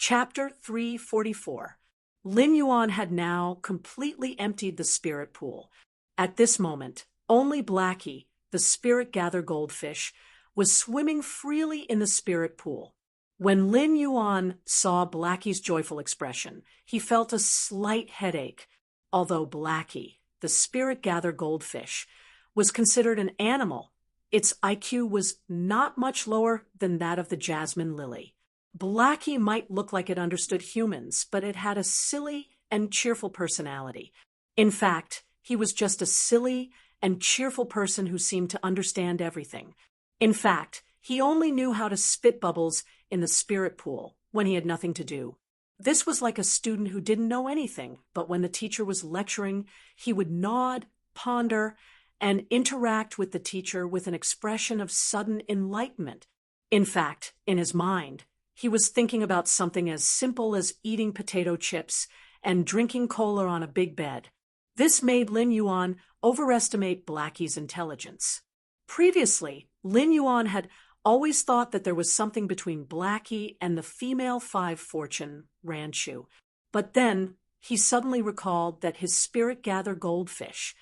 Chapter 344. Lin Yuan had now completely emptied the spirit pool. At this moment, only Blackie, the spirit gather goldfish, was swimming freely in the spirit pool. When Lin Yuan saw Blackie's joyful expression, he felt a slight headache. Although Blackie, the spirit gather goldfish, was considered an animal, its IQ was not much lower than that of the jasmine lily. Blackie might look like it understood humans, but it had a silly and cheerful personality. In fact, he was just a silly and cheerful person who seemed to understand everything. In fact, he only knew how to spit bubbles in the spirit pool when he had nothing to do. This was like a student who didn't know anything, but when the teacher was lecturing, he would nod, ponder, and interact with the teacher with an expression of sudden enlightenment. In fact, in his mind, he was thinking about something as simple as eating potato chips and drinking cola on a big bed. This made Lin Yuan overestimate Blackie's intelligence. Previously, Lin Yuan had always thought that there was something between Blackie and the female 5-fortune Ranchu. But then he suddenly recalled that his spirit gather goldfish,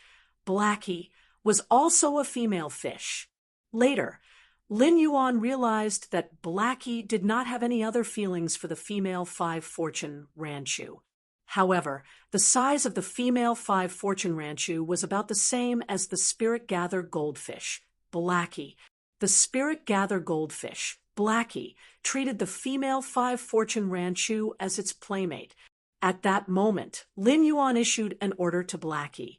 Blackie, was also a female fish. Later, Lin Yuan realized that Blackie did not have any other feelings for the female 5-fortune Ranchu. However, the size of the female 5-fortune Ranchu was about the same as the spirit gather goldfish, Blackie. The spirit gather goldfish, Blackie, treated the female 5-fortune Ranchu as its playmate. At that moment, Lin Yuan issued an order to Blackie.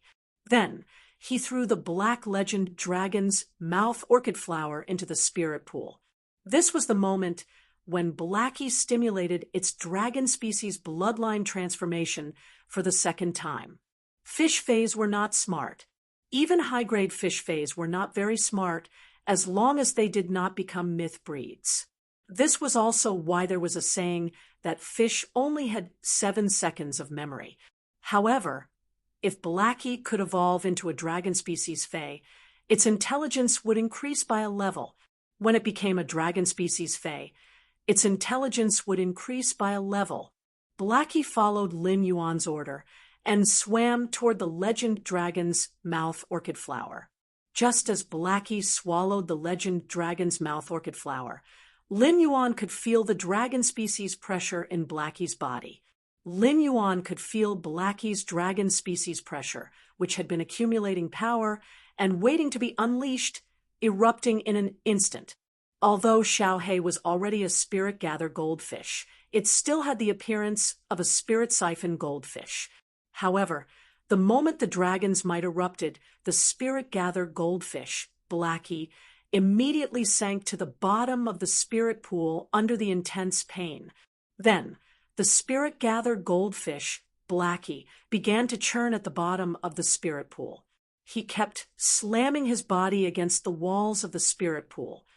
Then, he threw the black legend dragon's mouth orchid flower into the spirit pool. This was the moment when Blackie stimulated its dragon species bloodline transformation for the second time. Fish fays were not smart. Even high-grade fish fays were not very smart as long as they did not become myth breeds. This was also why there was a saying that fish only had 7 seconds of memory. However, if Blackie could evolve into a dragon species fae, its intelligence would increase by a level. When it became a dragon species fae, its intelligence would increase by a level. Blackie followed Lin Yuan's order and swam toward the legend dragon's mouth orchid flower. Just as Blackie swallowed the legend dragon's mouth orchid flower, Lin Yuan could feel the dragon species pressure in Blackie's body. Lin Yuan could feel Blackie's dragon species pressure, which had been accumulating power and waiting to be unleashed, erupting in an instant. Although Xiaohei was already a spirit gather goldfish, it still had the appearance of a spirit siphon goldfish. However, the moment the dragon's might erupted, the spirit gather goldfish, Blackie, immediately sank to the bottom of the spirit pool under the intense pain. Then, the spirit gather goldfish, Blackie, began to churn at the bottom of the spirit pool. He kept slamming his body against the walls of the spirit pool.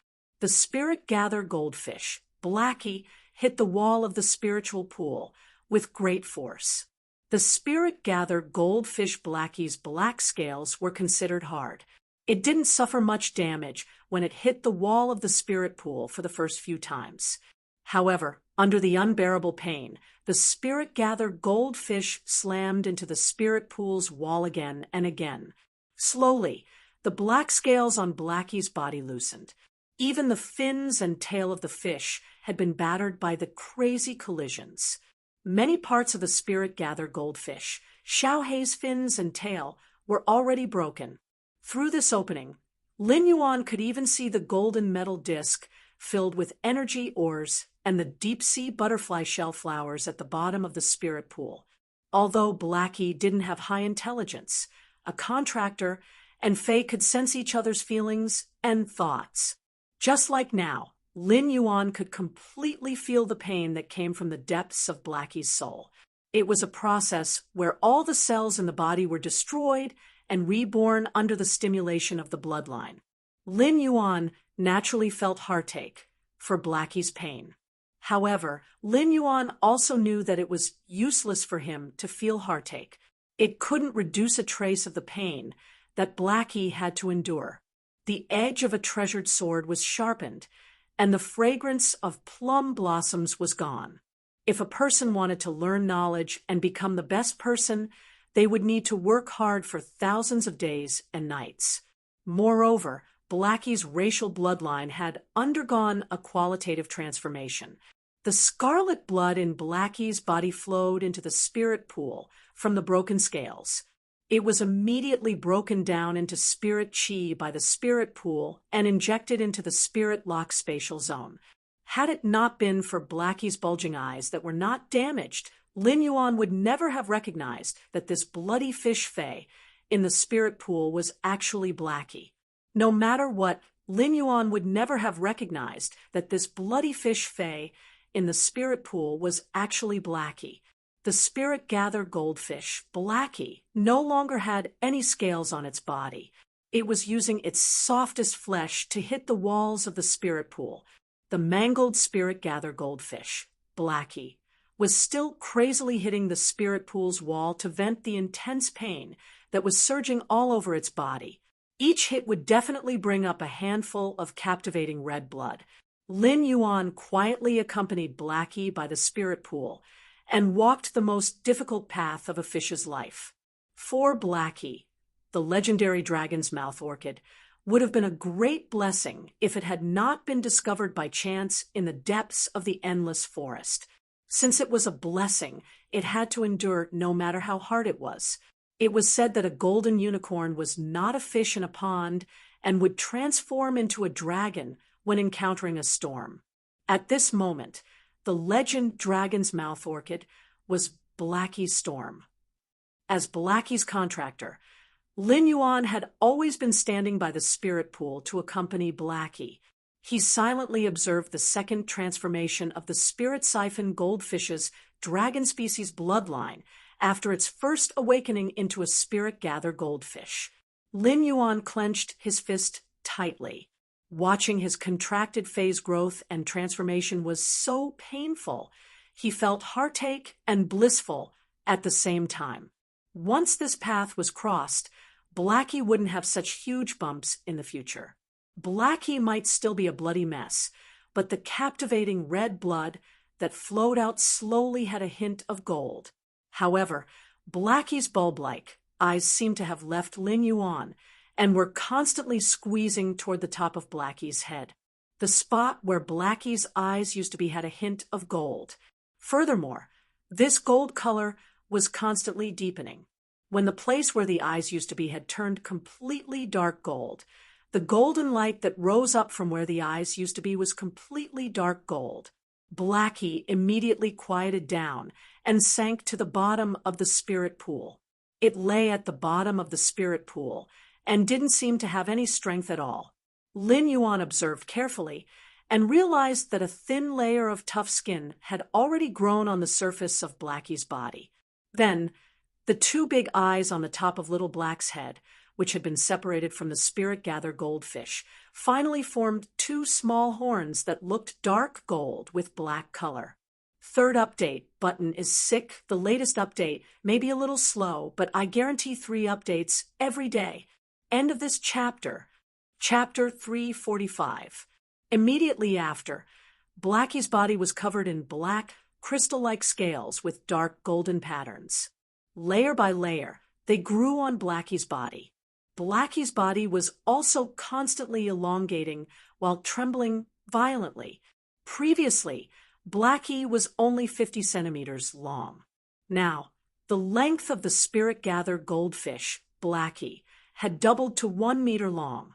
The spirit gather goldfish, Blackie, hit the wall of the spiritual pool with great force. The spirit gather goldfish Blackie's black scales were considered hard. It didn't suffer much damage when it hit the wall of the spirit pool for the first few times. However, under the unbearable pain, the spirit gather goldfish slammed into the spirit pool's wall again and again. Slowly, the black scales on Blackie's body loosened. Even the fins and tail of the fish had been battered by the crazy collisions. Many parts of the spirit gather goldfish, Xiaohei's fins and tail, were already broken. Through this opening, Lin Yuan could even see the golden metal disc filled with energy ores and the deep-sea butterfly shell flowers at the bottom of the spirit pool. Although Blackie didn't have high intelligence, a contractor and Faye could sense each other's feelings and thoughts. Just like now, Lin Yuan could completely feel the pain that came from the depths of Blackie's soul. It was a process where all the cells in the body were destroyed and reborn under the stimulation of the bloodline. Lin Yuan naturally felt heartache for Blackie's pain. However, Lin Yuan also knew that it was useless for him to feel heartache. It couldn't reduce a trace of the pain that Blackie had to endure. The edge of a treasured sword was sharpened, and the fragrance of plum blossoms was gone. If a person wanted to learn knowledge and become the best person, they would need to work hard for thousands of days and nights. Moreover, Blackie's racial bloodline had undergone a qualitative transformation. The scarlet blood in Blackie's body flowed into the spirit pool from the broken scales. It was immediately broken down into spirit chi by the spirit pool and injected into the spirit lock spatial zone. Had it not been for Blackie's bulging eyes that were not damaged, Lin Yuan would never have recognized that this bloody fish fae in the spirit pool was actually Blackie. No matter what, Lin Yuan would never have recognized that this bloody fish fae in the spirit pool was actually Blackie. The spirit gather goldfish, Blackie, no longer had any scales on its body. It was using its softest flesh to hit the walls of the spirit pool. The mangled spirit gather goldfish, Blackie, was still crazily hitting the spirit pool's wall to vent the intense pain that was surging all over its body. Each hit would definitely bring up a handful of captivating red blood. Lin Yuan quietly accompanied Blackie by the spirit pool and walked the most difficult path of a fish's life. For Blackie, the legendary dragon's mouth orchid would have been a great blessing if it had not been discovered by chance in the depths of the endless forest. Since it was a blessing, it had to endure no matter how hard it was. It was said that a golden unicorn was not a fish in a pond and would transform into a dragon when encountering a storm. At this moment, the legend dragon's mouth orchid was Blackie's storm. As Blackie's contractor, Lin Yuan had always been standing by the spirit pool to accompany Blackie. He silently observed the second transformation of the spirit siphon goldfish's dragon species bloodline after its first awakening into a spirit gather goldfish. Lin Yuan clenched his fist tightly. Watching his contracted phase growth and transformation was so painful. He felt heartache and blissful at the same time. Once this path was crossed, Blackie wouldn't have such huge bumps in the future. Blackie might still be a bloody mess, but the captivating red blood that flowed out slowly had a hint of gold. However, Blackie's bulb-like eyes seemed to have left Lin Yuan and were constantly squeezing toward the top of Blackie's head. The spot where Blackie's eyes used to be had a hint of gold. Furthermore, this gold color was constantly deepening. When the place where the eyes used to be had turned completely dark gold, the golden light that rose up from where the eyes used to be was completely dark gold. Blackie immediately quieted down and sank to the bottom of the spirit pool. It lay at the bottom of the spirit pool and didn't seem to have any strength at all. Lin Yuan observed carefully and realized that a thin layer of tough skin had already grown on the surface of Blackie's body. Then, the two big eyes on the top of Little Black's head, which had been separated from the spirit gather goldfish, finally formed two small horns that looked dark gold with black color. Third update button is sick. The latest update may be a little slow, but I guarantee 3 updates every day. End of this chapter. Chapter 345. Immediately after, Blackie's body was covered in black, crystal-like scales with dark golden patterns. Layer by layer, they grew on Blackie's body. Blackie's body was also constantly elongating while trembling violently. Previously, Blackie was only 50 centimeters long. Now, the length of the spirit gather goldfish, Blackie, had doubled to 1 meter long.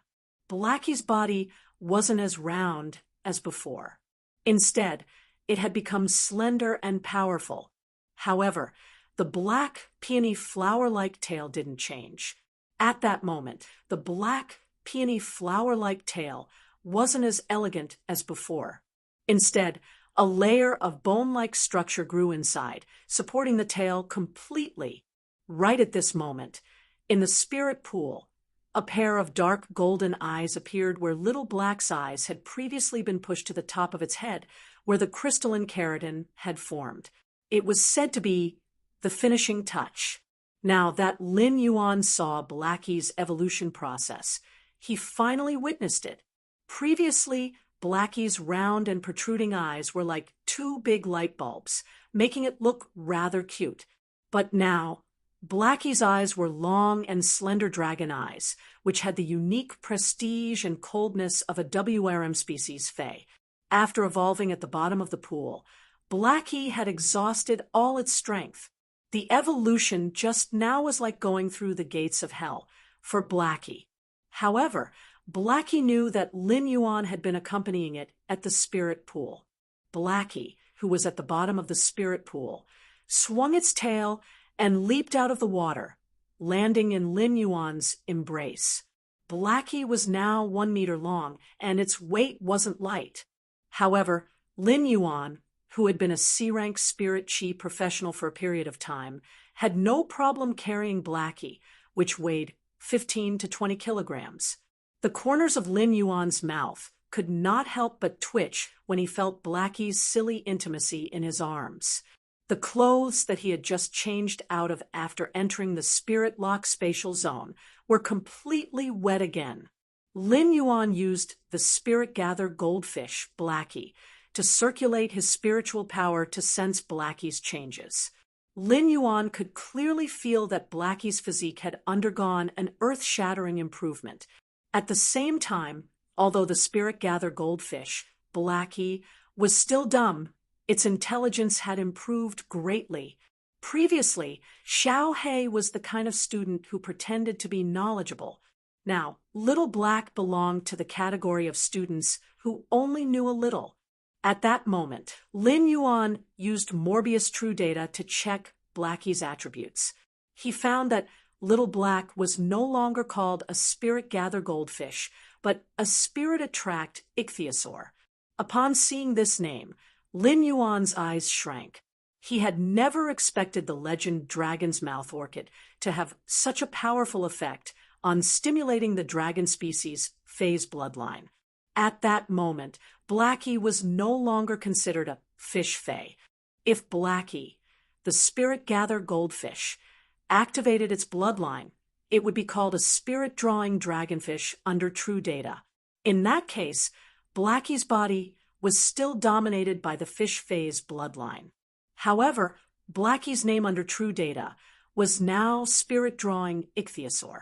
Blackie's body wasn't as round as before. Instead, it had become slender and powerful. However, the black, peony flower-like tail didn't change. At that moment, the black, peony flower-like tail wasn't as elegant as before. Instead, a layer of bone-like structure grew inside, supporting the tail completely. Right at this moment, in the spirit pool, a pair of dark golden eyes appeared where Little Black's eyes had previously been pushed to the top of its head, where the crystalline keratin had formed. It was said to be the finishing touch. Now that Lin Yuan saw Blackie's evolution process, he finally witnessed it. Previously, Blackie's round and protruding eyes were like two big light bulbs, making it look rather cute. But now, Blackie's eyes were long and slender dragon eyes, which had the unique prestige and coldness of a WRM species Fae. After evolving at the bottom of the pool, Blackie had exhausted all its strength. The evolution just now was like going through the gates of hell for Blackie. However, Blackie knew that Lin Yuan had been accompanying it at the spirit pool. Blackie, who was at the bottom of the spirit pool, swung its tail and leaped out of the water, landing in Lin Yuan's embrace. Blackie was now 1 meter long, and its weight wasn't light. However, Lin Yuan, who had been a C-rank spirit chi professional for a period of time, had no problem carrying Blackie, which weighed 15 to 20 kilograms. The corners of Lin Yuan's mouth could not help but twitch when he felt Blackie's silly intimacy in his arms. The clothes that he had just changed out of after entering the spirit lock spatial zone were completely wet again. Lin Yuan used the spirit gather goldfish, Blackie, to circulate his spiritual power to sense Blackie's changes. Lin Yuan could clearly feel that Blackie's physique had undergone an earth-shattering improvement. At the same time, although the spirit gather goldfish, Blackie, was still dumb, its intelligence had improved greatly. Previously, Xiao He was the kind of student who pretended to be knowledgeable. Now, Little Black belonged to the category of students who only knew a little. At that moment, Lin Yuan used Morbius True Data to check Blackie's attributes. He found that Little Black was no longer called a spirit gather goldfish, but a spirit attract ichthyosaur. Upon seeing this name, Lin Yuan's eyes shrank. He had never expected the legend dragon's mouth orchid to have such a powerful effect on stimulating the dragon species' phase bloodline. At that moment, Blackie was no longer considered a fish fae. If Blackie, the spirit gather goldfish, activated its bloodline, it would be called a spirit-drawing dragonfish under True Data. In that case, Blackie's body was still dominated by the fish phase bloodline. However, Blackie's name under True Data was now spirit-drawing ichthyosaur.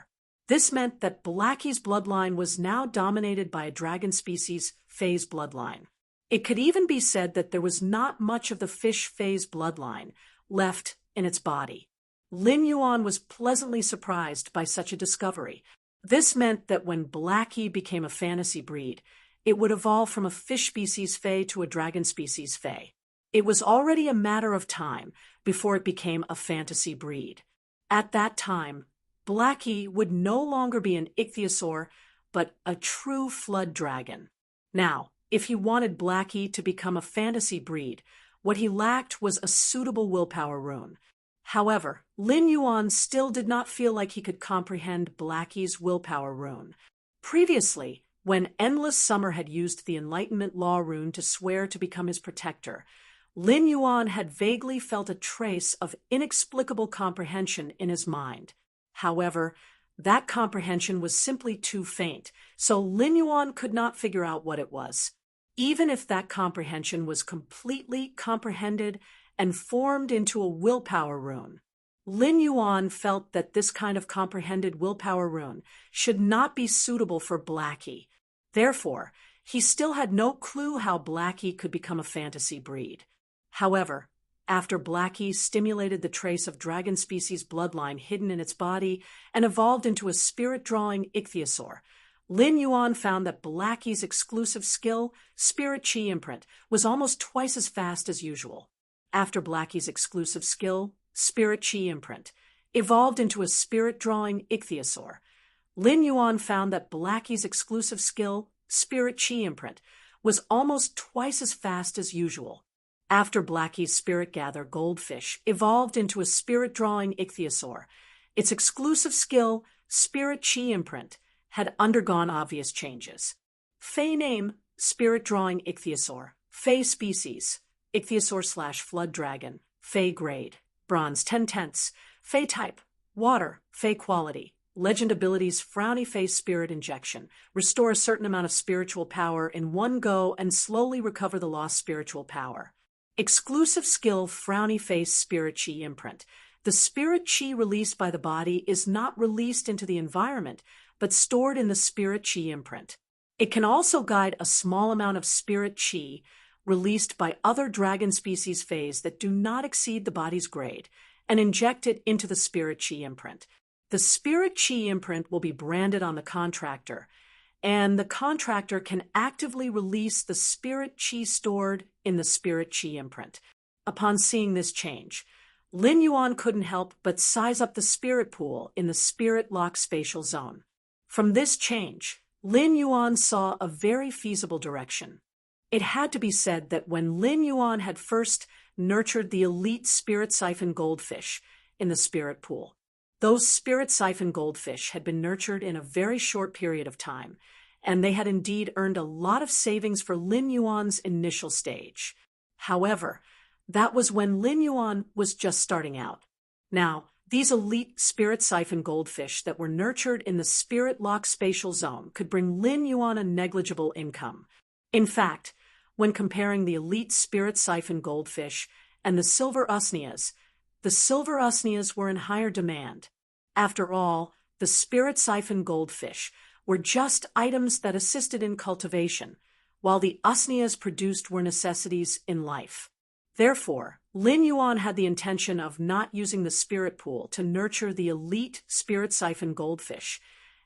This meant that Blackie's bloodline was now dominated by a dragon species phase bloodline. It could even be said that there was not much of the fish phase bloodline left in its body. Lin Yuan was pleasantly surprised by such a discovery. This meant that when Blackie became a fantasy breed, it would evolve from a fish species fae to a dragon species fae. It was already a matter of time before it became a fantasy breed. At that time, Blackie would no longer be an ichthyosaur, but a true flood dragon. Now, if he wanted Blackie to become a fantasy breed, what he lacked was a suitable willpower rune. However, Lin Yuan still did not feel like he could comprehend Blackie's willpower rune. Previously, when Endless Summer had used the Enlightenment Law rune to swear to become his protector, Lin Yuan had vaguely felt a trace of inexplicable comprehension in his mind. However, that comprehension was simply too faint, so Lin Yuan could not figure out what it was. Even if that comprehension was completely comprehended and formed into a willpower rune, Lin Yuan felt that this kind of comprehended willpower rune should not be suitable for Blackie. Therefore, he still had no clue how Blackie could become a fantasy breed. However, after Blackie stimulated the trace of dragon species bloodline hidden in its body and evolved into a spirit-drawing ichthyosaur, Lin Yuan found that Blackie's exclusive skill, Spirit Chi Imprint, was almost twice as fast as usual. After Blackie's exclusive skill, Spirit Chi Imprint, evolved into a spirit-drawing ichthyosaur, Lin Yuan found that Blackie's exclusive skill, Spirit Chi Imprint, was almost twice as fast as usual. After Blackie's Spirit Gather goldfish evolved into a spirit-drawing ichthyosaur, its exclusive skill, Spirit Chi Imprint, had undergone obvious changes. Fey name, spirit-drawing ichthyosaur. Fey species, ichthyosaur/flood dragon. Fey grade, bronze 10/10. Fey type, water. Fey quality, Legend abilities Frowny Face Spirit Injection. Restore a certain amount of spiritual power in one go and slowly recover the lost spiritual power. Exclusive skill Frowny Face Spirit Chi Imprint. The spirit chi released by the body is not released into the environment, but stored in the spirit chi imprint. It can also guide a small amount of spirit chi released by other dragon species phase that do not exceed the body's grade and inject it into the spirit chi imprint. The spirit chi imprint will be branded on the contractor, and the contractor can actively release the spirit chi stored in the spirit chi imprint. Upon seeing this change, Lin Yuan couldn't help but size up the spirit pool in the spirit lock spatial zone. From this change, Lin Yuan saw a very feasible direction. It had to be said that when Lin Yuan had first nurtured the elite spirit siphon goldfish in the spirit pool, those spirit siphon goldfish had been nurtured in a very short period of time, and they had indeed earned a lot of savings for Lin Yuan's initial stage. However, that was when Lin Yuan was just starting out. Now, these elite spirit siphon goldfish that were nurtured in the spirit lock spatial zone could bring Lin Yuan a negligible income. In fact, when comparing the elite spirit siphon goldfish and the silver usnias were in higher demand. After all, the spirit siphon goldfish were just items that assisted in cultivation, while the usnias produced were necessities in life. Therefore, Lin Yuan had the intention of not using the spirit pool to nurture the elite spirit siphon goldfish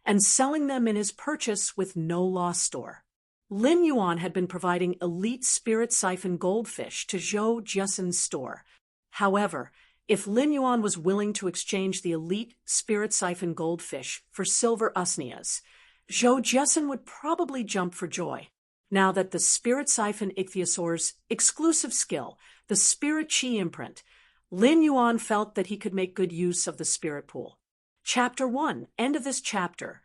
and selling them in his purchase with no loss store. Lin Yuan had been providing elite spirit siphon goldfish to Zhou Jiasen's store. However, if Lin Yuan was willing to exchange the elite spirit siphon goldfish for silver usnias, Zhou Jiasen would probably jump for joy. Now that the spirit siphon ichthyosaur's exclusive skill, the spirit chi imprint, Lin Yuan felt that he could make good use of the spirit pool. Chapter 1. End of this chapter.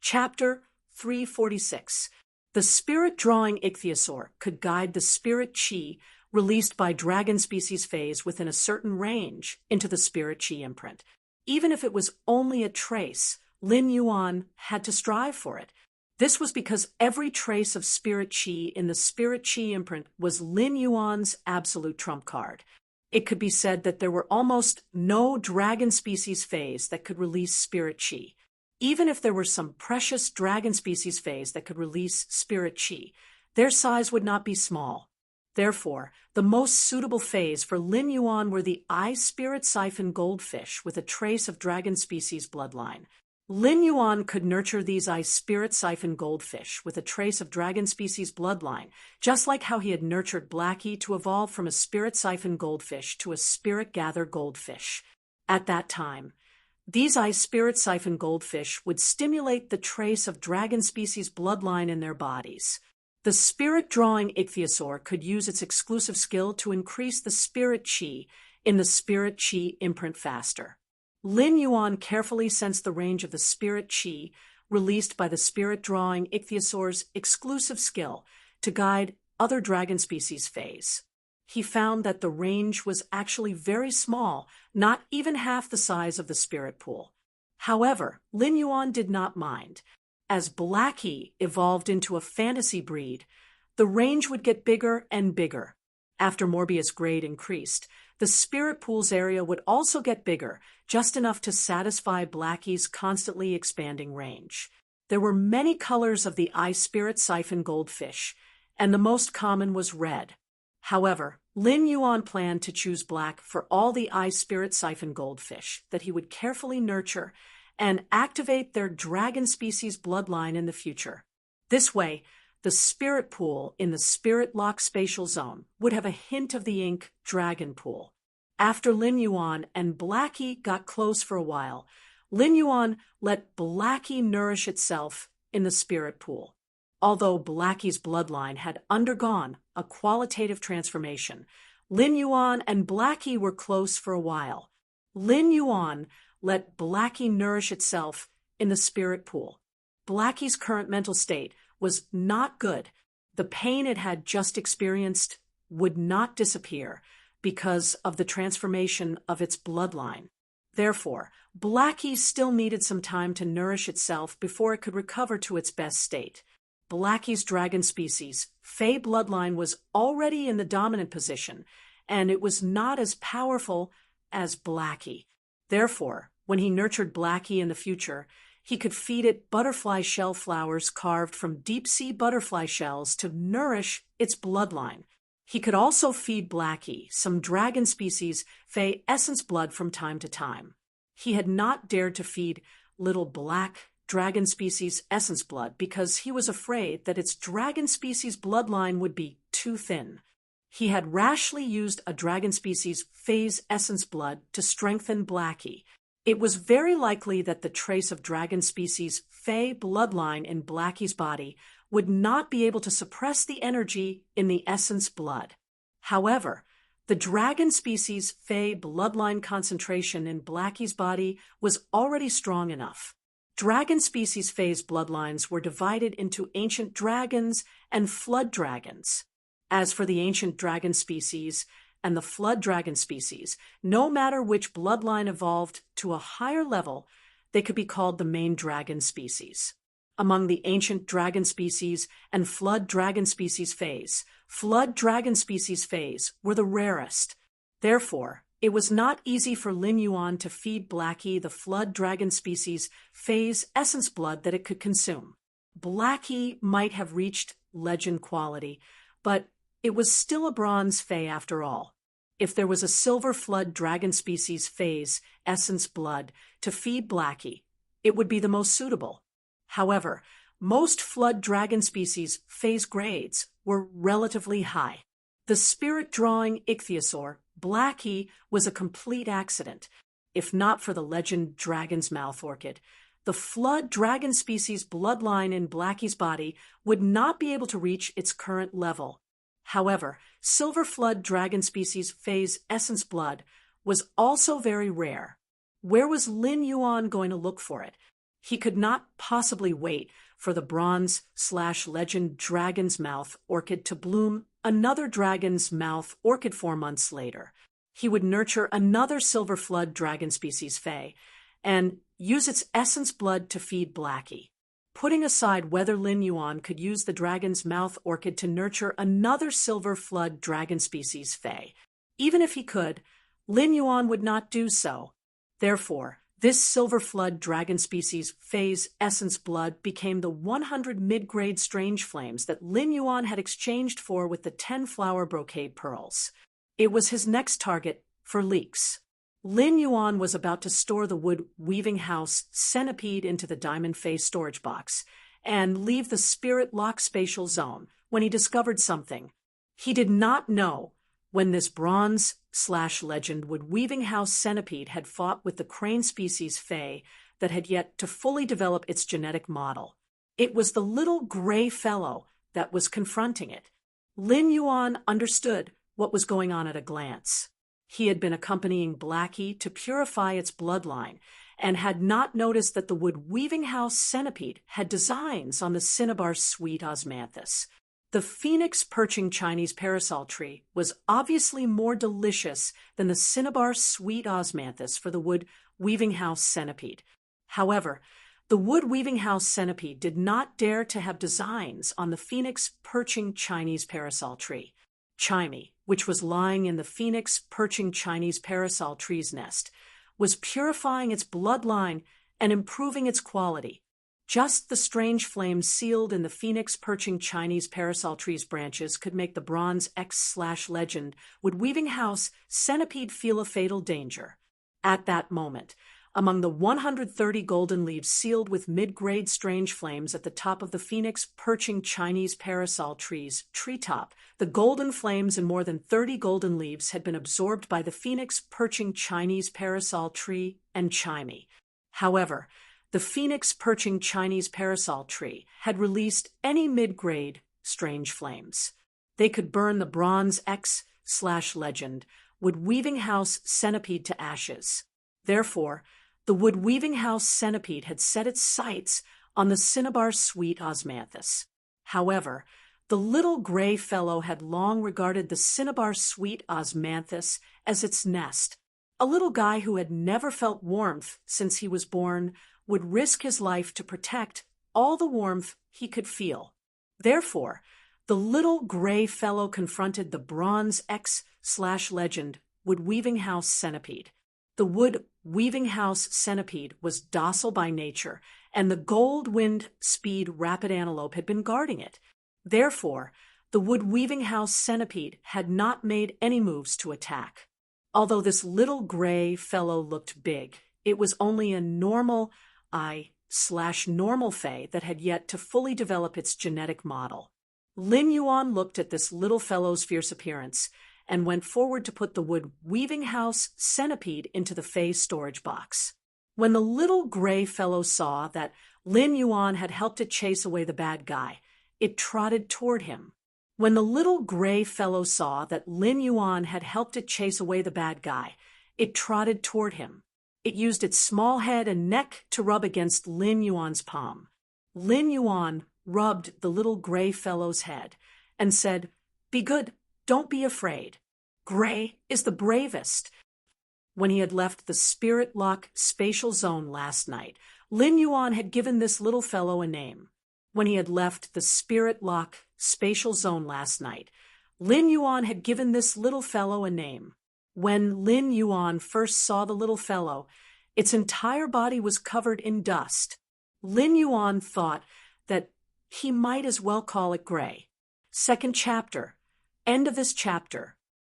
Chapter 346. The spirit drawing ichthyosaur could guide the spirit chi released by dragon species phase within a certain range into the spirit chi imprint. Even if it was only a trace, Lin Yuan had to strive for it. This was because every trace of spirit chi in the spirit chi imprint was Lin Yuan's absolute trump card. It could be said that there were almost no dragon species phase that could release spirit chi. Even if there were some precious dragon species phase that could release spirit chi, their size would not be small. Therefore, the most suitable phase for Lin Yuan were the eye spirit siphon goldfish with a trace of dragon species bloodline. Lin Yuan could nurture these eye spirit siphon goldfish with a trace of dragon species bloodline, just like how he had nurtured Blackie to evolve from a spirit siphon goldfish to a spirit gather goldfish. At that time, these eye spirit siphon goldfish would stimulate the trace of dragon species bloodline in their bodies. The spirit-drawing ichthyosaur could use its exclusive skill to increase the spirit chi in the spirit chi imprint faster. Lin Yuan carefully sensed the range of the spirit chi released by the spirit-drawing ichthyosaur's exclusive skill to guide other dragon species phase. He found that the range was actually very small, not even half the size of the spirit pool. However, Lin Yuan did not mind. As Blackie evolved into a fantasy breed, the range would get bigger and bigger. After Morbius' grade increased, the spirit pool's area would also get bigger, just enough to satisfy Blackie's constantly expanding range. There were many colors of the eye spirit siphon goldfish, and the most common was red. However, Lin Yuan planned to choose black for all the eye spirit siphon goldfish that he would carefully nurture and activate their dragon species bloodline in the future. This way, the spirit pool in the spirit lock spatial zone would have a hint of the ink dragon pool. After Lin Yuan and Blackie got close for a while, Lin Yuan let Blackie nourish itself in the spirit pool. Although Blackie's bloodline had undergone a qualitative transformation, Lin Yuan and Blackie were close for a while. Lin Yuan let Blackie nourish itself in the spirit pool. Blackie's current mental state was not good. The pain it had just experienced would not disappear because of the transformation of its bloodline. Therefore, Blackie still needed some time to nourish itself before it could recover to its best state. Blackie's dragon species, Fey bloodline, was already in the dominant position, and it was not as powerful as Blackie. Therefore, when he nurtured Blackie in the future, he could feed it butterfly shell flowers carved from deep-sea butterfly shells to nourish its bloodline. He could also feed Blackie some dragon species Fey essence blood from time to time. He had not dared to feed little black dragon species essence blood because he was afraid that its dragon species bloodline would be too thin. He had rashly used a dragon species Fey's essence blood to strengthen Blackie. It was very likely that the trace of dragon species Fey bloodline in Blackie's body would not be able to suppress the energy in the essence blood. However, the dragon species Fey bloodline concentration in Blackie's body was already strong enough. Dragon species Fey's bloodlines were divided into ancient dragons and flood dragons. As for the ancient dragon species and the flood dragon species, no matter which bloodline evolved to a higher level, they could be called the main dragon species. Among the ancient dragon species and flood dragon species Feys, flood dragon species Feys were the rarest. Therefore, it was not easy for Lin Yuan to feed Blackie the flood dragon species Fey's essence blood that it could consume. Blackie might have reached legend quality, but it was still a bronze Fey after all. If there was a silver flood dragon species Fey's essence blood to feed Blackie, it would be the most suitable. However, most flood dragon species Fey's grades were relatively high. The spirit-drawing ichthyosaur, Blackie, was a complete accident. If not for the legend dragon's mouth orchid, the flood dragon species bloodline in Blackie's body would not be able to reach its current level. However, silver flood dragon species Fey's essence blood was also very rare. Where was Lin Yuan going to look for it? He could not possibly wait for the bronze/legend dragon's mouth orchid to bloom another dragon's mouth orchid 4 months later. He would nurture another silver flood dragon species Fey and use its essence blood to feed Blackie. Putting aside whether Lin Yuan could use the dragon's mouth orchid to nurture another silver flood dragon species Fey, even if he could, Lin Yuan would not do so. Therefore, this silver flood dragon species Fey's essence blood became the 100 mid-grade strange flames that Lin Yuan had exchanged for with the 10 flower brocade pearls. It was his next target for leaks. Lin Yuan was about to store the wood weaving house centipede into the diamond Fey storage box and leave the spirit lock spatial zone when he discovered something. He did not know when this bronze/legend wood weaving house centipede had fought with the crane species Fey that had yet to fully develop its genetic model. It was the little gray fellow that was confronting it. Lin Yuan understood what was going on at a glance. He had been accompanying Blackie to purify its bloodline and had not noticed that the wood weaving house centipede had designs on the cinnabar sweet osmanthus. The phoenix perching Chinese parasol tree was obviously more delicious than the cinnabar sweet osmanthus for the wood weaving house centipede. However, the wood weaving house centipede did not dare to have designs on the phoenix perching Chinese parasol tree. Chimey, which was lying in the phoenix perching Chinese parasol tree's nest, was purifying its bloodline and improving its quality. Just the strange flames sealed in the phoenix perching Chinese parasol tree's branches could make the bronze X/legend wood weaving house centipede feel a fatal danger. At that moment, among the 130 golden leaves sealed with mid-grade strange flames at the top of the phoenix perching Chinese parasol tree's treetop, the golden flames in more than 30 golden leaves had been absorbed by the phoenix perching Chinese parasol tree and Chimey. However, the phoenix perching Chinese parasol tree had released any mid-grade strange flames. They could burn the bronze X/legend wood weaving house centipede to ashes. Therefore, the wood weaving house centipede had set its sights on the cinnabar sweet osmanthus. However, the little gray fellow had long regarded the cinnabar sweet osmanthus as its nest. A little guy who had never felt warmth since he was born would risk his life to protect all the warmth he could feel. Therefore, the little gray fellow confronted the bronze X/legend wood-weaving house centipede. The wood-weaving house centipede was docile by nature, and the gold-wind speed rapid antelope had been guarding it. Therefore, the wood-weaving house centipede had not made any moves to attack. Although this little gray fellow looked big, it was only a normal I/normal fey that had yet to fully develop its genetic model. Lin Yuan looked at this little fellow's fierce appearance and went forward to put the wood-weaving house centipede into the fey storage box. When the little gray fellow saw that Lin Yuan had helped it chase away the bad guy, it trotted toward him. When the little gray fellow saw that Lin Yuan had helped it chase away the bad guy, it trotted toward him. It used its small head and neck to rub against Lin Yuan's palm. Lin Yuan rubbed the little gray fellow's head and said, "Be good, don't be afraid. Gray is the bravest." When he had left the Spirit Lock spatial zone last night, Lin Yuan had given this little fellow a name. When he had left the Spirit Lock spatial zone last night, Lin Yuan had given this little fellow a name. When Lin Yuan first saw the little fellow, its entire body was covered in dust. Lin Yuan thought that he might as well call it Gray. Second chapter. End of this chapter.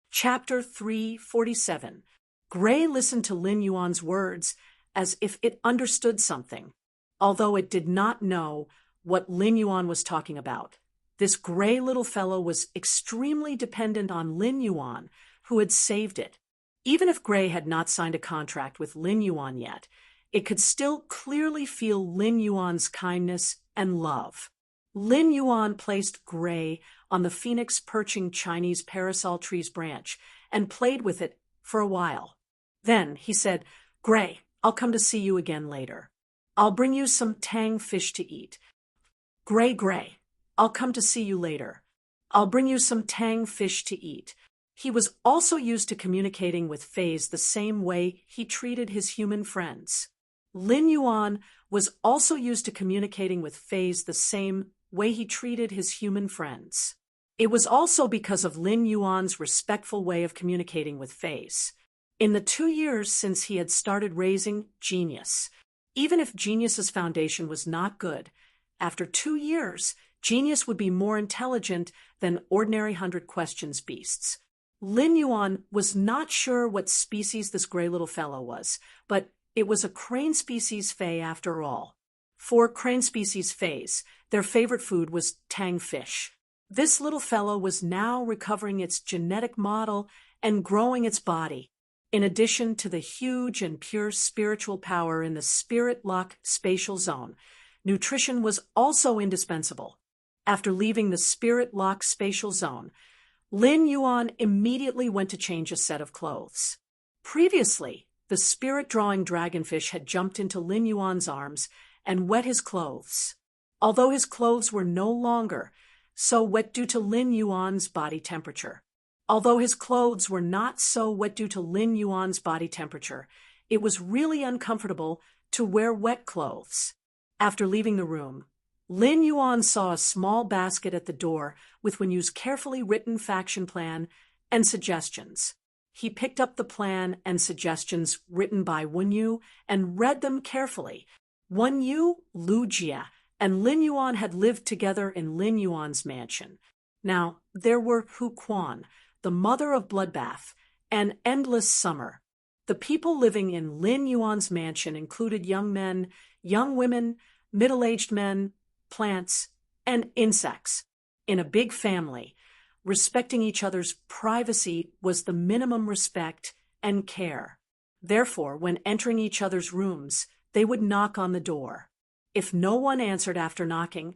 Chapter 347. Gray listened to Lin Yuan's words as if it understood something, although it did not know what Lin Yuan was talking about. This gray little fellow was extremely dependent on Lin Yuan, who had saved it. Even if Gray had not signed a contract with Lin Yuan yet, it could still clearly feel Lin Yuan's kindness and love. Lin Yuan placed Gray on the phoenix perching Chinese parasol tree's branch and played with it for a while. Then he said, "Gray, I'll come to see you again later. I'll bring you some tang fish to eat. Gray, I'll come to see you later. I'll bring you some tang fish to eat." He was also used to communicating with fays the same way he treated his human friends. Lin Yuan was also used to communicating with fays the same way he treated his human friends. It was also because of Lin Yuan's respectful way of communicating with fays. In the 2 years since he had started raising Genius, even if Genius's foundation was not good, after 2 years, Genius would be more intelligent than ordinary 100 questions beasts. Lin Yuan was not sure what species this gray little fellow was, but it was a crane species fey after all. For crane species fays, their favorite food was tang fish. This little fellow was now recovering its genetic model and growing its body. In addition to the huge and pure spiritual power in the Spirit Lock spatial zone, nutrition was also indispensable. After leaving the Spirit Lock spatial zone, Lin Yuan immediately went to change a set of clothes. Previously, the spirit-drawing dragonfish had jumped into Lin Yuan's arms and wet his clothes. Although his clothes were no longer so wet due to Lin Yuan's body temperature. Although his clothes were not so wet due to Lin Yuan's body temperature, it was really uncomfortable to wear wet clothes. After leaving the room, Lin Yuan saw a small basket at the door with Wenyu's carefully written faction plan and suggestions. He picked up the plan and suggestions written by Wenyu and read them carefully. Wenyu, Lu Jia, and Lin Yuan had lived together in Lin Yuan's mansion. Now, there were Hu Quan, the mother of Bloodbath, and Endless Summer. The people living in Lin Yuan's mansion included young men, young women, middle-aged men, plants, and insects. In a big family, respecting each other's privacy was the minimum respect and care. Therefore, when entering each other's rooms, they would knock on the door. If no one answered after knocking,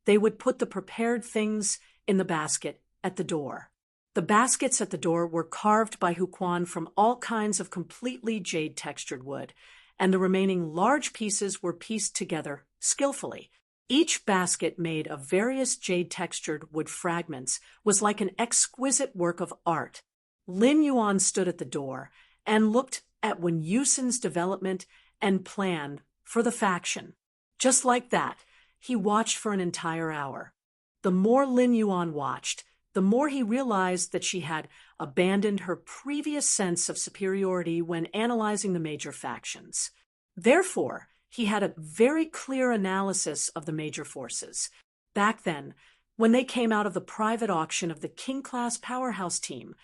they would put the prepared things in the basket at the door. The baskets at the door were carved by Hu Quan from all kinds of completely jade-textured wood, and the remaining large pieces were pieced together skillfully. Each basket made of various jade-textured wood fragments was like an exquisite work of art. Lin Yuan stood at the door and looked at Wen Yusin's development and plan for the faction. Just like that, he watched for an entire hour. The more Lin Yuan watched, the more he realized that she had abandoned her previous sense of superiority when analyzing the major factions. Therefore, he had a very clear analysis of the major forces. Back then, when they came out of the private auction of the King-class powerhouse team,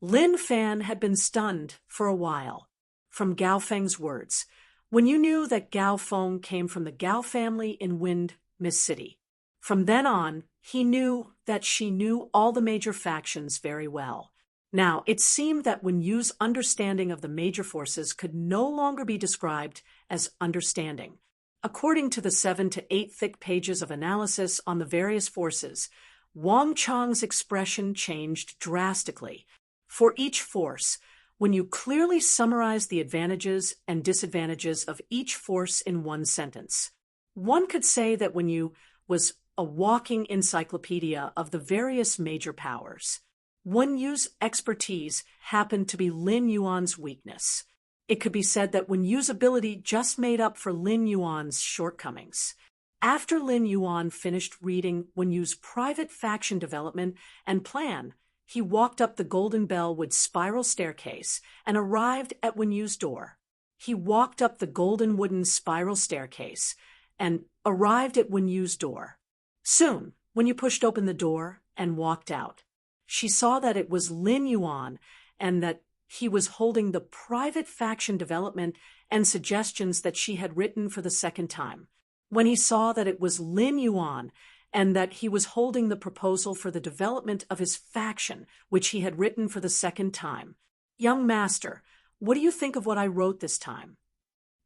Lin Fan had been stunned for a while. From Gao Feng's words, when you knew that Gao Feng came from the Gao family in Wind Mist City. From then on, he knew that she knew all the major factions very well. Now, it seemed that Wen Yu's understanding of the major forces could no longer be described as understanding. According to the 7 to 8 thick pages of analysis on the various forces, Wang Chang's expression changed drastically. For each force, when you clearly summarize the advantages and disadvantages of each force in one sentence, one could say that Wen Yu was a walking encyclopedia of the various major powers. Wen Yu's expertise happened to be Lin Yuan's weakness. It could be said that Wen Yu's ability just made up for Lin Yuan's shortcomings. After Lin Yuan finished reading Wen Yu's private faction development and plan, he walked up the Golden Bellwood spiral staircase and arrived at Wen Yu's door. He walked up the golden wooden spiral staircase and arrived at Wen Yu's door. Soon, Wen Yu pushed open the door and walked out. She saw that it was Lin Yuan and that he was holding the private faction development and suggestions that she had written for the second time. When he saw that it was Lin Yuan and that he was holding the proposal for the development of his faction, which he had written for the second time. "Young master, what do you think of what I wrote this time?"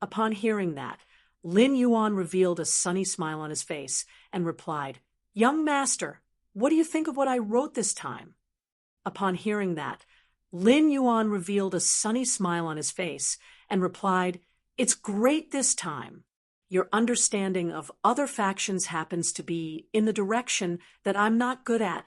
Upon hearing that, Lin Yuan revealed a sunny smile on his face and replied, "Young master, what do you think of what I wrote this time?" Upon hearing that, Lin Yuan revealed a sunny smile on his face and replied, "It's great this time. Your understanding of other factions happens to be in the direction that I'm not good at."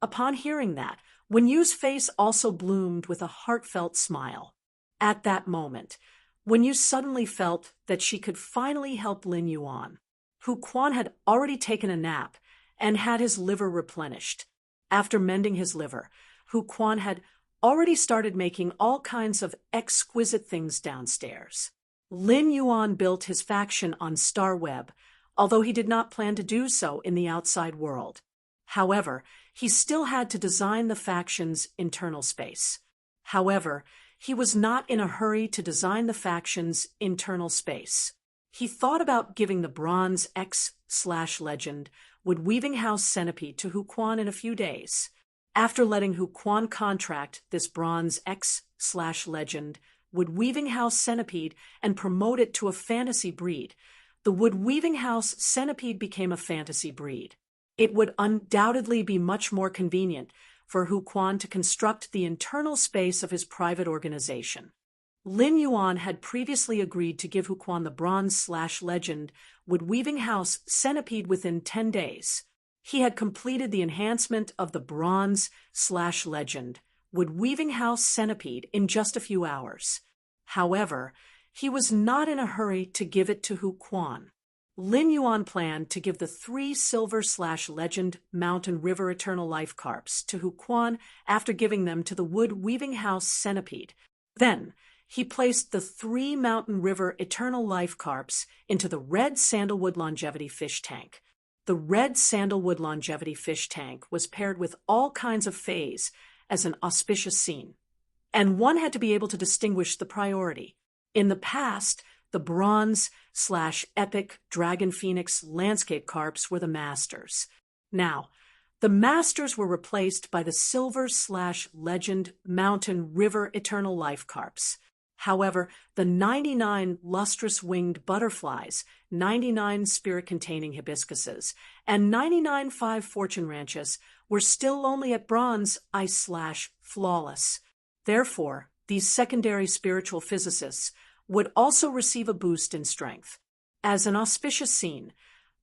Upon hearing that, Wen Yu's face also bloomed with a heartfelt smile. At that moment, Wen Yu suddenly felt that she could finally help Lin Yuan. Hu Quan had already taken a nap and had his liver replenished. After mending his liver, Hu Quan had already started making all kinds of exquisite things downstairs. Lin Yuan built his faction on Star Web, although he did not plan to do so in the outside world. However, he still had to design the faction's internal space. However, he was not in a hurry to design the faction's internal space. He thought about giving the Bronze X/Legend Wood Weaving House Centipede to Hu Quan in a few days. After letting Hu Quan contract this Bronze X/Legend Wood Weaving House Centipede and promote it to a fantasy breed, the Wood Weaving House Centipede became a fantasy breed. It would undoubtedly be much more convenient for Hu Quan to construct the internal space of his private organization. Lin Yuan had previously agreed to give Hu Quan the Bronze/Legend Wood Weaving House Centipede within 10 days. He had completed the enhancement of the Bronze/Legend Wood Weaving House Centipede in just a few hours. However, he was not in a hurry to give it to Hu Quan. Lin Yuan planned to give the 3 Silver/Legend Mountain River Eternal Life Carps to Hu Quan after giving them to the Wood Weaving House Centipede. Then, he placed the 3 Mountain River Eternal Life Carps into the Red Sandalwood Longevity Fish Tank. The Red Sandalwood Longevity Fish Tank was paired with all kinds of fays as an auspicious scene, and one had to be able to distinguish the priority. In the past, the Bronze/Epic Dragon Phoenix Landscape Carps were the masters. Now, the masters were replaced by the Silver/Legend Mountain River Eternal Life Carps. However, the 99 lustrous-winged butterflies, 99 spirit-containing hibiscuses, and 99 5 fortune ranches were still only at Bronze Ice/Flawless. Therefore, these secondary spiritual physicists would also receive a boost in strength. As an auspicious scene,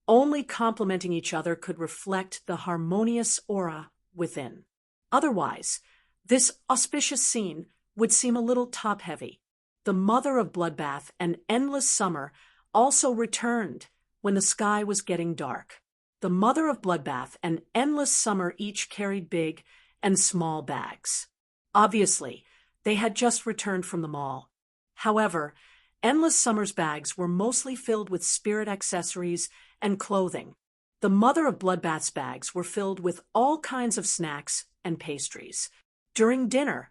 only complementing each other could reflect the harmonious aura within. Otherwise, this auspicious scene would seem a little top-heavy. The mother of Bloodbath and Endless Summer also returned when the sky was getting dark. The mother of Bloodbath and Endless Summer each carried big and small bags. Obviously, they had just returned from the mall. However, Endless Summer's bags were mostly filled with spirit accessories and clothing. The mother of Bloodbath's bags were filled with all kinds of snacks and pastries. During dinner,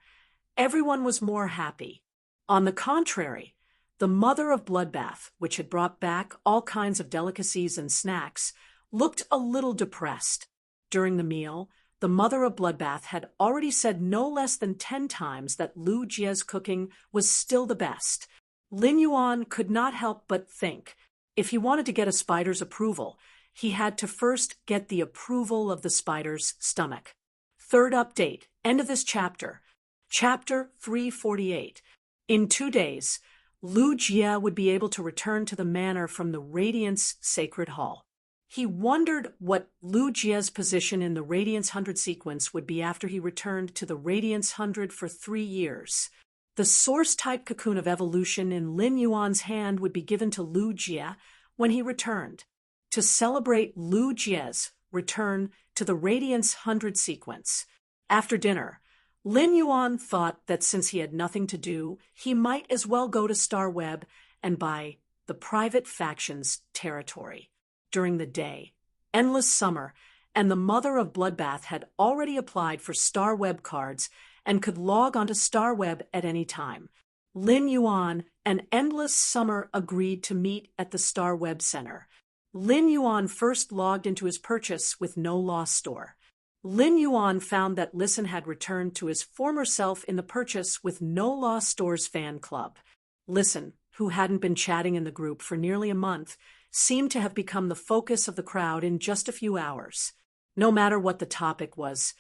everyone was more happy. On the contrary, the mother of Bloodbath, which had brought back all kinds of delicacies and snacks, looked a little depressed. During the meal, the mother of Bloodbath had already said no less than 10 times that Lu Jie's cooking was still the best. Lin Yuan could not help but think, if he wanted to get a spider's approval, he had to first get the approval of the spider's stomach. Third update, end of this chapter. Chapter 348. In 2 days, Lu Jie would be able to return to the manor from the Radiance Sacred Hall. He wondered what Lu Jie's position in the Radiance 100 sequence would be after he returned to the Radiance 100 for 3 years. The source-type cocoon of evolution in Lin Yuan's hand would be given to Lu Jie when he returned. To celebrate Lu Jie's return to the Radiance 100 sequence. After dinner, Lin Yuan thought that since he had nothing to do, he might as well go to StarWeb and buy the private faction's territory. During the day, Endless Summer and the mother of Bloodbath had already applied for StarWeb cards and could log onto StarWeb at any time. Lin Yuan and Endless Summer agreed to meet at the StarWeb Center. Lin Yuan first logged into his purchase with No Loss store. Lin Yuan found that Listen had returned to his former self in the purchase with No Loss store's fan club. Listen, who hadn't been chatting in the group for nearly a month, seemed to have become the focus of the crowd in just a few hours. No matter what the topic was,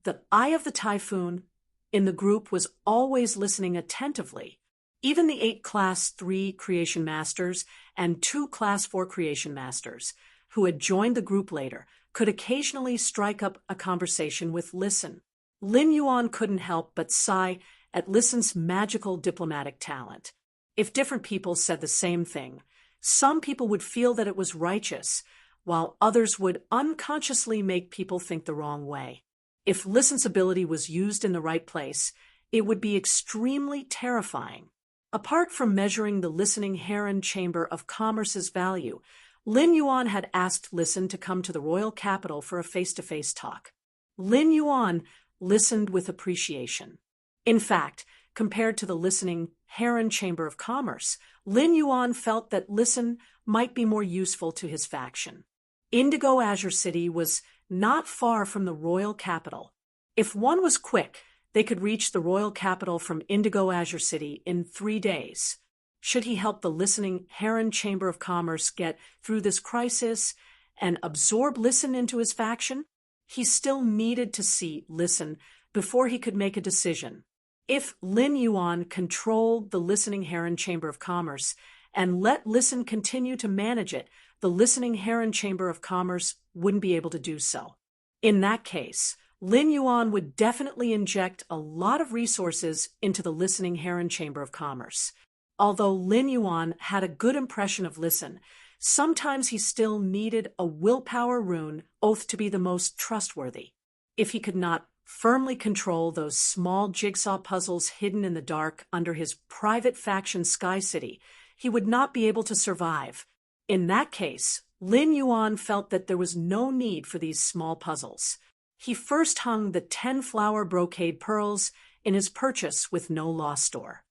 the Eye of the Typhoon in the group was always listening attentively. Even the 8 Class 3 Creation Masters and 2 Class 4 Creation Masters, who had joined the group later, could occasionally strike up a conversation with Listen. Lin Yuan couldn't help but sigh at Listen's magical diplomatic talent. If different people said the same thing, some people would feel that it was righteous, while others would unconsciously make people think the wrong way. If Listen's ability was used in the right place, it would be extremely terrifying. Apart from measuring the listening Heron Chamber of Commerce's value, Lin Yuan had asked Listen to come to the royal capital for a face-to-face talk. Lin Yuan listened with appreciation. In fact, compared to the listening Heron Chamber of Commerce, Lin Yuan felt that Listen might be more useful to his faction. Indigo Azure City was not far from the royal capital. If one was quick, they could reach the royal capital from Indigo Azure City in 3 days. Should he help the listening Heron Chamber of Commerce get through this crisis and absorb Listen into his faction? He still needed to see Listen before he could make a decision. If Lin Yuan controlled the listening Heron Chamber of Commerce and let Listen continue to manage it, the listening Heron Chamber of Commerce wouldn't be able to do so. In that case, Lin Yuan would definitely inject a lot of resources into the listening Heron Chamber of Commerce. Although Lin Yuan had a good impression of Listen, sometimes he still needed a willpower rune oath to be the most trustworthy. If he could not firmly control those small jigsaw puzzles hidden in the dark under his private faction Sky City, he would not be able to survive. In that case, Lin Yuan felt that there was no need for these small puzzles. He first hung the 10-flower brocade pearls in his purchase with No Loss store.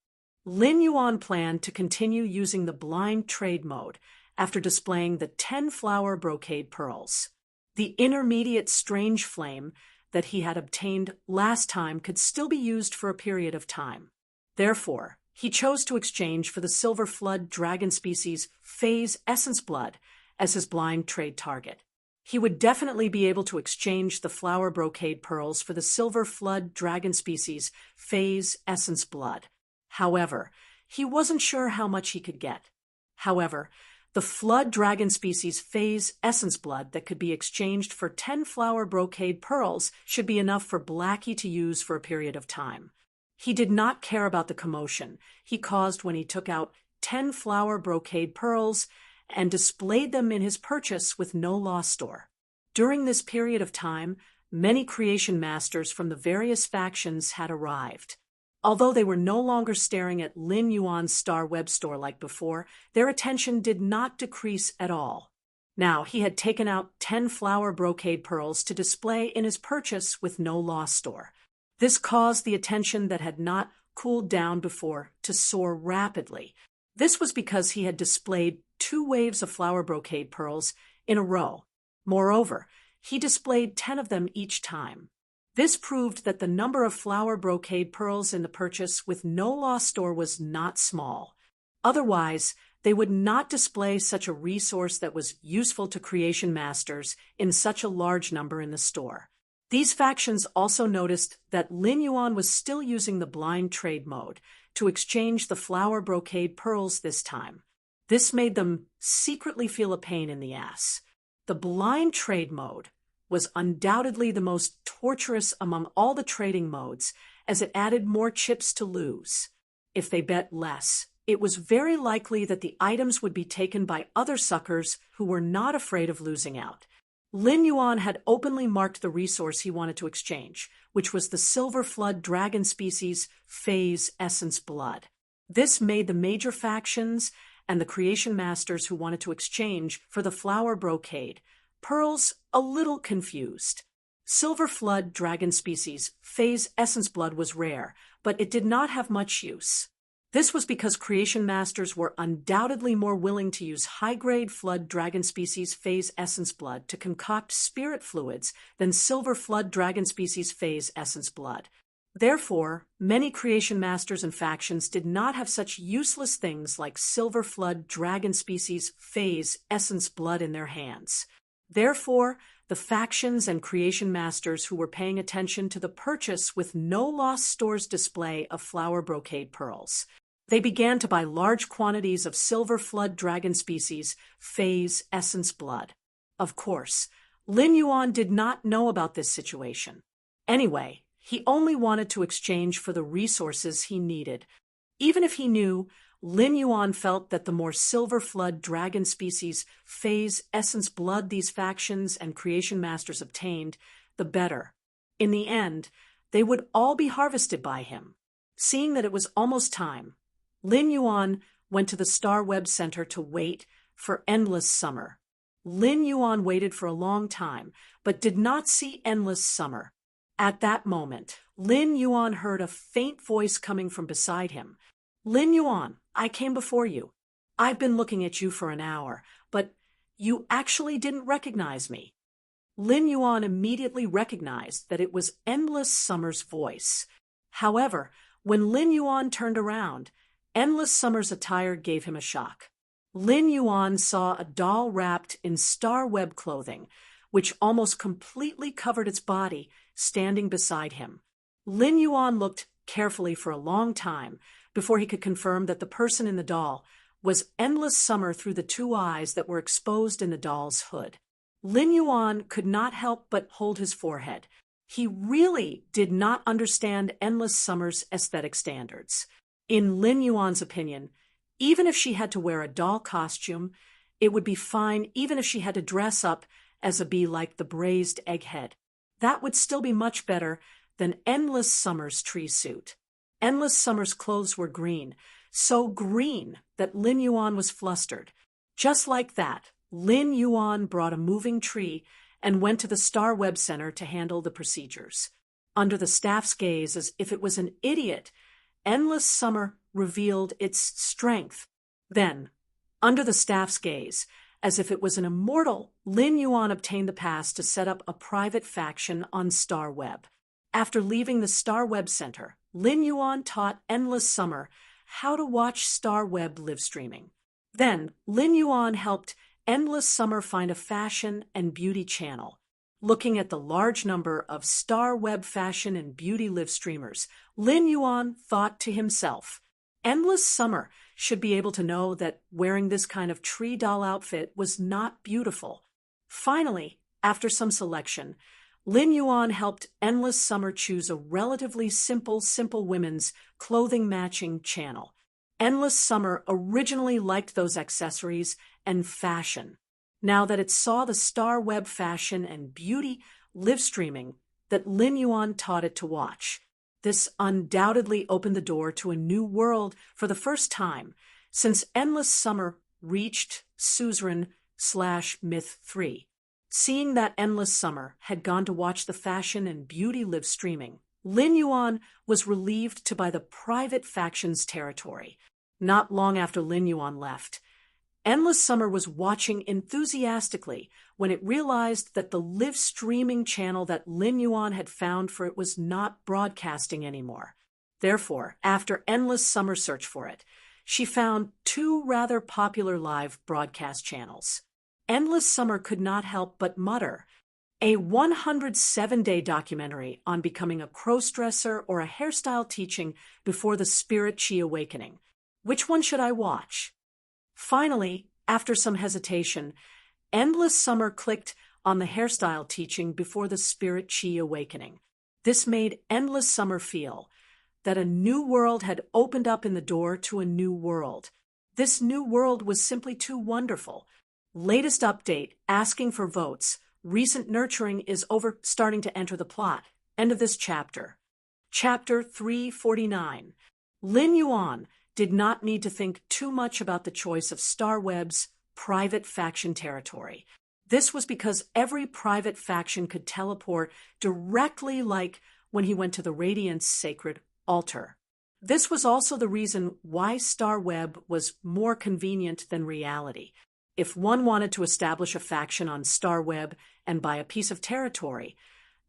Lin Yuan planned to continue using the blind trade mode after displaying the 10-flower brocade pearls. The intermediate strange flame that he had obtained last time could still be used for a period of time. Therefore, he chose to exchange for the Silver Flood dragon species Phase Essence Blood as his blind trade target. He would definitely be able to exchange the flower brocade pearls for the Silver Flood dragon species Phase Essence Blood. However, he wasn't sure how much he could get. However, the Flood dragon species Phase Essence Blood that could be exchanged for 10 flower brocade pearls should be enough for Blackie to use for a period of time. He did not care about the commotion he caused when he took out 10 flower brocade pearls and displayed them in his purchase with no loss store. During this period of time, many creation masters from the various factions had arrived. Although they were no longer staring at Lin Yuan's Star Web store like before, their attention did not decrease at all. Now, he had taken out 10 flower brocade pearls to display in his purchase with no loss store. This caused the attention that had not cooled down before to soar rapidly. This was because he had displayed 2 waves of flower brocade pearls in a row. Moreover, he displayed 10 of them each time. This proved that the number of flower brocade pearls in the purchase with no loss store was not small. Otherwise, they would not display such a resource that was useful to creation masters in such a large number in the store. These factions also noticed that Lin Yuan was still using the blind trade mode to exchange the flower brocade pearls this time. This made them secretly feel a pain in the ass. The blind trade mode was undoubtedly the most torturous among all the trading modes, as it added more chips to lose. If they bet less, it was very likely that the items would be taken by other suckers who were not afraid of losing out. Lin Yuan had openly marked the resource he wanted to exchange, which was the Silver Flood Dragon Species Phase Essence Blood. This made the major factions and the creation masters who wanted to exchange for the flower brocade pearls a little confused. Silver Flood Dragon Species Phase Essence Blood was rare, but it did not have much use. This was because creation masters were undoubtedly more willing to use high-grade Flood Dragon Species Phase Essence Blood to concoct spirit fluids than Silver Flood Dragon Species Phase Essence Blood. Therefore, many creation masters and factions did not have such useless things like Silver Flood Dragon Species Phase Essence Blood in their hands. Therefore, the factions and creation masters who were paying attention to the purchase with no loss store's display of flower brocade pearls. They began to buy large quantities of Silver Flood Dragon Species Phase Essence Blood. Of course, Lin Yuan did not know about this situation. Anyway, he only wanted to exchange for the resources he needed. Even if he knew, Lin Yuan felt that the more Silver Flood Dragon Species Phase Essence Blood these factions and creation masters obtained, the better. In the end, they would all be harvested by him. Seeing that it was almost time, Lin Yuan went to the Star Web Center to wait for Endless Summer. Lin Yuan waited for a long time, but did not see Endless Summer. At that moment, Lin Yuan heard a faint voice coming from beside him. "Lin Yuan, I came before you. I've been looking at you for an hour, but you actually didn't recognize me." Lin Yuan immediately recognized that it was Endless Summer's voice. However, when Lin Yuan turned around, Endless Summer's attire gave him a shock. Lin Yuan saw a doll wrapped in star web clothing, which almost completely covered its body, standing beside him. Lin Yuan looked carefully for a long time before he could confirm that the person in the doll was Endless Summer through the 2 eyes that were exposed in the doll's hood. Lin Yuan could not help but hold his forehead. He really did not understand Endless Summer's aesthetic standards. In Lin Yuan's opinion, even if she had to wear a doll costume, it would be fine even if she had to dress up as a bee like the braised egghead. That would still be much better than Endless Summer's tree suit. Endless Summer's clothes were green, so green that Lin Yuan was flustered. Just like that, Lin Yuan brought a moving tree and went to the Star Web Center to handle the procedures. Under the staff's gaze, as if it was an idiot, Endless Summer revealed its strength. Then, under the staff's gaze, as if it was an immortal, Lin Yuan obtained the pass to set up a private faction on Star Web. After leaving the Star Web Center, Lin Yuan taught Endless Summer how to watch Star Web live streaming. Then, Lin Yuan helped Endless Summer find a fashion and beauty channel. Looking at the large number of Star Web fashion and beauty live streamers, Lin Yuan thought to himself, Endless Summer should be able to know that wearing this kind of tree doll outfit was not beautiful. Finally, after some selection, Lin Yuan helped Endless Summer choose a relatively simple women's clothing matching channel. Endless Summer originally liked those accessories and fashion. Now that it saw the star web fashion and beauty live streaming that Lin Yuan taught it to watch, this undoubtedly opened the door to a new world for the first time since Endless Summer reached Suzerain/Myth 3. Seeing that Endless Summer had gone to watch the fashion and beauty live streaming, Lin Yuan was relieved to buy the private factions territory. Not long after Lin Yuan left, Endless Summer was watching enthusiastically when it realized that the live streaming channel that Lin Yuan had found for it was not broadcasting anymore. Therefore, after Endless Summer searched for it, she found two rather popular live broadcast channels. Endless Summer could not help but mutter, a 107-day documentary on becoming a crossdresser or a hairstyle teaching before the Spirit Chi awakening. Which one should I watch? Finally, after some hesitation, Endless Summer clicked on the hairstyle teaching before the Spirit Chi awakening. This made Endless Summer feel that a new world had opened up in the door to a new world. This new world was simply too wonderful. Latest update, asking for votes. Recent nurturing is over, starting to enter the plot. End of this chapter. Chapter 349. Lin Yuan did not need to think too much about the choice of Starweb's private faction territory. This was because every private faction could teleport directly like when he went to the Radiant's sacred altar. This was also the reason why Starweb was more convenient than reality. If one wanted to establish a faction on Starweb and buy a piece of territory,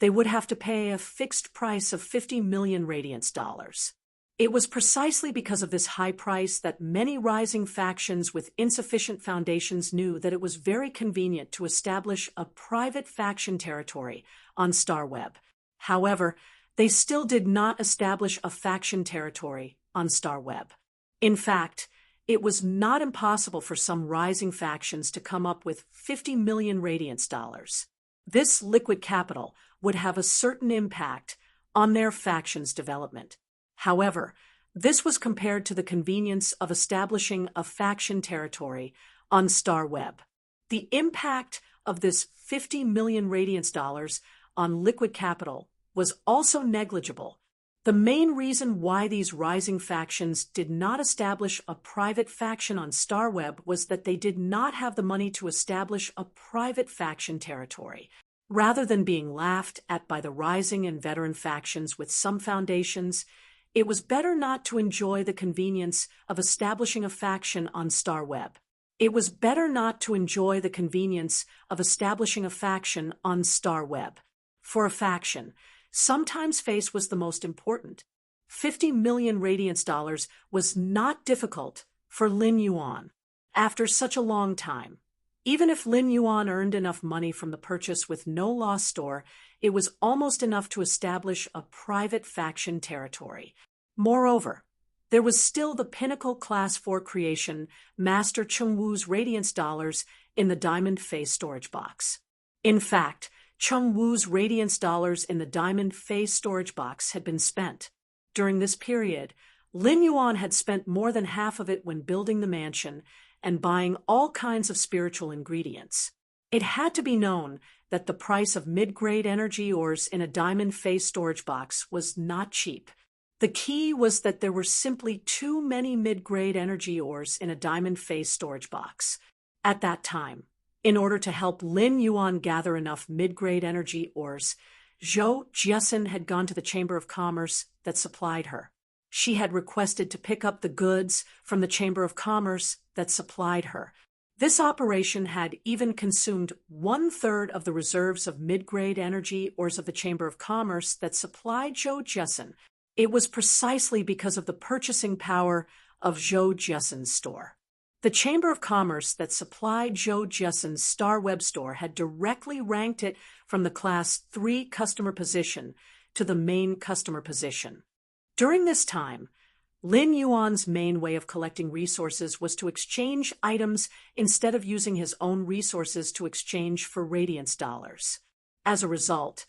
they would have to pay a fixed price of 50 million Radiance dollars. It was precisely because of this high price that many rising factions with insufficient foundations knew that it was very convenient to establish a private faction territory on Starweb. However, they still did not establish a faction territory on Starweb. In fact, it was not impossible for some rising factions to come up with 50 million Radiance dollars. This liquid capital would have a certain impact on their faction's development. However, this was compared to the convenience of establishing a faction territory on Starweb. The impact of this 50 million Radiance dollars on liquid capital was also negligible. The main reason why these rising factions did not establish a private faction on Starweb was that they did not have the money to establish a private faction territory. Rather than being laughed at by the rising and veteran factions with some foundations, it was better not to enjoy the convenience of establishing a faction on Starweb. It was better not to enjoy the convenience of establishing a faction on Starweb. For a faction, sometimes face was the most important. 50 million Radiance dollars was not difficult for Lin Yuan. After such a long time, even if Lin Yuan earned enough money from the purchase with no loss store, it was almost enough to establish a private faction territory. Moreover, there was still the pinnacle Class 4 creation, Master Chung Wu's Radiance dollars in the Diamond Face storage box. In fact, Chung Wu's Radiance dollars in the Diamond Face storage box had been spent. During this period, Lin Yuan had spent more than half of it when building the mansion and buying all kinds of spiritual ingredients. It had to be known that the price of mid-grade energy ores in a Diamond Face storage box was not cheap. The key was that there were simply too many mid-grade energy ores in a Diamond Face storage box. At that time, in order to help Lin Yuan gather enough mid-grade energy ores, Zhou Jiasin had gone to the Chamber of Commerce that supplied her. She had requested to pick up the goods from the Chamber of Commerce that supplied her. This operation had even consumed 1/3 of the reserves of mid-grade energy ores of the Chamber of Commerce that supplied Zhou Jiasin. It was precisely because of the purchasing power of Zhou Jiasin's store. The Chamber of Commerce that supplied Zhou Jiasin's Star Web store had directly ranked it from the Class 3 customer position to the main customer position. During this time, Lin Yuan's main way of collecting resources was to exchange items instead of using his own resources to exchange for Radiance dollars. As a result,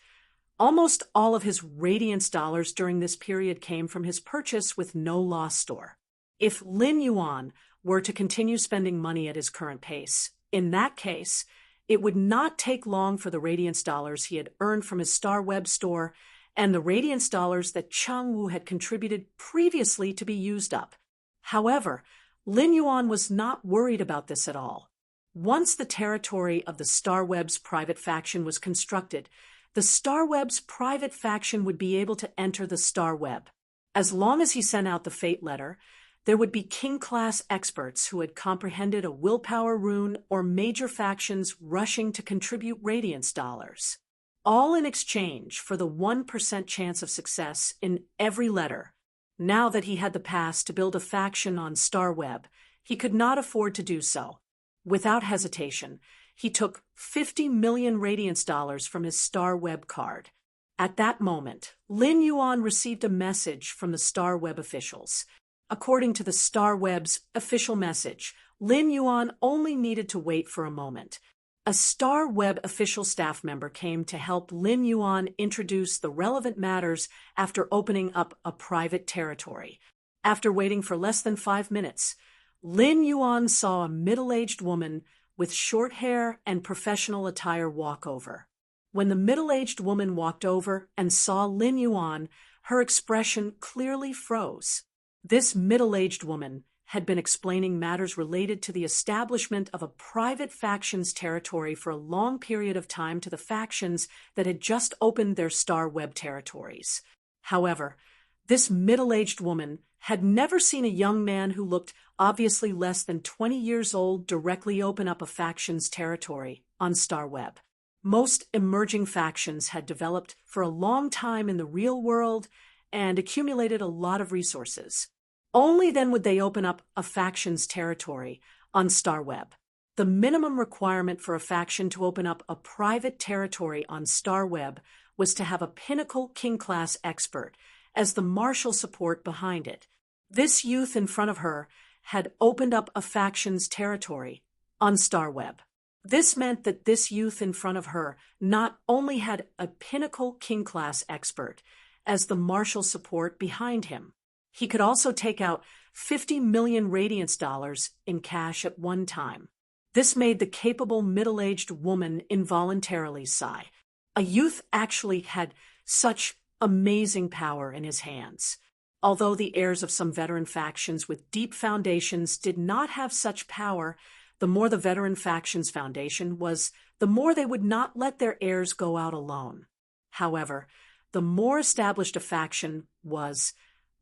Almost all of his Radiance dollars during this period came from his purchase with No Loss store. If Lin Yuan were to continue spending money at his current pace, in that case, it would not take long for the Radiance dollars he had earned from his Star Web store and the Radiance dollars that Cheng Wu had contributed previously to be used up. However, Lin Yuan was not worried about this at all. Once the territory of the Star Web's private faction was constructed, the Star Web's private faction would be able to enter the Star Web. As long as he sent out the fate letter, there would be king-class experts who had comprehended a willpower rune or major factions rushing to contribute Radiance dollars, all in exchange for the 1% chance of success in every letter. Now that he had the pass to build a faction on Star Web, he could not afford to do so. Without hesitation, he took 50 million Radiance dollars from his Star Web card. At that moment, Lin Yuan received a message from the Star Web officials. According to the Star Web's official message, Lin Yuan only needed to wait for a moment. A Star Web official staff member came to help Lin Yuan introduce the relevant matters after opening up a private territory. After waiting for less than 5 minutes, Lin Yuan saw a middle-aged woman with short hair and professional attire walk over. When the middle-aged woman walked over and saw Lin Yuan, her expression clearly froze. This middle-aged woman had been explaining matters related to the establishment of a private faction's territory for a long period of time to the factions that had just opened their Star Web territories. However, this middle-aged woman had never seen a young man who looked obviously less than 20 years old directly open up a faction's territory on Star Web. Most emerging factions had developed for a long time in the real world and accumulated a lot of resources. Only then would they open up a faction's territory on Star Web. The minimum requirement for a faction to open up a private territory on Star Web was to have a pinnacle king-class expert as the martial support behind it. This youth in front of her had opened up a faction's territory on Star Web. This meant that this youth in front of her not only had a pinnacle king-class expert as the martial support behind him, he could also take out 50 million Radiance dollars in cash at one time. This made the capable middle-aged woman involuntarily sigh. A youth actually had such amazing power in his hands. Although the heirs of some veteran factions with deep foundations did not have such power, the more the veteran faction's foundation was, the more they would not let their heirs go out alone. However, the more established a faction was,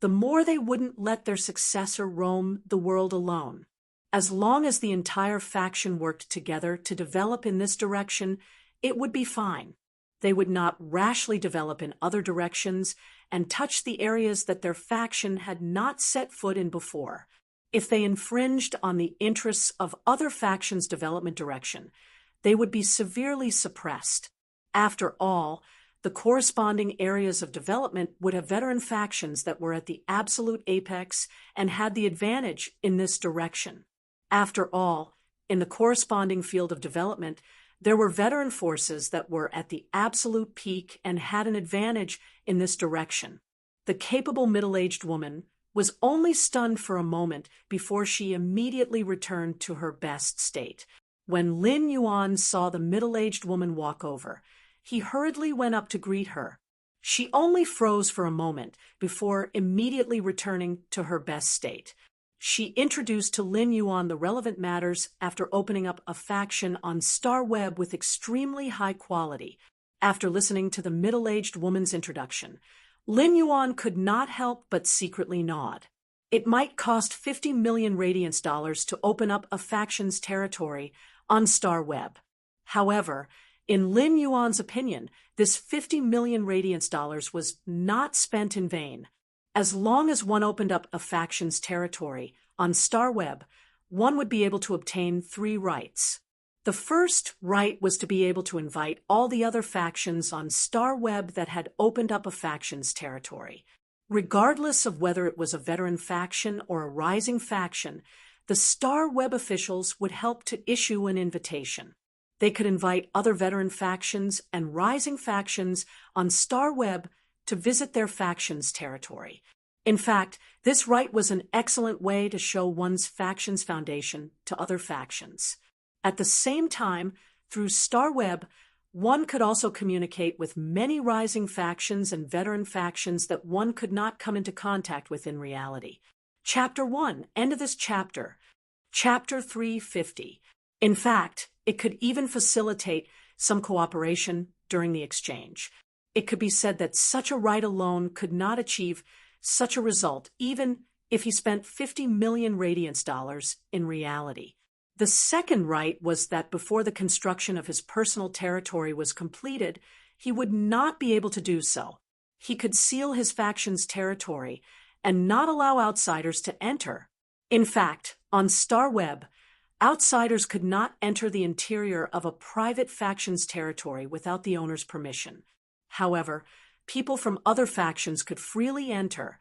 the more they wouldn't let their successor roam the world alone. As long as the entire faction worked together to develop in this direction, it would be fine. They would not rashly develop in other directions and touch the areas that their faction had not set foot in before. If they infringed on the interests of other factions' development direction, they would be severely suppressed. After all, the corresponding areas of development would have veteran factions that were at the absolute apex and had the advantage in this direction. After all, in the corresponding field of development, there were veteran forces that were at the absolute peak and had an advantage in this direction. The capable middle-aged woman was only stunned for a moment before she immediately returned to her best state. When Lin Yuan saw the middle-aged woman walk over, he hurriedly went up to greet her. She only froze for a moment before immediately returning to her best state. She introduced to Lin Yuan the relevant matters after opening up a faction on Star Web with extremely high quality. After listening to the middle-aged woman's introduction, Lin Yuan could not help but secretly nod. It might cost 50 million Radiance dollars to open up a faction's territory on Star Web. However, in Lin Yuan's opinion, this 50 million Radiance dollars was not spent in vain. As long as one opened up a faction's territory on Star Web, one would be able to obtain 3 rights. The first right was to be able to invite all the other factions on Star Web that had opened up a faction's territory. Regardless of whether it was a veteran faction or a rising faction, the Star Web officials would help to issue an invitation. They could invite other veteran factions and rising factions on StarWeb to visit their faction's territory. In fact, this right was an excellent way to show one's faction's foundation to other factions. At the same time, through StarWeb, one could also communicate with many rising factions and veteran factions that one could not come into contact with in reality. Chapter 1, end of this chapter. Chapter 350. In fact, it could even facilitate some cooperation during the exchange. It could be said that such a right alone could not achieve such a result, even if he spent 50 million radiance dollars in reality. The second right was that before the construction of his personal territory was completed, he would not be able to do so. He could seal his faction's territory and not allow outsiders to enter. In fact, on StarWeb, outsiders could not enter the interior of a private faction's territory without the owner's permission. However, people from other factions could freely enter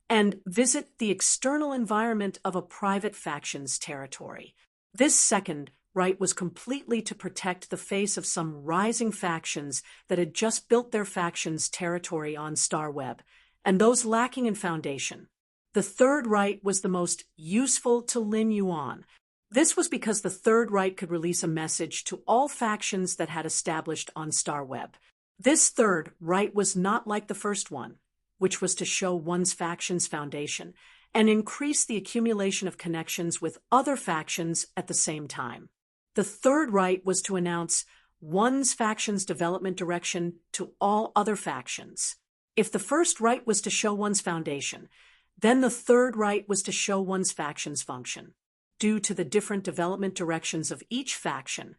and visit the external environment of a private faction's territory. This second right was completely to protect the face of some rising factions that had just built their faction's territory on StarWeb, and those lacking in foundation. The third right was the most useful to Lin Yuan. This was because the third right could release a message to all factions that had established on StarWeb. This third right was not like the first one, which was to show one's faction's foundation and increase the accumulation of connections with other factions at the same time. The third right was to announce one's faction's development direction to all other factions. If the first right was to show one's foundation, then the third right was to show one's faction's function. Due to the different development directions of each faction,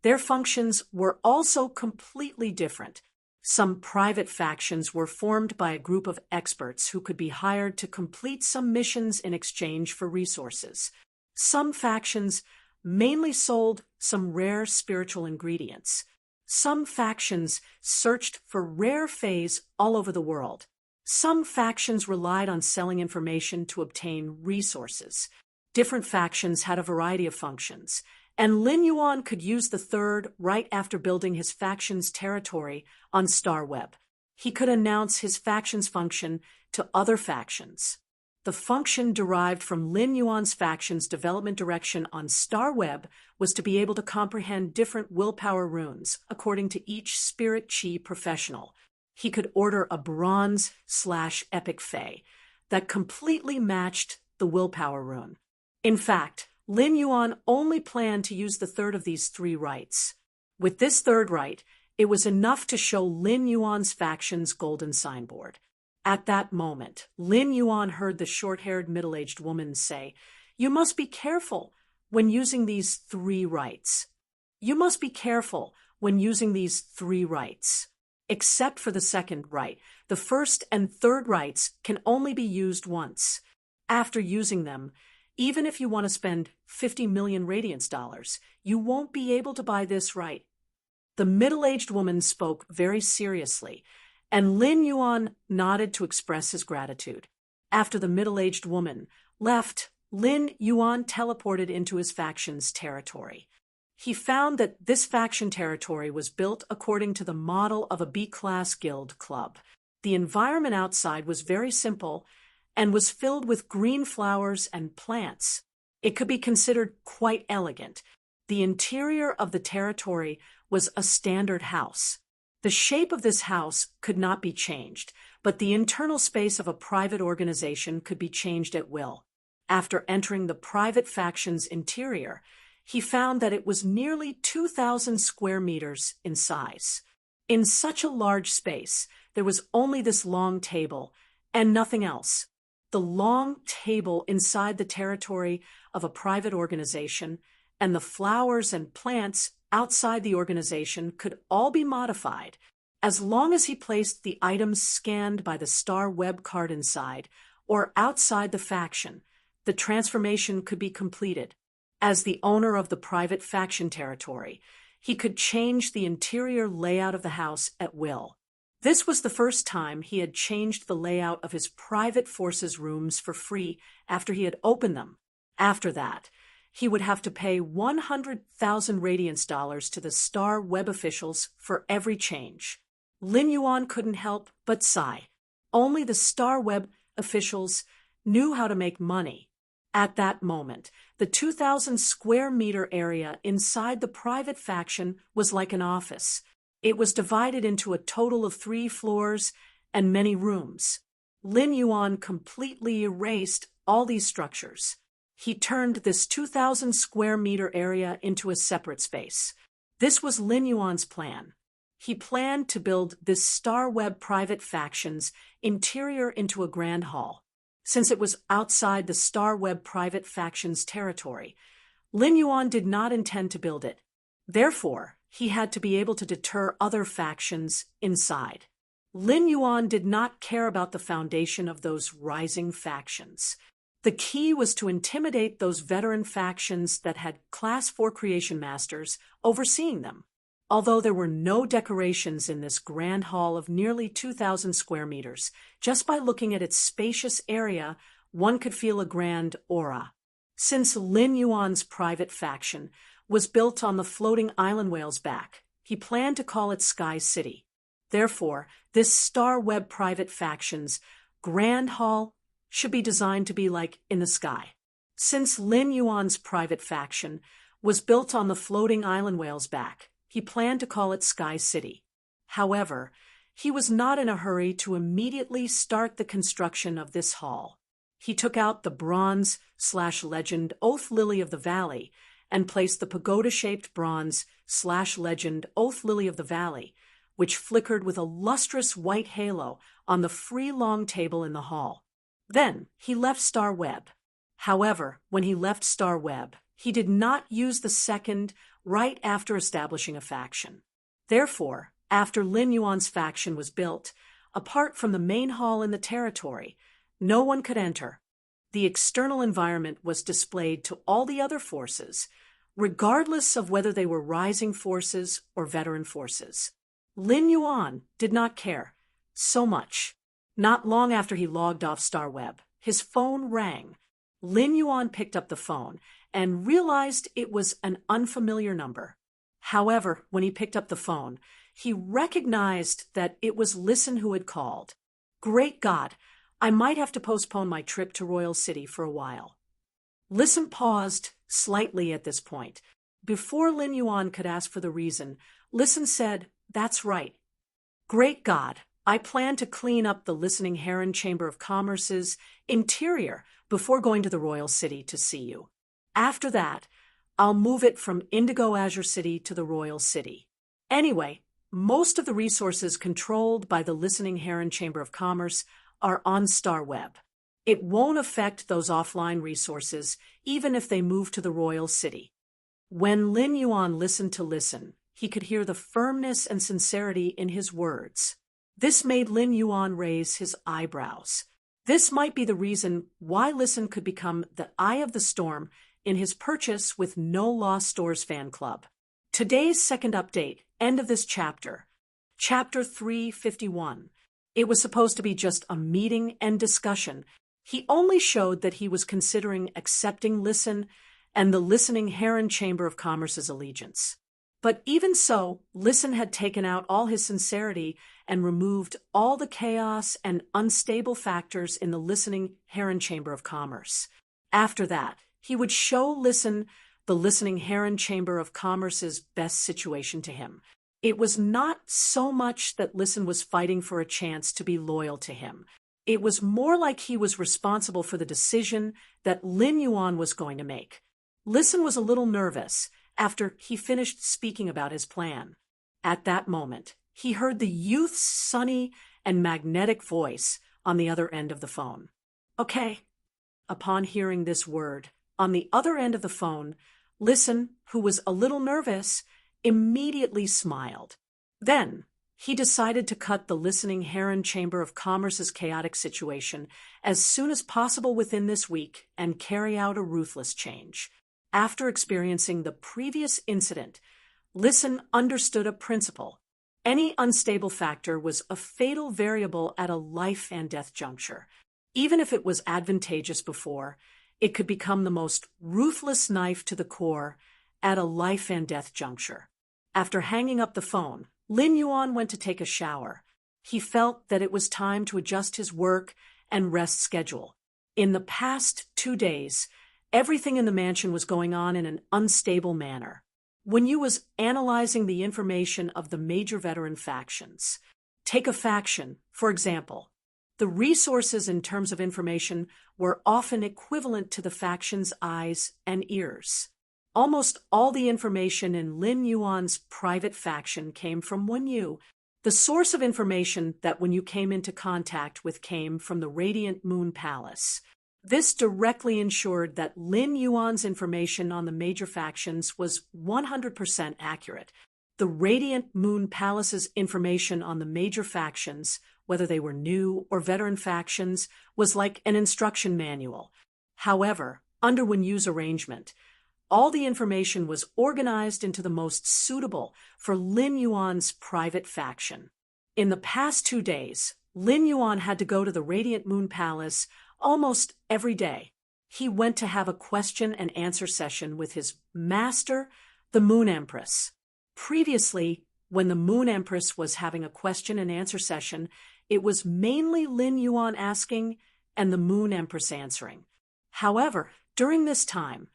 their functions were also completely different. Some private factions were formed by a group of experts who could be hired to complete some missions in exchange for resources. Some factions mainly sold some rare spiritual ingredients. Some factions searched for rare fays all over the world. Some factions relied on selling information to obtain resources. Different factions had a variety of functions, and Lin Yuan could use the third right after building his faction's territory on StarWeb. He could announce his faction's function to other factions. The function derived from Lin Yuan's faction's development direction on StarWeb was to be able to comprehend different willpower runes according to each spirit chi professional. He could order a bronze/epic fey that completely matched the willpower rune. In fact, Lin Yuan only planned to use the third of these three rights. With this third right, it was enough to show Lin Yuan's faction's golden signboard. At that moment, Lin Yuan heard the short-haired middle-aged woman say, "You must be careful when using these three rights. You must be careful when using these three rights. Except for the second right, the first and third rights can only be used once. After using them, even if you want to spend 50 million radiance dollars, you won't be able to buy this right." The middle-aged woman spoke very seriously, and Lin Yuan nodded to express his gratitude. After the middle-aged woman left, Lin Yuan teleported into his faction's territory. He found that this faction territory was built according to the model of a B-class guild club. The environment outside was very simple and was filled with green flowers and plants. It could be considered quite elegant. The interior of the territory was a standard house. The shape of this house could not be changed, but the internal space of a private organization could be changed at will. After entering the private faction's interior, he found that it was nearly 2,000 square meters in size. In such a large space, there was only this long table and nothing else. The long table inside the territory of a private organization and the flowers and plants outside the organization could all be modified as long as he placed the items scanned by the StarWeb card inside or outside the faction. The transformation could be completed. As the owner of the private faction territory, he could change the interior layout of the house at will. This was the first time he had changed the layout of his private forces rooms for free after he had opened them. After that, he would have to pay 100,000 radiance dollars to the Star Web officials for every change. Lin Yuan couldn't help but sigh. Only the Star Web officials knew how to make money. At that moment, the 2,000 square meter area inside the private faction was like an office. It was divided into a total of 3 floors and many rooms. Lin Yuan completely erased all these structures. He turned this 2,000 square meter area into a separate space. This was Lin Yuan's plan. He planned to build this Star Web private faction's interior into a grand hall. Since it was outside the Star Web private faction's territory, Lin Yuan did not intend to build it. Therefore, he had to be able to deter other factions inside. Lin Yuan did not care about the foundation of those rising factions. The key was to intimidate those veteran factions that had Class 4 creation masters overseeing them. Although there were no decorations in this grand hall of nearly 2,000 square meters, just by looking at its spacious area, one could feel a grand aura. Since Lin Yuan's private faction was built on the floating island whale's back, he planned to call it Sky City. Therefore, this Star Web private faction's grand hall should be designed to be like in the sky. Since Lin Yuan's private faction was built on the floating island whale's back, he planned to call it Sky City. However, he was not in a hurry to immediately start the construction of this hall. He took out the bronze/legend Oath Lily of the Valley and placed the pagoda-shaped bronze/legend Oath Lily of the Valley, which flickered with a lustrous white halo, on the free long table in the hall. Then he left Star Web. However, when he left Star Web, he did not use the second right after establishing a faction. Therefore, after Lin Yuan's faction was built, apart from the main hall in the territory, no one could enter. The external environment was displayed to all the other forces, regardless of whether they were rising forces or veteran forces. Lin Yuan did not care so much. Not long after he logged off Star Web, his phone rang. Lin Yuan picked up the phone and realized it was an unfamiliar number. However, when he picked up the phone, he recognized that it was Listen who had called. Great God, I might have to postpone my trip to Royal City for a while. Listen paused slightly at this point. Before Lin Yuan could ask for the reason, Listen said, "That's right. Great God, I plan to clean up the Listening Heron Chamber of Commerce's interior before going to the Royal City to see you. After that, I'll move it from Indigo Azure City to the Royal City. Anyway, most of the resources controlled by the Listening Heron Chamber of Commerce are on Star Web. It won't affect those offline resources, even if they move to the Royal City." When Lin Yuan listened to Listen, he could hear the firmness and sincerity in his words. This made Lin Yuan raise his eyebrows. This might be the reason why Listen could become the Eye of the Storm in his purchase with No Lost Stores fan club. Today's second update, end of this chapter. Chapter 351. It was supposed to be just a meeting and discussion. He only showed that he was considering accepting Listen and the Listening Heron Chamber of Commerce's allegiance. But even so, Listen had taken out all his sincerity and removed all the chaos and unstable factors in the Listening Heron Chamber of Commerce. After that, he would show Listen the Listening Heron Chamber of Commerce's best situation to him. It was not so much that Listen was fighting for a chance to be loyal to him. It was more like he was responsible for the decision that Lin Yuan was going to make. Listen was a little nervous after he finished speaking about his plan. At that moment, he heard the youth's sunny and magnetic voice on the other end of the phone. "Okay." Upon hearing this word, on the other end of the phone, Listen, who was a little nervous, immediately smiled. Then, he decided to cut the Listening Heron Chamber of Commerce's chaotic situation as soon as possible within this week and carry out a ruthless change. After experiencing the previous incident, Listen understood a principle. Any unstable factor was a fatal variable at a life and death juncture. Even if it was advantageous before, It could become the most ruthless knife to the core at a life and death juncture. After hanging up the phone, Lin Yuan went to take a shower. He felt that it was time to adjust his work and rest schedule. In the past 2 days, everything in the mansion was going on in an unstable manner. When Yu was analyzing the information of the major veteran factions, take a faction, for example. The resources in terms of information were often equivalent to the faction's eyes and ears. Almost all the information in Lin Yuan's private faction came from Wen Yu. The source of information that Wen Yu came into contact with came from the Radiant Moon Palace. This directly ensured that Lin Yuan's information on the major factions was 100% accurate. The Radiant Moon Palace's information on the major factions, whether they were new or veteran factions, was like an instruction manual. However, under Wen Yu's arrangement, all the information was organized into the most suitable for Lin Yuan's private faction. In the past 2 days, Lin Yuan had to go to the Radiant Moon Palace almost every day. He went to have a question and answer session with his master, the Moon Empress. Previously, when the Moon Empress was having a question and answer session, it was mainly Lin Yuan asking and the Moon Empress answering. However, during this time,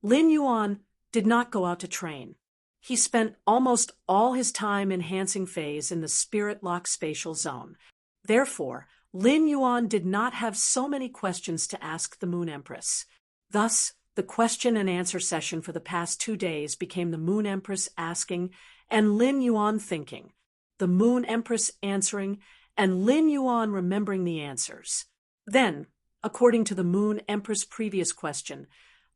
Lin Yuan did not go out to train. He spent almost all his time enhancing phase in the Spirit Lock spatial zone. Therefore, Lin Yuan did not have so many questions to ask the Moon Empress. Thus, the question and answer session for the past 2 days became the Moon Empress asking and Lin Yuan thinking, the Moon Empress answering, and Lin Yuan remembering the answers. Then, according to the Moon Empress' previous question,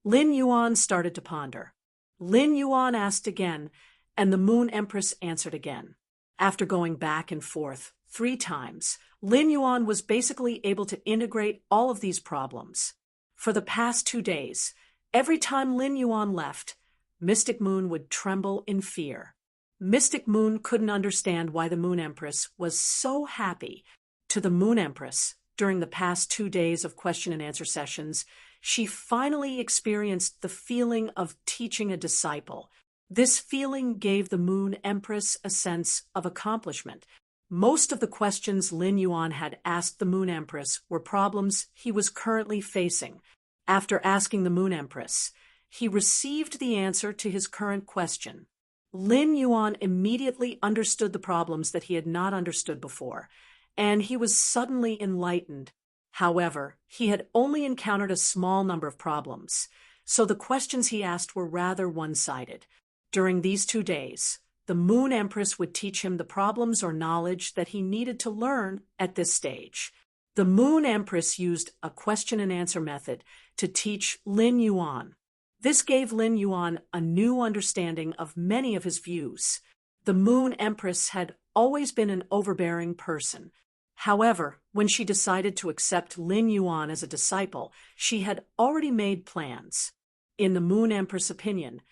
Lin Yuan started to ponder. Lin Yuan asked again, and the Moon Empress answered again. After going back and forth 3 times, Lin Yuan was basically able to integrate all of these problems. For the past 2 days, every time Lin Yuan left, Mystic Moon would tremble in fear. Mystic Moon couldn't understand why the Moon Empress was so happy. To the Moon Empress, during the past 2 days of question and answer sessions, she finally experienced the feeling of teaching a disciple. This feeling gave the Moon Empress a sense of accomplishment. Most of the questions Lin Yuan had asked the Moon Empress were problems he was currently facing. After asking the Moon Empress, he received the answer to his current question. Lin Yuan immediately understood the problems that he had not understood before, and he was suddenly enlightened. However, he had only encountered a small number of problems, so the questions he asked were rather one-sided. During these 2 days, the Moon Empress would teach him the problems or knowledge that he needed to learn at this stage. The Moon Empress used a question and answer method to teach Lin Yuan. This gave Lin Yuan a new understanding of many of his views. The Moon Empress had always been an overbearing person. However, when she decided to accept Lin Yuan as a disciple, she had already made plans. In the Moon Empress' opinion,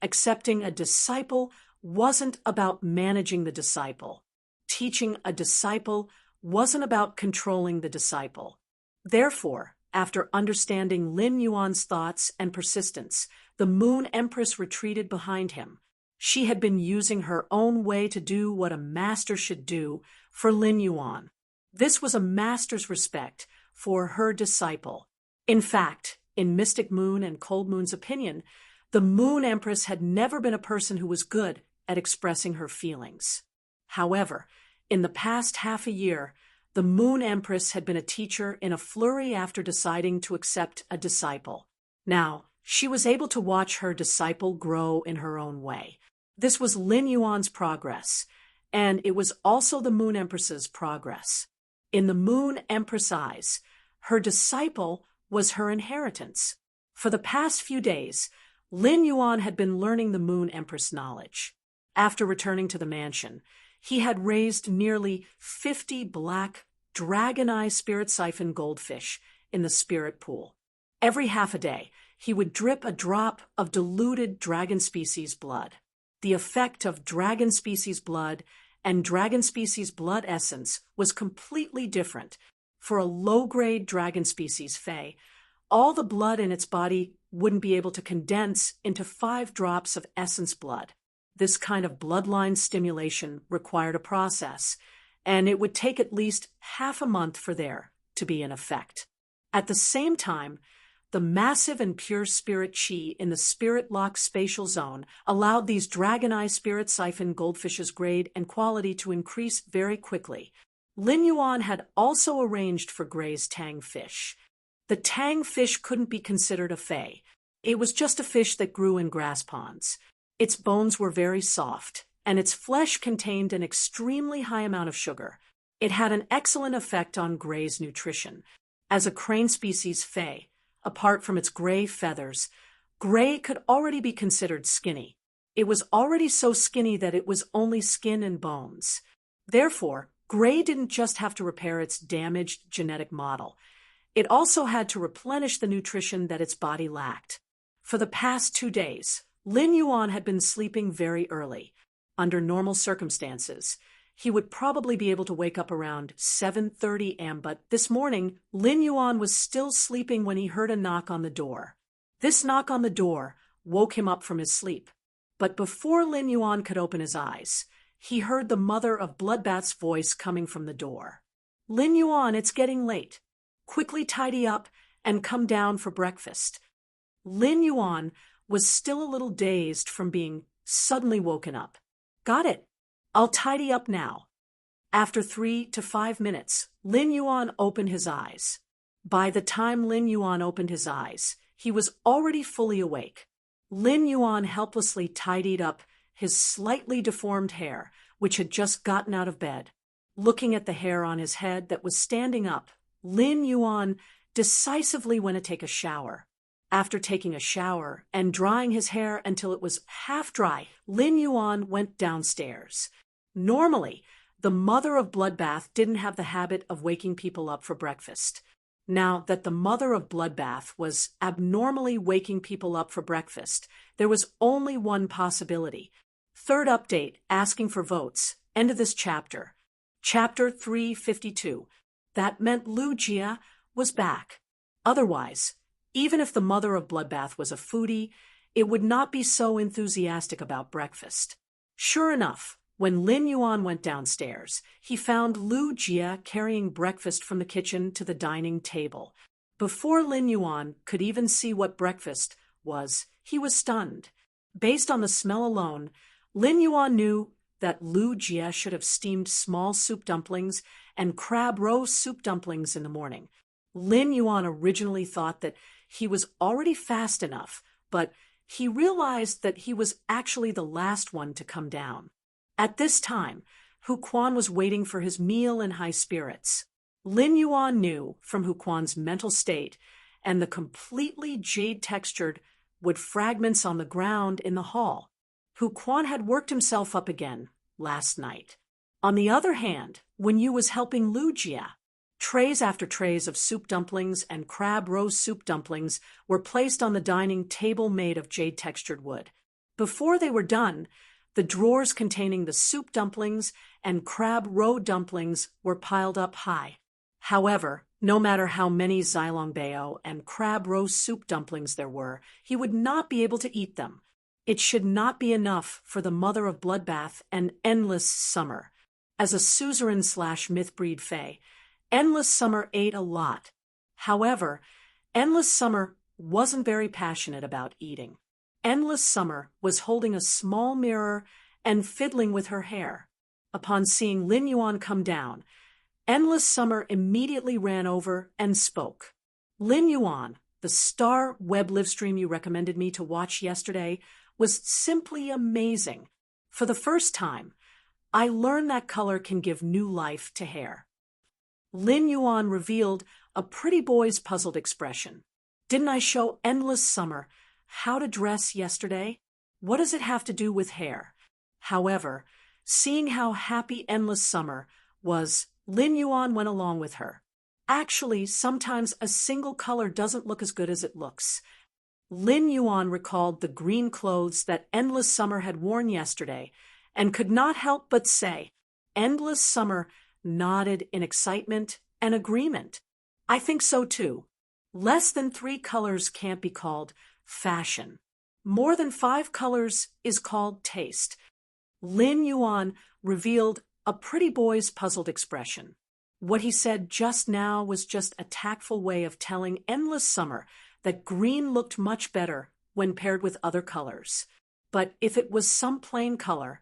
accepting a disciple wasn't about managing the disciple. Teaching a disciple wasn't about controlling the disciple. Therefore, after understanding Lin Yuan's thoughts and persistence, the Moon Empress retreated behind him. She had been using her own way to do what a master should do for Lin Yuan. This was a master's respect for her disciple. In fact, in Mystic Moon and Cold Moon's opinion, the Moon Empress had never been a person who was good at expressing her feelings. However, in the past half a year, the Moon Empress had been a teacher in a flurry after deciding to accept a disciple. Now, she was able to watch her disciple grow in her own way. This was Lin Yuan's progress, and it was also the Moon Empress's progress. In the Moon Empress' eyes, her disciple was her inheritance. For the past few days, Lin Yuan had been learning the Moon Empress knowledge. After returning to the mansion, he had raised nearly 50 black dragon-eye spirit siphon goldfish in the spirit pool. Every half a day, he would drip a drop of diluted dragon species blood. The effect of dragon species blood and dragon species blood essence was completely different. For a low-grade dragon species fae, all the blood in its body wouldn't be able to condense into 5 drops of essence blood. This kind of bloodline stimulation required a process, and it would take at least half a month for there to be an effect. At the same time, the massive and pure spirit chi in the spirit-locked spatial zone allowed these dragon-eye spirit siphon goldfish's grade and quality to increase very quickly. Lin Yuan had also arranged for Gray's tang fish. The tang fish couldn't be considered a fei. It was just a fish that grew in grass ponds. Its bones were very soft, and its flesh contained an extremely high amount of sugar. It had an excellent effect on Gray's nutrition. As a crane species fei, apart from its gray feathers, Gray could already be considered skinny. It was already so skinny that it was only skin and bones. Therefore, Gray didn't just have to repair its damaged genetic model. It also had to replenish the nutrition that its body lacked. For the past 2 days, Lin Yuan had been sleeping very early. Under normal circumstances, he would probably be able to wake up around 7:30 am, but this morning, Lin Yuan was still sleeping when he heard a knock on the door. This knock on the door woke him up from his sleep. But before Lin Yuan could open his eyes, he heard the mother of Bloodbath's voice coming from the door. "Lin Yuan, it's getting late. Quickly tidy up and come down for breakfast." Lin Yuan was still a little dazed from being suddenly woken up. "Got it. I'll tidy up now." After 3 to 5 minutes, Lin Yuan opened his eyes. By the time Lin Yuan opened his eyes, he was already fully awake. Lin Yuan helplessly tidied up his slightly deformed hair, which had just gotten out of bed. Looking at the hair on his head that was standing up, Lin Yuan decisively went to take a shower. After taking a shower and drying his hair until it was half dry, Lin Yuan went downstairs. Normally, the mother of Bloodbath didn't have the habit of waking people up for breakfast. Now that the mother of Bloodbath was abnormally waking people up for breakfast, there was only one possibility. Third update, asking for votes. End of this chapter. Chapter 352. That meant Lu Jia was back. Otherwise, even if the mother of Bloodbath was a foodie, it would not be so enthusiastic about breakfast. Sure enough, when Lin Yuan went downstairs, he found Lu Jia carrying breakfast from the kitchen to the dining table. Before Lin Yuan could even see what breakfast was, he was stunned. Based on the smell alone, Lin Yuan knew that Lu Jia should have steamed small soup dumplings and crab roe soup dumplings in the morning. Lin Yuan originally thought that he was already fast enough, but he realized that he was actually the last one to come down. At this time, Hu Quan was waiting for his meal in high spirits. Lin Yuan knew from Hu Quan's mental state and the completely jade-textured wood fragments on the ground in the hall. Hu Quan had worked himself up again last night. On the other hand, when Yu was helping Lu Jia, trays after trays of soup dumplings and crab roe soup dumplings were placed on the dining table made of jade-textured wood. Before they were done, the drawers containing the soup dumplings and crab roe dumplings were piled up high. However, no matter how many Xylong Bao and crab roe soup dumplings there were, he would not be able to eat them. It should not be enough for the mother of Bloodbath and Endless Summer. As a suzerain/mythbreed fae, Endless Summer ate a lot. However, Endless Summer wasn't very passionate about eating. Endless Summer was holding a small mirror and fiddling with her hair. Upon seeing Lin Yuan come down, Endless Summer immediately ran over and spoke. "Lin Yuan, the star web livestream you recommended me to watch yesterday was simply amazing. For the first time, I learned that color can give new life to hair." Lin Yuan revealed a pretty boy's puzzled expression. "Didn't I show Endless Summer how to dress yesterday? What does it have to do with hair?" However, seeing how happy Endless Summer was, Lin Yuan went along with her. Actually, sometimes a single color doesn't look as good as it looks. Lin Yuan recalled the green clothes that Endless Summer had worn yesterday and could not help but say, Endless Summer nodded in excitement and agreement. "I think so too. Less than 3 colors can't be called fashion. More than 5 colors is called taste. Lin Yuan revealed a pretty boy's puzzled expression. What he said just now was just a tactful way of telling Endless Summer that green looked much better when paired with other colors. But if it was some plain color,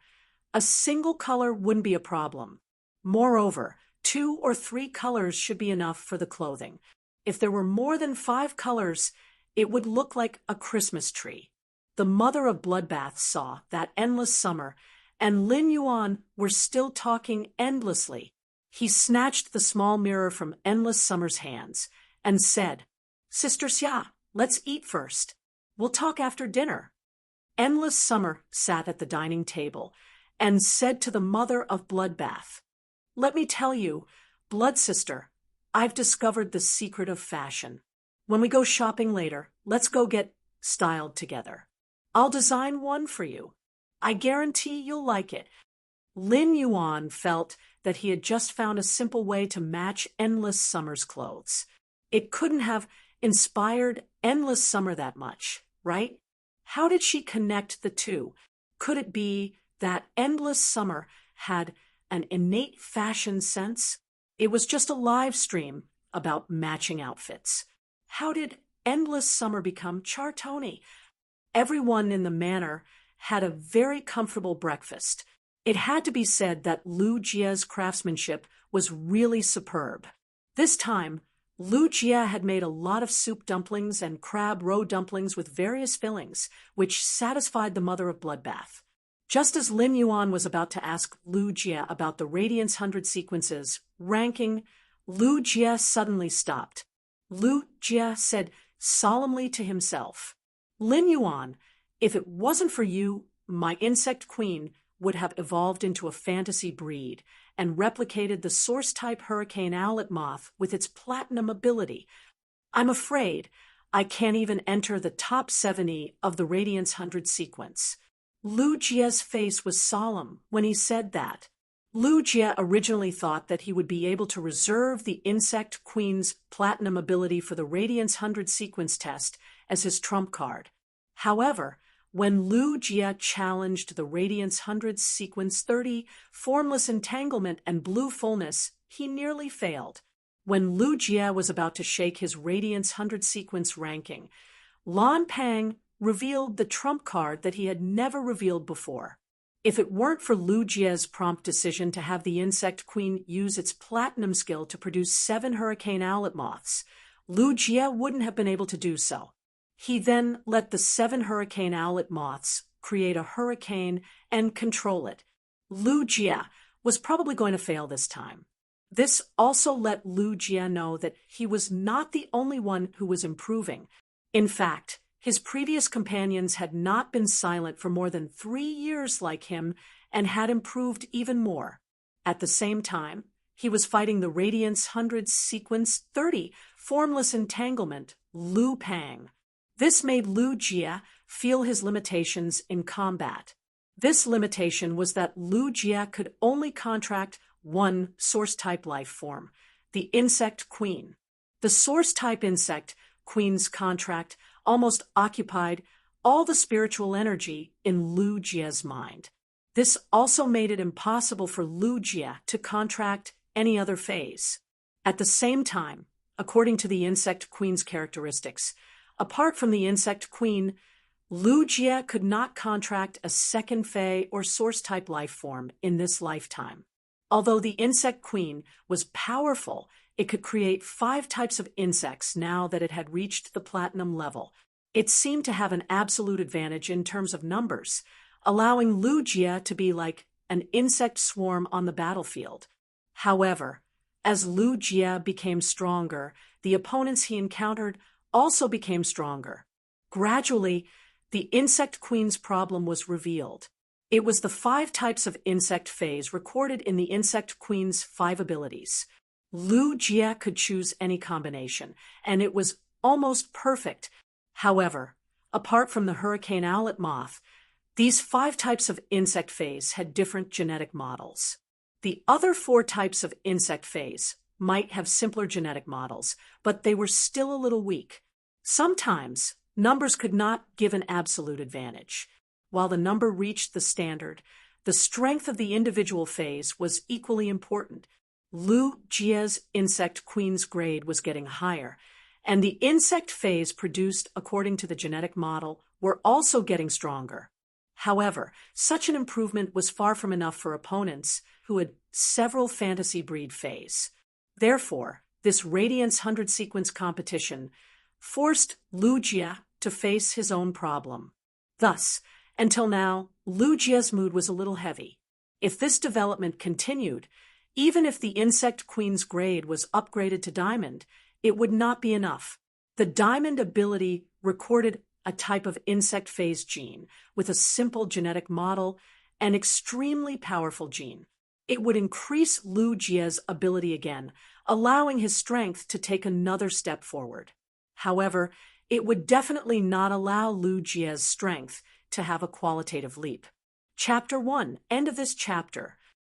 a single color wouldn't be a problem. Moreover, 2 or 3 colors should be enough for the clothing. If there were more than 5 colors, it would look like a Christmas tree. The mother of bloodbaths saw that Endless Summer and Lin Yuan were still talking endlessly. He snatched the small mirror from Endless Summer's hands and said, "Sister Xia, let's eat first. We'll talk after dinner." Endless Summer sat at the dining table and said to the mother of bloodbath, "Let me tell you, Blood Sister, I've discovered the secret of fashion. When we go shopping later, let's go get styled together. I'll design one for you. I guarantee you'll like it." Lin Yuan felt that he had just found a simple way to match Endless Summer's clothes. It couldn't have inspired Endless Summer that much, right? How did she connect the two? Could it be that Endless Summer had an innate fashion sense? It was just a live stream about matching outfits. How did Endless Summer become Chartoni? Everyone in the manor had a very comfortable breakfast. It had to be said that Lu Jie's craftsmanship was really superb. This time, Lu Jie had made a lot of soup dumplings and crab roe dumplings with various fillings, which satisfied the mother of bloodbath. Just as Lin Yuan was about to ask Lu Jie about the Radiance 100 sequences ranking, Lu Jie suddenly stopped. Lu Jie said solemnly to himself, "Lin Yuan, if it wasn't for you, my insect queen would have evolved into a fantasy breed and replicated the source-type hurricane owlet moth with its platinum ability. I'm afraid I can't even enter the top 70 of the Radiance 100 sequence." Lu Jie's face was solemn when he said that. Lu Jie originally thought that he would be able to reserve the Insect Queen's platinum ability for the Radiance 100 sequence test as his trump card. However, when Lu Jie challenged the Radiance 100 sequence 30, Formless Entanglement and Blue Fullness, he nearly failed. When Lu Jie was about to shake his Radiance 100 sequence ranking, Lan Pang revealed the trump card that he had never revealed before. If it weren't for Lu Jie's prompt decision to have the Insect Queen use its platinum skill to produce 7 hurricane owlet moths, Lu Jie wouldn't have been able to do so. He then let the 7 hurricane owlet moths create a hurricane and control it. Lu Jie was probably going to fail this time. This also let Lu Jie know that he was not the only one who was improving. In fact, his previous companions had not been silent for more than 3 years like him and had improved even more. At the same time, he was fighting the Radiance 100 sequence 30 Formless Entanglement, Lu Pang. This made Lu Jie feel his limitations in combat. This limitation was that Lu Jie could only contract one source-type life form, the Insect Queen. The source-type Insect Queen's contract almost occupied all the spiritual energy in Lu Jie's mind. This also made it impossible for Lu Jie to contract any other phase. At the same time, according to the Insect Queen's characteristics, apart from the Insect Queen, Lu Jie could not contract a second Fey or source-type life form in this lifetime. Although the Insect Queen was powerful, it could create 5 types of insects now that it had reached the platinum level. It seemed to have an absolute advantage in terms of numbers, allowing Lu Jie to be like an insect swarm on the battlefield. However, as Lu Jie became stronger, the opponents he encountered also became stronger. Gradually, the Insect Queen's problem was revealed. It was the 5 types of insect phase recorded in the Insect Queen's 5 abilities. Lu Jie could choose any combination, and it was almost perfect. However, apart from the hurricane owlet moth, these 5 types of insect phase had different genetic models. The other 4 types of insect phase might have simpler genetic models, but they were still a little weak. Sometimes, numbers could not give an absolute advantage. While the number reached the standard, the strength of the individual phase was equally important. Lu Jie's insect queen's grade was getting higher, and the insect phase produced according to the genetic model were also getting stronger. However, such an improvement was far from enough for opponents who had several fantasy breed phase. Therefore, this Radiance 100 sequence competition forced Lu Jie to face his own problem. Thus, until now, Lu Jie's mood was a little heavy. If this development continued, even if the insect queen's grade was upgraded to diamond, it would not be enough. The diamond ability recorded a type of insect phase gene with a simple genetic model, an extremely powerful gene. It would increase Lu Jie's ability again, allowing his strength to take another step forward. However, it would definitely not allow Lu Jie's strength to have a qualitative leap. Chapter 1. End of this chapter.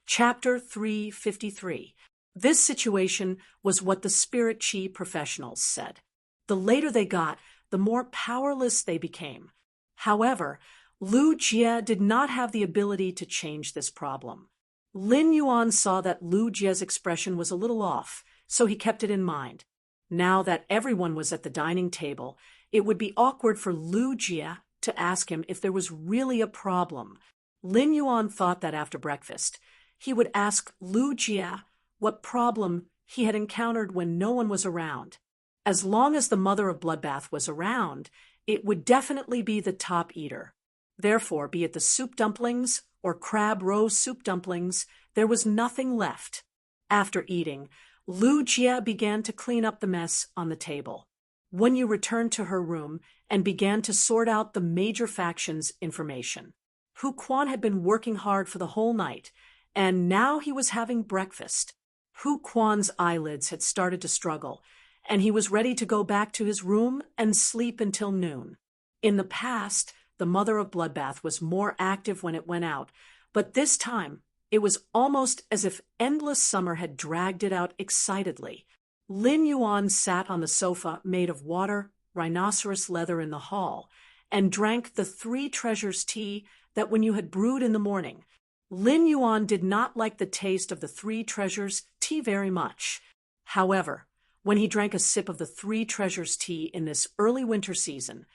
Chapter 353. This situation was what the spirit chi professionals said. The later they got, the more powerless they became. However, Lu Jie did not have the ability to change this problem. Lin Yuan saw that Lu Jie's expression was a little off, so he kept it in mind. Now that everyone was at the dining table, it would be awkward for Lu Jie to ask him if there was really a problem. Lin Yuan thought that after breakfast, he would ask Lu Jie what problem he had encountered when no one was around. As long as the mother of Bloodbath was around, it would definitely be the top eater. Therefore, be it the soup dumplings or crab roe soup dumplings, there was nothing left. After eating, Lu Jie began to clean up the mess on the table. Wen Yu returned to her room and began to sort out the major factions' information. Hu Quan had been working hard for the whole night, and now he was having breakfast. Hu Quan's eyelids had started to struggle, and he was ready to go back to his room and sleep until noon. In the past, the mother of Bloodbath was more active when it went out, but this time, it was almost as if endless summer had dragged it out excitedly. Lin Yuan sat on the sofa made of water, rhinoceros leather in the hall, and drank the 3 treasures tea that Wen Yu had brewed in the morning. Lin Yuan did not like the taste of the 3 treasures tea very much. However, when he drank a sip of the 3 treasures tea in this early winter season,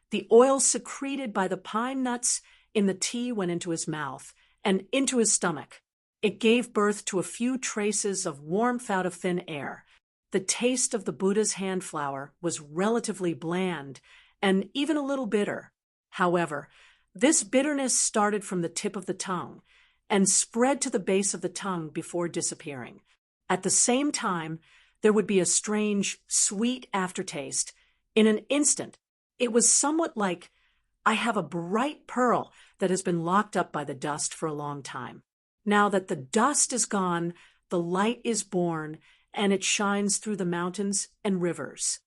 the oil secreted by the pine nuts in the tea went into his mouth and into his stomach. It gave birth to a few traces of warmth out of thin air. The taste of the Buddha's hand flower was relatively bland and even a little bitter. However, this bitterness started from the tip of the tongue and spread to the base of the tongue before disappearing. At the same time, there would be a strange, sweet aftertaste. In an instant, it was somewhat like, I have a bright pearl that has been locked up by the dust for a long time. Now that the dust is gone, the light is born, and it shines through the mountains and rivers.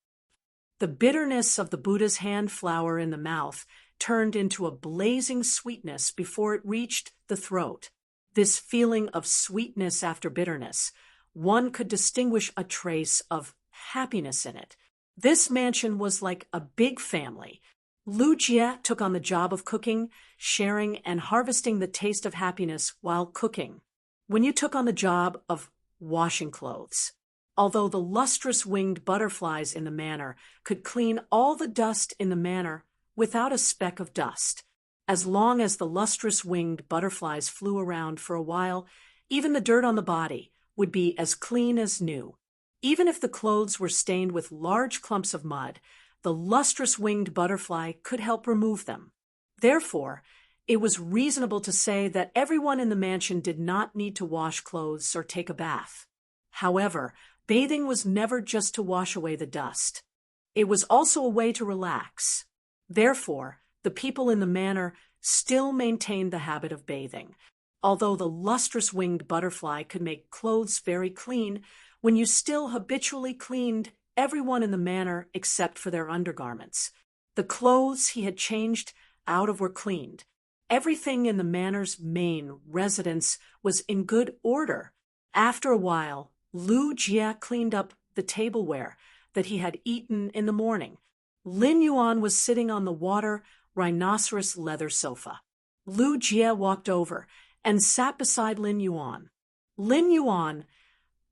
The bitterness of the Buddha's hand flower in the mouth turned into a blazing sweetness before it reached the throat. This feeling of sweetness after bitterness, one could distinguish a trace of happiness in it. This mansion was like a big family. Lu Jie took on the job of cooking, sharing, and harvesting the taste of happiness while cooking. Wen Yu took on the job of washing clothes. Although the lustrous winged butterflies in the manor could clean all the dust in the manor without a speck of dust. As long as the lustrous winged butterflies flew around for a while, even the dirt on the body would be as clean as new. Even if the clothes were stained with large clumps of mud, the lustrous winged butterfly could help remove them. Therefore, it was reasonable to say that everyone in the mansion did not need to wash clothes or take a bath. However, bathing was never just to wash away the dust. It was also a way to relax. Therefore, the people in the manor still maintained the habit of bathing. Although the lustrous winged butterfly could make clothes very clean, Wen Yu still habitually cleaned everyone in the manor except for their undergarments. The clothes he had changed out of were cleaned. Everything in the manor's main residence was in good order. After a while, Lu Jie cleaned up the tableware that he had eaten in the morning. Lin Yuan was sitting on the water rhinoceros leather sofa. Lu Jie walked over and sat beside Lin Yuan. Lin Yuan,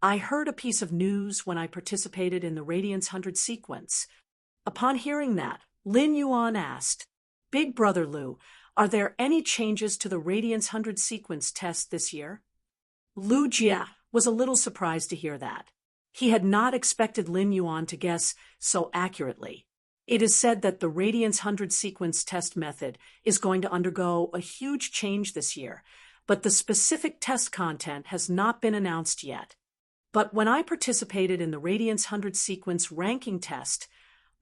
I heard a piece of news when I participated in the Radiance 100 sequence. Upon hearing that, Lin Yuan asked, Big Brother Lu, are there any changes to the Radiance 100 sequence test this year? Lu Jie was a little surprised to hear that. He had not expected Lin Yuan to guess so accurately. It is said that the Radiance 100 sequence test method is going to undergo a huge change this year, but the specific test content has not been announced yet. But when I participated in the Radiance 100 sequence ranking test,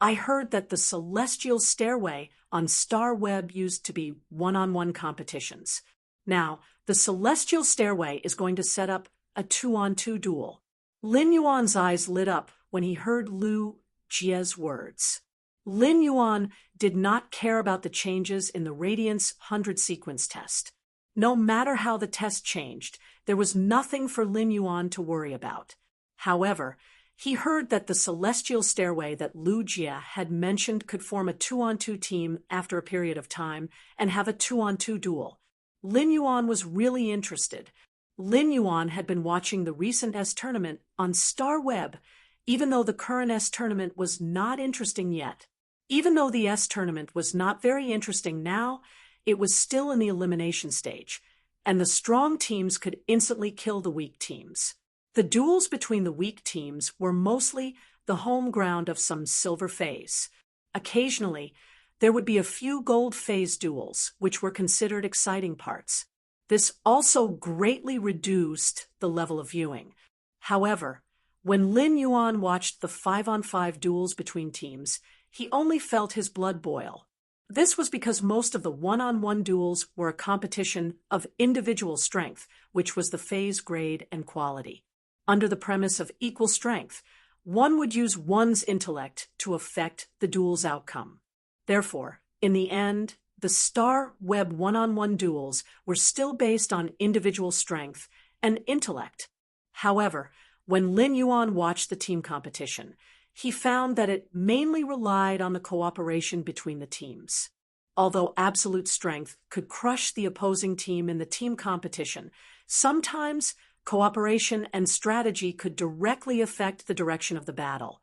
I heard that the celestial stairway on Star Web used to be one-on-one competitions. Now, the celestial stairway is going to set up a 2-on-2 duel. Lin Yuan's eyes lit up when he heard Lu Jie's words. Lin Yuan did not care about the changes in the Radiance 100 sequence test. No matter how the test changed, there was nothing for Lin Yuan to worry about. However, he heard that the celestial stairway that Lu Jie had mentioned could form a 2-on-2 team after a period of time and have a 2-on-2 duel. Lin Yuan was really interested. Lin Yuan had been watching the recent S tournament on Star Web, even though the current S tournament was not interesting yet. Even though the S tournament was not very interesting now, it was still in the elimination stage, and the strong teams could instantly kill the weak teams. The duels between the weak teams were mostly the home ground of some silver phase. Occasionally, there would be a few gold phase duels, which were considered exciting parts. This also greatly reduced the level of viewing. However, when Lin Yuan watched the 5-on-5 duels between teams, he only felt his blood boil. This was because most of the one-on-one duels were a competition of individual strength, which was the phase grade and quality. Under the premise of equal strength, one would use one's intellect to affect the duel's outcome. Therefore, in the end, the Star Web one-on-one duels were still based on individual strength and intellect. However, when Lin Yuan watched the team competition, he found that it mainly relied on the cooperation between the teams. Although absolute strength could crush the opposing team in the team competition, sometimes cooperation and strategy could directly affect the direction of the battle.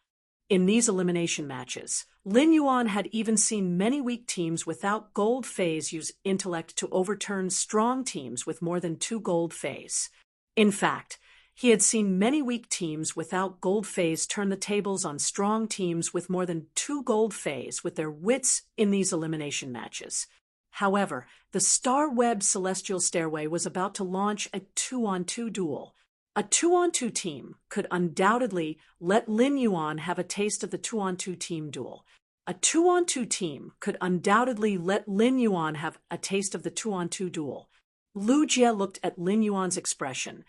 In these elimination matches, Lin Yuan had even seen many weak teams without gold phase use intellect to overturn strong teams with more than 2 gold phase. In fact, he had seen many weak teams without gold phase turn the tables on strong teams with more than 2 gold phase with their wits in these elimination matches. However, the Star Web Celestial Stairway was about to launch a 2-on-2 duel. A 2-on-2 team could undoubtedly let Lin Yuan have a taste of the 2-on-2 team duel. A 2-on-2 team could undoubtedly let Lin Yuan have a taste of the 2-on-2 duel. Lu Jie looked at Lin Yuan's expression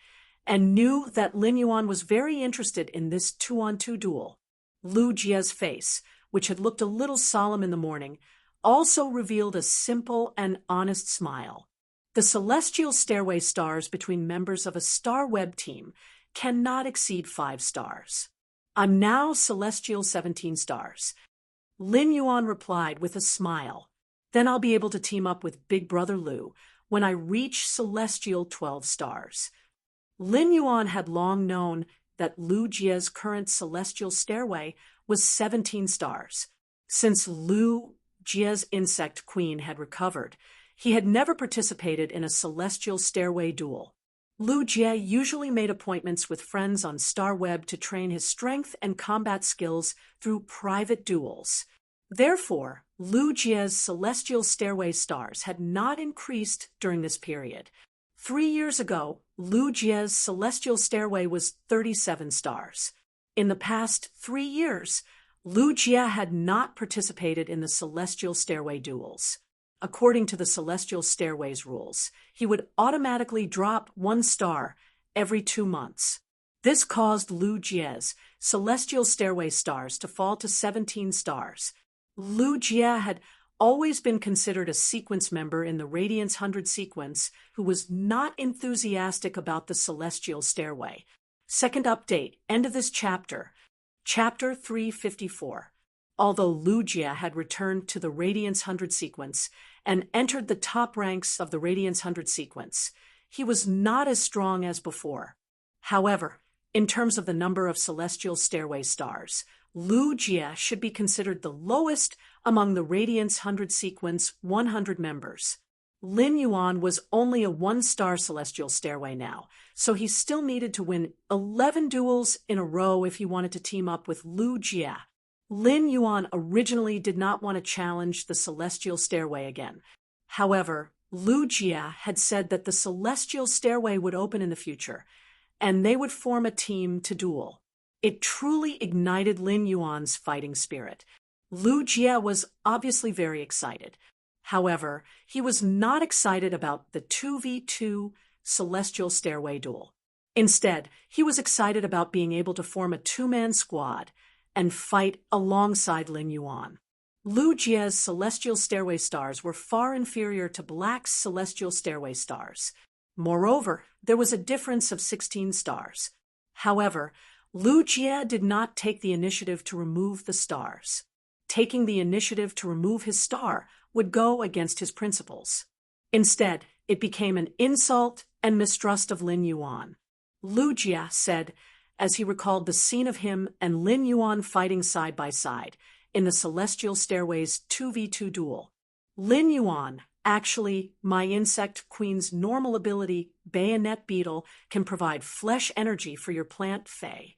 and knew that Lin Yuan was very interested in this 2-on-2 duel. Lu Jie's face, which had looked a little solemn in the morning, also revealed a simple and honest smile. The celestial stairway stars between members of a Star Web team cannot exceed 5 stars. I'm now celestial 17 stars. Lin Yuan replied with a smile. Then I'll be able to team up with Big Brother Lu when I reach celestial 12 stars. Lin Yuan had long known that Lu Jie's current celestial stairway was 17 stars. Since Lu Jie's insect queen had recovered, he had never participated in a celestial stairway duel. Lu Jie usually made appointments with friends on Star Web to train his strength and combat skills through private duels. Therefore, Lu Jie's celestial stairway stars had not increased during this period. 3 years ago, Lu Jie's celestial stairway was 37 stars. In the past 3 years, Lu Jie had not participated in the celestial stairway duels. According to the celestial stairway's rules, he would automatically drop 1 star every 2 months. This caused Lu Jie's celestial stairway stars to fall to 17 stars. Lu Jie had always been considered a sequence member in the Radiance 100 sequence who was not enthusiastic about the celestial stairway. Second update, end of this chapter. Chapter 354. Although Lu Jie had returned to the Radiance 100 sequence and entered the top ranks of the Radiance 100 sequence, he was not as strong as before. However, in terms of the number of celestial stairway stars, Lu Jie should be considered the lowest among the Radiance 100 sequence 100 members. Lin Yuan was only a 1-star celestial stairway now, so he still needed to win 11 duels in a row if he wanted to team up with Lu Jie. Lin Yuan originally did not want to challenge the celestial stairway again. However, Lu Jie had said that the celestial stairway would open in the future, and they would form a team to duel. It truly ignited Lin Yuan's fighting spirit. Lu Jie was obviously very excited. However, he was not excited about the 2v2 celestial stairway duel. Instead, he was excited about being able to form a 2-man squad and fight alongside Lin Yuan. Lu Jie's celestial stairway stars were far inferior to Black's celestial stairway stars. Moreover, there was a difference of 16 stars. However, Lu Jie did not take the initiative to remove the stars. Taking the initiative to remove his star would go against his principles. Instead, it became an insult and mistrust of Lin Yuan. Lu Jie said, as he recalled the scene of him and Lin Yuan fighting side by side in the Celestial Stairway's 2v2 duel. Lin Yuan, actually, my insect queen's normal ability, Bayonet Beetle, can provide flesh energy for your plant Fey.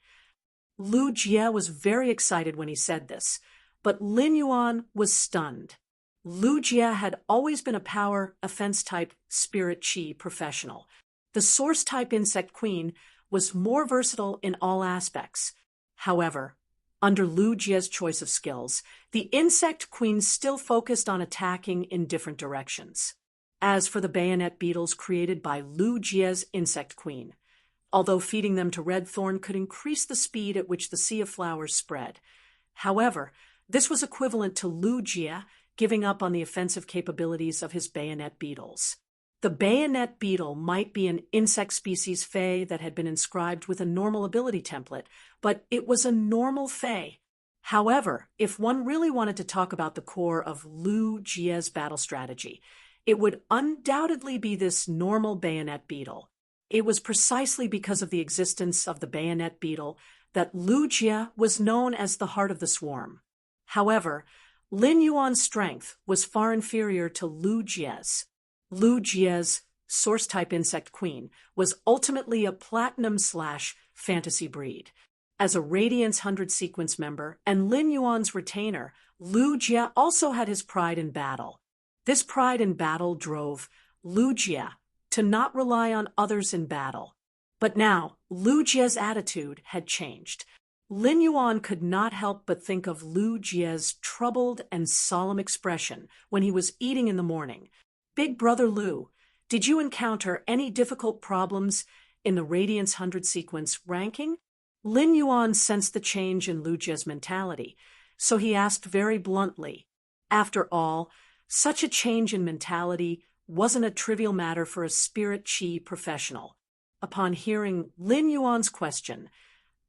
Lu Jie was very excited when he said this, but Lin Yuan was stunned. Lu Jie had always been a power, offense-type, spirit chi professional. The source-type insect queen was more versatile in all aspects. However, under Lu Jie's choice of skills, the insect queen still focused on attacking in different directions. As for the bayonet beetles created by Lu Jie's insect queen, although feeding them to red thorn could increase the speed at which the sea of flowers spread. However, this was equivalent to Lu Jie giving up on the offensive capabilities of his bayonet beetles. The bayonet beetle might be an insect species Fey that had been inscribed with a normal ability template, but it was a normal Fey. However, if one really wanted to talk about the core of Lu Jie's battle strategy, it would undoubtedly be this normal bayonet beetle. It was precisely because of the existence of the bayonet beetle that Lu Jie was known as the heart of the swarm. However, Lin Yuan's strength was far inferior to Lu Jie's. Lu Jie's source-type insect queen was ultimately a platinum/fantasy breed. As a Radiance 100 sequence member and Lin Yuan's retainer, Lu Jie also had his pride in battle. This pride in battle drove Lu Jie to not rely on others in battle. But now, Lu Jie's attitude had changed. Lin Yuan could not help but think of Lu Jie's troubled and solemn expression when he was eating in the morning. Big Brother Lu, did you encounter any difficult problems in the Radiance 100 sequence ranking? Lin Yuan sensed the change in Lu Jie's mentality, so he asked very bluntly. After all, such a change in mentality wasn't a trivial matter for a spirit chi professional. Upon hearing Lin Yuan's question,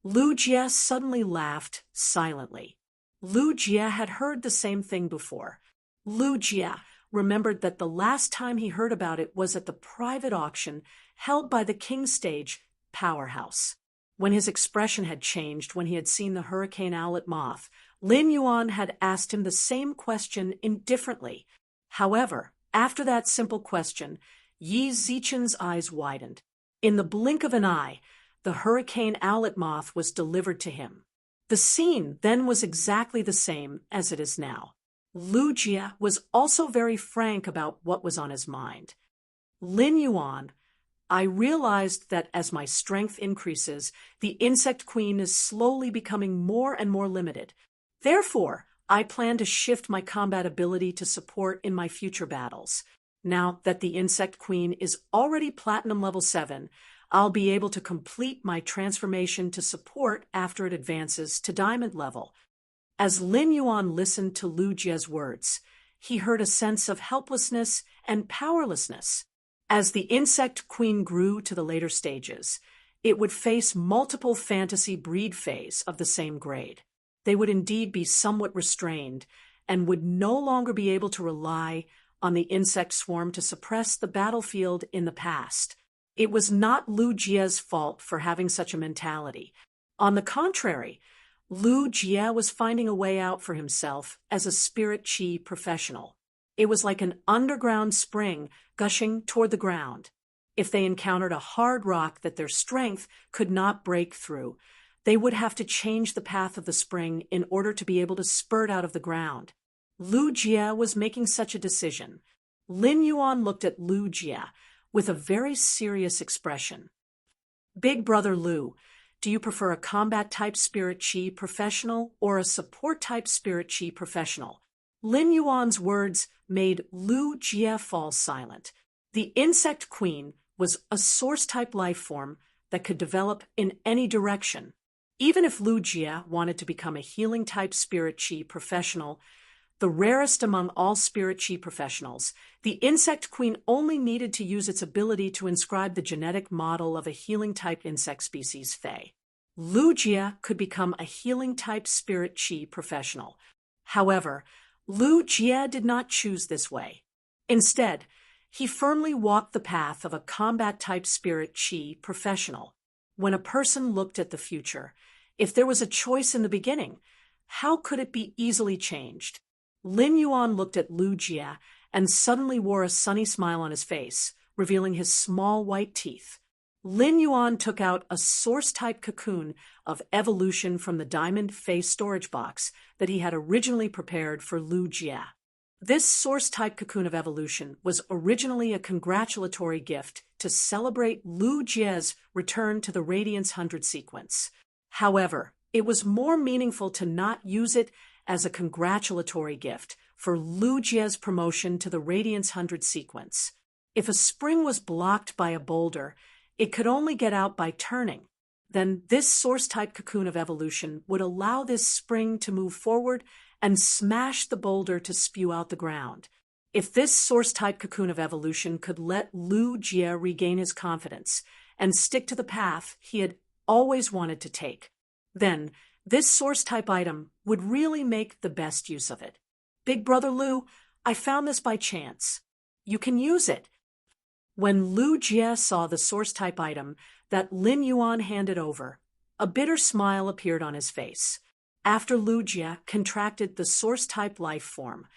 Lu Jie suddenly laughed silently. Lu Jie had heard the same thing before. Lu Jie remembered that the last time he heard about it was at the private auction held by the King Stage Powerhouse. When his expression had changed when he had seen the hurricane owlet moth, Lin Yuan had asked him the same question indifferently. However, after that simple question, Yi Zichen's eyes widened. In the blink of an eye, the hurricane owlet moth was delivered to him. The scene then was exactly the same as it is now. Lu Jie was also very frank about what was on his mind. Lin Yuan, I realized that as my strength increases, the insect queen is slowly becoming more and more limited. Therefore, I plan to shift my combat ability to support in my future battles. Now that the insect queen is already platinum level 7, I'll be able to complete my transformation to support after it advances to diamond level. As Lin Yuan listened to Lu Jie's words, he heard a sense of helplessness and powerlessness. As the insect queen grew to the later stages, it would face multiple fantasy breed phase of the same grade. They would indeed be somewhat restrained and would no longer be able to rely on the insect swarm to suppress the battlefield in the past. It was not Lu Jie's fault for having such a mentality. On the contrary, Lu Jie was finding a way out for himself as a spirit qi professional. It was like an underground spring gushing toward the ground. If they encountered a hard rock that their strength could not break through, they would have to change the path of the spring in order to be able to spurt out of the ground. Lu Jie was making such a decision. Lin Yuan looked at Lu Jie with a very serious expression. Big brother Lu, do you prefer a combat-type spirit qi professional or a support-type spirit qi professional? Lin Yuan's words made Lu Jie fall silent. The insect queen was a source-type life form that could develop in any direction. Even if Lu Jie wanted to become a healing-type spirit qi professional, the rarest among all spirit qi professionals, the insect queen only needed to use its ability to inscribe the genetic model of a healing-type insect species Fei. Lu Jie could become a healing-type spirit qi professional. However, Lu Jie did not choose this way. Instead, he firmly walked the path of a combat-type spirit qi professional. When a person looked at the future, if there was a choice in the beginning, how could it be easily changed? Lin Yuan looked at Lu Jie and suddenly wore a sunny smile on his face, revealing his small white teeth. Lin Yuan took out a source-type cocoon of evolution from the diamond Fei storage box that he had originally prepared for Lu Jie. This source-type cocoon of evolution was originally a congratulatory gift to celebrate Lu Jie's return to the Radiance 100 sequence. However, it was more meaningful to not use it as a congratulatory gift for Lu Jie's promotion to the Radiance 100 sequence. If a spring was blocked by a boulder, it could only get out by turning. Then this source-type cocoon of evolution would allow this spring to move forward and smash the boulder to spew out the ground. If this source-type cocoon of evolution could let Lu Jie regain his confidence and stick to the path he had always wanted to take, then this source-type item would really make the best use of it. Big brother Lu, I found this by chance. You can use it. When Lu Jie saw the source-type item that Lin Yuan handed over, a bitter smile appeared on his face. After Lu Jie contracted the source-type life form,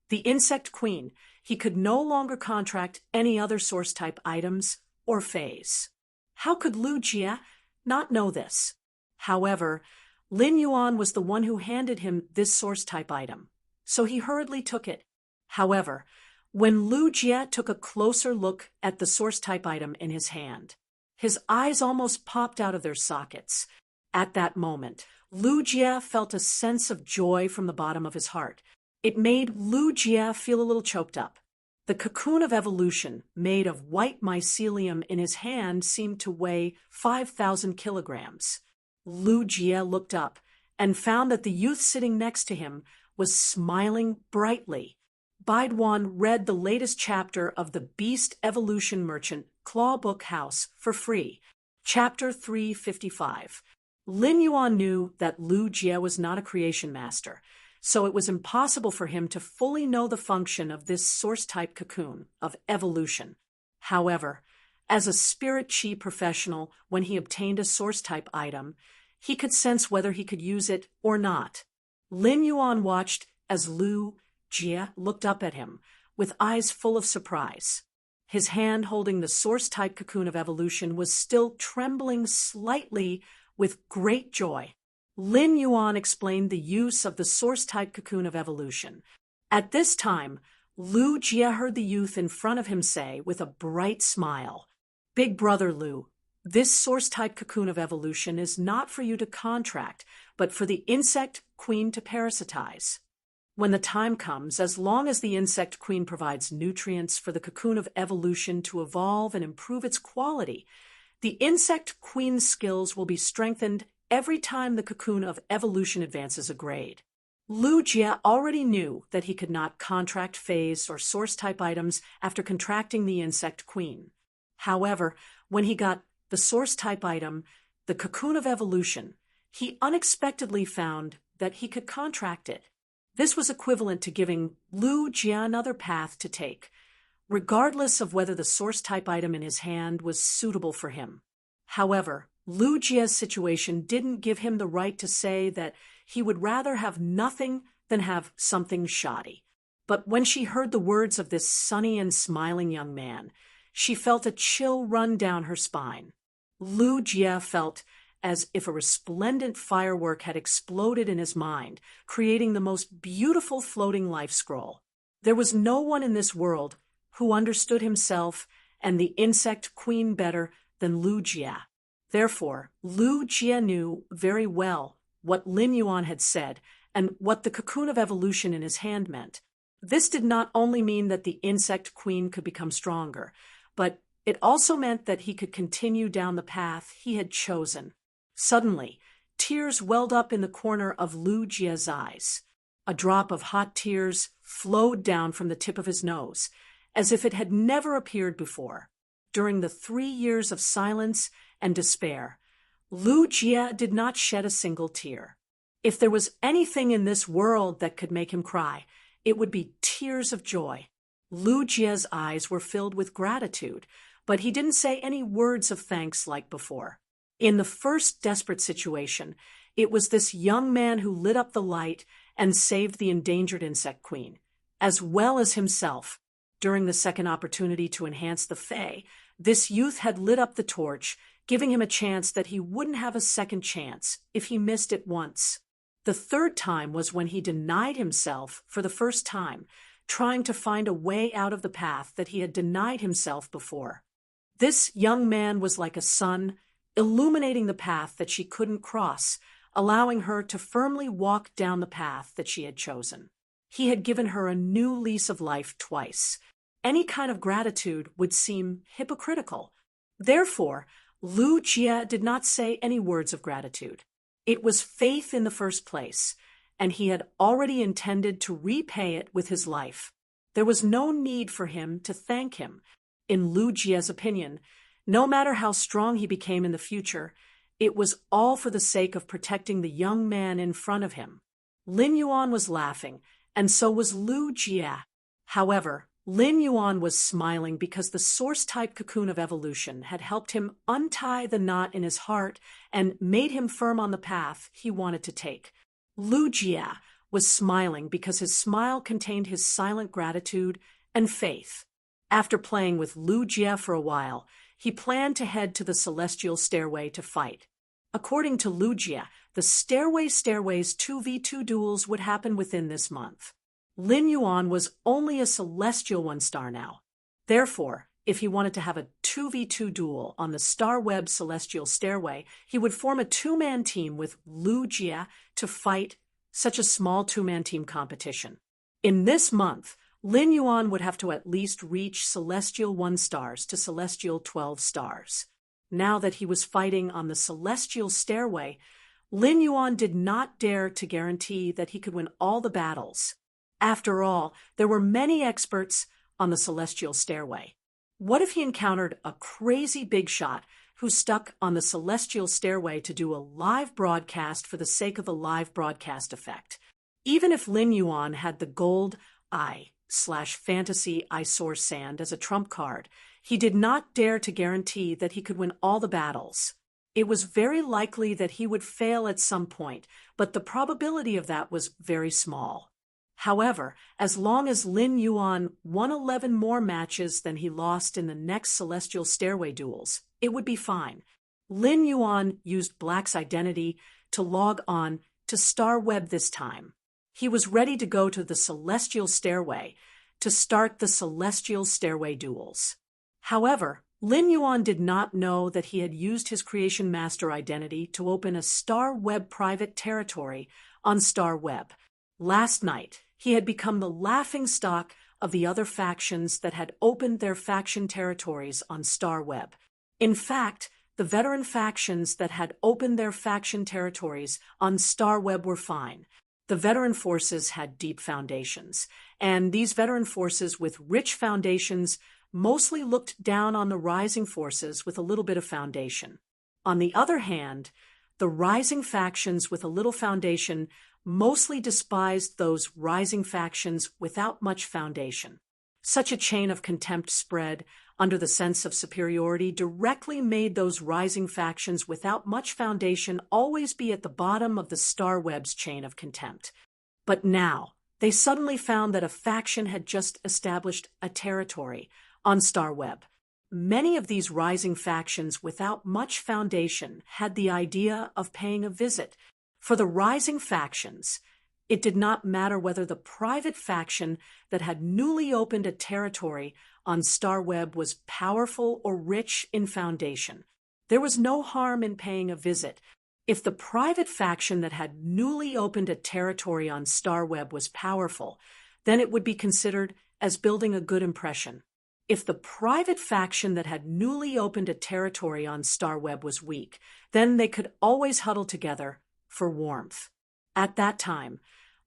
the insect queen, he could no longer contract any other source-type items or phase. How could Lu Jie not know this? However, Lin Yuan was the one who handed him this source-type item, so he hurriedly took it. However, when Lu Jie took a closer look at the source-type item in his hand, his eyes almost popped out of their sockets. At that moment, Lu Jie felt a sense of joy from the bottom of his heart. It made Lu Jie feel a little choked up. The cocoon of evolution, made of white mycelium in his hand, seemed to weigh 5,000 kilograms. Lu Jie looked up and found that the youth sitting next to him was smiling brightly. Baidwan read the latest chapter of the Beast Evolution Merchant Clawbook House for free, Chapter 355. Lin Yuan knew that Lu Jie was not a creation master, so it was impossible for him to fully know the function of this source-type cocoon of evolution. However, as a spirit qi professional, when he obtained a source-type item, he could sense whether he could use it or not. Lin Yuan watched as Lu Jie looked up at him with eyes full of surprise. His hand holding the source-type cocoon of evolution was still trembling slightly with great joy. Lin Yuan explained the use of the source-type cocoon of evolution. At this time, Lu Jie heard the youth in front of him say with a bright smile, "Big brother Lu, this source-type cocoon of evolution is not for you to contract, but for the insect queen to parasitize. When the time comes, as long as the insect queen provides nutrients for the cocoon of evolution to evolve and improve its quality, the insect queen's skills will be strengthened every time the cocoon of evolution advances a grade." Lu Jie already knew that he could not contract phase or source-type items after contracting the insect queen. However, when he got the source type item, the cocoon of evolution, he unexpectedly found that he could contract it. This was equivalent to giving Lu Jia another path to take, regardless of whether the source type item in his hand was suitable for him. However, Lu Jia's situation didn't give him the right to say that he would rather have nothing than have something shoddy. But when she heard the words of this sunny and smiling young man, she felt a chill run down her spine. Lu Jia felt as if a resplendent firework had exploded in his mind, creating the most beautiful floating life scroll. There was no one in this world who understood himself and the insect queen better than Lu Jia. Therefore, Lu Jia knew very well what Lin Yuan had said and what the cocoon of evolution in his hand meant. This did not only mean that the insect queen could become stronger, but it also meant that he could continue down the path he had chosen. Suddenly, tears welled up in the corner of Lu Jia's eyes. A drop of hot tears flowed down from the tip of his nose, as if it had never appeared before. During the 3 years of silence and despair, Lu Jia did not shed a single tear. If there was anything in this world that could make him cry, it would be tears of joy. Lu Jia's eyes were filled with gratitude, but he didn't say any words of thanks like before. In the first desperate situation, it was this young man who lit up the light and saved the endangered insect queen, as well as himself. During the second opportunity to enhance the Fae, this youth had lit up the torch, giving him a chance that he wouldn't have a second chance if he missed it once. The third time was when he denied himself for the first time, trying to find a way out of the path that he had denied himself before. This young man was like a sun, illuminating the path that she couldn't cross, allowing her to firmly walk down the path that she had chosen. He had given her a new lease of life twice. Any kind of gratitude would seem hypocritical. Therefore, Lu Jia did not say any words of gratitude. It was faith in the first place, and he had already intended to repay it with his life. There was no need for him to thank him. In Lu Jia's opinion, no matter how strong he became in the future, it was all for the sake of protecting the young man in front of him. Lin Yuan was laughing, and so was Lu Jia. However, Lin Yuan was smiling because the source-type cocoon of evolution had helped him untie the knot in his heart and made him firm on the path he wanted to take. Lu Jia was smiling because his smile contained his silent gratitude and faith. After playing with Lu Jia for a while, he planned to head to the celestial stairway to fight. According to Lu Jia, the Stairways 2v2 duels would happen within this month. Lin Yuan was only a celestial 1-star now. Therefore, if he wanted to have a 2v2 duel on the Star Web Celestial Stairway, he would form a 2-man team with Lu Jia to fight such a small 2-man team competition. In this month, Lin Yuan would have to at least reach Celestial 1 stars to Celestial 12 stars. Now that he was fighting on the Celestial Stairway, Lin Yuan did not dare to guarantee that he could win all the battles. After all, there were many experts on the Celestial Stairway. What if he encountered a crazy big shot who stuck on the Celestial Stairway to do a live broadcast for the sake of a live broadcast effect? Even if Lin Yuan had the gold /fantasy eyesore sand as a trump card, he did not dare to guarantee that he could win all the battles. It was very likely that he would fail at some point, but the probability of that was very small. However, as long as Lin Yuan won 11 more matches than he lost in the next Celestial Stairway duels, it would be fine. Lin Yuan used Black's identity to log on to Star Web this time. He was ready to go to the Celestial Stairway to start the Celestial Stairway duels. However, Lin Yuan did not know that he had used his Creation Master identity to open a Star Web private territory on Star Web. Last night, he had become the laughingstock of the other factions that had opened their faction territories on Star Web. In fact, the veteran factions that had opened their faction territories on Star Web were fine. The veteran forces had deep foundations, and these veteran forces with rich foundations mostly looked down on the rising forces with a little bit of foundation. On the other hand, the rising factions with a little foundation mostly despised those rising factions without much foundation. Such a chain of contempt spread under the sense of superiority directly made those rising factions without much foundation always be at the bottom of the star web's chain of contempt. But now, they suddenly found that a faction had just established a territory on Star Web. Many of these rising factions without much foundation had the idea of paying a visit. For the rising factions, it did not matter whether the private faction that had newly opened a territory on Star Web was powerful or rich in foundation. There was no harm in paying a visit. If the private faction that had newly opened a territory on Star Web was powerful, then it would be considered as building a good impression. If the private faction that had newly opened a territory on Star Web was weak, then they could always huddle together for warmth. At that time,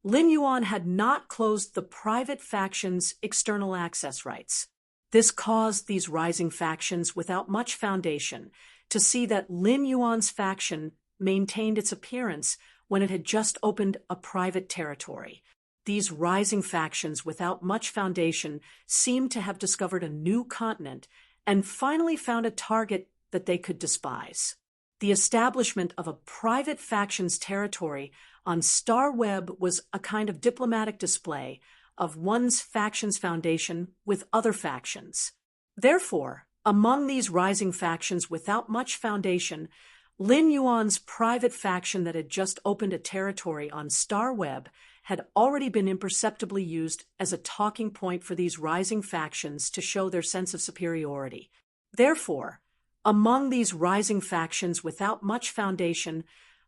Lin Yuan had not closed the private faction's external access rights. This caused these rising factions without much foundation to see that Lin Yuan's faction maintained its appearance when it had just opened a private territory. These rising factions without much foundation seemed to have discovered a new continent and finally found a target that they could despise. The establishment of a private faction's territory on Star Web was a kind of diplomatic display of one's faction's foundation with other factions. Therefore, among these rising factions without much foundation, Lin Yuan's private faction that had just opened a territory on Star Web had already been imperceptibly used as a talking point for these rising factions to show their sense of superiority. Therefore, among these rising factions without much foundation,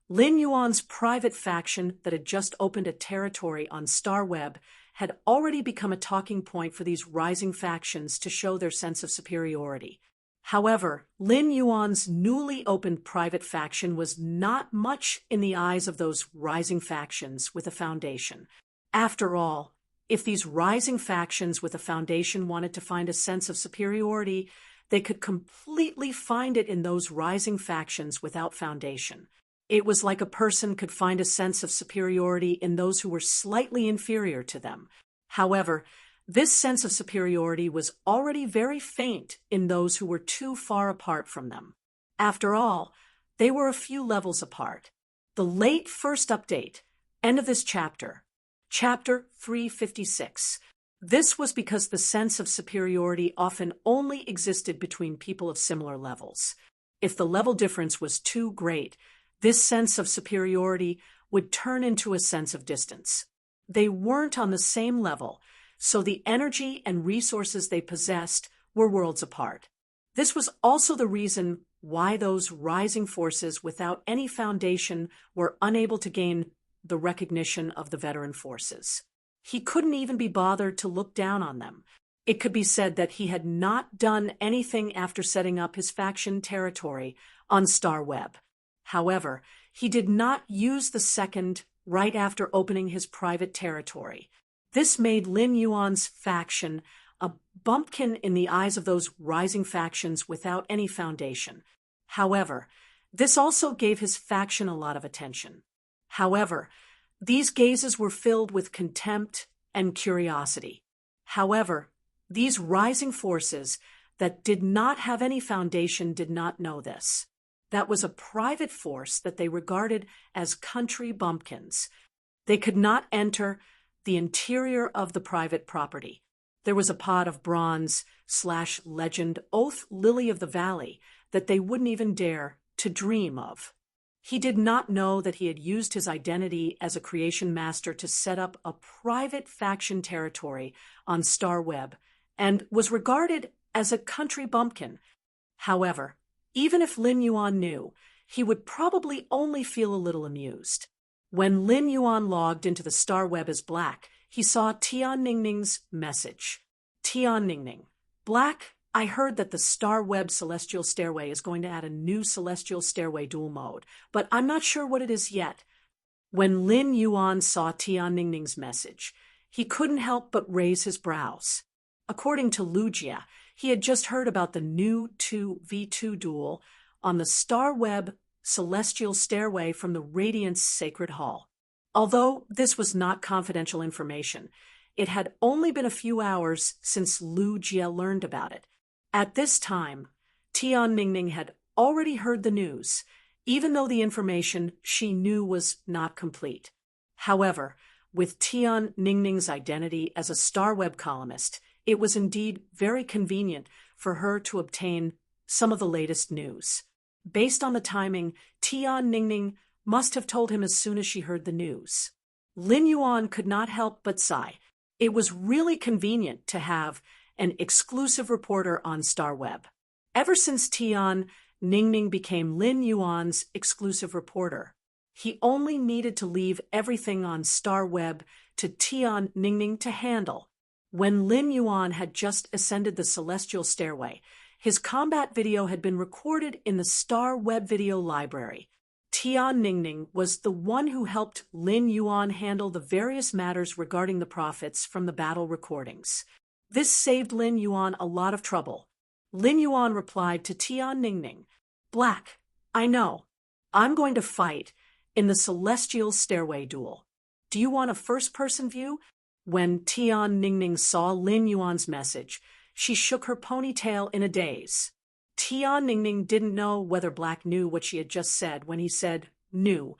Lin Yuan's private faction that had just opened a territory on Star Web had already become a talking point for these rising factions to show their sense of superiority. However, Lin Yuan's newly opened private faction was not much in the eyes of those rising factions with a foundation. After all, if these rising factions with a foundation wanted to find a sense of superiority, they could completely find it in those rising factions without foundation. It was like a person could find a sense of superiority in those who were slightly inferior to them. However, this sense of superiority was already very faint in those who were too far apart from them. After all, they were a few levels apart. The late first update, end of this chapter, chapter 356. This was because the sense of superiority often only existed between people of similar levels. If the level difference was too great, this sense of superiority would turn into a sense of distance. They weren't on the same level, so the energy and resources they possessed were worlds apart. This was also the reason why those rising forces without any foundation were unable to gain the recognition of the veteran forces. He couldn't even be bothered to look down on them. It could be said that he had not done anything after setting up his faction territory on Star Web. However, he did not use the second right after opening his private territory. This made Lin Yuan's faction a bumpkin in the eyes of those rising factions without any foundation. However, this also gave his faction a lot of attention. However, these gazes were filled with contempt and curiosity. However, these rising forces that did not have any foundation did not know this. That was a private force that they regarded as country bumpkins. They could not enter the interior of the private property. There was a pot of bronze/legend Oath Lily of the Valley that they wouldn't even dare to dream of. He did not know that he had used his identity as a creation master to set up a private faction territory on Star Web and was regarded as a country bumpkin. However, even if Lin Yuan knew, he would probably only feel a little amused. When Lin Yuan logged into the Star Web as Black, he saw Tian Ningning's message. Tian Ningning, Black, I heard that the Star Web Celestial Stairway is going to add a new Celestial Stairway dual mode, but I'm not sure what it is yet. When Lin Yuan saw Tian Ningning's message, he couldn't help but raise his brows. According to Lugia, he had just heard about the new 2v2 duel on the Star Web Celestial Stairway from the Radiance Sacred Hall. Although this was not confidential information, it had only been a few hours since Lugia learned about it. At this time, Tian Ningning had already heard the news, even though the information she knew was not complete. However, with Tian Ningning's identity as a Star Web columnist, it was indeed very convenient for her to obtain some of the latest news. Based on the timing, Tian Ningning must have told him as soon as she heard the news. Lin Yuan could not help but sigh. It was really convenient to have an exclusive reporter on Star Web. Ever since Tian Ningning became Lin Yuan's exclusive reporter, he only needed to leave everything on Star Web to Tian Ningning to handle. When Lin Yuan had just ascended the Celestial Stairway, his combat video had been recorded in the Star Web video library. Tian Ningning was the one who helped Lin Yuan handle the various matters regarding the prophets from the battle recordings. This saved Lin Yuan a lot of trouble. Lin Yuan replied to Tian Ningning, "Black, I know. I'm going to fight in the Celestial Stairway duel. Do you want a first-person view?" When Tian Ningning saw Lin Yuan's message, she shook her ponytail in a daze. Tian Ningning didn't know whether Black knew what she had just said when he said "knew."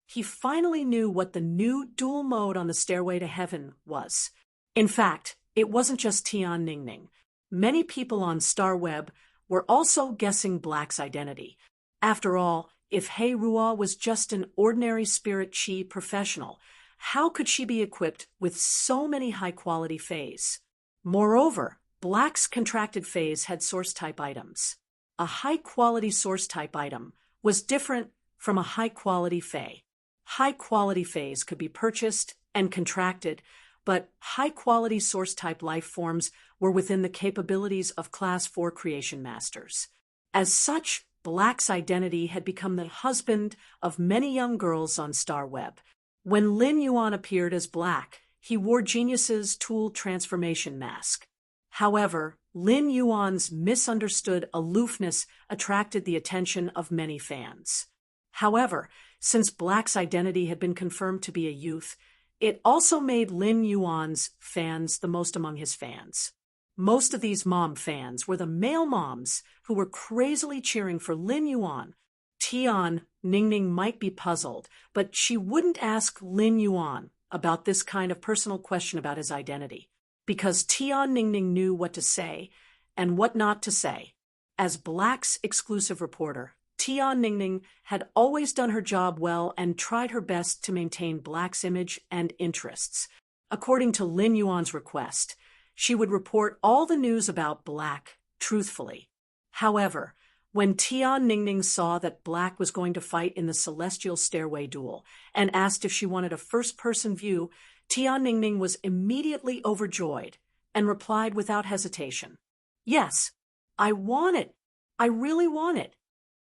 He finally knew what the new dual mode on the Stairway to Heaven was. In fact, it wasn't just Tian Ningning. Many people on Star Web were also guessing Black's identity. After all, if Hei Ruo was just an ordinary spirit chi professional, how could she be equipped with so many high-quality Fays? Moreover, Black's contracted Fays had source-type items. A high-quality source-type item was different from a high-quality Fay. High-quality Fays could be purchased and contracted, but high-quality source-type life forms were within the capabilities of Class 4 Creation Masters. As such, Black's identity had become the husband of many young girls on Star Web. When Lin Yuan appeared as Black, he wore Genius's tool transformation mask. However, Lin Yuan's misunderstood aloofness attracted the attention of many fans. However, since Black's identity had been confirmed to be a youth, it also made Lin Yuan's fans the most among his fans. Most of these mom fans were the male moms who were crazily cheering for Lin Yuan. Tian Ningning might be puzzled, but she wouldn't ask Lin Yuan about this kind of personal question about his identity, because Tian Ningning knew what to say and what not to say. As Black's exclusive reporter, Tian Ningning had always done her job well and tried her best to maintain Black's image and interests. According to Lin Yuan's request, she would report all the news about Black truthfully. However, when Tian Ningning saw that Black was going to fight in the Celestial Stairway duel and asked if she wanted a first-person view, Tian Ningning was immediately overjoyed and replied without hesitation, "Yes, I want it. I really want it."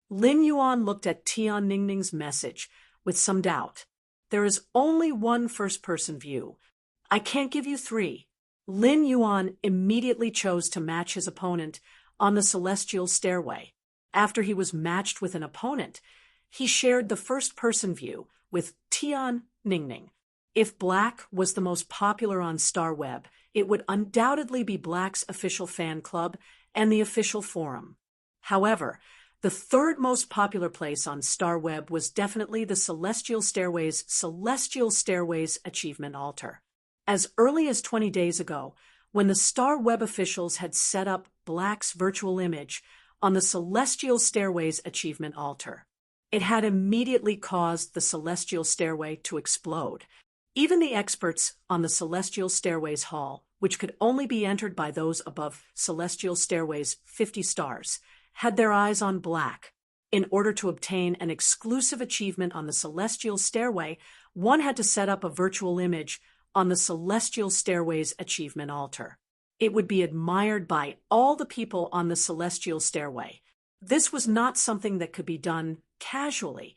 Lin Yuan looked at Tian Ningning's message with some doubt. "There is only one first-person view. I can't give you 3. Lin Yuan immediately chose to match his opponent on the Celestial Stairway. After he was matched with an opponent, he shared the first-person view with Tian Ningning. If Black was the most popular on Star Web, it would undoubtedly be Black's official fan club and the official forum. However, the third most popular place on Star Web was definitely the Celestial Stairway's Achievement Altar. As early as 20 days ago, when the Star Web officials had set up Black's virtual image on the Celestial Stairway's Achievement Altar, it had immediately caused the Celestial Stairway to explode. Even the experts on the Celestial Stairway's hall, which could only be entered by those above Celestial Stairway's 50 stars, had their eyes on Black. In order to obtain an exclusive achievement on the Celestial Stairway, one had to set up a virtual image on the Celestial Stairway's Achievement Altar. It would be admired by all the people on the Celestial Stairway. This was not something that could be done casually.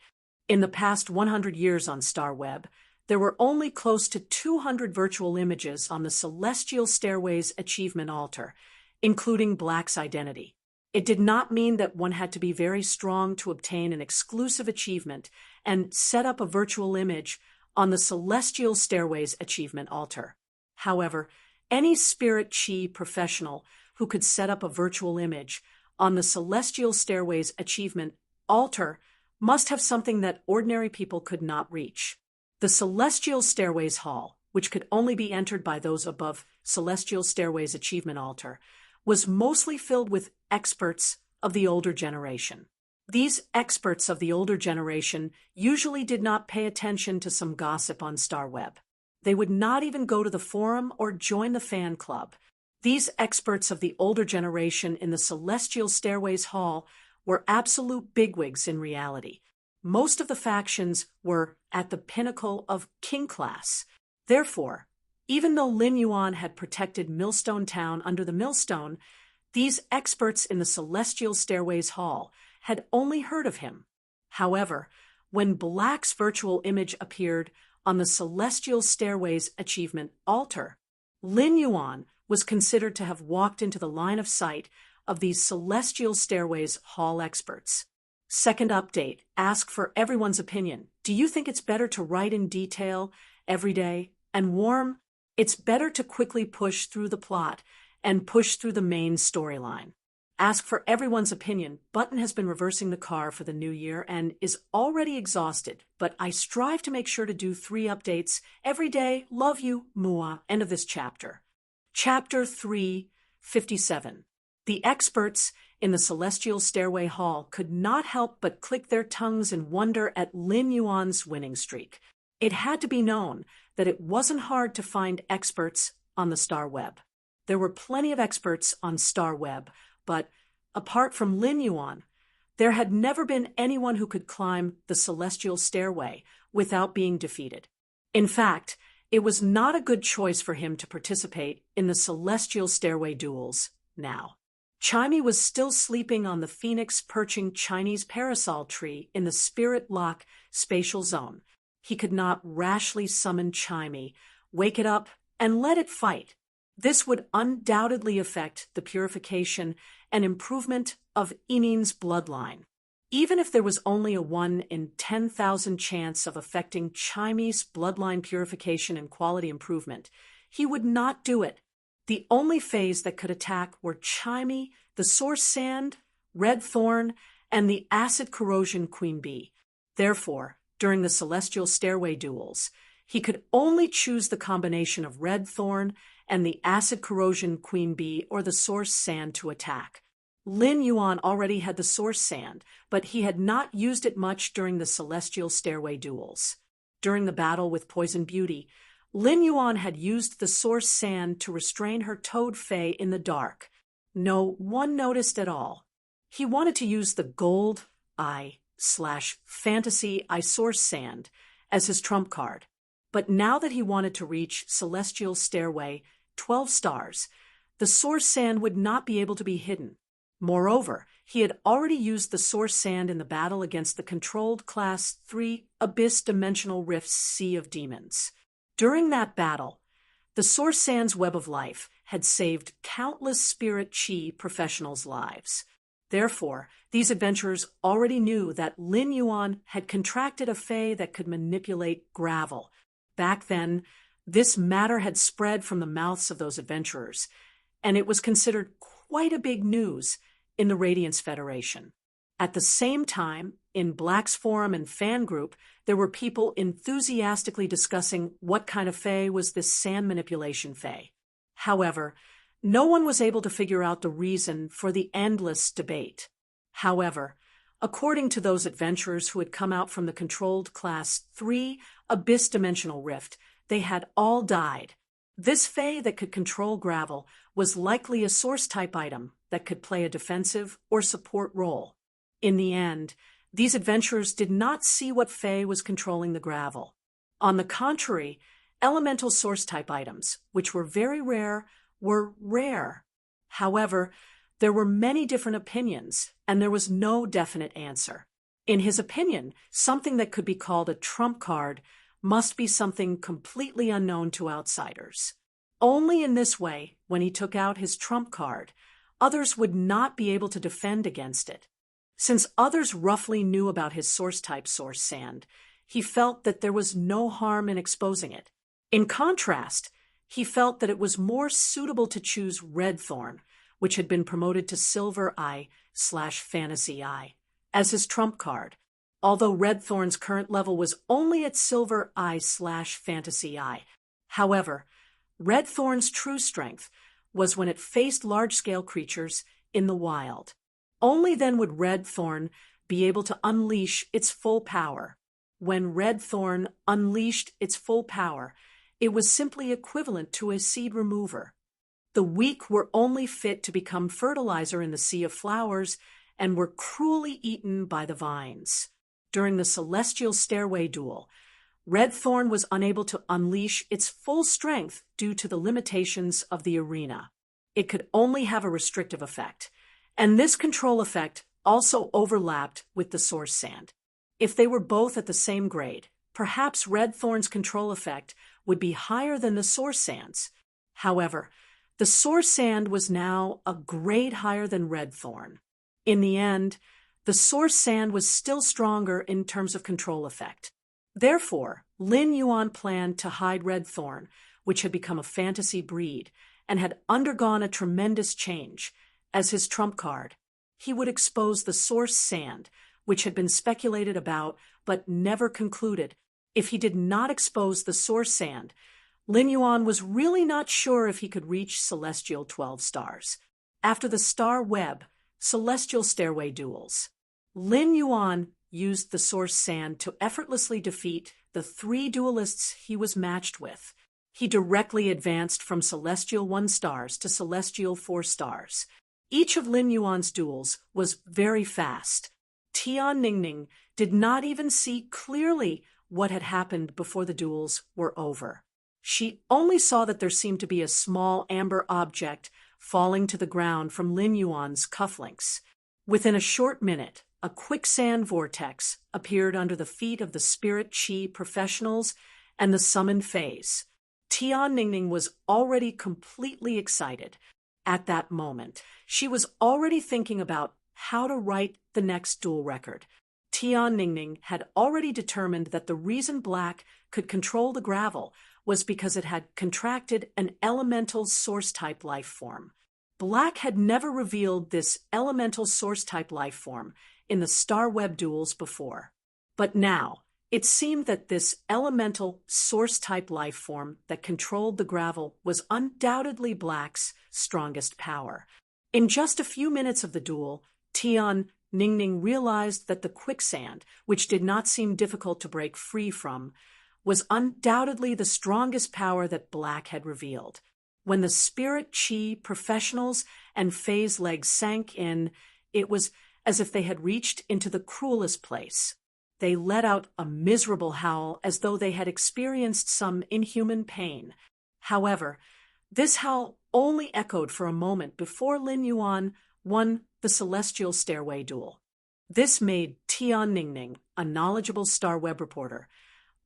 In the past 100 years on Star Web, there were only close to 200 virtual images on the Celestial Stairway's achievement altar, including Black's identity. It did not mean that one had to be very strong to obtain an exclusive achievement and set up a virtual image on the Celestial Stairway's achievement altar. However, any spirit chi professional who could set up a virtual image on the Celestial Stairway's achievement altar must have something that ordinary people could not reach. The Celestial Stairway's hall, which could only be entered by those above Celestial Stairway's achievement altar, was mostly filled with experts of the older generation. These experts of the older generation usually did not pay attention to some gossip on StarWeb. They would not even go to the forum or join the fan club. These experts of the older generation in the Celestial Stairway's hall were absolute bigwigs in reality. Most of the factions were at the pinnacle of king class. Therefore, even though Lin Yuan had protected Millstone Town under the millstone, these experts in the Celestial Stairway's hall had only heard of him. However, when Black's virtual image appeared on the Celestial Stairway's achievement altar, Lin Yuan was considered to have walked into the line of sight of these Celestial Stairway's hall experts. Second update, ask for everyone's opinion. Do you think it's better to write in detail every day and warm? It's better to quickly push through the plot and push through the main storyline. Ask for everyone's opinion. Button has been reversing the car for the new year and is already exhausted, but I strive to make sure to do 3 updates every day. Love you, Mua. End of this chapter. Chapter 357. The experts in the Celestial Stairway Hall could not help but click their tongues in wonder at Lin Yuan's winning streak. It had to be known that it wasn't hard to find experts on the StarWeb. There were plenty of experts on StarWeb, but apart from Lin Yuan, there had never been anyone who could climb the Celestial Stairway without being defeated. In fact, it was not a good choice for him to participate in the Celestial Stairway duels now. Chimey was still sleeping on the phoenix perching Chinese parasol tree in the Spirit Lock spatial zone. He could not rashly summon Chimey, wake it up, and let it fight. This would undoubtedly affect the purification and improvement of Emin's bloodline. Even if there was only a 1 in 10,000 chance of affecting Chimey's bloodline purification and quality improvement, he would not do it. The only phase that could attack were Chimey, the Source Sand, Red Thorn, and the Acid Corrosion Queen Bee. Therefore, during the Celestial Stairway duels, he could only choose the combination of Red Thorn and the Acid Corrosion Queen Bee or the Source Sand to attack. Lin Yuan already had the Source Sand, but he had not used it much during the Celestial Stairway duels. During the battle with Poison Beauty, Lin Yuan had used the Source Sand to restrain her Toad Fae in the dark. No one noticed at all. He wanted to use the Gold Eye/Fantasy Eye Source Sand as his trump card. But now that he wanted to reach Celestial Stairway 12 stars, the Source Sand would not be able to be hidden. Moreover, he had already used the Source Sand in the battle against the controlled Class 3 Abyss Dimensional Rift's Sea of Demons. During that battle, the Source Sand's Web of Life had saved countless Spirit Chi professionals' lives. Therefore, these adventurers already knew that Lin Yuan had contracted a Fae that could manipulate gravel. Back then, this matter had spread from the mouths of those adventurers, and it was considered quite a big news in the Radiance Federation. At the same time, in Black's forum and fan group, there were people enthusiastically discussing what kind of Fae was this sand manipulation Fae. However, no one was able to figure out the reason for the endless debate. However, according to those adventurers who had come out from the controlled Class 3 Abyss Dimensional Rift, they had all died. This Fae that could control gravel was likely a source-type item that could play a defensive or support role. In the end, these adventurers did not see what Fae was controlling the gravel. On the contrary, elemental source-type items, which were very rare, were rare. However, there were many different opinions, and there was no definite answer. In his opinion, something that could be called a trump card must be something completely unknown to outsiders. Only in this way, when he took out his trump card, others would not be able to defend against it. Since others roughly knew about his source type source sand, he felt that there was no harm in exposing it. In contrast, he felt that it was more suitable to choose red thorn, which had been promoted to silver eye/fantasy eye, as his trump card, although red thorn's current level was only at silver eye/fantasy eye. However, red thorn's true strength was when it faced large-scale creatures in the wild. Only then would red thorn be able to unleash its full power. When red thorn unleashed its full power, it was simply equivalent to a seed remover. The weak were only fit to become fertilizer in the sea of flowers and were cruelly eaten by the vines. During the celestial stairway duel, red thorn was unable to unleash its full strength due to the limitations of the arena. It could only have a restrictive effect, and this control effect also overlapped with the source sand. If they were both at the same grade, perhaps red thorn's control effect would be higher than the source sand's. However, the source sand was now a grade higher than red thorn. In the end, the source sand was still stronger in terms of control effect. Therefore, Lin Yuan planned to hide red thorn, which had become a fantasy breed and had undergone a tremendous change, as his trump card. He would expose the source sand, which had been speculated about but never concluded. If he did not expose the source sand, Lin Yuan was really not sure if he could reach celestial 12 stars. After the star web, celestial stairway duels, Lin Yuan used the source sand to effortlessly defeat the 3 duelists he was matched with. He directly advanced from celestial 1 stars to celestial 4 stars. Each of Lin Yuan's duels was very fast. Tian Ningning did not even see clearly what had happened before the duels were over. She only saw that there seemed to be a small amber object falling to the ground from Lin Yuan's cufflinks. Within a short minute, a quicksand vortex appeared under the feet of the spirit chi professionals and the summoned phase. Tian Ningning was already completely excited. At that moment, she was already thinking about how to write the next duel record. Tian Ningning had already determined that the reason black could control the gravel was because it had contracted an elemental source-type life form. Black had never revealed this elemental source-type life form in the Star Web duels before. But now, it seemed that this elemental source-type life form that controlled the gravel was undoubtedly Black's strongest power. In just a few minutes of the duel, Tian Ningning realized that the quicksand, which did not seem difficult to break free from, was undoubtedly the strongest power that Black had revealed. When the spirit chi professionals and phase legs sank in, it was as if they had reached into the cruelest place. They let out a miserable howl as though they had experienced some inhuman pain. However, this howl only echoed for a moment before Lin Yuan won the celestial stairway duel. This made Tian Ningning, a knowledgeable Star Web reporter,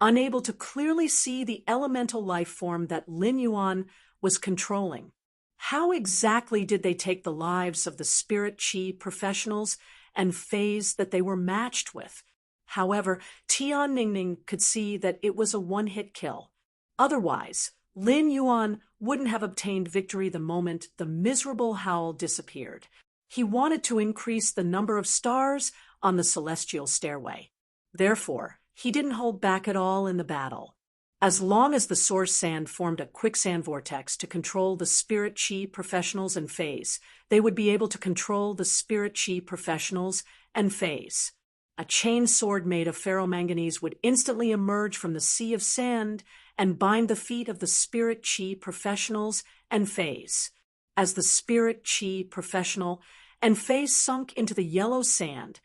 unable to clearly see the elemental life form that Lin Yuan was controlling. How exactly did they take the lives of the spirit chi professionals and phase that they were matched with? However, Tian Ningning could see that it was a one-hit kill. Otherwise, Lin Yuan wouldn't have obtained victory the moment the miserable howl disappeared. He wanted to increase the number of stars on the celestial stairway. Therefore, he didn't hold back at all in the battle. As long as the source sand formed a quicksand vortex to control the spirit chi professionals and phase, they would be able to control the spirit chi professionals and phase. A chain sword made of ferromanganese would instantly emerge from the sea of sand and bind the feet of the spirit chi professionals and phase. As the spirit chi professional and phase sunk into the yellow sand,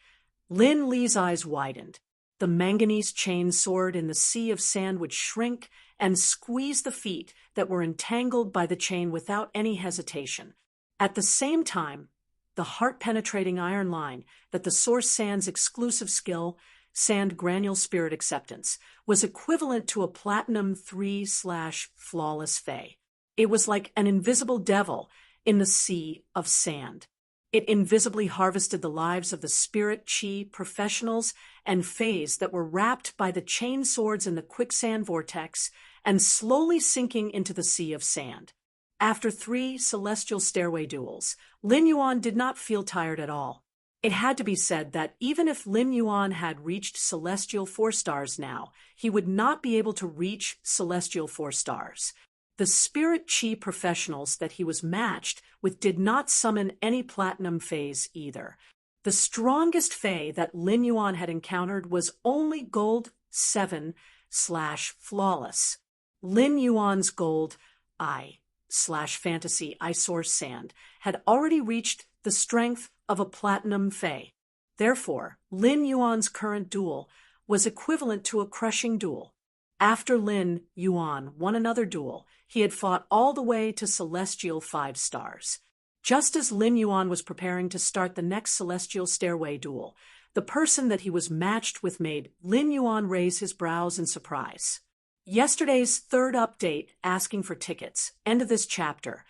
Lin Li's eyes widened. The manganese chain sword in the sea of sand would shrink and squeeze the feet that were entangled by the chain without any hesitation. At the same time, the heart-penetrating iron line that the source sand's exclusive skill sand granule spirit acceptance, was equivalent to a platinum 3/flawless fae. It was like an invisible devil in the sea of sand. It invisibly harvested the lives of the spirit chi professionals and fays that were wrapped by the chain swords in the quicksand vortex and slowly sinking into the sea of sand. After 3 celestial stairway duels, Lin Yuan did not feel tired at all. It had to be said that even if Lin Yuan had reached celestial 4 stars now, he would not be able to reach celestial 4 stars. The spirit chi professionals that he was matched with did not summon any platinum phase either. The strongest fae that Lin Yuan had encountered was only gold 7/flawless. Lin Yuan's gold I/fantasy source sand had already reached the strength of a platinum fae. Therefore, Lin Yuan's current duel was equivalent to a crushing duel. After Lin Yuan won another duel, he had fought all the way to celestial 5 stars. Just as Lin Yuan was preparing to start the next celestial stairway duel, the person that he was matched with made Lin Yuan raise his brows in surprise. Yesterday's third update asking for tickets, end of this chapter,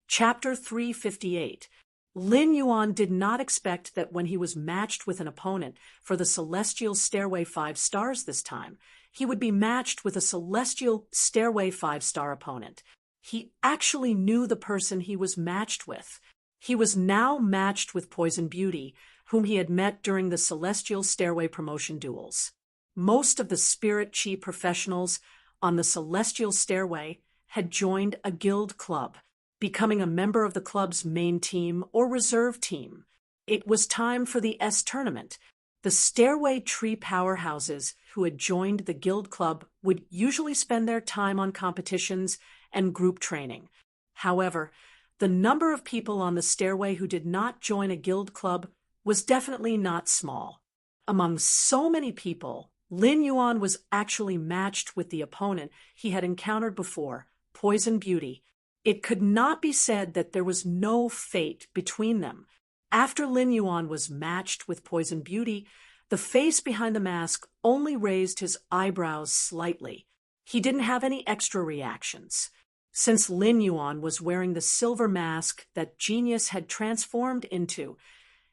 chapter 358. Lin Yuan did not expect that when he was matched with an opponent for the celestial stairway 5 stars this time, he would be matched with a celestial stairway 5-star opponent. He actually knew the person he was matched with. He was now matched with Poison Beauty, whom he had met during the celestial stairway promotion duels. Most of the spirit chi professionals on the celestial stairway had joined a guild club, becoming a member of the club's main team or reserve team. It was time for the S tournament. The stairway tree powerhouses who had joined the guild club would usually spend their time on competitions and group training. However, the number of people on the stairway who did not join a guild club was definitely not small. Among so many people, Lin Yuan was actually matched with the opponent he had encountered before, Poison Beauty. It could not be said that there was no fate between them. After Lin Yuan was matched with Poison Beauty, the face behind the mask only raised his eyebrows slightly. He didn't have any extra reactions. Since Lin Yuan was wearing the silver mask that Genius had transformed into,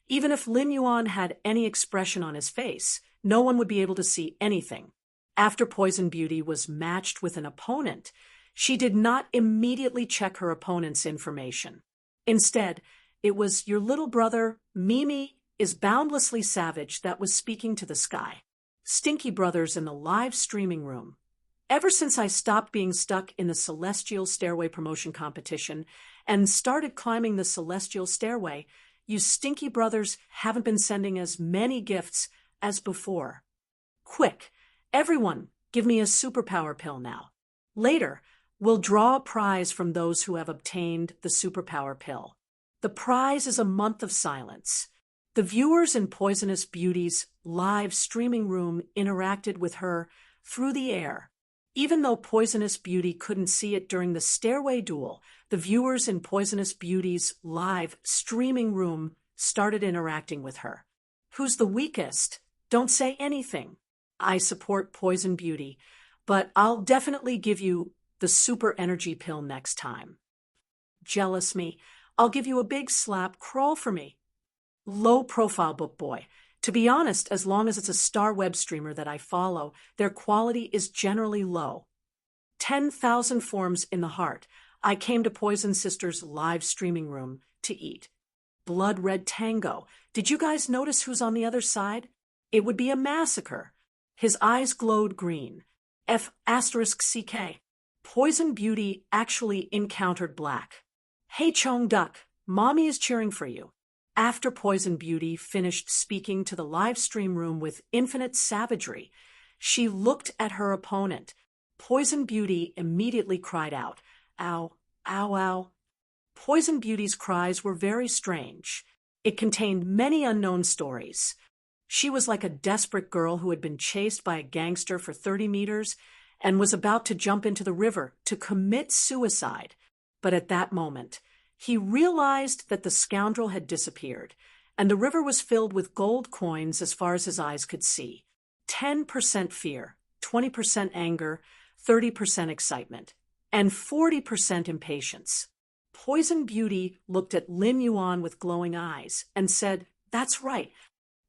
even if Lin Yuan had any expression on his face, no one would be able to see anything. After Poison Beauty was matched with an opponent, she did not immediately check her opponent's information. Instead, it was your little brother, Mimi, is boundlessly savage that was speaking to the sky. Stinky Brothers in the live streaming room. Ever since I stopped being stuck in the Celestial Stairway promotion competition and started climbing the Celestial Stairway, you Stinky Brothers haven't been sending as many gifts as before. Quick, everyone, give me a superpower pill now. Later, we'll draw a prize from those who have obtained the superpower pill. The prize is a month of silence. The viewers in Poisonous Beauty's live streaming room interacted with her through the air. Even though Poisonous Beauty couldn't see it during the stairway duel, the viewers in Poisonous Beauty's live streaming room started interacting with her. Who's the weakest? Don't say anything. I support Poison Beauty, but I'll definitely give you the super energy pill next time. Jealous me. I'll give you a big slap. Crawl for me. Low profile book boy. To be honest, as long as it's a star web streamer that I follow, their quality is generally low. 10,000 forms in the heart. I came to Poison Sister's live streaming room to eat. Blood Red Tango. Did you guys notice who's on the other side? It would be a massacre. His eyes glowed green. F***CK. Poison Beauty actually encountered black. Hey Chong Duck, Mommy is cheering for you. After Poison Beauty finished speaking to the live stream room with infinite savagery, she looked at her opponent. Poison Beauty immediately cried out, "Ow, ow, ow." Poison Beauty's cries were very strange. It contained many unknown stories. She was like a desperate girl who had been chased by a gangster for 30 meters and was about to jump into the river to commit suicide. But at that moment, he realized that the scoundrel had disappeared, and the river was filled with gold coins as far as his eyes could see. 10% fear, 20% anger, 30% excitement, and 40% impatience. Poison Beauty looked at Lin Yuan with glowing eyes and said, "That's right,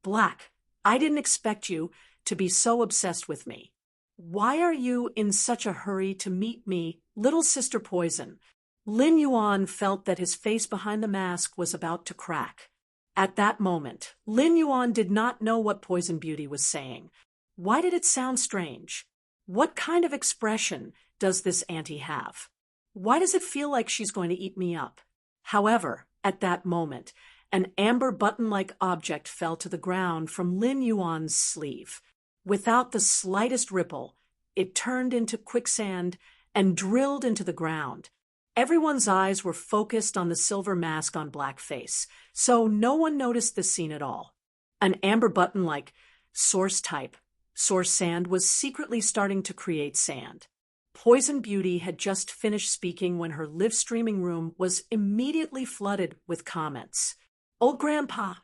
Black. I didn't expect you to be so obsessed with me. Why are you in such a hurry to meet me, little Sister Poison?" Lin Yuan felt that his face behind the mask was about to crack. At that moment, Lin Yuan did not know what Poison Beauty was saying. Why did it sound strange? What kind of expression does this auntie have? Why does it feel like she's going to eat me up? However, at that moment, an amber button-like object fell to the ground from Lin Yuan's sleeve. Without the slightest ripple, it turned into quicksand and drilled into the ground. Everyone's eyes were focused on the silver mask on Black's face, so no one noticed this scene at all. An amber button-like source sand was secretly starting to create sand. Poison Beauty had just finished speaking when her live streaming room was immediately flooded with comments. "Old Grandpa,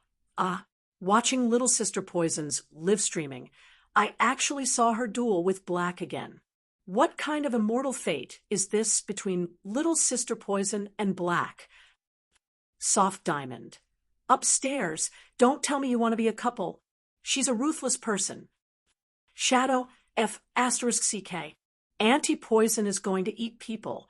watching Little Sister Poison's live streaming, I actually saw her duel with Black again. What kind of immortal fate is this between Little Sister Poison and Black?" Soft Diamond: "Upstairs, don't tell me you want to be a couple. She's a ruthless person." Shadow F***CK: "Auntie Poison is going to eat people."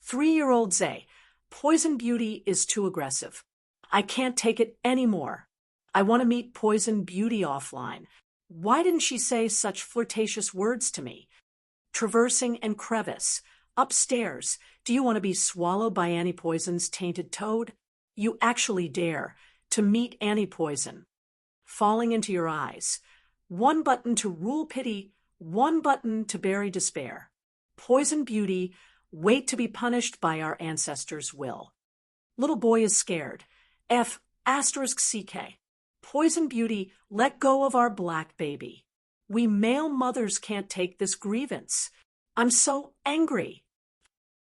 3-year-old Zay: "Poison Beauty is too aggressive. I can't take it anymore. I want to meet Poison Beauty offline. Why didn't she say such flirtatious words to me?" Traversing and Crevice: "Upstairs, do you want to be swallowed by Annie Poison's tainted toad? You actually dare to meet Annie Poison." Falling into Your Eyes: "One button to rule pity, one button to bury despair. Poison Beauty, wait to be punished by our ancestors' will." Little Boy is Scared: F***CK: "Poison Beauty, let go of our Black baby. We male mothers can't take this grievance. I'm so angry."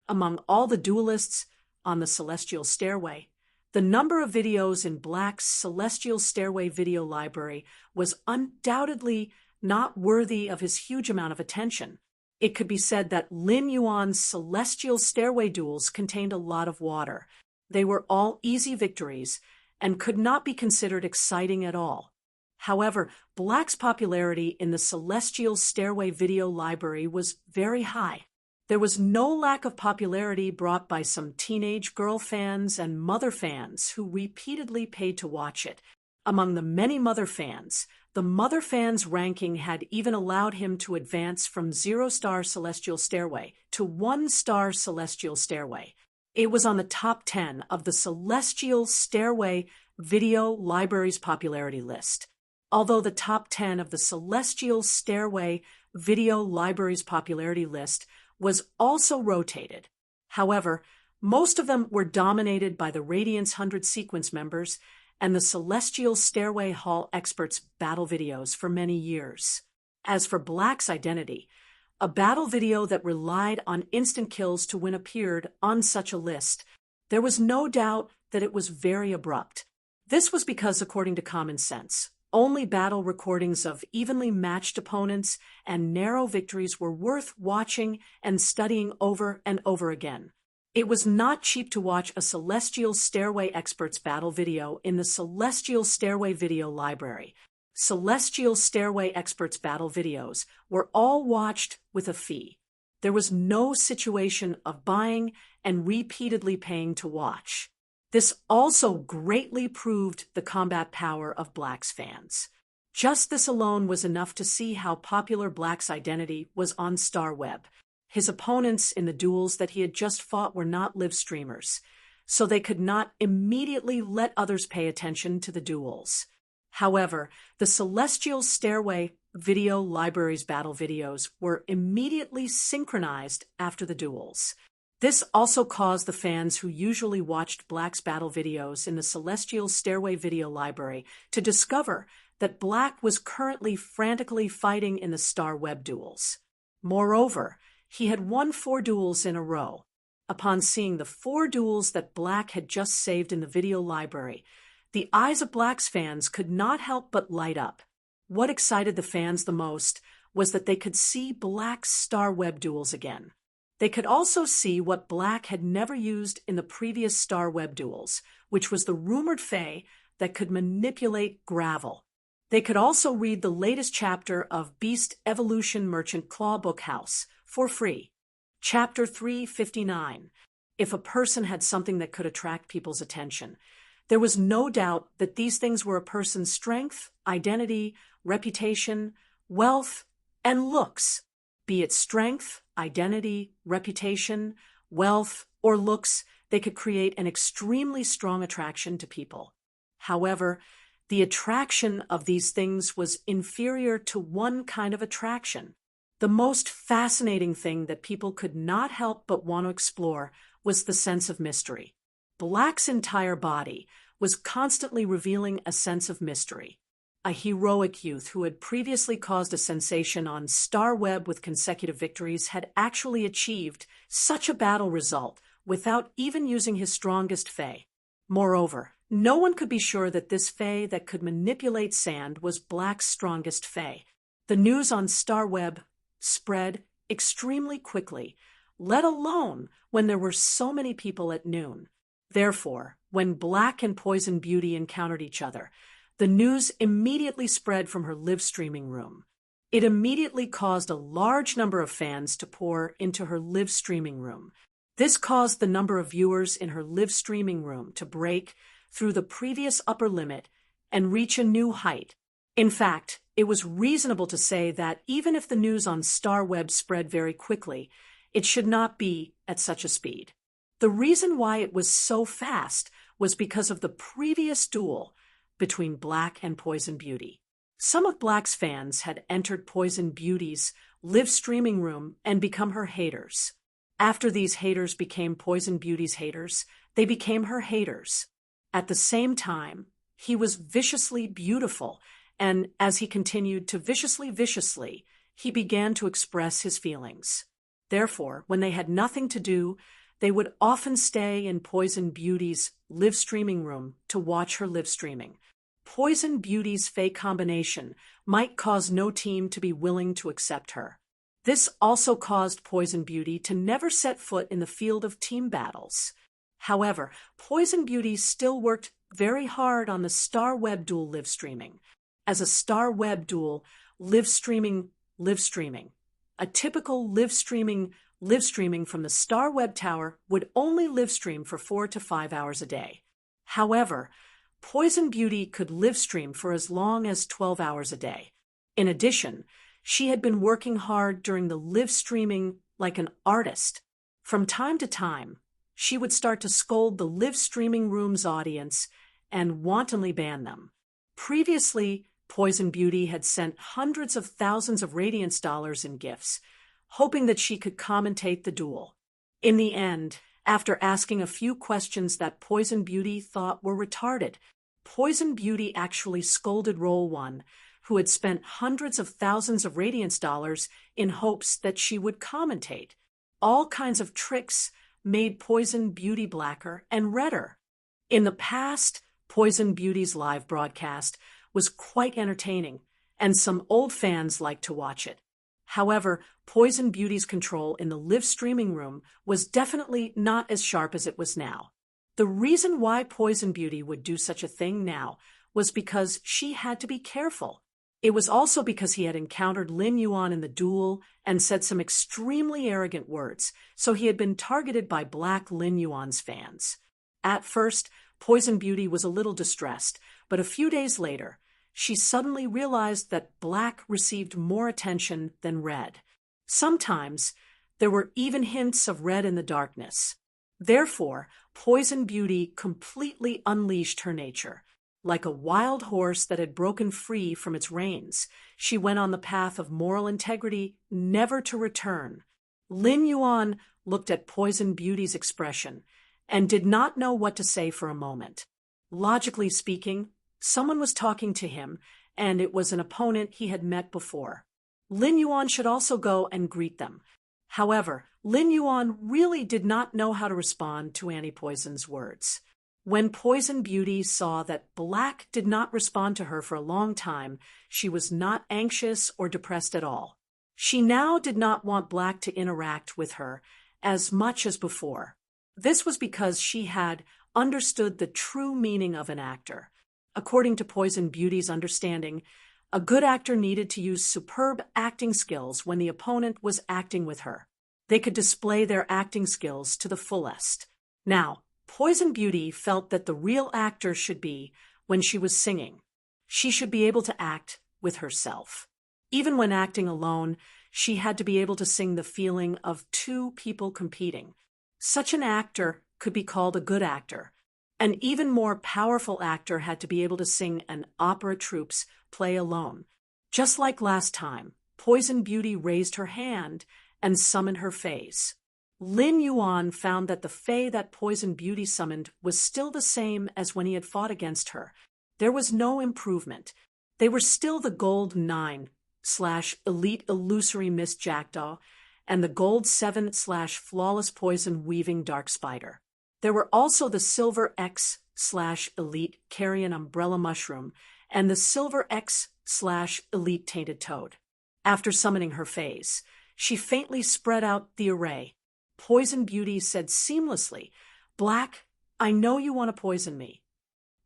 Among all the duelists on the Celestial Stairway, the number of videos in Black's Celestial Stairway video library was undoubtedly not worthy of his huge amount of attention. It could be said that Lin Yuan's Celestial Stairway duels contained a lot of water. They were all easy victories and could not be considered exciting at all. However, Black's popularity in the Celestial Stairway video library was very high. There was no lack of popularity brought by some teenage girl fans and mother fans who repeatedly paid to watch it. Among the many mother fans, the mother fans ranking had even allowed him to advance from 0-star Celestial Stairway to 1-star Celestial Stairway. It was on the top 10 of the Celestial Stairway video library's popularity list. Although the top 10 of the Celestial Stairway video library's popularity list was also rotated. However, most of them were dominated by the Radiance 100 sequence members and the Celestial Stairway Hall experts' battle videos for many years. As for Black's identity, a battle video that relied on instant kills to win appeared on such a list. There was no doubt that it was very abrupt. This was because, according to common sense, only battle recordings of evenly matched opponents and narrow victories were worth watching and studying over and over again. It was not cheap to watch a Celestial Stairway experts battle video in the Celestial Stairway video library. Celestial Stairway experts battle videos were all watched with a fee. There was no situation of buying and repeatedly paying to watch. This also greatly proved the combat power of Black's fans. Just this alone was enough to see how popular Black's identity was on StarWeb. His opponents in the duels that he had just fought were not live streamers, so they could not immediately let others pay attention to the duels. However, the Celestial Stairway video library's battle videos were immediately synchronized after the duels. This also caused the fans who usually watched Black's battle videos in the Celestial Stairway video library to discover that Black was currently frantically fighting in the StarWeb duels. Moreover, he had won 4 duels in a row. Upon seeing the 4 duels that Black had just saved in the video library, the eyes of Black's fans could not help but light up. what excited the fans the most was that they could see Black's star web duels again. They could also see what Black had never used in the previous star web duels, which was the rumored fae that could manipulate gravel. They could also read the latest chapter of Beast Evolution Merchant Clawbook House for free. Chapter 359. If a person had something that could attract people's attention. There was no doubt that these things were a person's strength, identity, reputation, wealth, and looks. Be it strength, identity, reputation, wealth, or looks, they could create an extremely strong attraction to people. However, the attraction of these things was inferior to one kind of attraction. The most fascinating thing that people could not help but want to explore was the sense of mystery. Black's entire body was constantly revealing a sense of mystery. A heroic youth who had previously caused a sensation on Star Web with consecutive victories had actually achieved such a battle result without even using his strongest fae. Moreover, no one could be sure that this fae that could manipulate sand was Black's strongest fae. The news on Star Web spread extremely quickly, let alone when there were so many people at noon. Therefore, when Black and Poison Beauty encountered each other, the news immediately spread from her live streaming room. It immediately caused a large number of fans to pour into her live streaming room. This caused the number of viewers in her live streaming room to break through the previous upper limit and reach a new height. In fact, it was reasonable to say that even if the news on Star Web spread very quickly, it should not be at such a speed. The reason why it was so fast was because of the previous duel between Black and Poison Beauty. Some of Black's fans had entered Poison Beauty's live streaming room and become her haters. After these haters became Poison Beauty's haters, they became her haters. At the same time, he was viciously beautiful, and as he continued to viciously, he began to express his feelings. Therefore, when they had nothing to do, they would often stay in Poison Beauty's live streaming room to watch her live streaming. Poison Beauty's fae combination might cause no team to be willing to accept her. This also caused Poison Beauty to never set foot in the field of team battles. However, Poison Beauty still worked very hard on the Star Web duel live streaming. As a Star Web duel live streaming, a typical live streaming from the Star Web Tower would only live stream for 4 to 5 hours a day. However, Poison Beauty could live stream for as long as 12 hours a day. In addition, she had been working hard during the live streaming like an artist. From time to time, she would start to scold the live streaming room's audience and wantonly ban them. Previously, Poison Beauty had sent hundreds of thousands of Radiance dollars in gifts, hoping that she could commentate the duel. In the end, after asking a few questions that Poison Beauty thought were retarded, Poison Beauty actually scolded Roll One, who had spent hundreds of thousands of Radiance dollars in hopes that she would commentate. All kinds of tricks made Poison Beauty blacker and redder. In the past, Poison Beauty's live broadcast was quite entertaining, and some old fans liked to watch it. However, Poison Beauty's control in the live streaming room was definitely not as sharp as it was now. The reason why Poison Beauty would do such a thing now was because she had to be careful. It was also because he had encountered Lin Yuan in the duel and said some extremely arrogant words, so he had been targeted by Black Lin Yuan's fans. At first, Poison Beauty was a little distressed, but a few days later, she suddenly realized that Black received more attention than Red. Sometimes, there were even hints of red in the darkness. Therefore, Poison Beauty completely unleashed her nature. Like a wild horse that had broken free from its reins, she went on the path of moral integrity, never to return. Lin Yuan looked at Poison Beauty's expression and did not know what to say for a moment. Logically speaking, someone was talking to him, and it was an opponent he had met before. Lin Yuan should also go and greet them. However, Lin Yuan really did not know how to respond to Annie Poison's words. When Poison Beauty saw that Black did not respond to her for a long time, she was not anxious or depressed at all. She now did not want Black to interact with her as much as before. This was because she had understood the true meaning of an actor. According to Poison Beauty's understanding, a good actor needed to use superb acting skills when the opponent was acting with her. They could display their acting skills to the fullest. Now, Poison Beauty felt that the real actor should be when she was singing. She should be able to act with herself. Even when acting alone, she had to be able to sing the feeling of two people competing. Such an actor could be called a good actor. An even more powerful actor had to be able to sing an opera troupe's play alone. Just like last time, Poison Beauty raised her hand and summoned her fays. Lin Yuan found that the fae that Poison Beauty summoned was still the same as when he had fought against her. There was no improvement. They were still the Gold 9/Elite Illusory Mist Jackdaw and the Gold 7/Flawless Poison Weaving Dark Spider. There were also the Silver X/Elite Carrion Umbrella Mushroom and the Silver X/Elite Tainted Toad. After summoning her fays, she faintly spread out the array. Poison Beauty said seamlessly, "Black, I know you want to poison me.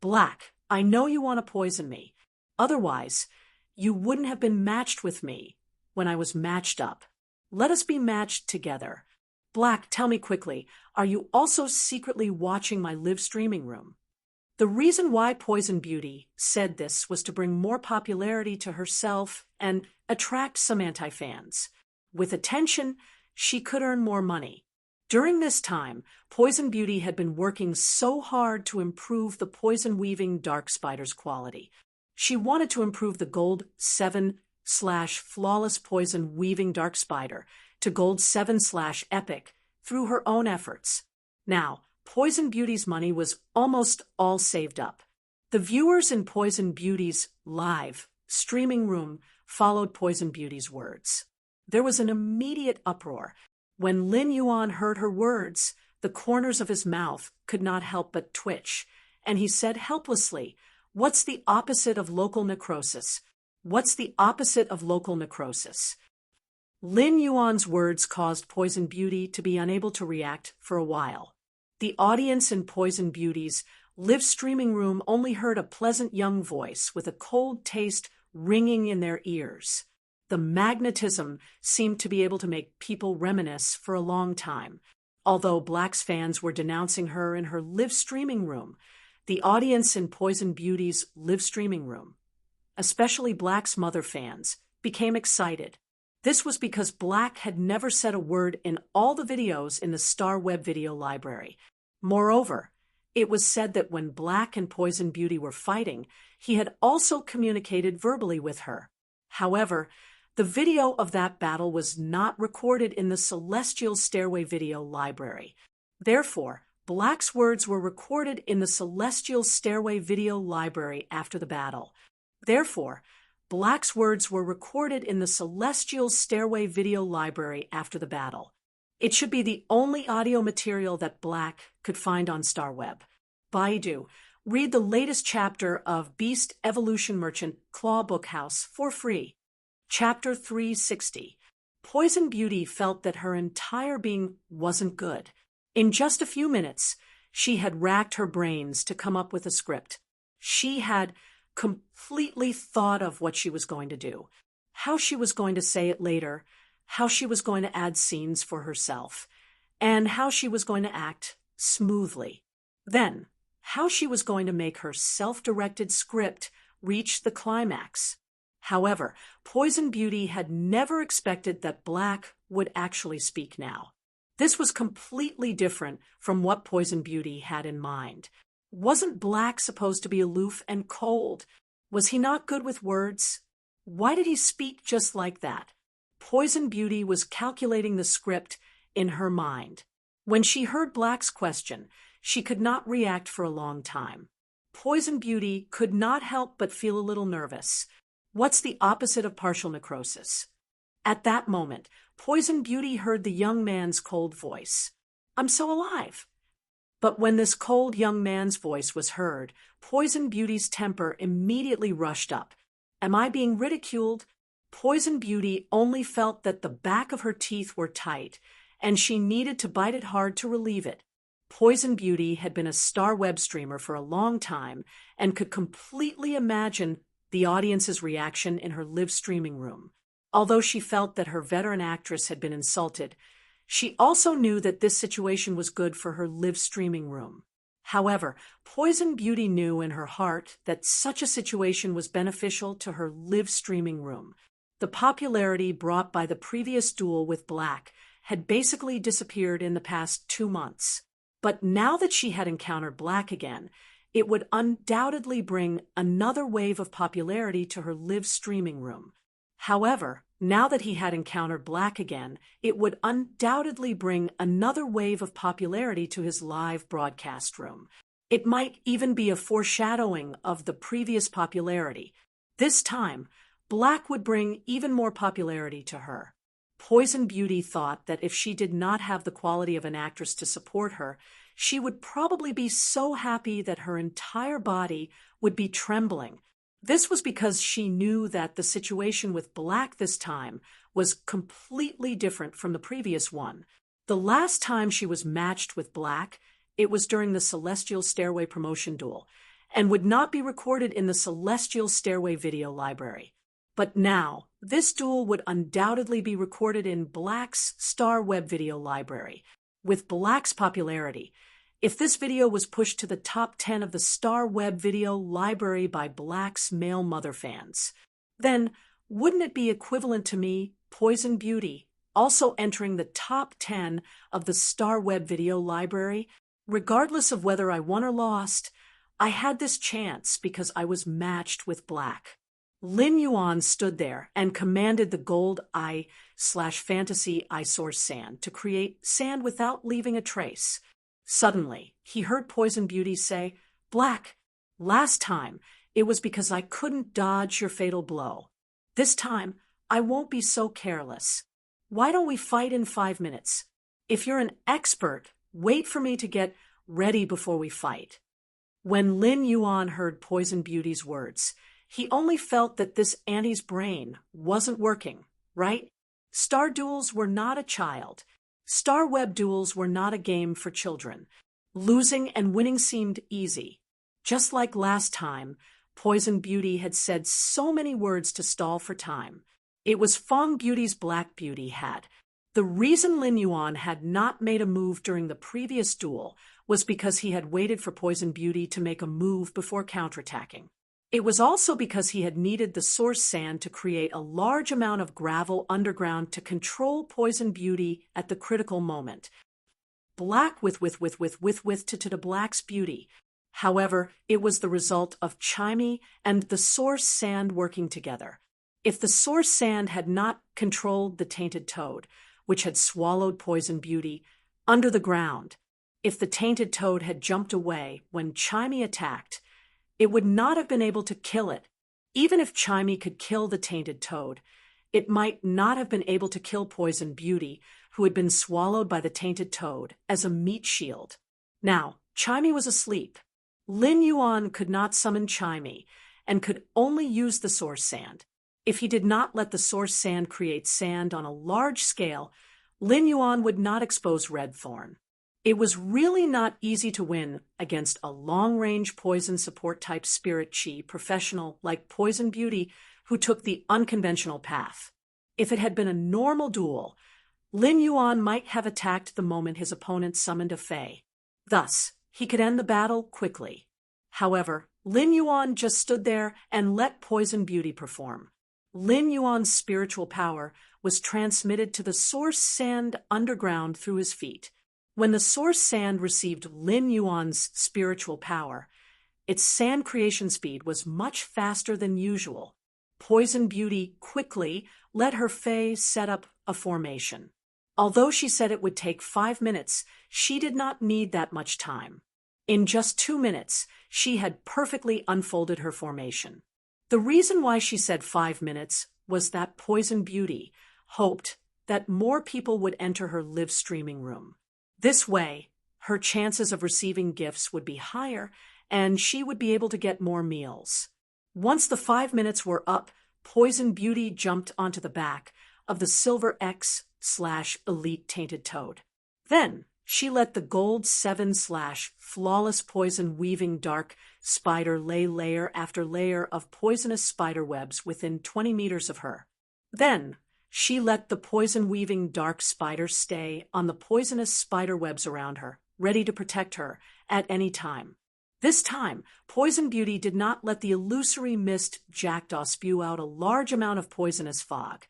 Black, I know you want to poison me. Otherwise, you wouldn't have been matched with me when I was matched up. Let us be matched together. Black, tell me quickly, are you also secretly watching my live streaming room?" The reason why Poison Beauty said this was to bring more popularity to herself and attract some anti-fans. With attention, she could earn more money. During this time, Poison Beauty had been working so hard to improve the poison weaving dark spider's quality. She wanted to improve the Gold 7/Flawless Poison Weaving Dark Spider to Gold 7/Epic through her own efforts. Now, Poison Beauty's money was almost all saved up. The viewers in Poison Beauty's live streaming room followed Poison Beauty's words. There was an immediate uproar. When Lin Yuan heard her words, the corners of his mouth could not help but twitch, and he said helplessly, "What's the opposite of local necrosis? What's the opposite of local necrosis?" Lin Yuan's words caused Poison Beauty to be unable to react for a while. The audience in Poison Beauty's live streaming room only heard a pleasant young voice with a cold taste ringing in their ears. The magnetism seemed to be able to make people reminisce for a long time. Although Black's fans were denouncing her in her live streaming room, the audience in Poison Beauty's live streaming room, especially Black's mother fans, became excited. This was because Black had never said a word in all the videos in the Star Web video library. Moreover, it was said that when Black and Poison Beauty were fighting, he had also communicated verbally with her. However, the video of that battle was not recorded in the Celestial Stairway video library. Therefore, Black's words were recorded in the Celestial Stairway video library after the battle. Therefore, Black's words were recorded in the Celestial Stairway video library after the battle. It should be the only audio material that Black could find on StarWeb. Baidu, read the latest chapter of Beast Evolution Merchant Claw Bookhouse for free. Chapter 360. Poison Beauty felt that her entire being wasn't good. In just a few minutes, she had racked her brains to come up with a script. She had completely thought of what she was going to do, how she was going to say it later, how she was going to add scenes for herself, and how she was going to act smoothly. Then, how she was going to make her self-directed script reach the climax. However, Poison Beauty had never expected that Black would actually speak now. This was completely different from what Poison Beauty had in mind. Wasn't Black supposed to be aloof and cold? Was he not good with words? Why did he speak just like that? Poison Beauty was calculating the script in her mind. When she heard Black's question, she could not react for a long time. Poison Beauty could not help but feel a little nervous. What's the opposite of partial necrosis? At that moment, Poison Beauty heard the young man's cold voice. "I'm so alive." But when this cold young man's voice was heard, Poison Beauty's temper immediately rushed up. Am I being ridiculed? Poison Beauty only felt that the back of her teeth were tight, and she needed to bite it hard to relieve it. Poison Beauty had been a star web streamer for a long time and could completely imagine the audience's reaction in her live streaming room. Although she felt that her veteran actress had been insulted, she also knew that this situation was good for her live streaming room. However, Poison Beauty knew in her heart that such a situation was beneficial to her live streaming room. The popularity brought by the previous duel with Black had basically disappeared in the past 2 months. But now that she had encountered Black again, it would undoubtedly bring another wave of popularity to her live streaming room. However, now that he had encountered Black again, it would undoubtedly bring another wave of popularity to his live broadcast room. It might even be a foreshadowing of the previous popularity. This time, Black would bring even more popularity to her. Poison Beauty thought that if she did not have the quality of an actress to support her, she would probably be so happy that her entire body would be trembling. This was because she knew that the situation with Black this time was completely different from the previous one. The last time she was matched with Black, it was during the Celestial Stairway promotion duel, and would not be recorded in the Celestial Stairway video library. But now, this duel would undoubtedly be recorded in Black's Star Web video library. With Black's popularity, if this video was pushed to the top 10 of the Star Web video library by Black's male mother fans, then wouldn't it be equivalent to me, Poison Beauty, also entering the top 10 of the Star Web video library? Regardless of whether I won or lost, I had this chance because I was matched with Black. Lin Yuan stood there and commanded the gold eye/fantasy eye source sand to create sand without leaving a trace. Suddenly, he heard Poison Beauty say, "Black, last time it was because I couldn't dodge your fatal blow. This time, I won't be so careless. Why don't we fight in 5 minutes? If you're an expert, wait for me to get ready before we fight." When Lin Yuan heard Poison Beauty's words, he only felt that this auntie's brain wasn't working, right? Star duels were not a child. Star Web duels were not a game for children. Losing and winning seemed easy. Just like last time, Poison Beauty had said so many words to stall for time. It was Fong Beauty's Black Beauty had. The reason Lin Yuan had not made a move during the previous duel was because he had waited for Poison Beauty to make a move before counterattacking. It was also because he had needed the source sand to create a large amount of gravel underground to control Poison Beauty at the critical moment. Black with to Black's beauty. However, it was the result of Chimey and the source sand working together. If the source sand had not controlled the tainted toad, which had swallowed Poison Beauty, under the ground, if the tainted toad had jumped away when Chimey attacked, it would not have been able to kill it. Even if Chimey could kill the tainted toad, it might not have been able to kill Poison Beauty, who had been swallowed by the tainted toad, as a meat shield. Now, Chimey was asleep. Lin Yuan could not summon Chimey, and could only use the source sand. If he did not let the source sand create sand on a large scale, Lin Yuan would not expose Red Thorn. It was really not easy to win against a long-range poison support-type spirit chi professional like Poison Beauty, who took the unconventional path. If it had been a normal duel, Lin Yuan might have attacked the moment his opponent summoned a Fae. Thus, he could end the battle quickly. However, Lin Yuan just stood there and let Poison Beauty perform. Lin Yuan's spiritual power was transmitted to the source sand underground through his feet. When the source sand received Lin Yuan's spiritual power, its sand creation speed was much faster than usual. Poison Beauty quickly let her Fae set up a formation. Although she said it would take 5 minutes, she did not need that much time. In just 2 minutes, she had perfectly unfolded her formation. The reason why she said 5 minutes was that Poison Beauty hoped that more people would enter her live streaming room. This way, her chances of receiving gifts would be higher, and she would be able to get more meals. Once the 5 minutes were up, Poison Beauty jumped onto the back of the Silver X/Elite Tainted Toad. Then she let the Gold 7/Flawless Poison Weaving Dark Spider lay layer after layer of poisonous spider webs within 20 meters of her. Then she let the Poison Weaving Dark Spider stay on the poisonous spider webs around her, ready to protect her at any time. This time, Poison Beauty did not let the illusory mist jackdaw spew out a large amount of poisonous fog.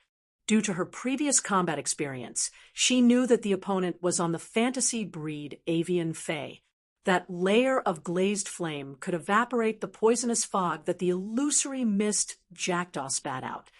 Due to her previous combat experience, she knew that the opponent was on the fantasy breed Avian Fae. That layer of glazed flame could evaporate the poisonous fog that the illusory mist jackdaw spat out.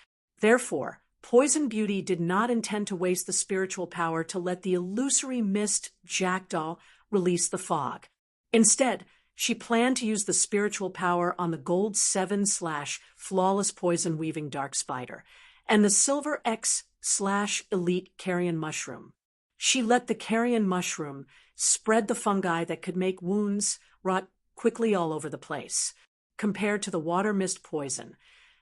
Therefore, Poison Beauty did not intend to waste the spiritual power to let the illusory mist jackdaw release the fog. Instead, she planned to use the spiritual power on the Gold 7/Flawless Poison Weaving Dark Spider and the Silver X/Elite Carrion Mushroom. She let the carrion mushroom spread the fungi that could make wounds rot quickly all over the place. Compared to the water mist poison,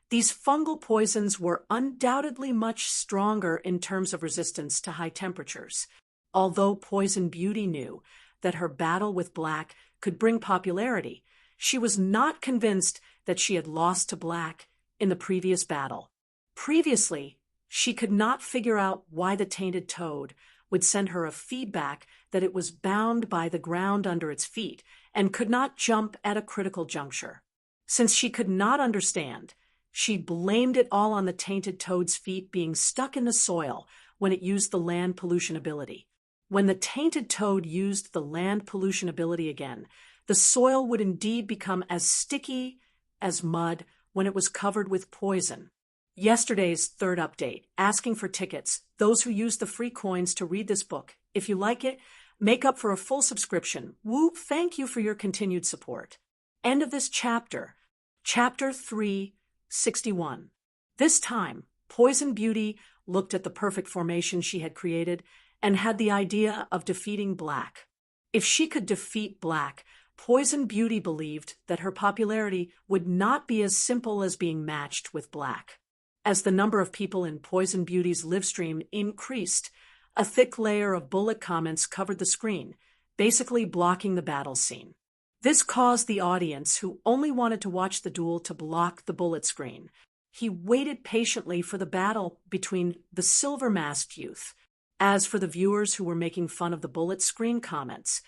these fungal poisons were undoubtedly much stronger in terms of resistance to high temperatures. Although Poison Beauty knew that her battle with Black could bring popularity, she was not convinced that she had lost to Black in the previous battle. Previously, she could not figure out why the tainted toad would send her a feedback that it was bound by the ground under its feet and could not jump at a critical juncture. Since she could not understand, she blamed it all on the tainted toad's feet being stuck in the soil when it used the land pollution ability. When the tainted toad used the land pollution ability again, the soil would indeed become as sticky as mud when it was covered with poison. Yesterday's third update, asking for tickets, those who use the free coins to read this book. If you like it, make up for a full subscription. Whoop, thank you for your continued support. End of this chapter. Chapter 361. This time, Poison Beauty looked at the perfect formation she had created and had the idea of defeating Black. If she could defeat Black, Poison Beauty believed that her popularity would not be as simple as being matched with Black. As the number of people in Poison Beauty's livestream increased, a thick layer of bullet comments covered the screen, basically blocking the battle scene. This caused the audience, who only wanted to watch the duel, to block the bullet screen. He waited patiently for the battle between the silver-masked youth. As for the viewers who were making fun of the bullet screen comments,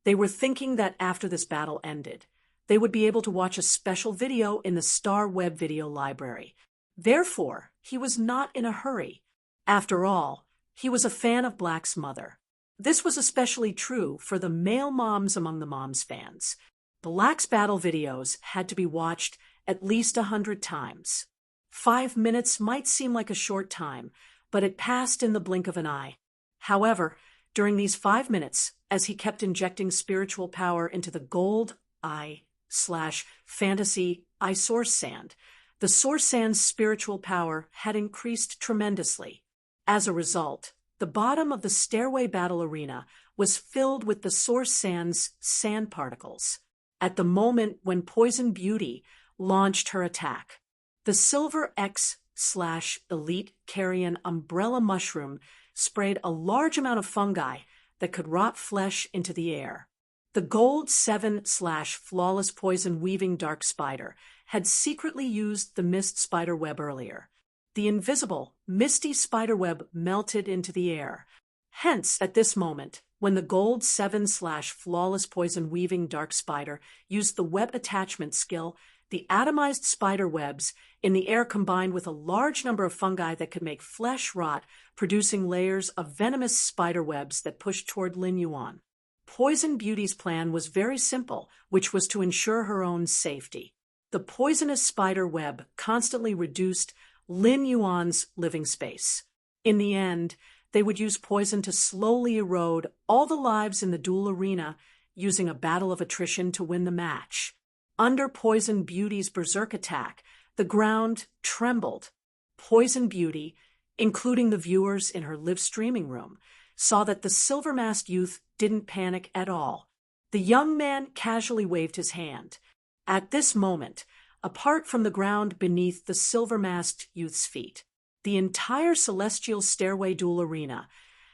they were thinking that after this battle ended, they would be able to watch a special video in the Star Web video library. Therefore, he was not in a hurry. After all, he was a fan of Black's mother. This was especially true for the male moms among the moms fans. Black's battle videos had to be watched at least 100 times. 5 minutes might seem like a short time, but it passed in the blink of an eye. However, during these 5 minutes, as he kept injecting spiritual power into the Gold Eye/Fantasy Eye Source Sand, the Source Sand's spiritual power had increased tremendously. As a result, the bottom of the stairway battle arena was filled with the Source Sand's sand particles. At the moment when Poison Beauty launched her attack, the Silver X/Elite Carrion Umbrella Mushroom sprayed a large amount of fungi that could rot flesh into the air. The Gold 7/Flawless Poison Weaving Dark Spider had secretly used the mist spider web earlier. The invisible, misty spider web melted into the air. Hence, at this moment, when the Gold 7/Flawless Poison Weaving Dark Spider used the web attachment skill, the atomized spider webs in the air combined with a large number of fungi that could make flesh rot, producing layers of venomous spider webs that pushed toward Lin Yuan. Poison Beauty's plan was very simple, which was to ensure her own safety. The poisonous spider web constantly reduced Lin Yuan's living space. In the end, they would use poison to slowly erode all the lives in the duel arena, using a battle of attrition to win the match. Under Poison Beauty's berserk attack, the ground trembled. Poison Beauty, including the viewers in her live streaming room, saw that the silver-masked youth didn't panic at all. The young man casually waved his hand. At this moment, apart from the ground beneath the silver-masked youth's feet, the entire celestial stairway duel arena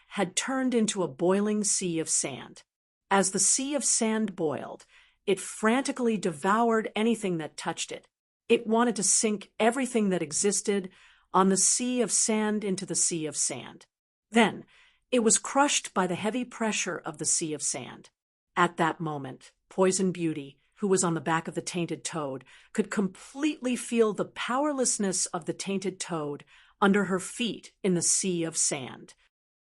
had turned into a boiling sea of sand. As the sea of sand boiled, it frantically devoured anything that touched it. It wanted to sink everything that existed on the sea of sand into the sea of sand. Then, it was crushed by the heavy pressure of the sea of sand. At that moment, Poison Beauty, who was on the back of the tainted toad, could completely feel the powerlessness of the tainted toad under her feet in the sea of sand.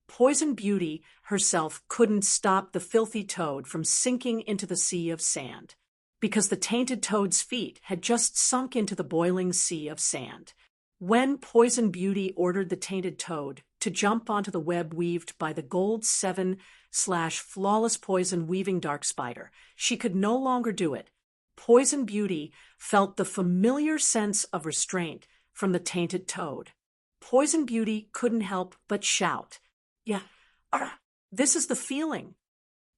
Poison Beauty herself couldn't stop the filthy toad from sinking into the sea of sand, because the tainted toad's feet had just sunk into the boiling sea of sand. When Poison Beauty ordered the tainted toad to jump onto the web weaved by the Gold 7/Flawless Poison Weaving Dark Spider, she could no longer do it. Poison Beauty felt the familiar sense of restraint from the tainted toad. Poison Beauty couldn't help but shout, "Yeah, this is the feeling."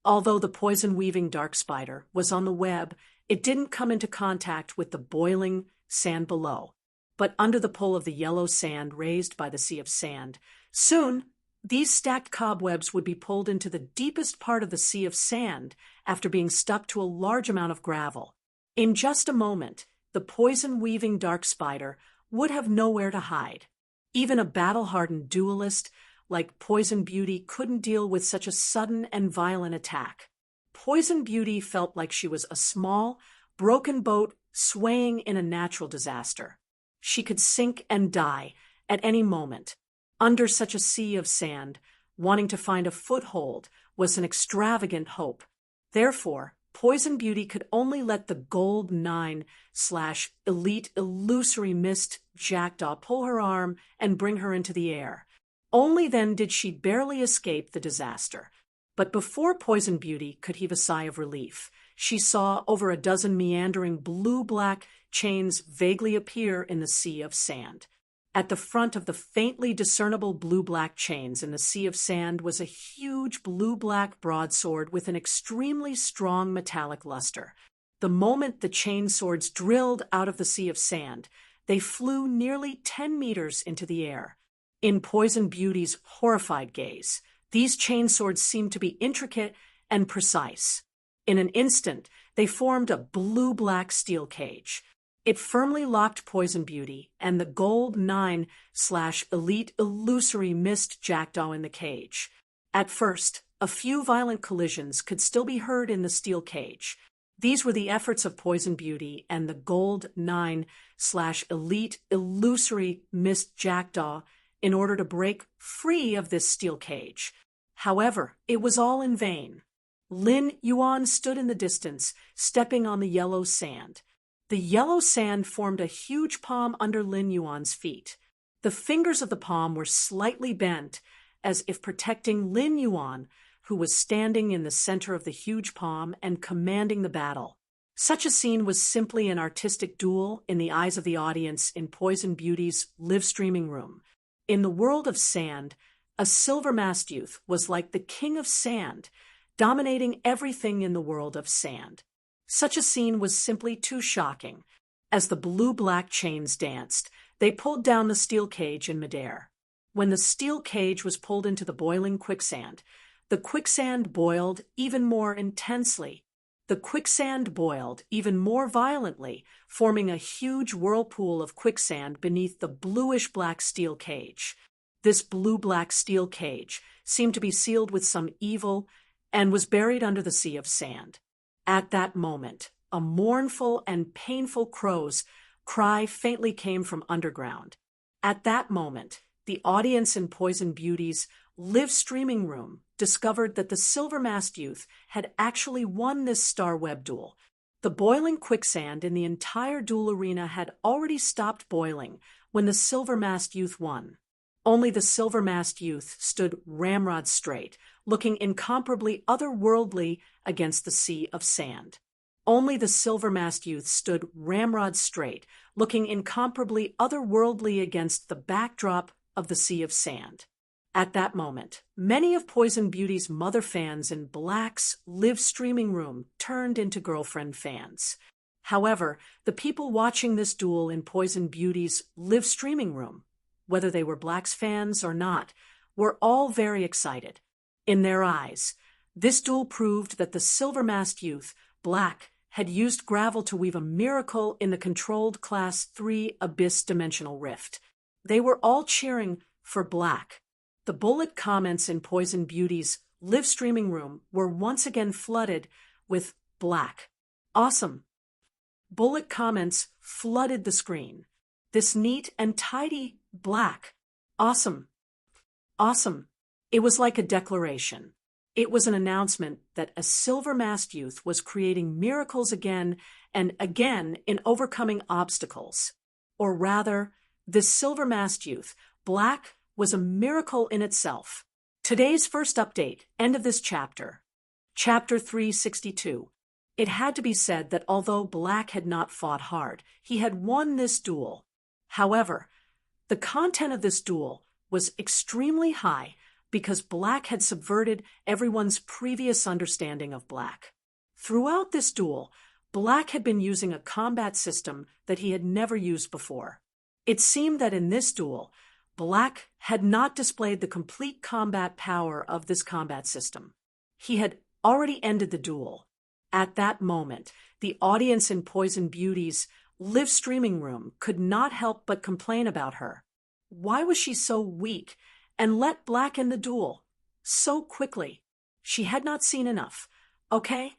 Although the poison-weaving dark spider was on the web, it didn't come into contact with the boiling sand below, but under the pull of the yellow sand raised by the sea of sand. Soon, these stacked cobwebs would be pulled into the deepest part of the sea of sand after being stuck to a large amount of gravel. In just a moment, the poison-weaving dark spider would have nowhere to hide. Even a battle-hardened duelist like Poison Beauty couldn't deal with such a sudden and violent attack. Poison Beauty felt like she was a small, broken boat swaying in a natural disaster. She could sink and die at any moment. Under such a sea of sand, wanting to find a foothold was an extravagant hope. Therefore, Poison Beauty could only let the Gold 9/Elite Illusory Mist Jackdaw pull her arm and bring her into the air. Only then did she barely escape the disaster. But before Poison Beauty could heave a sigh of relief, she saw over a dozen meandering blue-black chains vaguely appear in the sea of sand. At the front of the faintly discernible blue-black chains in the sea of sand was a huge blue-black broadsword with an extremely strong metallic luster. The moment the chain swords drilled out of the sea of sand, they flew nearly 10 meters into the air. In Poison Beauty's horrified gaze, these chain swords seemed to be intricate and precise. In an instant, they formed a blue-black steel cage. It firmly locked Poison Beauty and the Gold 9/Elite Illusory Mist Jackdaw in the cage. At first, a few violent collisions could still be heard in the steel cage. These were the efforts of Poison Beauty and the Gold 9/Elite Illusory Mist Jackdaw in order to break free of this steel cage. However, it was all in vain. Lin Yuan stood in the distance, stepping on the yellow sand. The yellow sand formed a huge palm under Lin Yuan's feet. The fingers of the palm were slightly bent, as if protecting Lin Yuan, who was standing in the center of the huge palm and commanding the battle. Such a scene was simply an artistic duel in the eyes of the audience in Poison Beauty's live-streaming room. In the world of sand, a silver-masked youth was like the king of sand, dominating everything in the world of sand. Such a scene was simply too shocking. As the blue-black chains danced, they pulled down the steel cage in midair. When the steel cage was pulled into the boiling quicksand, the quicksand boiled even more intensely. The quicksand boiled even more violently, forming a huge whirlpool of quicksand beneath the bluish-black steel cage. This blue-black steel cage seemed to be sealed with some evil and was buried under the sea of sand. At that moment, a mournful and painful cry faintly came from underground. At that moment, the audience in Poison Beauty's live-streaming room discovered that the silver-masked youth had actually won this star web duel. The boiling quicksand in the entire duel arena had already stopped boiling when the silver-masked youth won. Only the silver-masked youth stood ramrod straight, looking incomparably otherworldly against the sea of sand. Only the silver-masked youth stood ramrod straight, looking incomparably otherworldly against the backdrop of the sea of sand. At that moment, many of Poison Beauty's mother fans in Black's live streaming room turned into girlfriend fans. However, the people watching this duel in Poison Beauty's live streaming room, whether they were Black's fans or not, were all very excited. In their eyes, this duel proved that the silver-masked youth, Black, had used gravel to weave a miracle in the controlled Class 3 Abyss dimensional rift. They were all cheering for Black. The bullet comments in Poison Beauty's live streaming room were once again flooded with Black. Awesome. Bullet comments flooded the screen. This neat and tidy Black. Awesome. Awesome. It was like a declaration. It was an announcement that a silver-masked youth was creating miracles again and again in overcoming obstacles. Or rather, this silver-masked youth, Black, was a miracle in itself. Today's first update, end of this chapter. Chapter 362. It had to be said that although Black had not fought hard, he had won this duel. However, the content of this duel was extremely high because Black had subverted everyone's previous understanding of Black. Throughout this duel, Black had been using a combat system that he had never used before. It seemed that in this duel, Black had not displayed the complete combat power of this combat system. He had already ended the duel. At that moment, the audience in Poison Beauty's live streaming room could not help but complain about her. Why was she so weak and let Black end the duel so quickly? She had not seen enough, okay?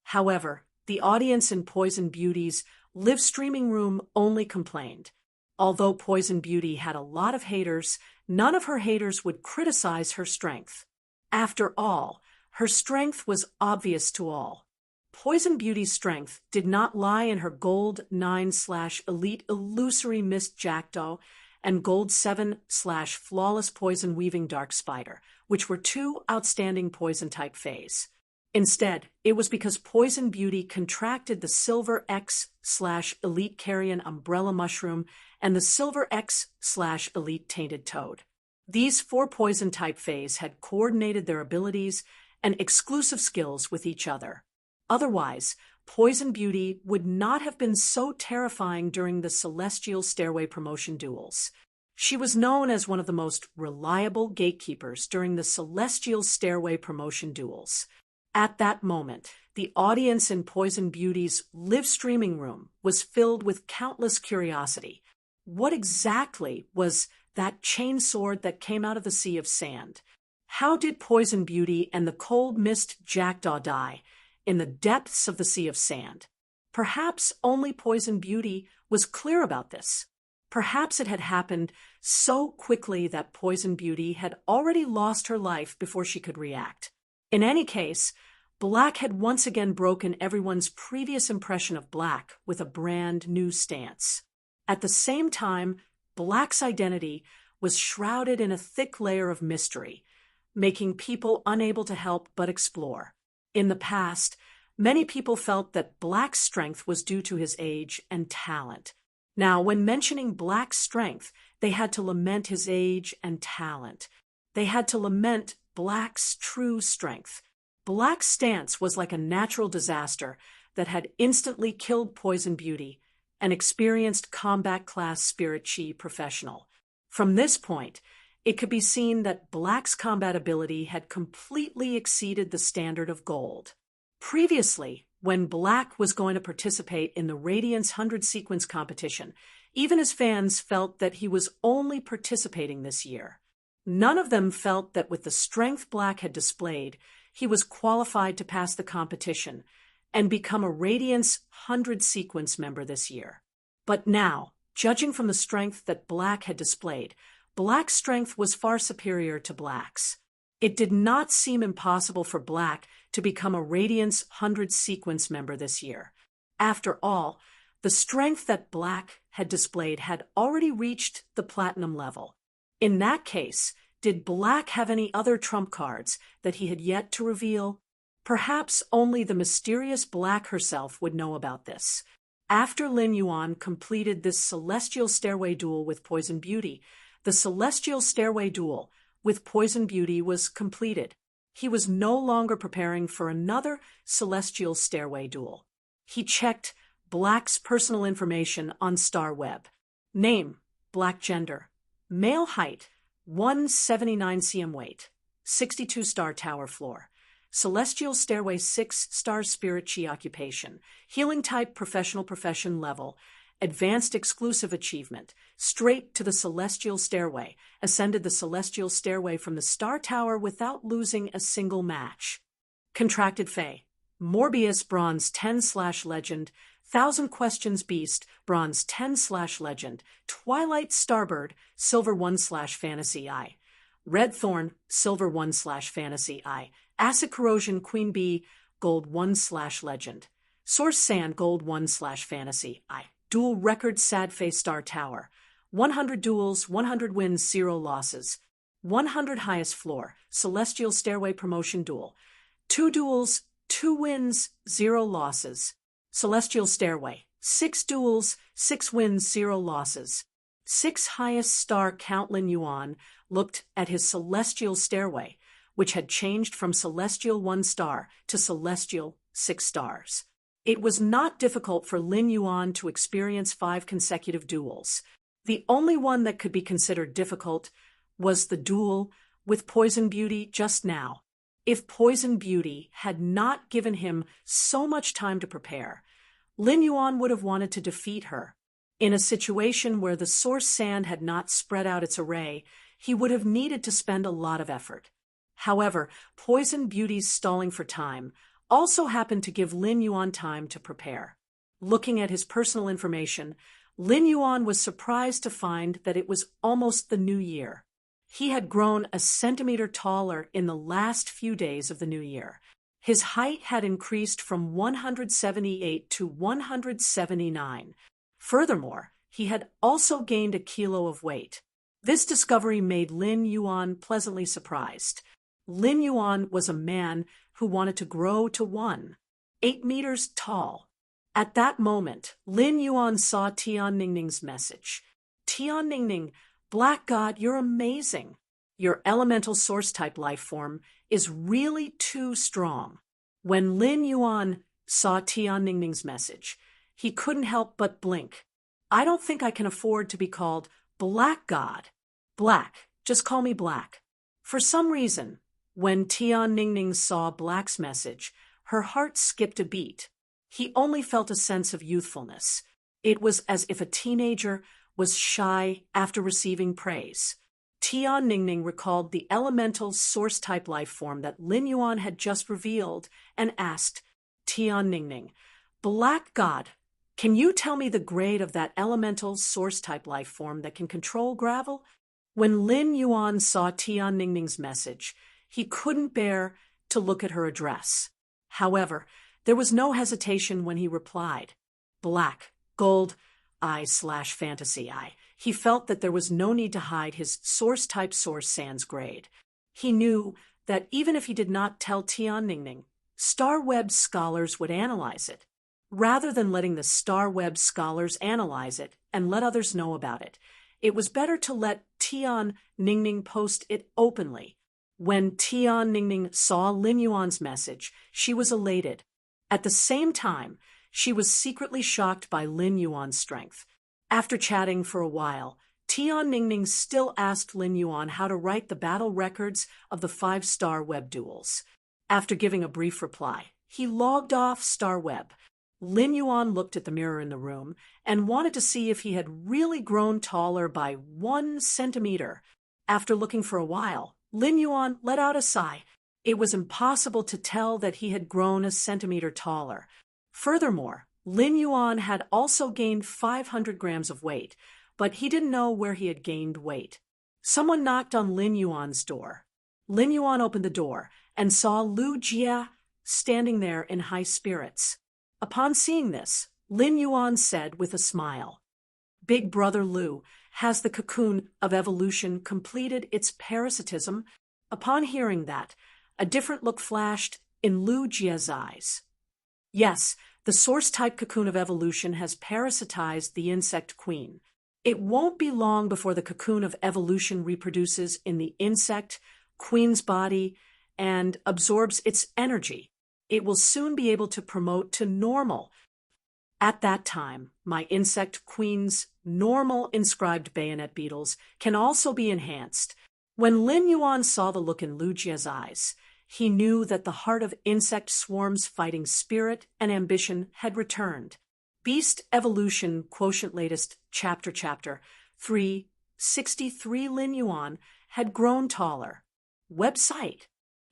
However, the audience in Poison Beauty's live streaming room only complained. Although Poison Beauty had a lot of haters, none of her haters would criticize her strength. After all, her strength was obvious to all. Poison Beauty's strength did not lie in her Gold 9/Elite Illusory Mist Jackdaw and Gold 7/Flawless Poison Weaving Dark Spider, which were two outstanding poison-type fays. Instead, it was because Poison Beauty contracted the Silver X/Elite Carrion Umbrella Mushroom and the Silver X/Elite Tainted Toad. These four poison-type fays had coordinated their abilities and exclusive skills with each other. Otherwise, Poison Beauty would not have been so terrifying during the Celestial Stairway promotion duels. She was known as one of the most reliable gatekeepers during the Celestial Stairway promotion duels. At that moment, the audience in Poison Beauty's live streaming room was filled with countless curiosity. What exactly was that chain sword that came out of the sea of sand? How did Poison Beauty and the Cold Mist Jackdaw die in the depths of the sea of sand? Perhaps only Poison Beauty was clear about this. Perhaps it had happened so quickly that Poison Beauty had already lost her life before she could react. In any case, Black had once again broken everyone's previous impression of Black with a brand new stance. At the same time, Black's identity was shrouded in a thick layer of mystery, making people unable to help but explore. In the past, many people felt that Black's strength was due to his age and talent. Now, when mentioning Black's strength, they had to lament his age and talent. They had to lament Black's true strength. Black's stance was like a natural disaster that had instantly killed Poison Beauty, an experienced combat class Spirit Chi professional. From this point, it could be seen that Black's combat ability had completely exceeded the standard of gold. Previously, when Black was going to participate in the Radiance 100 sequence competition, even his fans felt that he was only participating this year. None of them felt that with the strength Black had displayed, he was qualified to pass the competition and become a Radiance 100 sequence member this year. But now, judging from the strength that Black had displayed, Black's strength was far superior to Black's. It did not seem impossible for Black to become a Radiance 100 sequence member this year. After all, the strength that Black had displayed had already reached the platinum level. In that case, did Black have any other trump cards that he had yet to reveal? Perhaps only the mysterious Black herself would know about this. After Lin Yuan completed this Celestial Stairway duel with Poison Beauty, the Celestial Stairway duel with Poison Beauty was completed. He was no longer preparing for another celestial stairway duel. He checked Black's personal information on StarWeb. Name, Black gender. Male height, 179 cm weight. 62 star tower floor. Celestial stairway 6 star spirit chi occupation. Healing type professional profession level. Advanced exclusive achievement. Straight to the celestial stairway. Ascended the celestial stairway from the star tower without losing a single match. Contracted Fae. Morbius bronze 10/legend. Thousand Questions Beast bronze 10/legend. Twilight Starbird silver 1/fantasy eye. Red Thorn silver 1/fantasy eye. Acid Corrosion Queen Bee gold 1/legend. Source Sand gold 1/fantasy eye. Dual record Sad Face Star Tower. 100 duels, 100 wins, 0 losses. 100 highest floor. Celestial Stairway Promotion Duel. 2 duels, 2 wins, 0 losses. Celestial Stairway. 6 duels, 6 wins, 0 losses. 6 highest star Count Lin Yuan looked at his Celestial Stairway, which had changed from Celestial 1 star to Celestial 6 stars. It was not difficult for Lin Yuan to experience 5 consecutive duels. The only one that could be considered difficult was the duel with Poison Beauty just now. If Poison Beauty had not given him so much time to prepare, Lin Yuan would have wanted to defeat her. In a situation where the Source Sand had not spread out its array, he would have needed to spend a lot of effort. However, Poison Beauty's stalling for time also happened to give Lin Yuan time to prepare. Looking at his personal information, Lin Yuan was surprised to find that it was almost the new year. He had grown a centimeter taller in the last few days of the new year. His height had increased from 178 to 179. Furthermore, he had also gained a kilo of weight. This discovery made Lin Yuan pleasantly surprised. Lin Yuan was a man who wanted to grow to 8 meters tall. At that moment, Lin Yuan saw Tian Ningning's message. Tian Ningning, Black God, you're amazing. Your elemental source type life form is really too strong. When Lin Yuan saw Tian Ningning's message, he couldn't help but blink. I don't think I can afford to be called Black God. Black, just call me Black. For some reason, when Tian Ningning saw Black's message, her heart skipped a beat. He only felt a sense of youthfulness. It was as if a teenager was shy after receiving praise. Tian Ningning recalled the elemental source-type life form that Lin Yuan had just revealed and asked, Tian Ningning, Black God, can you tell me the grade of that elemental source-type life form that can control gravel? When Lin Yuan saw Tian Ningning's message, he couldn't bear to look at her address. However, there was no hesitation when he replied, Black, Gold, I/fantasy I. He felt that there was no need to hide his source-type Source Sand's grade. He knew that even if he did not tell Tian Ningning, StarWeb scholars would analyze it. Rather than letting the StarWeb scholars analyze it and let others know about it, it was better to let Tian Ningning post it openly. When Tian Ningning saw Lin Yuan's message, she was elated. At the same time, she was secretly shocked by Lin Yuan's strength. After chatting for a while, Tian Ningning still asked Lin Yuan how to write the battle records of the 5-star web duels. After giving a brief reply, he logged off StarWeb. Lin Yuan looked at the mirror in the room and wanted to see if he had really grown taller by 1 centimeter. After looking for a while, Lin Yuan let out a sigh. It was impossible to tell that he had grown a centimeter taller. Furthermore, Lin Yuan had also gained 500 grams of weight, but he didn't know where he had gained weight. Someone knocked on Lin Yuan's door. Lin Yuan opened the door and saw Lu Jia standing there in high spirits. Upon seeing this, Lin Yuan said with a smile, Big Brother Lu, has the cocoon of evolution completed its parasitism? Upon hearing that, a different look flashed in Lu Jia's eyes. Yes, the source-type cocoon of evolution has parasitized the insect queen. It won't be long before the cocoon of evolution reproduces in the insect queen's body and absorbs its energy. It will soon be able to promote to normal. At that time, my insect queen's normal inscribed bayonet beetles can also be enhanced. When Lin Yuan saw the look in Lu Jie's eyes, he knew that the heart of insect swarms' fighting spirit and ambition had returned. Beast Evolution Quotient Latest Chapter 363 Lin Yuan had grown taller. Website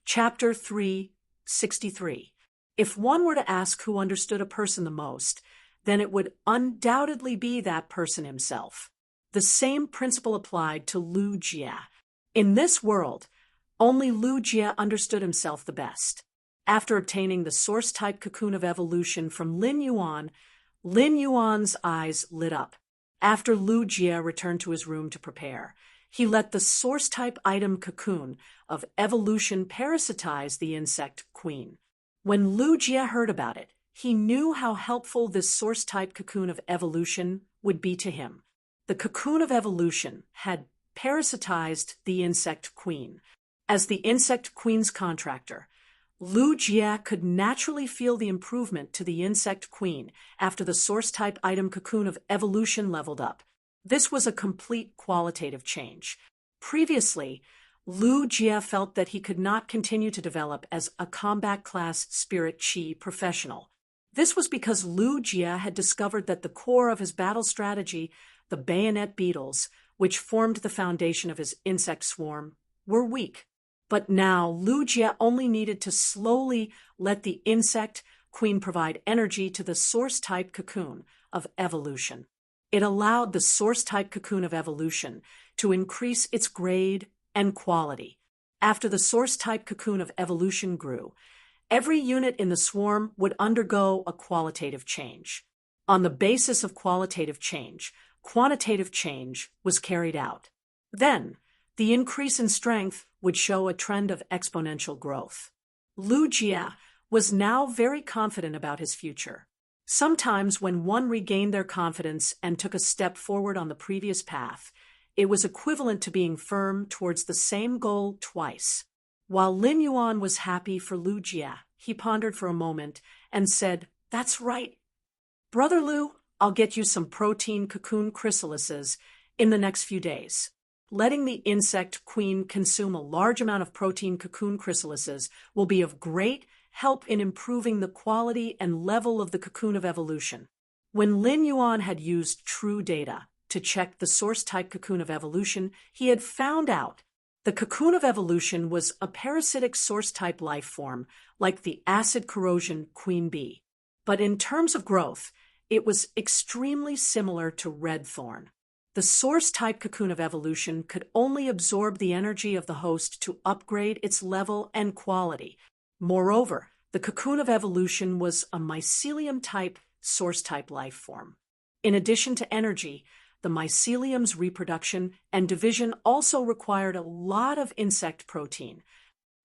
Chapter 363. If one were to ask who understood a person the most, then it would undoubtedly be that person himself. The same principle applied to Lu Jie. In this world, only Lu Jie understood himself the best. After obtaining the source-type cocoon of evolution from Lin Yuan's eyes lit up. After Lu Jie returned to his room to prepare, he let the source-type item cocoon of evolution parasitize the insect queen. When Lu Jie heard about it, he knew how helpful this source-type cocoon of evolution would be to him. The cocoon of evolution had parasitized the insect queen. As the insect queen's contractor, Lu Jie could naturally feel the improvement to the insect queen after the source-type item cocoon of evolution leveled up. This was a complete qualitative change. Previously, Lu Jie felt that he could not continue to develop as a combat class spirit chi professional. This was because Lu Jie had discovered that the core of his battle strategy, the bayonet beetles, which formed the foundation of his insect swarm, were weak. But now Lu Jie only needed to slowly let the insect queen provide energy to the source-type cocoon of evolution. It allowed the source-type cocoon of evolution to increase its grade and quality. After the source-type cocoon of evolution grew, every unit in the swarm would undergo a qualitative change. On the basis of qualitative change, quantitative change was carried out. Then, the increase in strength would show a trend of exponential growth. Lu Jie was now very confident about his future. Sometimes when one regained their confidence and took a step forward on the previous path, it was equivalent to being firm towards the same goal twice. While Lin Yuan was happy for Lu Jie, he pondered for a moment and said, "That's right. Brother Lu, I'll get you some protein cocoon chrysalises in the next few days." Letting the insect queen consume a large amount of protein cocoon chrysalises will be of great help in improving the quality and level of the cocoon of evolution. When Lin Yuan had used true data to check the source-type cocoon of evolution, he had found out the cocoon of evolution was a parasitic source-type life form, like the acid corrosion queen bee. But in terms of growth, it was extremely similar to red thorn. The source-type cocoon of evolution could only absorb the energy of the host to upgrade its level and quality. Moreover, the cocoon of evolution was a mycelium-type source-type life form. In addition to energy, the mycelium's reproduction and division also required a lot of insect protein.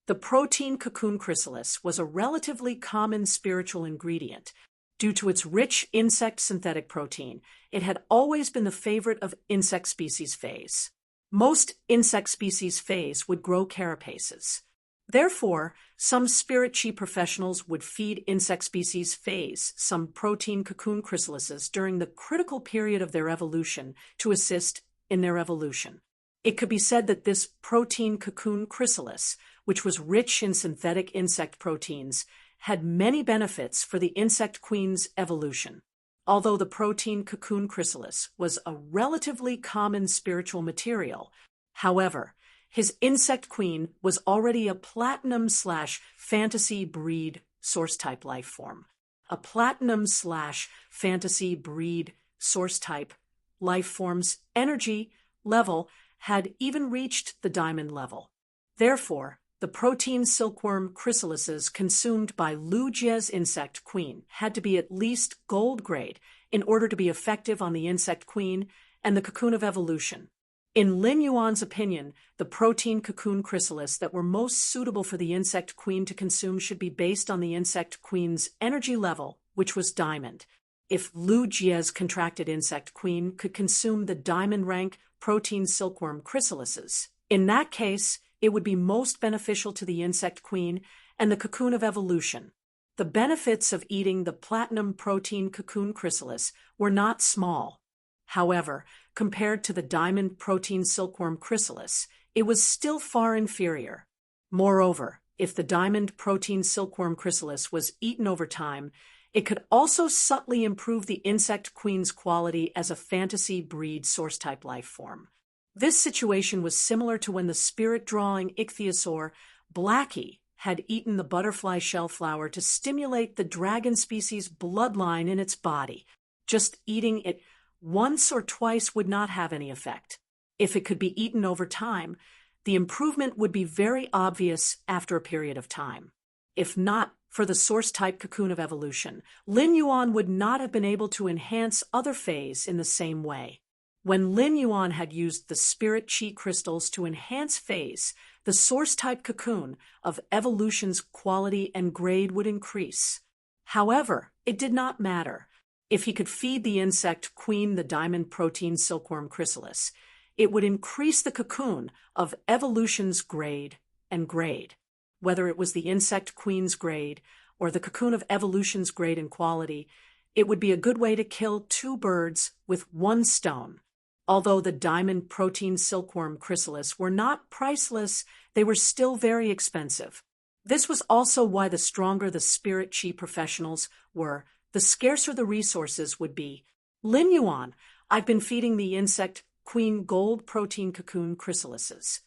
The protein cocoon chrysalis was a relatively common spiritual ingredient. Due to its rich insect synthetic protein, it had always been the favorite of insect species phase. Most insect species phase would grow carapaces. Therefore, some spirit chi professionals would feed insect species phase some protein cocoon chrysalises during the critical period of their evolution to assist in their evolution. It could be said that this protein cocoon chrysalis, which was rich in synthetic insect proteins, had many benefits for the insect queen's evolution. Although the protein cocoon chrysalis was a relatively common spiritual material, however, his insect queen was already a platinum/fantasy breed source-type life form. A platinum/fantasy breed source-type life form's energy level had even reached the diamond level. Therefore, the protein silkworm chrysalises consumed by Lu Jie's insect queen had to be at least gold grade in order to be effective on the insect queen and the cocoon of evolution. In Lin Yuan's opinion, the protein cocoon chrysalis that were most suitable for the insect queen to consume should be based on the insect queen's energy level, which was diamond. if Lu Jie's contracted insect queen could consume the diamond-rank protein silkworm chrysalises. In that case, it would be most beneficial to the insect queen and the cocoon of evolution. The benefits of eating the platinum protein cocoon chrysalis were not small. However, compared to the diamond protein silkworm chrysalis, it was still far inferior. Moreover, if the diamond protein silkworm chrysalis was eaten over time, it could also subtly improve the insect queen's quality as a fantasy breed source-type life form. This situation was similar to when the spirit-drawing ichthyosaur Blackie had eaten the butterfly shell flower to stimulate the dragon species bloodline in its body. Just eating it once or twice would not have any effect. If it could be eaten over time, the improvement would be very obvious after a period of time. If not for the source-type cocoon of evolution, Lin Yuan would not have been able to enhance other fays in the same way. When Lin Yuan had used the spirit chi crystals to enhance fays, the source-type cocoon of evolution's quality and grade would increase. However, it did not matter. If he could feed the insect queen the diamond protein silkworm chrysalis, it would increase the cocoon of evolution's grade and grade. Whether it was the insect queen's grade or the cocoon of evolution's grade and quality, it would be a good way to kill two birds with one stone. Although the diamond protein silkworm chrysalis were not priceless, they were still very expensive. This was also why the stronger the spirit chi professionals were, the scarcer the resources would be. Lin Yuan, I've been feeding the insect queen gold protein cocoon chrysalises.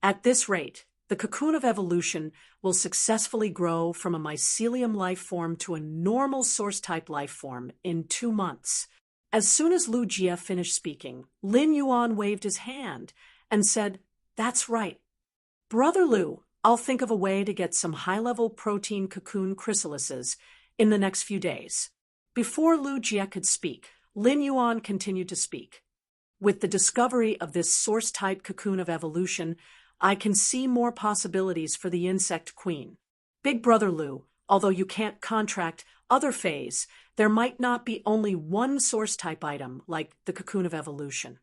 At this rate, the cocoon of evolution will successfully grow from a mycelium life form to a normal source-type life form in 2 months. As soon as Lu Jie finished speaking, Lin Yuan waved his hand and said, "That's right. Brother Lu, I'll think of a way to get some high-level protein cocoon chrysalises in the next few days." Before Lu Jie could speak, Lin Yuan continued to speak. "With the discovery of this source-type cocoon of evolution, I can see more possibilities for the insect queen. Big Brother Lu, although you can't contract other fays, there might not be only one source-type item like the cocoon of evolution.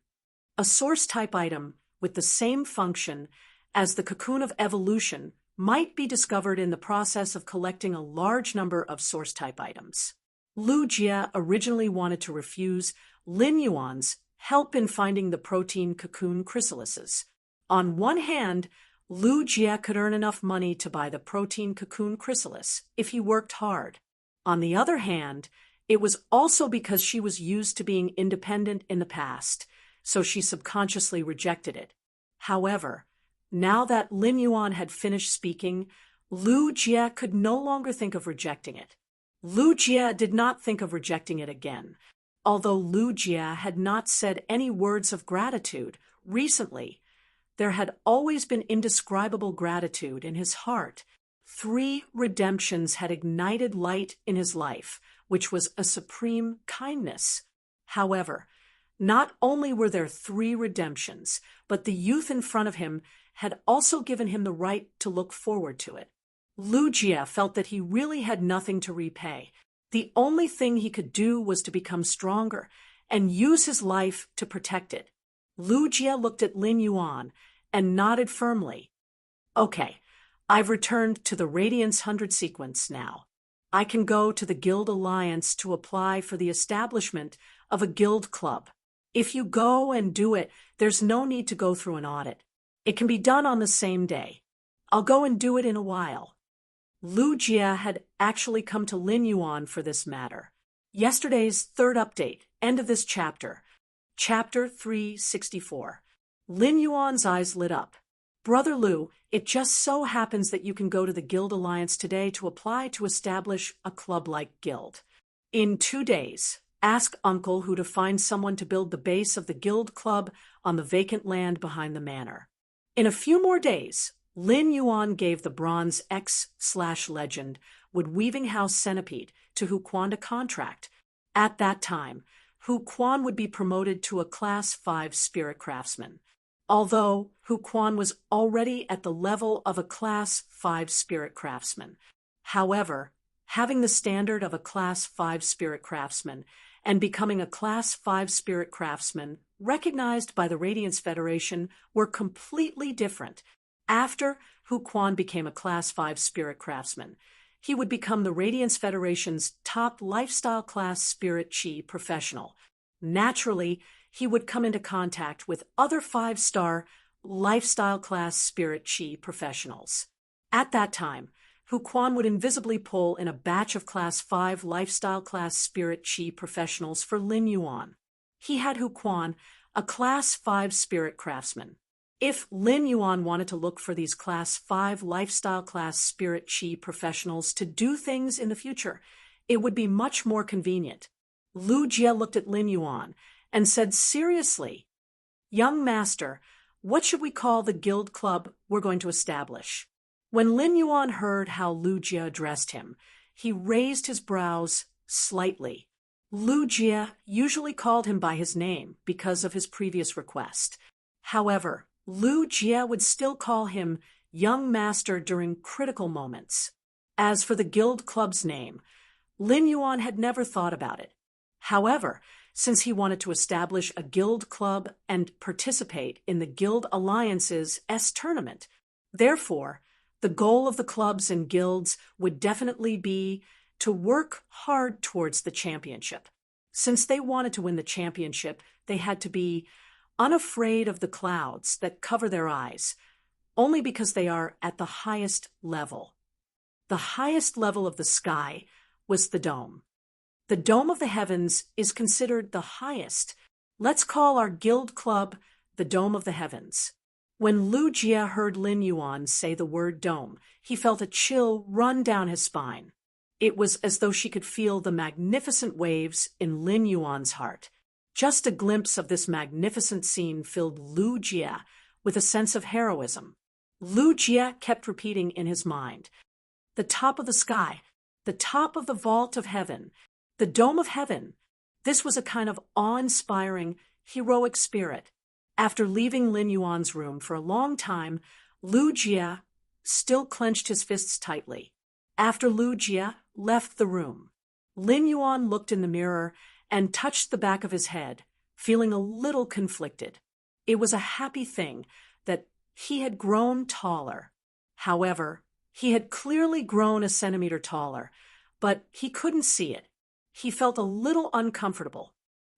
A source-type item with the same function as the cocoon of evolution might be discovered in the process of collecting a large number of source-type items." Lu Jie originally wanted to refuse Lin Yuan's help in finding the protein cocoon chrysalises. On one hand, Lu Jie could earn enough money to buy the protein cocoon chrysalis if he worked hard. On the other hand, it was also because she was used to being independent in the past, so she subconsciously rejected it. However, now that Lin Yuan had finished speaking, Lu Jie could no longer think of rejecting it. Lu Jie did not think of rejecting it again. Although Lu Jie had not said any words of gratitude recently, there had always been indescribable gratitude in his heart. 3 redemptions had ignited light in his life, which was a supreme kindness. However, not only were there 3 redemptions, but the youth in front of him had also given him the right to look forward to it. Lu Jie felt that he really had nothing to repay. The only thing he could do was to become stronger and use his life to protect it. Lu Jie looked at Lin Yuan and nodded firmly. "Okay, I've returned to the Radiance 100 sequence now. I can go to the Guild Alliance to apply for the establishment of a guild club. If you go and do it, there's no need to go through an audit. It can be done on the same day. I'll go and do it in a while." Lu Jie had actually come to Lin Yuan for this matter. Yesterday's 3rd update, end of this chapter. Chapter 364. Lin Yuan's eyes lit up. "Brother Lu, it just so happens that you can go to the Guild Alliance today to apply to establish a club-like guild. In 2 days, ask Uncle Hu to find someone to build the base of the guild club on the vacant land behind the manor." In a few more days, Lin Yuan gave the Bronze X/Legend Wood Weaving House Centipede to Hu Quan to contract. At that time, Hu Quan would be promoted to a Class 5 Spirit Craftsman. Although Hu Quan was already at the level of a Class 5 Spirit Craftsman. However, having the standard of a Class 5 spirit craftsman and becoming a Class 5 spirit craftsman recognized by the Radiance Federation were completely different. After Hu Quan became a Class 5 spirit craftsman, he would become the Radiance Federation's top lifestyle class spirit chi professional. Naturally, he would come into contact with other 5-star lifestyle class spirit chi professionals. At that time, Hu Quan would invisibly pull in a batch of Class 5 lifestyle class spirit chi professionals for Lin Yuan. He had Hu Quan, a Class 5 spirit craftsman. If Lin Yuan wanted to look for these Class 5 lifestyle class spirit chi professionals to do things in the future, it would be much more convenient. Lu Jie looked at Lin Yuan and said seriously, "Young master, what should we call the guild club we're going to establish?" When Lin Yuan heard how Lu Jie addressed him, he raised his brows slightly. Lu Jie usually called him by his name because of his previous request. However, Lu Jie would still call him young master during critical moments. As for the guild club's name, Lin Yuan had never thought about it. However, since he wanted to establish a guild club and participate in the Guild Alliance's tournament, therefore, the goal of the clubs and guilds would definitely be to work hard towards the championship. Since they wanted to win the championship, they had to be unafraid of the clouds that cover their eyes, only because they are at the highest level. The highest level of the sky was the dome. The dome of the heavens is considered the highest. Let's call our guild club the Dome of the Heavens. When Lu Jie heard Lin Yuan say the word dome, he felt a chill run down his spine. It was as though she could feel the magnificent waves in Lin Yuan's heart. Just a glimpse of this magnificent scene filled Lu Jie with a sense of heroism. Lu Jie kept repeating in his mind, "The top of the sky, the top of the vault of heaven, the dome of heaven." This was a kind of awe-inspiring, heroic spirit. After leaving Lin Yuan's room for a long time, Lu Jie still clenched his fists tightly. After Lu Jie left the room, Lin Yuan looked in the mirror and touched the back of his head, feeling a little conflicted. It was a happy thing that he had grown taller. However, he had clearly grown a centimeter taller, but he couldn't see it. He felt a little uncomfortable.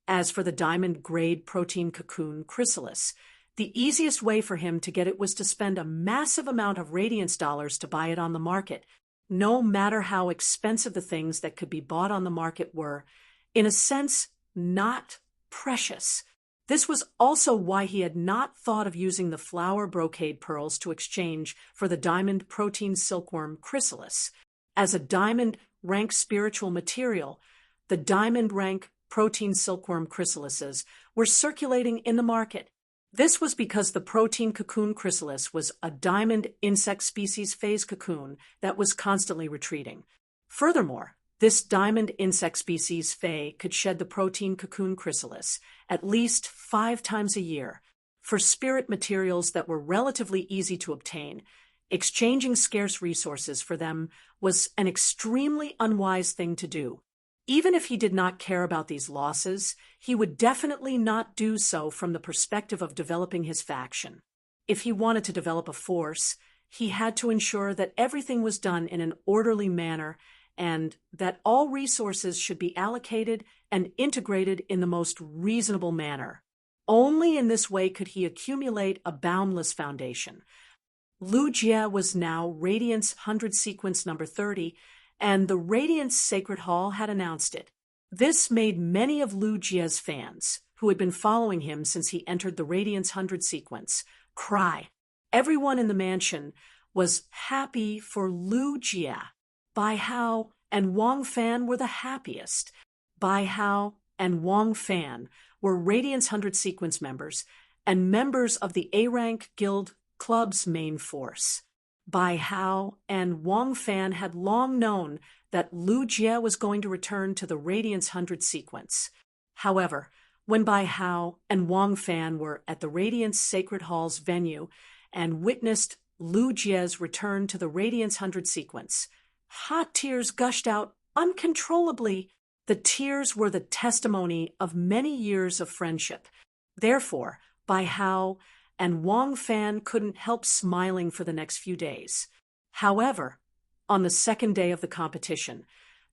As for the diamond-grade protein cocoon chrysalis, the easiest way for him to get it was to spend a massive amount of radiance dollars to buy it on the market, no matter how expensive the things that could be bought on the market were, in a sense, not precious. This was also why he had not thought of using the flower brocade pearls to exchange for the diamond protein silkworm chrysalis. As a diamond rank spiritual material, the diamond rank protein silkworm chrysalises were circulating in the market. This was because the protein cocoon chrysalis was a diamond insect species phase cocoon that was constantly retreating. Furthermore, this diamond insect species Fae could shed the protein cocoon chrysalis at least 5 times a year. For spirit materials that were relatively easy to obtain, exchanging scarce resources for them was an extremely unwise thing to do. Even if he did not care about these losses, he would definitely not do so from the perspective of developing his faction. If he wanted to develop a force, he had to ensure that everything was done in an orderly manner and that all resources should be allocated and integrated in the most reasonable manner. Only in this way could he accumulate a boundless foundation. Lu Jie was now Radiance 100 Sequence number 30, and the Radiance Sacred Hall had announced it. This made many of Lu Jie's fans, who had been following him since he entered the Radiance 100 Sequence, cry. Everyone in the mansion was happy for Lu Jie. Bai Hao and Wang Fan were the happiest. Bai Hao and Wang Fan were Radiance 100 Sequence members and members of the A-Rank Guild Club's main force. Bai Hao and Wang Fan had long known that Lu Jie was going to return to the Radiance 100 Sequence. However, when Bai Hao and Wang Fan were at the Radiance Sacred Hall's venue and witnessed Lu Jie's return to the Radiance 100 Sequence, Hot tears gushed out uncontrollably. The tears were the testimony of many years of friendship. Therefore, Bai Hao and Wang Fan couldn't help smiling for the next few days. However, on the second day of the competition,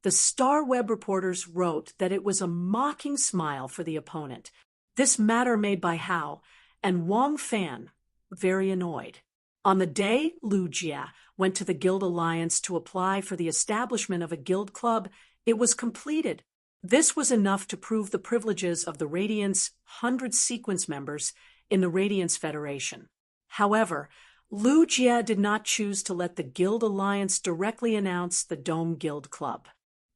the Star Web reporters wrote that it was a mocking smile for the opponent. This matter made Bai Hao and Wang Fan very annoyed. On the day Lu Jia went to the Guild Alliance to apply for the establishment of a guild club, it was completed. This was enough to prove the privileges of the Radiance 100 Sequence members in the Radiance Federation. However, Lu Jia did not choose to let the Guild Alliance directly announce the Dome Guild Club.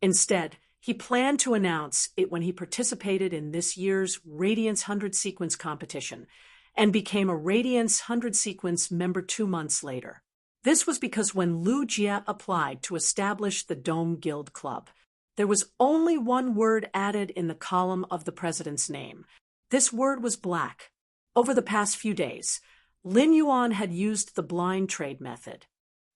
Instead, he planned to announce it when he participated in this year's Radiance 100 Sequence competition and became a Radiance 100 Sequence member 2 months later. This was because when Lu Jia applied to establish the Dome Guild Club, there was only one word added in the column of the president's name. This word was black. Over the past few days, Lin Yuan had used the blind trade method.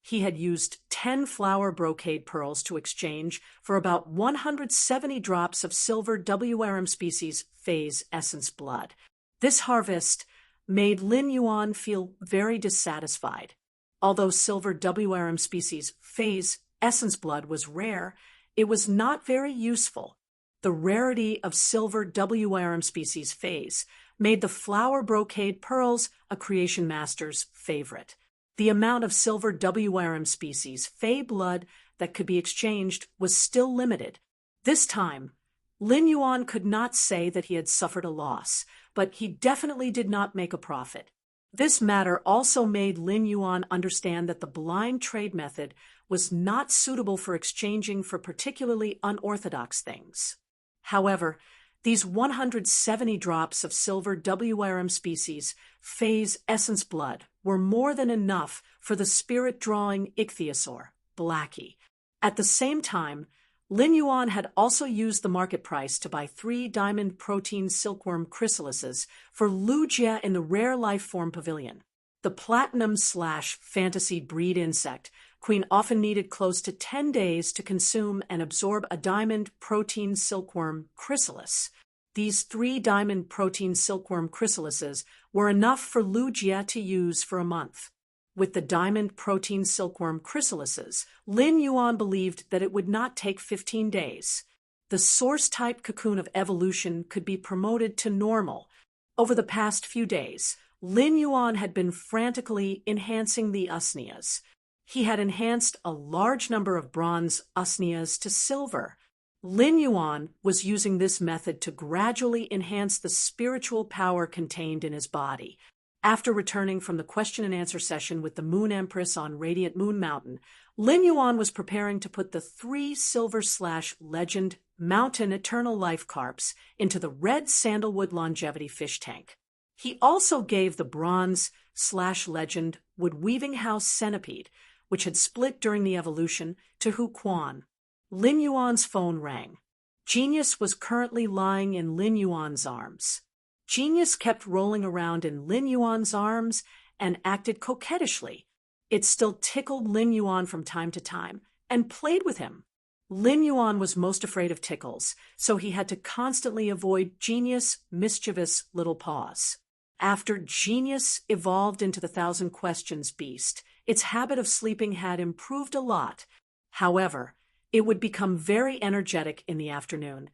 He had used 10 flower brocade pearls to exchange for about 170 drops of silver WRM species phase essence blood. This harvest made Lin Yuan feel very dissatisfied. Although silver WRM species phase essence blood was rare, it was not very useful. The rarity of silver WRM species phase made the flower brocade pearls a creation master's favorite. The amount of silver WRM species Fey blood that could be exchanged was still limited. This time, Lin Yuan could not say that he had suffered a loss, but he definitely did not make a profit. This matter also made Lin Yuan understand that the blind trade method was not suitable for exchanging for particularly unorthodox things. However, these 170 drops of silver WRM species phase essence blood were more than enough for the spirit-drawing ichthyosaur, Blackie. At the same time, Lin Yuan had also used the market price to buy 3 diamond protein silkworm chrysalises for Lu Jia in the Rare Life Form Pavilion. The platinum/fantasy breed insect queen often needed close to 10 days to consume and absorb a diamond protein silkworm chrysalis. These 3 diamond protein silkworm chrysalises were enough for Lu Jia to use for a month. With the diamond protein silkworm chrysalises, Lin Yuan believed that it would not take 15 days. The source-type cocoon of evolution could be promoted to normal. Over the past few days, Lin Yuan had been frantically enhancing the usnias. He had enhanced a large number of bronze usnias to silver. Lin Yuan was using this method to gradually enhance the spiritual power contained in his body. After returning from the question-and-answer session with the Moon Empress on Radiant Moon Mountain, Lin Yuan was preparing to put the 3 silver/legend mountain eternal life carps into the red sandalwood longevity fish tank. He also gave the bronze/legend wood weaving house centipede, which had split during the evolution, to Hu Quan. Lin Yuan's phone rang. Genius was currently lying in Lin Yuan's arms. Genius kept rolling around in Lin Yuan's arms and acted coquettishly. It still tickled Lin Yuan from time to time and played with him. Lin Yuan was most afraid of tickles, so he had to constantly avoid Genius' mischievous little paws. After Genius evolved into the 1,000 Questions beast, its habit of sleeping had improved a lot. However, it would become very energetic in the afternoon,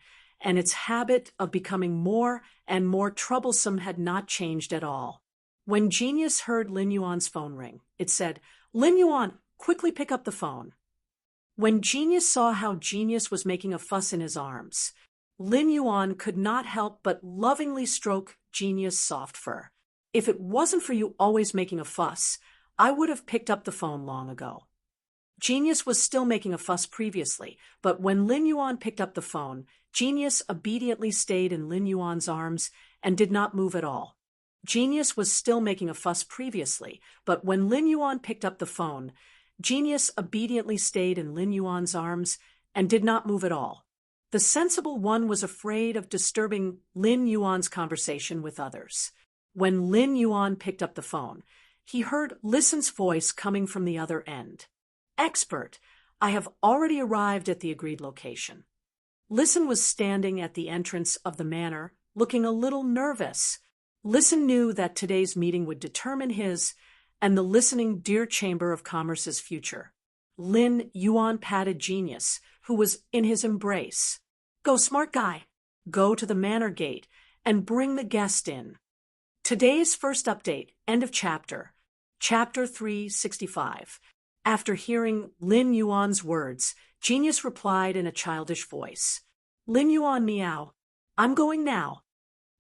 and its habit of becoming more and more troublesome had not changed at all. When Genius heard Lin Yuan's phone ring, it said, "Lin Yuan, quickly pick up the phone." When Genius saw how Genius was making a fuss in his arms, Lin Yuan could not help but lovingly stroke Genius' soft fur. "If it wasn't for you always making a fuss, I would have picked up the phone long ago." Genius was still making a fuss previously, but when Lin Yuan picked up the phone, Genius obediently stayed in Lin Yuan's arms and did not move at all. Genius was still making a fuss previously, but when Lin Yuan picked up the phone, Genius obediently stayed in Lin Yuan's arms and did not move at all. The sensible one was afraid of disturbing Lin Yuan's conversation with others. When Lin Yuan picked up the phone, he heard Listen's voice coming from the other end. "Expert, I have already arrived at the agreed location. Listen was standing at the entrance of the manor, looking a little nervous. Listen knew that today's meeting would determine his and the listening Deer Chamber of Commerce's future. Lin Yuan patted Genius, who was in his embrace. Go, smart guy. Go to the manor gate and bring the guest in. Today's first update, end of chapter. Chapter 365. After hearing Lin Yuan's words, Genius replied in a childish voice. Lin Yuan meow. I'm going now.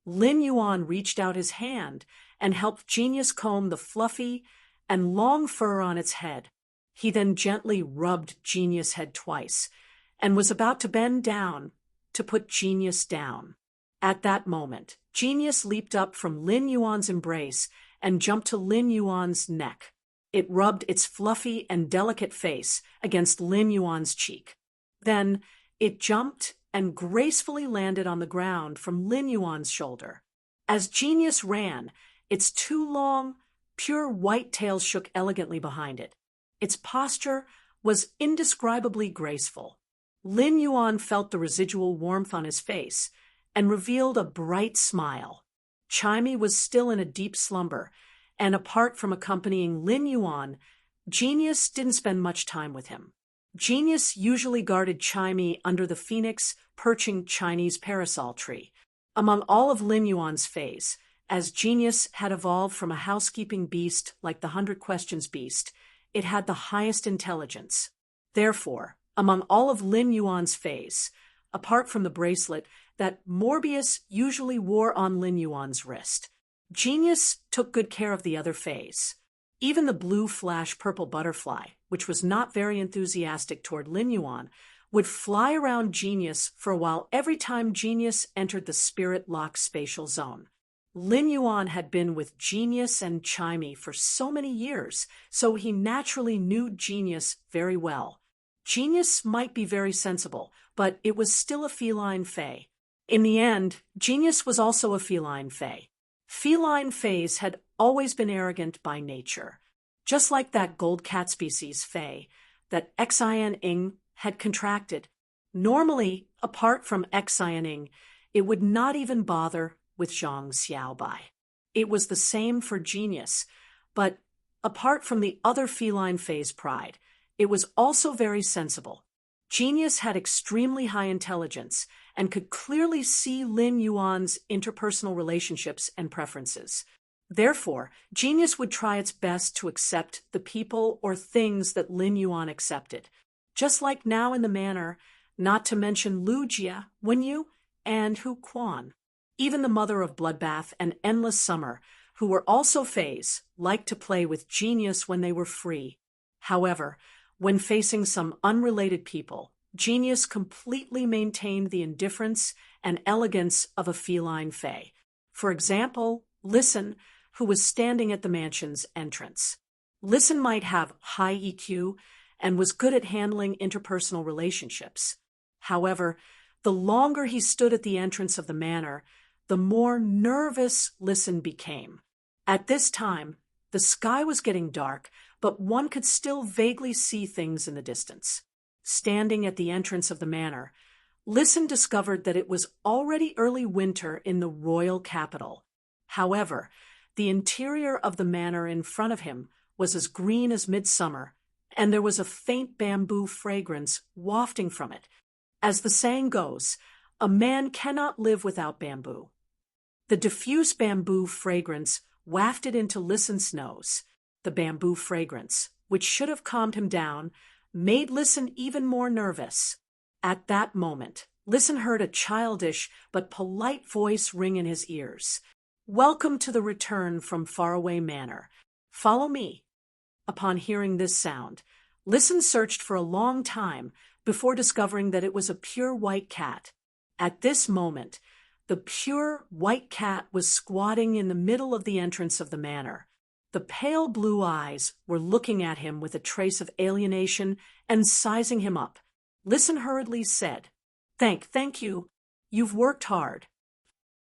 Lin Yuan reached out his hand and helped Genius comb the fluffy and long fur on its head. He then gently rubbed Genius' head twice and was about to bend down to put Genius down. At that moment, Genius leaped up from Lin Yuan's embrace and jumped to Lin Yuan's neck. It rubbed its fluffy and delicate face against Lin Yuan's cheek. Then it jumped and gracefully landed on the ground from Lin Yuan's shoulder. As Genius ran, its two long, pure white tails shook elegantly behind it. Its posture was indescribably graceful. Lin Yuan felt the residual warmth on his face and revealed a bright smile. Chimey was still in a deep slumber, and apart from accompanying Lin Yuan, Genius didn't spend much time with him. Genius usually guarded Chimey under the phoenix perching Chinese parasol tree. Among all of Lin Yuan's fays, as Genius had evolved from a housekeeping beast like the 100 Questions beast, it had the highest intelligence. Therefore, among all of Lin Yuan's fays, apart from the bracelet that Morbius usually wore on Lin Yuan's wrist, Genius took good care of the other fays. Even the blue flash purple butterfly, which was not very enthusiastic toward Lin Yuan, would fly around Genius for a while every time Genius entered the spirit-locked spatial zone. Lin Yuan had been with Genius and Chimey for so many years, so he naturally knew Genius very well. Genius might be very sensible, but it was still a feline fae. In the end, Genius was also a feline fae. Feline fays had always been arrogant by nature, just like that gold cat species fae that Xian Ing had contracted. Normally, apart from Xian Ing, it would not even bother with Zhang Xiaobai. It was the same for Genius, but apart from the other feline fae's pride, it was also very sensible. Genius had extremely high intelligence and could clearly see Lin Yuan's interpersonal relationships and preferences. Therefore, Genius would try its best to accept the people or things that Lin Yuan accepted, just like now in the manor, not to mention Lu Jia, Wenyu, and Hu Quan. Even the mother of Bloodbath and Endless Summer, who were also fays, liked to play with Genius when they were free. However, when facing some unrelated people, Genius completely maintained the indifference and elegance of a feline fae. For example, Listen, who was standing at the mansion's entrance. Listen might have high EQ and was good at handling interpersonal relationships. However, the longer he stood at the entrance of the manor, the more nervous Listen became. At this time, the sky was getting dark, but one could still vaguely see things in the distance. Standing at the entrance of the manor, Listen discovered that it was already early winter in the royal capital. However, the interior of the manor in front of him was as green as midsummer, and there was a faint bamboo fragrance wafting from it. As the saying goes, a man cannot live without bamboo. The diffuse bamboo fragrance wafted into Listen's nose. The bamboo fragrance, which should have calmed him down, made Listen even more nervous. At that moment, Listen heard a childish but polite voice ring in his ears. "Welcome to the return from Faraway Manor. Follow me." Upon hearing this sound, Listen searched for a long time before discovering that it was a pure white cat. At this moment, the pure white cat was squatting in the middle of the entrance of the manor. The pale blue eyes were looking at him with a trace of alienation and sizing him up. Listen hurriedly said, Thank you. You've worked hard."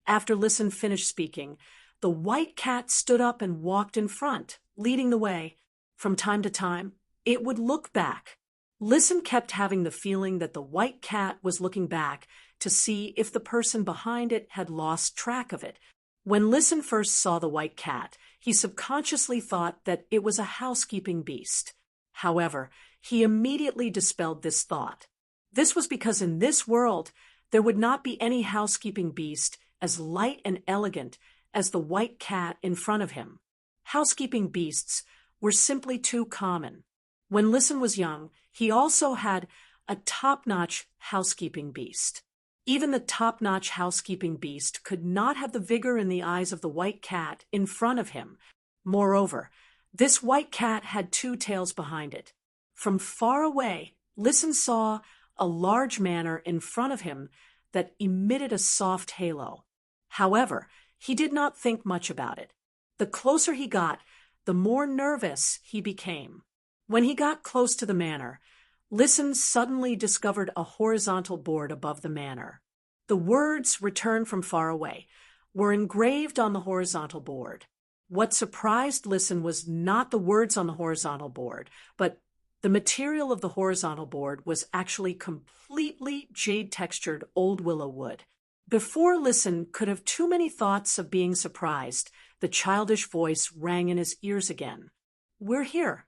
After Listen finished speaking, the white cat stood up and walked in front, leading the way. From time to time, it would look back. Listen kept having the feeling that the white cat was looking back to see if the person behind it had lost track of it. When Listen first saw the white cat, he subconsciously thought that it was a housekeeping beast. However, he immediately dispelled this thought. This was because in this world, there would not be any housekeeping beast as light and elegant as the white cat in front of him. Housekeeping beasts were simply too common. When Listen was young, he also had a top-notch housekeeping beast. Even the top-notch housekeeping beast could not have the vigor in the eyes of the white cat in front of him. Moreover, this white cat had two tails behind it. From far away, Listen saw a large manor in front of him that emitted a soft halo. However, he did not think much about it. The closer he got, the more nervous he became. When he got close to the manor, Listen suddenly discovered a horizontal board above the manor. The words "Return from far away" were engraved on the horizontal board. What surprised Listen was not the words on the horizontal board, but the material of the horizontal board was actually completely jade-textured old willow wood. Before Listen could have too many thoughts of being surprised, the childish voice rang in his ears again. "We're here."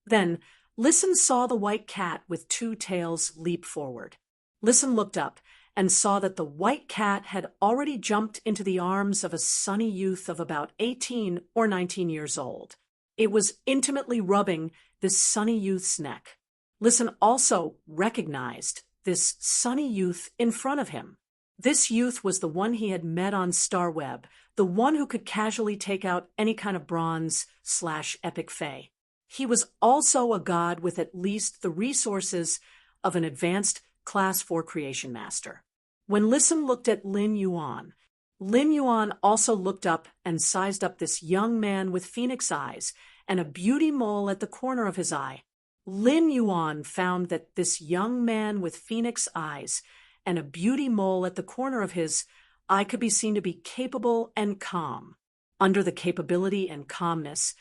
Then, Listen saw the white cat with two tails leap forward. Listen looked up and saw that the white cat had already jumped into the arms of a sunny youth of about 18 or 19 years old. It was intimately rubbing this sunny youth's neck. Listen also recognized this sunny youth in front of him. This youth was the one he had met on StarWeb, the one who could casually take out any kind of bronze/epic fae. He was also a god with at least the resources of an advanced Class 4 creation master. When Listen looked at Lin Yuan also looked up and sized up this young man with phoenix eyes and a beauty mole at the corner of his eye. Lin Yuan found that this young man with phoenix eyes and a beauty mole at the corner of his eye could be seen to be capable and calm. Under the capability and calmness,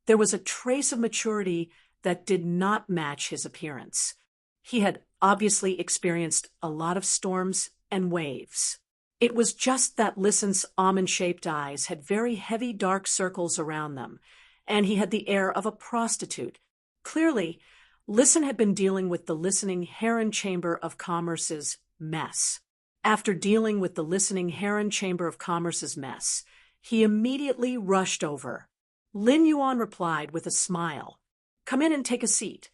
there was a trace of maturity that did not match his appearance. He had obviously experienced a lot of storms and waves. It was just that Listen's almond-shaped eyes had very heavy dark circles around them, and he had the air of a prostitute. Clearly, Listen had been dealing with the listening Heron Chamber of Commerce's mess. After dealing with the listening Heron Chamber of Commerce's mess, he immediately rushed over. Lin Yuan replied with a smile, "Come in and take a seat."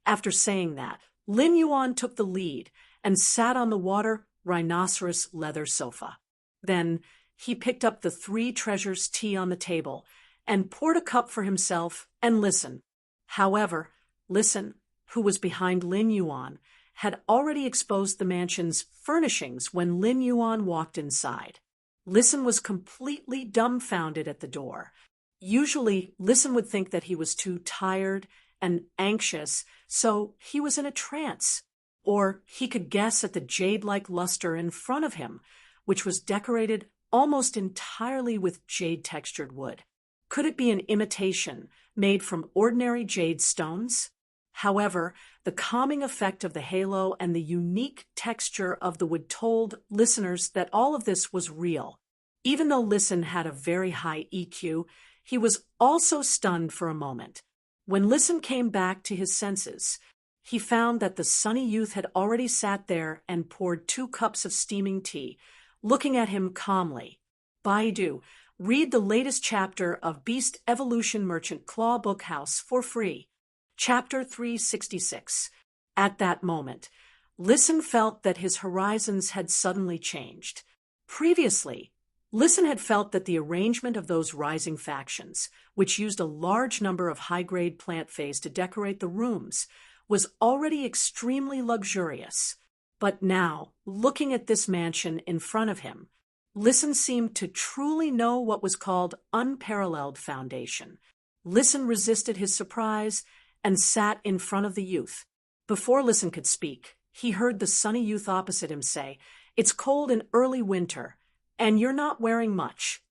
After saying that, Lin Yuan took the lead and sat on the water rhinoceros leather sofa. Then he picked up the Three Treasures tea on the table and poured a cup for himself and Listen. However, Listen, who was behind Lin Yuan, had already exposed the mansion's furnishings when Lin Yuan walked inside. Listen was completely dumbfounded at the door. Usually, Listen would think that he was too tired and anxious, so he was in a trance. Or he could guess at the jade-like luster in front of him, which was decorated almost entirely with jade-textured wood. Could it be an imitation made from ordinary jade stones? However, the calming effect of the halo and the unique texture of the wood told listeners that all of this was real. Even though Listen had a very high EQ, he was also stunned for a moment. When Listen came back to his senses, he found that the sunny youth had already sat there and poured 2 cups of steaming tea, looking at him calmly. Baidu, read the latest chapter of Beast Evolution Merchant Claw Bookhouse for free. Chapter 366. At that moment, Listen felt that his horizons had suddenly changed. Previously, Listen had felt that the arrangement of those rising factions, which used a large number of high-grade plant fays to decorate the rooms, was already extremely luxurious. But now, looking at this mansion in front of him, Listen seemed to truly know what was called unparalleled foundation. Listen resisted his surprise and sat in front of the youth. Before Listen could speak, he heard the sunny youth opposite him say, "It's cold in early winter, and you're not wearing much.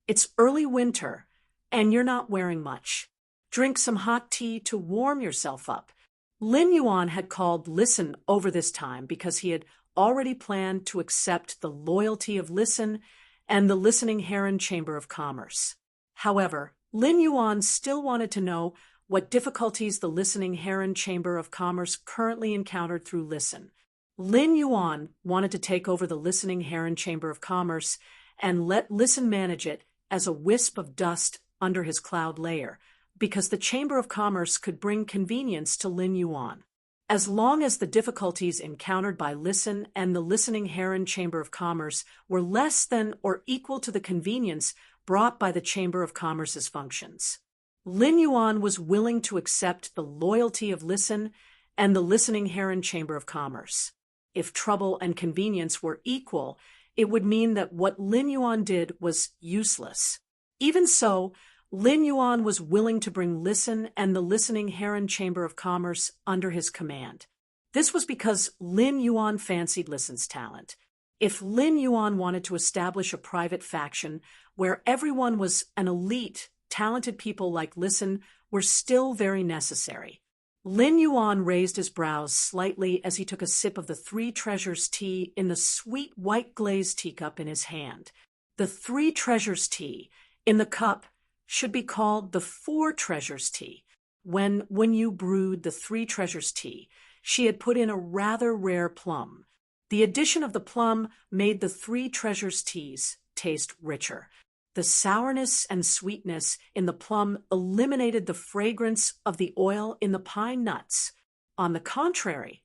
It's early winter, and you're not wearing much. Drink some hot tea to warm yourself up. Lin Yuan had called Listen over this time because he had already planned to accept the loyalty of Listen and the Listening Heron Chamber of Commerce. However, Lin Yuan still wanted to know what difficulties the Listening Heron Chamber of Commerce currently encountered through Listen. Lin Yuan wanted to take over the Listening Heron Chamber of Commerce and let Listen manage it as a wisp of dust under his cloud layer, because the Chamber of Commerce could bring convenience to Lin Yuan. As long as the difficulties encountered by Listen and the Listening Heron Chamber of Commerce were less than or equal to the convenience brought by the Chamber of Commerce's functions, Lin Yuan was willing to accept the loyalty of Listen and the Listening Heron Chamber of Commerce. If trouble and convenience were equal, it would mean that what Lin Yuan did was useless. Even so, Lin Yuan was willing to bring Listen and the Listening Heron Chamber of Commerce under his command. This was because Lin Yuan fancied Listen's talent. If Lin Yuan wanted to establish a private faction where everyone was an elite, talented people like Listen were still very necessary. Lin Yuan raised his brows slightly as he took a sip of the Three Treasures tea in the sweet white glazed teacup in his hand. The Three Treasures tea in the cup should be called the Four Treasures tea. When you brewed the Three Treasures tea, she had put in a rather rare plum. The addition of the plum made the Three Treasures teas taste richer. The sourness and sweetness in the plum eliminated the fragrance of the oil in the pine nuts. On the contrary,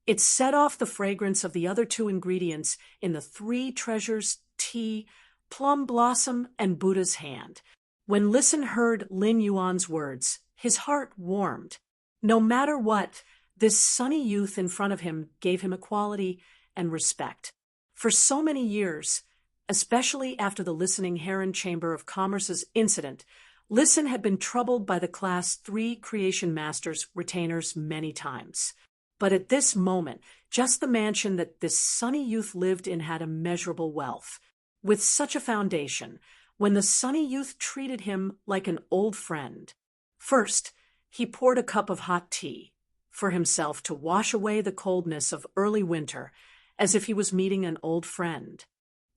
it set off the fragrance of the other two ingredients in the Three Treasures tea, plum blossom and Buddha's hand. When Listen heard Lin Yuan's words, his heart warmed. No matter what, this sunny youth in front of him gave him equality and respect. For so many years, especially after the Listening Heron Chamber of Commerce's incident, Listen had been troubled by the Class 3 Creation Masters retainers many times. But at this moment, just the mansion that this sunny youth lived in had immeasurable wealth. With such a foundation, when the sunny youth treated him like an old friend. First, he poured a cup of hot tea for himself to wash away the coldness of early winter, as if he was meeting an old friend.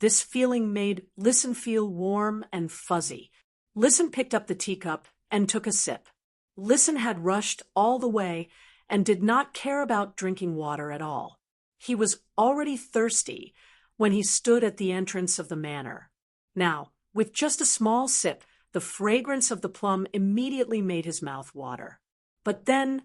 This feeling made Listen feel warm and fuzzy. Listen picked up the teacup and took a sip. Listen had rushed all the way and did not care about drinking water at all. He was already thirsty when he stood at the entrance of the manor. Now, with just a small sip, the fragrance of the plum immediately made his mouth water. But then,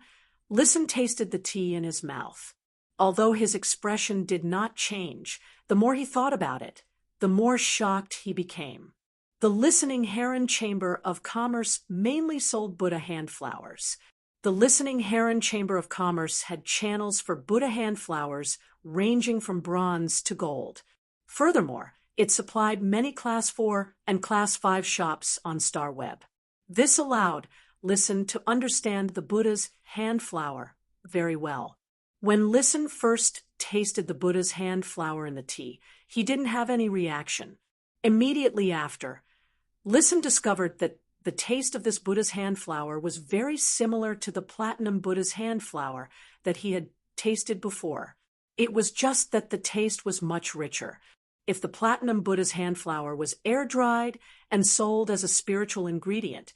Listen tasted the tea in his mouth. Although his expression did not change, the more he thought about it, the more shocked he became. The Listening Heron Chamber of Commerce mainly sold Buddha hand flowers. The Listening Heron Chamber of Commerce had channels for Buddha hand flowers ranging from bronze to gold. Furthermore, it supplied many Class 4 and Class 5 shops on StarWeb. This allowed Listen to understand the Buddha's hand flower very well. When Listen first tasted the Buddha's hand flower in the tea, he didn't have any reaction. Immediately after, Listen discovered that the taste of this Buddha's hand flower was very similar to the platinum Buddha's hand flower that he had tasted before. It was just that the taste was much richer. If the platinum Buddha's hand flower was air-dried and sold as a spiritual ingredient,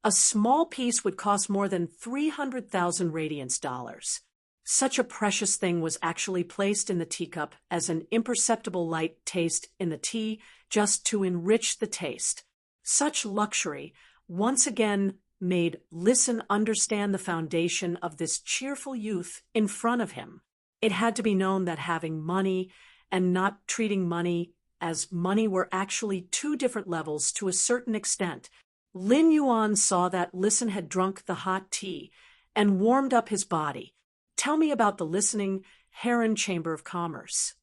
a small piece would cost more than 300,000 radiance dollars. Such a precious thing was actually placed in the teacup as an imperceptible light taste in the tea just to enrich the taste. Such luxury once again made Listen understand the foundation of this cheerful youth in front of him. It had to be known that having money and not treating money as money were actually two different levels to a certain extent. Lin Yuan saw that Listen had drunk the hot tea and warmed up his body. Tell me about the Listening Heron Chamber of Commerce.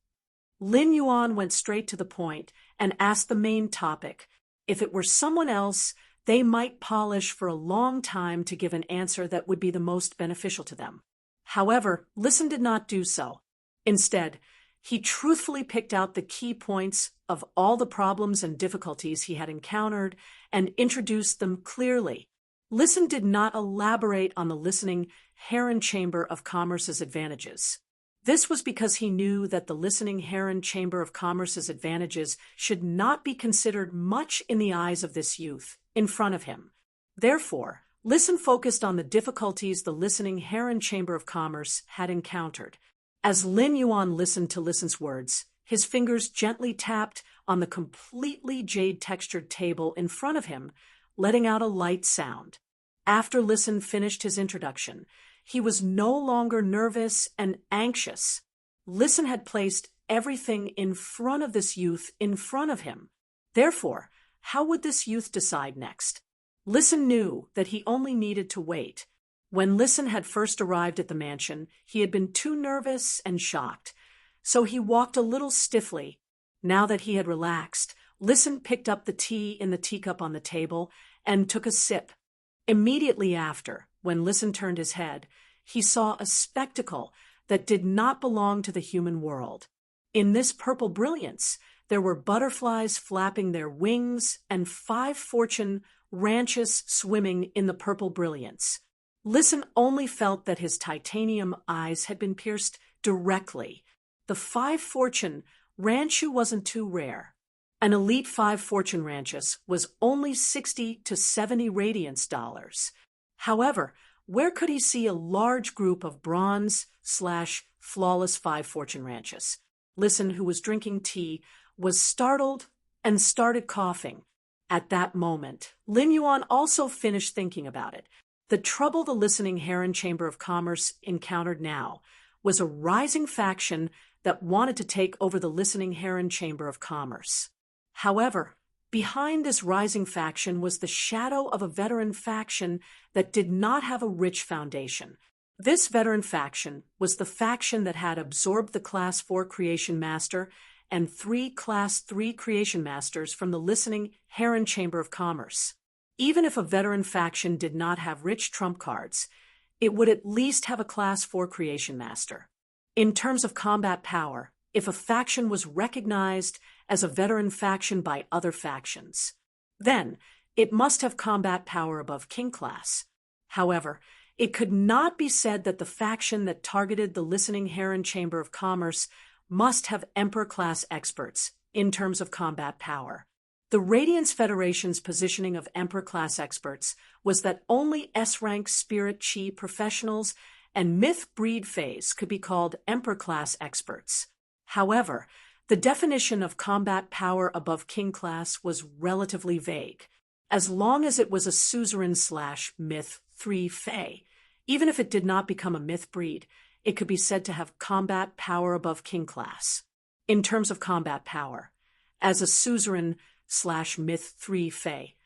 Lin Yuan went straight to the point and asked the main topic. If it were someone else, they might polish for a long time to give an answer that would be the most beneficial to them. However, Listen did not do so. Instead, he truthfully picked out the key points of all the problems and difficulties he had encountered and introduced them clearly. Listen did not elaborate on the listening Heron Chamber of Commerce's advantages. This was because he knew that the listening Heron Chamber of Commerce's advantages should not be considered much in the eyes of this youth in front of him. Therefore, Listen focused on the difficulties the listening Heron Chamber of Commerce had encountered. As Lin Yuan listened to Listen's words, his fingers gently tapped on the completely jade-textured table in front of him, letting out a light sound. After Listen finished his introduction, he was no longer nervous and anxious. Listen had placed everything in front of this youth in front of him. Therefore, how would this youth decide next? Listen knew that he only needed to wait. When Listen had first arrived at the mansion, he had been too nervous and shocked, so he walked a little stiffly. Now that he had relaxed, Listen picked up the tea in the teacup on the table and took a sip. Immediately after, when Listen turned his head, he saw a spectacle that did not belong to the human world. In this purple brilliance, there were butterflies flapping their wings and 5 fortune ranches swimming in the purple brilliance. Listen only felt that his titanium eyes had been pierced directly. The 5 fortune ranchu wasn't too rare. An elite 5 fortune ranches was only 60 to 70 radiance dollars. However, where could he see a large group of bronze/flawless 5 fortune ranches? Listen, who was drinking tea, was startled and started coughing. At that moment, Lin Yuan also finished thinking about it. The trouble the listening Heron Chamber of Commerce encountered now was a rising faction that wanted to take over the listening Heron Chamber of Commerce. However, behind this rising faction was the shadow of a veteran faction that did not have a rich foundation. This veteran faction was the faction that had absorbed the Class 4 Creation Master and 3 Class 3 Creation Masters from the listening Heron Chamber of Commerce. Even if a veteran faction did not have rich trump cards, it would at least have a Class 4 Creation Master. In terms of combat power, if a faction was recognized as a veteran faction by other factions, then it must have combat power above King Class. However, it could not be said that the faction that targeted the listening Heron Chamber of Commerce must have Emperor-class experts in terms of combat power. The Radiance Federation's positioning of Emperor-class experts was that only S-rank Spirit Chi professionals and Myth Breed Phase could be called Emperor-class experts. However, the definition of combat power above King Class was relatively vague, as long as it was a suzerain/Myth 3 Fey. Even if it did not become a Myth Breed, it could be said to have combat power above King Class. In terms of combat power, as a suzerain/Myth 3 Fey,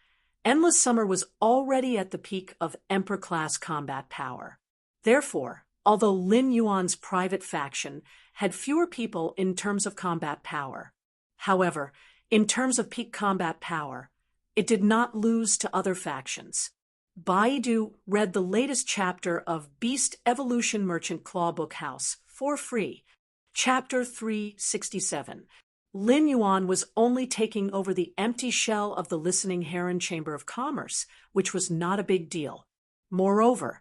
Endless Summer was already at the peak of Emperor-class combat power. Therefore, although Lin Yuan's private faction had fewer people in terms of combat power, however, in terms of peak combat power, it did not lose to other factions. Baidu read the latest chapter of Beast Evolution Merchant Clawbook House for free. Chapter 367. Lin Yuan was only taking over the empty shell of the listening Heron Chamber of Commerce, which was not a big deal. Moreover,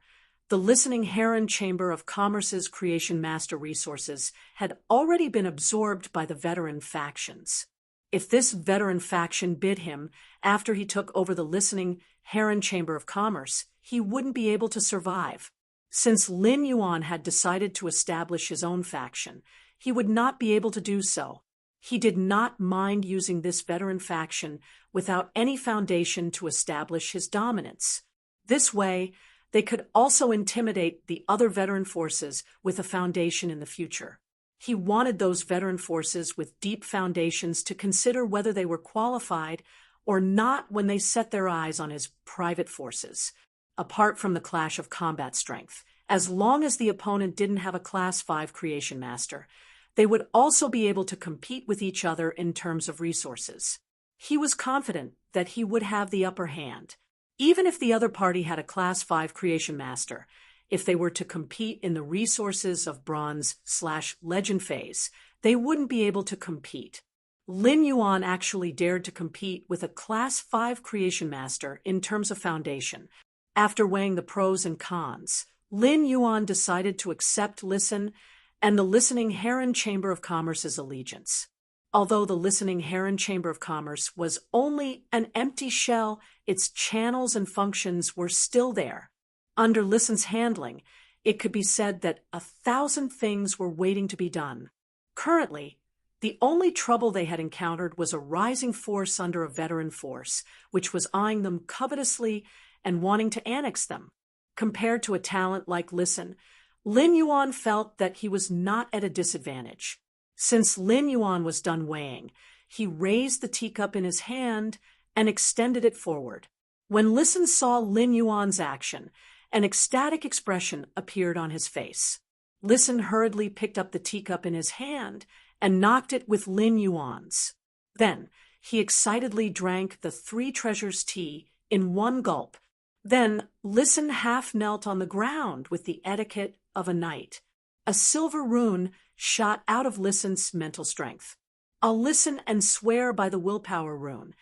the listening Heron Chamber of Commerce's Creation Master resources had already been absorbed by the veteran factions. If this veteran faction bid him after he took over the listening Heron Chamber of Commerce, he wouldn't be able to survive. Since Lin Yuan had decided to establish his own faction, he would not be able to do so. He did not mind using this veteran faction without any foundation to establish his dominance. This way, they could also intimidate the other veteran forces with a foundation in the future. He wanted those veteran forces with deep foundations to consider whether they were qualified or not when they set their eyes on his private forces. Apart from the clash of combat strength, as long as the opponent didn't have a Class 5 Creation Master, they would also be able to compete with each other in terms of resources. He was confident that he would have the upper hand. Even if the other party had a Class 5 Creation Master, if they were to compete in the resources of Bronze/Legend Phase, they wouldn't be able to compete. Lin Yuan actually dared to compete with a Class 5 Creation Master in terms of foundation. After weighing the pros and cons, Lin Yuan decided to accept Listen and the Listening Heron Chamber of Commerce's allegiance. Although the Listening Heron Chamber of Commerce was only an empty shell, its channels and functions were still there. Under Listen's handling, it could be said that 1,000 things were waiting to be done. Currently, the only trouble they had encountered was a rising force under a veteran force, which was eyeing them covetously and wanting to annex them. Compared to a talent like Listen, Lin Yuan felt that he was not at a disadvantage. Since Lin Yuan was done weighing, he raised the teacup in his hand and extended it forward. When Listen saw Lin Yuan's action, an ecstatic expression appeared on his face. Listen hurriedly picked up the teacup in his hand and knocked it with Lin Yuan's. Then he excitedly drank the three treasures tea in one gulp. Then Listen half knelt on the ground with the etiquette of a knight. A silver rune shot out of Listen's mental strength. "I'll listen and swear by the willpower rune."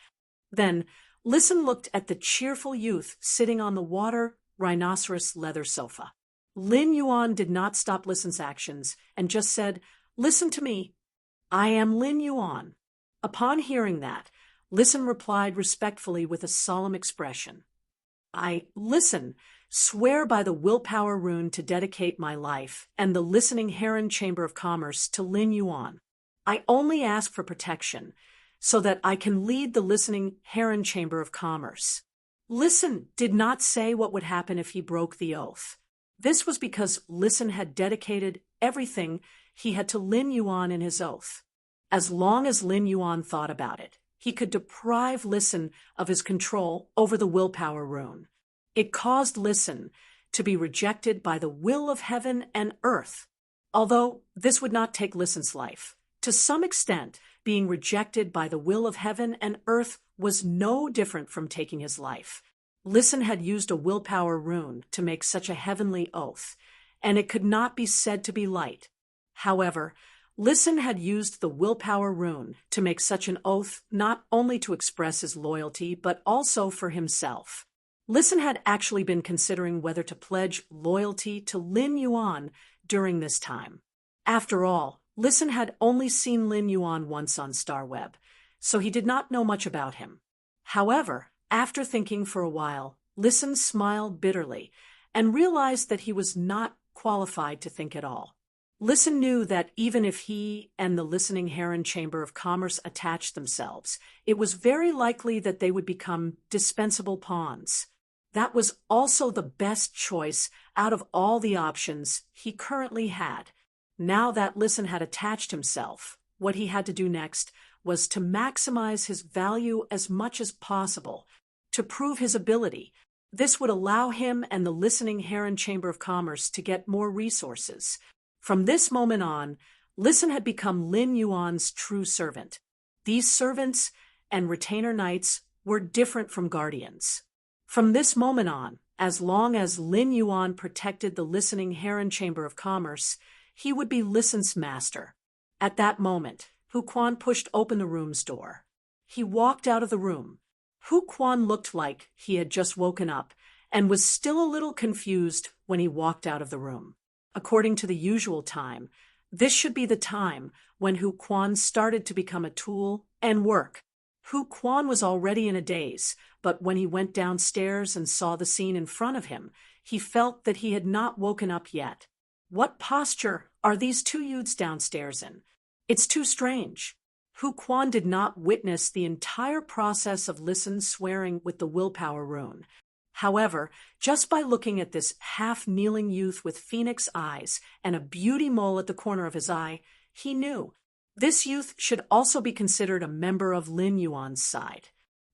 Then Listen looked at the cheerful youth sitting on the water rhinoceros leather sofa. Lin Yuan did not stop Listen's actions and just said, "Listen to me. I am Lin Yuan." Upon hearing that, Listen replied respectfully with a solemn expression. "I, Listen, swear by the willpower rune to dedicate my life and the Listening Heron Chamber of Commerce to Lin Yuan. I only ask for protection so that I can lead the Listening Heron Chamber of Commerce." Listen did not say what would happen if he broke the oath. This was because Listen had dedicated everything he had to Lin Yuan in his oath. As long as Lin Yuan thought about it, he could deprive Listen of his control over the willpower rune. It caused Listen to be rejected by the will of heaven and earth. Although this would not take Listen's life, to some extent, being rejected by the will of heaven and earth was no different from taking his life. Listen had used a willpower rune to make such a heavenly oath, and it could not be said to be light. However, Listen had used the willpower rune to make such an oath not only to express his loyalty, but also for himself. Listen had actually been considering whether to pledge loyalty to Lin Yuan during this time. After all, Listen had only seen Lin Yuan once on StarWeb, so he did not know much about him. However, after thinking for a while, Listen smiled bitterly and realized that he was not qualified to think at all. Listen knew that even if he and the Listening Heron Chamber of Commerce attached themselves, it was very likely that they would become dispensable pawns. That was also the best choice out of all the options he currently had. Now that Listen had attached himself, what he had to do next was to maximize his value as much as possible, to prove his ability. This would allow him and the Listening Heron Chamber of Commerce to get more resources. From this moment on, Listen had become Lin Yuan's true servant. These servants and retainer knights were different from guardians. From this moment on, as long as Lin Yuan protected the Listening Heron Chamber of Commerce, he would be Listen's master. At that moment, Hu Quan pushed open the room's door. He walked out of the room. Hu Quan looked like he had just woken up and was still a little confused when he walked out of the room. According to the usual time, this should be the time when Hu Quan started to become a tool and work. Hu Quan was already in a daze, but when he went downstairs and saw the scene in front of him, he felt that he had not woken up yet. What posture are these two youths downstairs in? It's too strange. Hu Quan did not witness the entire process of Listen swearing with the willpower rune. However, just by looking at this half-kneeling youth with phoenix eyes and a beauty mole at the corner of his eye, he knew this youth should also be considered a member of Lin Yuan's side.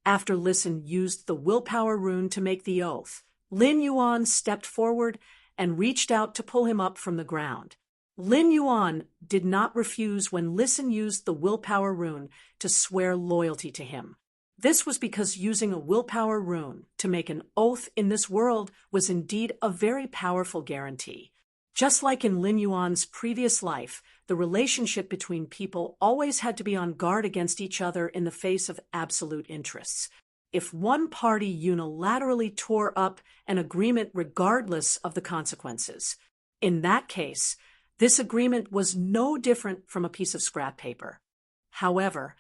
After Listen used the willpower rune to make the oath, Lin Yuan stepped forward and reached out to pull him up from the ground. Lin Yuan did not refuse when Listen used the willpower rune to swear loyalty to him. This was because using a willpower rune to make an oath in this world was indeed a very powerful guarantee. Just like in Lin Yuan's previous life, the relationship between people always had to be on guard against each other in the face of absolute interests. if one party unilaterally tore up an agreement regardless of the consequences. In that case, this agreement was no different from a piece of scrap paper. However,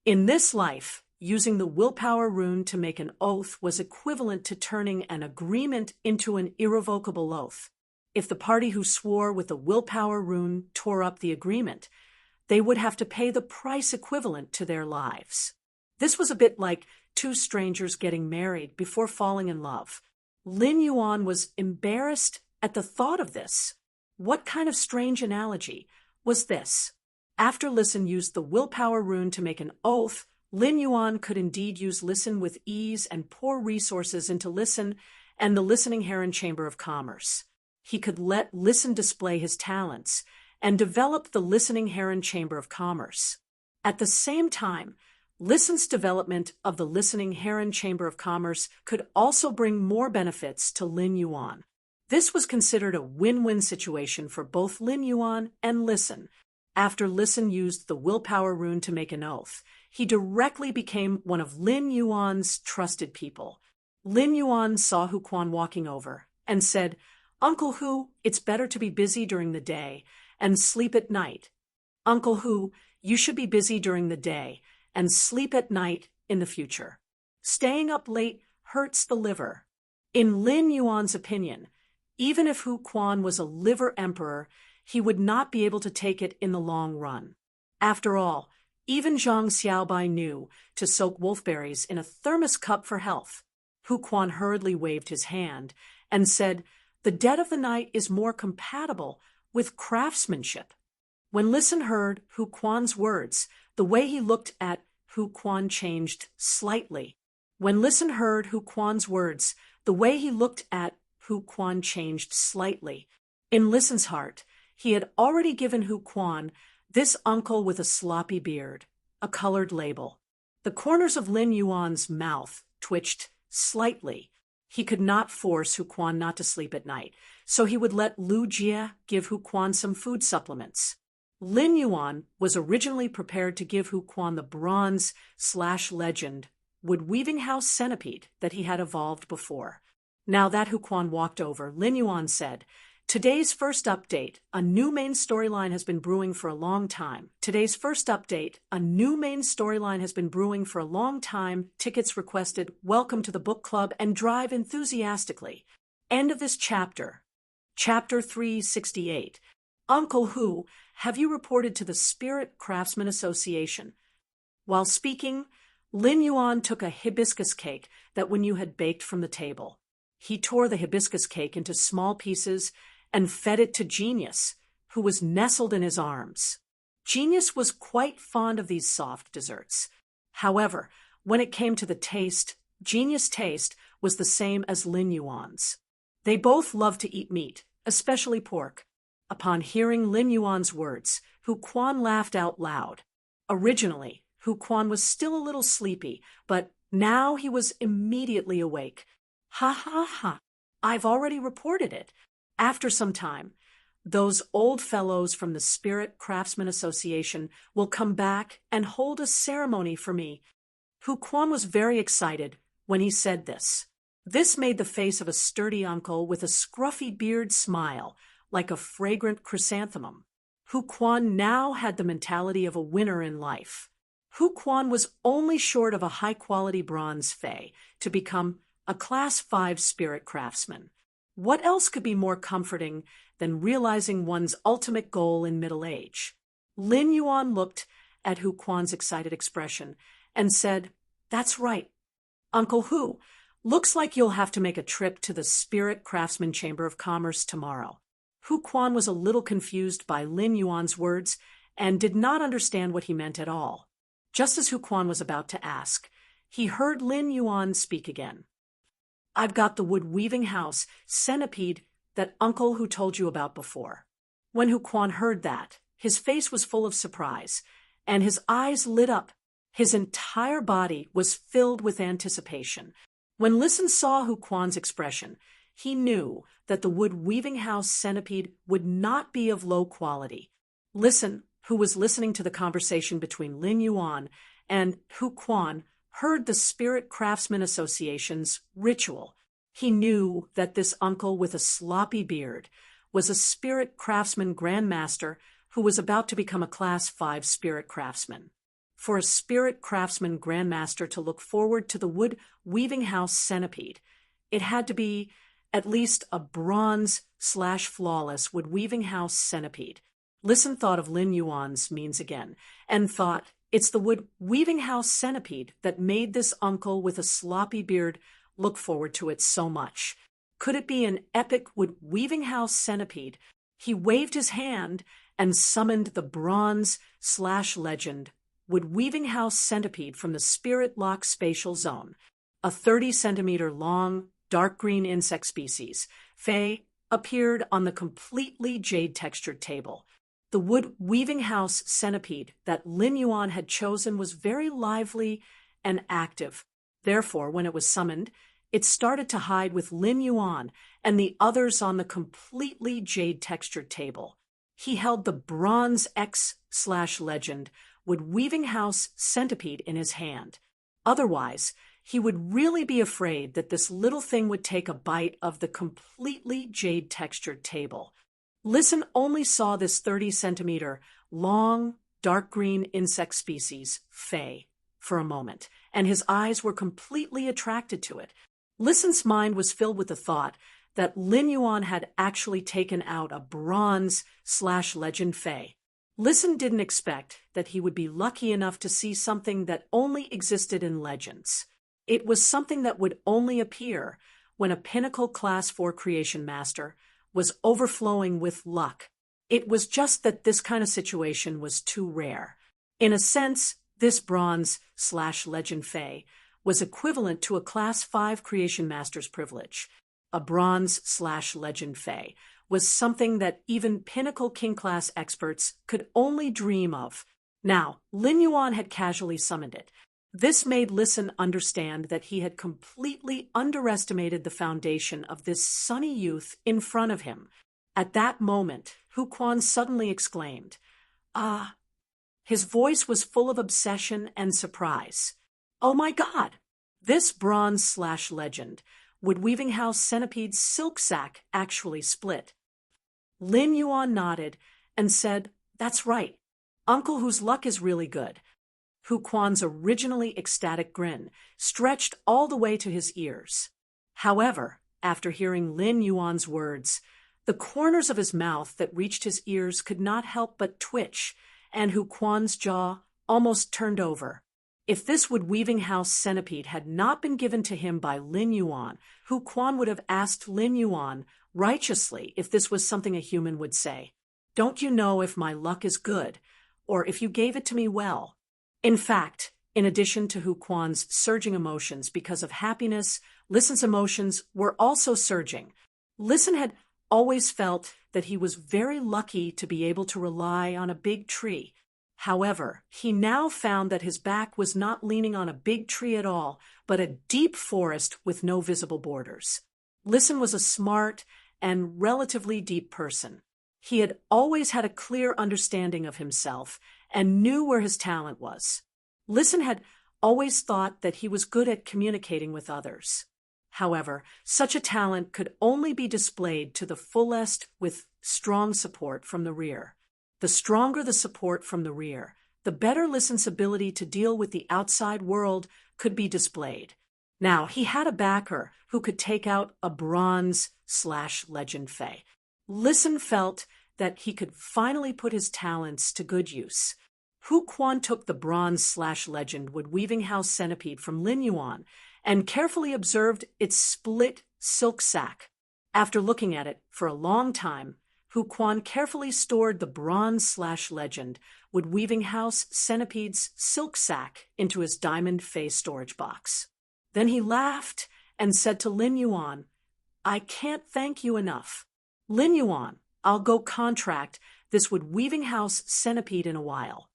in this life, using the willpower rune to make an oath was equivalent to turning an agreement into an irrevocable oath. If the party who swore with the willpower rune tore up the agreement, they would have to pay the price equivalent to their lives. This was a bit like two strangers getting married before falling in love. Lin Yuan was embarrassed at the thought of this. What kind of strange analogy was this? After Listen used the willpower rune to make an oath, Lin Yuan could indeed use Listen with ease and pour resources into Listen and the Listening Heron Chamber of Commerce. He could let Listen display his talents and develop the Listening Heron Chamber of Commerce. At the same time, Listen's development of the Listening Heron Chamber of Commerce could also bring more benefits to Lin Yuan. This was considered a win-win situation for both Lin Yuan and Listen. After Listen used the willpower rune to make an oath, he directly became one of Lin Yuan's trusted people. Lin Yuan saw Hu Quan walking over and said, "Uncle Hu, it's better to be busy during the day and sleep at night. Uncle Hu, you should be busy during the day and sleep at night in the future. Staying up late hurts the liver." In Lin Yuan's opinion, even if Hu Quan was a liver emperor, he would not be able to take it in the long run. After all, even Zhang Xiaobai knew to soak wolfberries in a thermos cup for health. Hu Quan hurriedly waved his hand and said, "The dead of the night is more compatible with craftsmanship." When Listen heard Hu Quan's words, the way he looked at Hu Quan changed slightly. When Listen heard Hu Quan's words, the way he looked at Hu Quan changed slightly. In Listen's heart, he had already given Hu Quan this uncle with a sloppy beard, a colored label. The corners of Lin Yuan's mouth twitched slightly. He could not force Hu Quan not to sleep at night, so he would let Lu Jie give Hu Quan some food supplements. Lin Yuan was originally prepared to give Hu Quan the bronze/legend wood weaving house centipede that he had evolved before. Now that Hu Quan walked over, Lin Yuan said, "Today's first update, a new main storyline has been brewing for a long time. Today's first update, a new main storyline has been brewing for a long time. Tickets requested. Welcome to the book club and drive enthusiastically." End of this chapter. Chapter 368. Uncle Hu, have you reported to the Spirit Craftsman Association? While speaking, Lin Yuan took a hibiscus cake that Wen Yu had baked from the table. He tore the hibiscus cake into small pieces and fed it to Genius, who was nestled in his arms. Genius was quite fond of these soft desserts. However, when it came to the taste, Genius' taste was the same as Lin Yuan's. They both loved to eat meat, especially pork. Upon hearing Lin Yuan's words, Hu Quan laughed out loud. Originally, Hu Quan was still a little sleepy, but now he was immediately awake. "Ha ha ha, I've already reported it." After some time, those old fellows from the Spirit Craftsman Association will come back and hold a ceremony for me. Hu Quan was very excited when he said this. This made the face of a sturdy uncle with a scruffy beard smile, like a fragrant chrysanthemum. Hu Quan now had the mentality of a winner in life. Hu Quan was only short of a high-quality bronze fei to become a Class 5 spirit craftsman. What else could be more comforting than realizing one's ultimate goal in middle age? Lin Yuan looked at Hu Quan's excited expression and said, "That's right. Uncle Hu, looks like you'll have to make a trip to the Spirit Craftsman Chamber of Commerce tomorrow." Hu Quan was a little confused by Lin Yuan's words and did not understand what he meant at all. Just as Hu Quan was about to ask, he heard Lin Yuan speak again. "I've got the wood weaving house centipede that Uncle Hu told you about before." When Hu Quan heard that, his face was full of surprise, and his eyes lit up. His entire body was filled with anticipation. When Listen saw Hu Quan's expression, he knew that the wood weaving house centipede would not be of low quality. Listen, who was listening to the conversation between Lin Yuan and Hu Quan, heard the Spirit Craftsman Association's ritual. He knew that this uncle with a sloppy beard was a Spirit Craftsman Grandmaster who was about to become a Class 5 Spirit Craftsman. For a Spirit Craftsman Grandmaster to look forward to the wood weaving house centipede, it had to be at least a bronze/flawless wood weaving house centipede. Listen thought of Lin Yuan's means again, and thought, it's the wood weaving house centipede that made this uncle with a sloppy beard look forward to it so much. Could it be an epic wood weaving house centipede? He waved his hand and summoned the bronze/legend wood weaving house centipede from the Spirit Lock spatial zone, a 30-centimeter long, dark green insect species. Fei appeared on the completely jade-textured table. The wood weaving house centipede that Lin Yuan had chosen was very lively and active. Therefore, when it was summoned, it started to hide with Lin Yuan and the others on the completely jade-textured table. He held the bronze X/legend wood weaving house centipede in his hand. Otherwise, he would really be afraid that this little thing would take a bite of the completely jade-textured table. Listen only saw this 30-centimeter long, dark green insect species, Fei, for a moment, and his eyes were completely attracted to it. Listen's mind was filled with the thought that Lin Yuan had actually taken out a bronze/legend Fei. Listen didn't expect that he would be lucky enough to see something that only existed in legends. It was something that would only appear when a pinnacle Class 4 creation master was overflowing with luck. It was just that this kind of situation was too rare. In a sense, this bronze/legend Fei was equivalent to a Class 5 creation master's privilege. A bronze/legend Fei was something that even pinnacle king class experts could only dream of. Now, Lin Yuan had casually summoned it. This made Listen understand that he had completely underestimated the foundation of this sunny youth in front of him. At that moment, Hu Quan suddenly exclaimed, "Ah!" His voice was full of obsession and surprise. "Oh my God! This bronze/legend wood weaving house centipede's silk sac actually split." Lin Yuan nodded and said, "That's right. Uncle whose luck is really good." Hu Quan's originally ecstatic grin stretched all the way to his ears. However, after hearing Lin Yuan's words, the corners of his mouth that reached his ears could not help but twitch, and Hu Quan's jaw almost turned over. If this wood weaving house centipede had not been given to him by Lin Yuan, Hu Quan would have asked Lin Yuan righteously if this was something a human would say. "Don't you know if my luck is good, or if you gave it to me well?" In fact, in addition to Hu Quan's surging emotions because of happiness, Listen's emotions were also surging. Listen had always felt that he was very lucky to be able to rely on a big tree. However, he now found that his back was not leaning on a big tree at all, but a deep forest with no visible borders. Listen was a smart and relatively deep person. He had always had a clear understanding of himself and knew where his talent was. Listen had always thought that he was good at communicating with others. However, such a talent could only be displayed to the fullest with strong support from the rear. The stronger the support from the rear, the better Listen's ability to deal with the outside world could be displayed. Now, he had a backer who could take out a bronze/legend Fei. Listen felt that he could finally put his talents to good use. Hu Quan took the bronze/legend wood weaving house centipede from Lin Yuan and carefully observed its split silk sac. After looking at it for a long time, Hu Quan carefully stored the bronze/legend wood weaving house centipede's silk sac into his diamond Fei storage box. Then he laughed and said to Lin Yuan, "I can't thank you enough. Lin Yuan, I'll go contract this wood weaving house centipede in a while.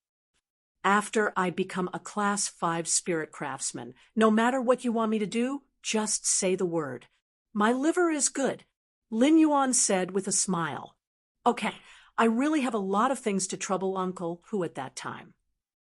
After I become a Class 5 spirit craftsman, no matter what you want me to do, just say the word. My liver is good," Lin Yuan said with a smile. "Okay, I really have a lot of things to trouble Uncle Hu at that time."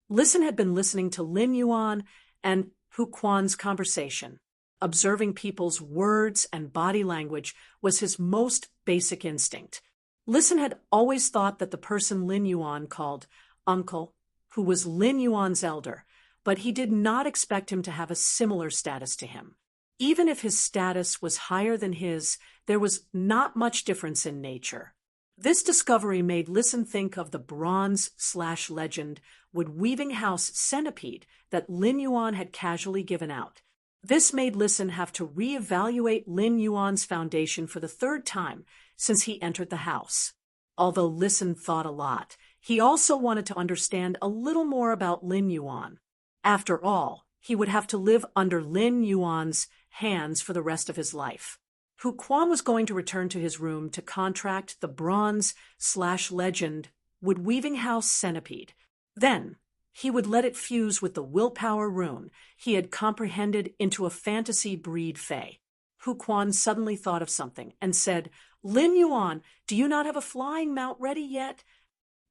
Listen had been listening to Lin Yuan and Hu Quan's conversation. Observing people's words and body language was his most basic instinct. Listen had always thought that the person Lin Yuan called uncle, who was Lin Yuan's elder, but he did not expect him to have a similar status to him. Even if his status was higher than his, there was not much difference in nature. This discovery made Listen think of the bronze/legend wood-weaving house centipede that Lin Yuan had casually given out. This made Listen have to reevaluate Lin Yuan's foundation for the third time since he entered the house. Although Listen thought a lot, he also wanted to understand a little more about Lin Yuan. After all, he would have to live under Lin Yuan's hands for the rest of his life. Hu Quan was going to return to his room to contract the bronze/legend wood-weaving house centipede. Then, he would let it fuse with the willpower rune he had comprehended into a fantasy breed fae. Hu Quan suddenly thought of something and said, "Lin Yuan, do you not have a flying mount ready yet?"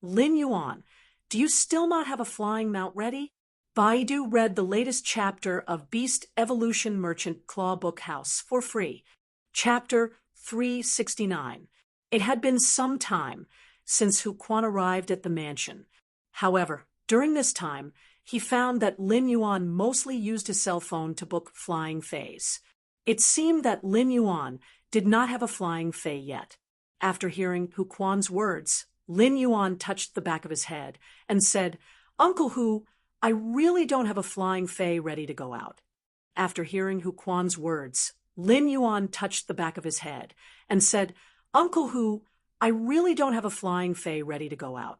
"Lin Yuan, do you still not have a flying mount ready?" Baidu read the latest chapter of Beast Evolution Merchant Claw Book House for free. Chapter 369. It had been some time since Hu Quan arrived at the mansion. However, during this time, he found that Lin Yuan mostly used his cell phone to book flying fays. It seemed that Lin Yuan did not have a flying fay yet. After hearing Hu Quan's words, Lin Yuan touched the back of his head and said, "Uncle Hu, I really don't have a flying fay ready to go out." After hearing Hu Quan's words, Lin Yuan touched the back of his head and said, "Uncle Hu, I really don't have a flying fay ready to go out."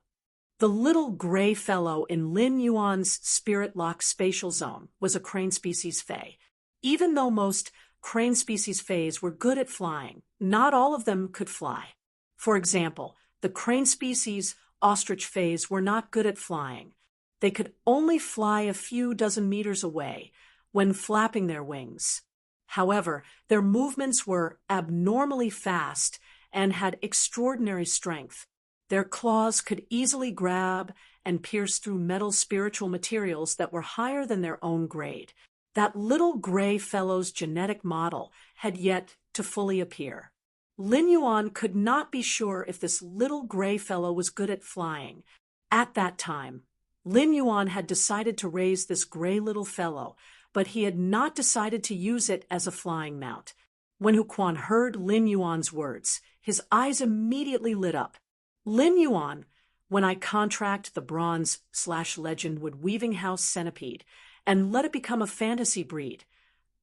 The little gray fellow in Lin Yuan's spirit lock spatial zone was a crane species fay. Even though most crane species fays were good at flying, not all of them could fly. For example, the crane species ostrich fays were not good at flying. They could only fly a few dozen meters away when flapping their wings. However, their movements were abnormally fast and had extraordinary strength. Their claws could easily grab and pierce through metal spiritual materials that were higher than their own grade. That little gray fellow's genetic model had yet to fully appear. Lin Yuan could not be sure if this little gray fellow was good at flying. At that time, Lin Yuan had decided to raise this gray little fellow, but he had not decided to use it as a flying mount. When Hu Quan heard Lin Yuan's words, his eyes immediately lit up. "Lin Yuan, when I contract the bronze/legend wood-weaving house centipede and let it become a fantasy breed,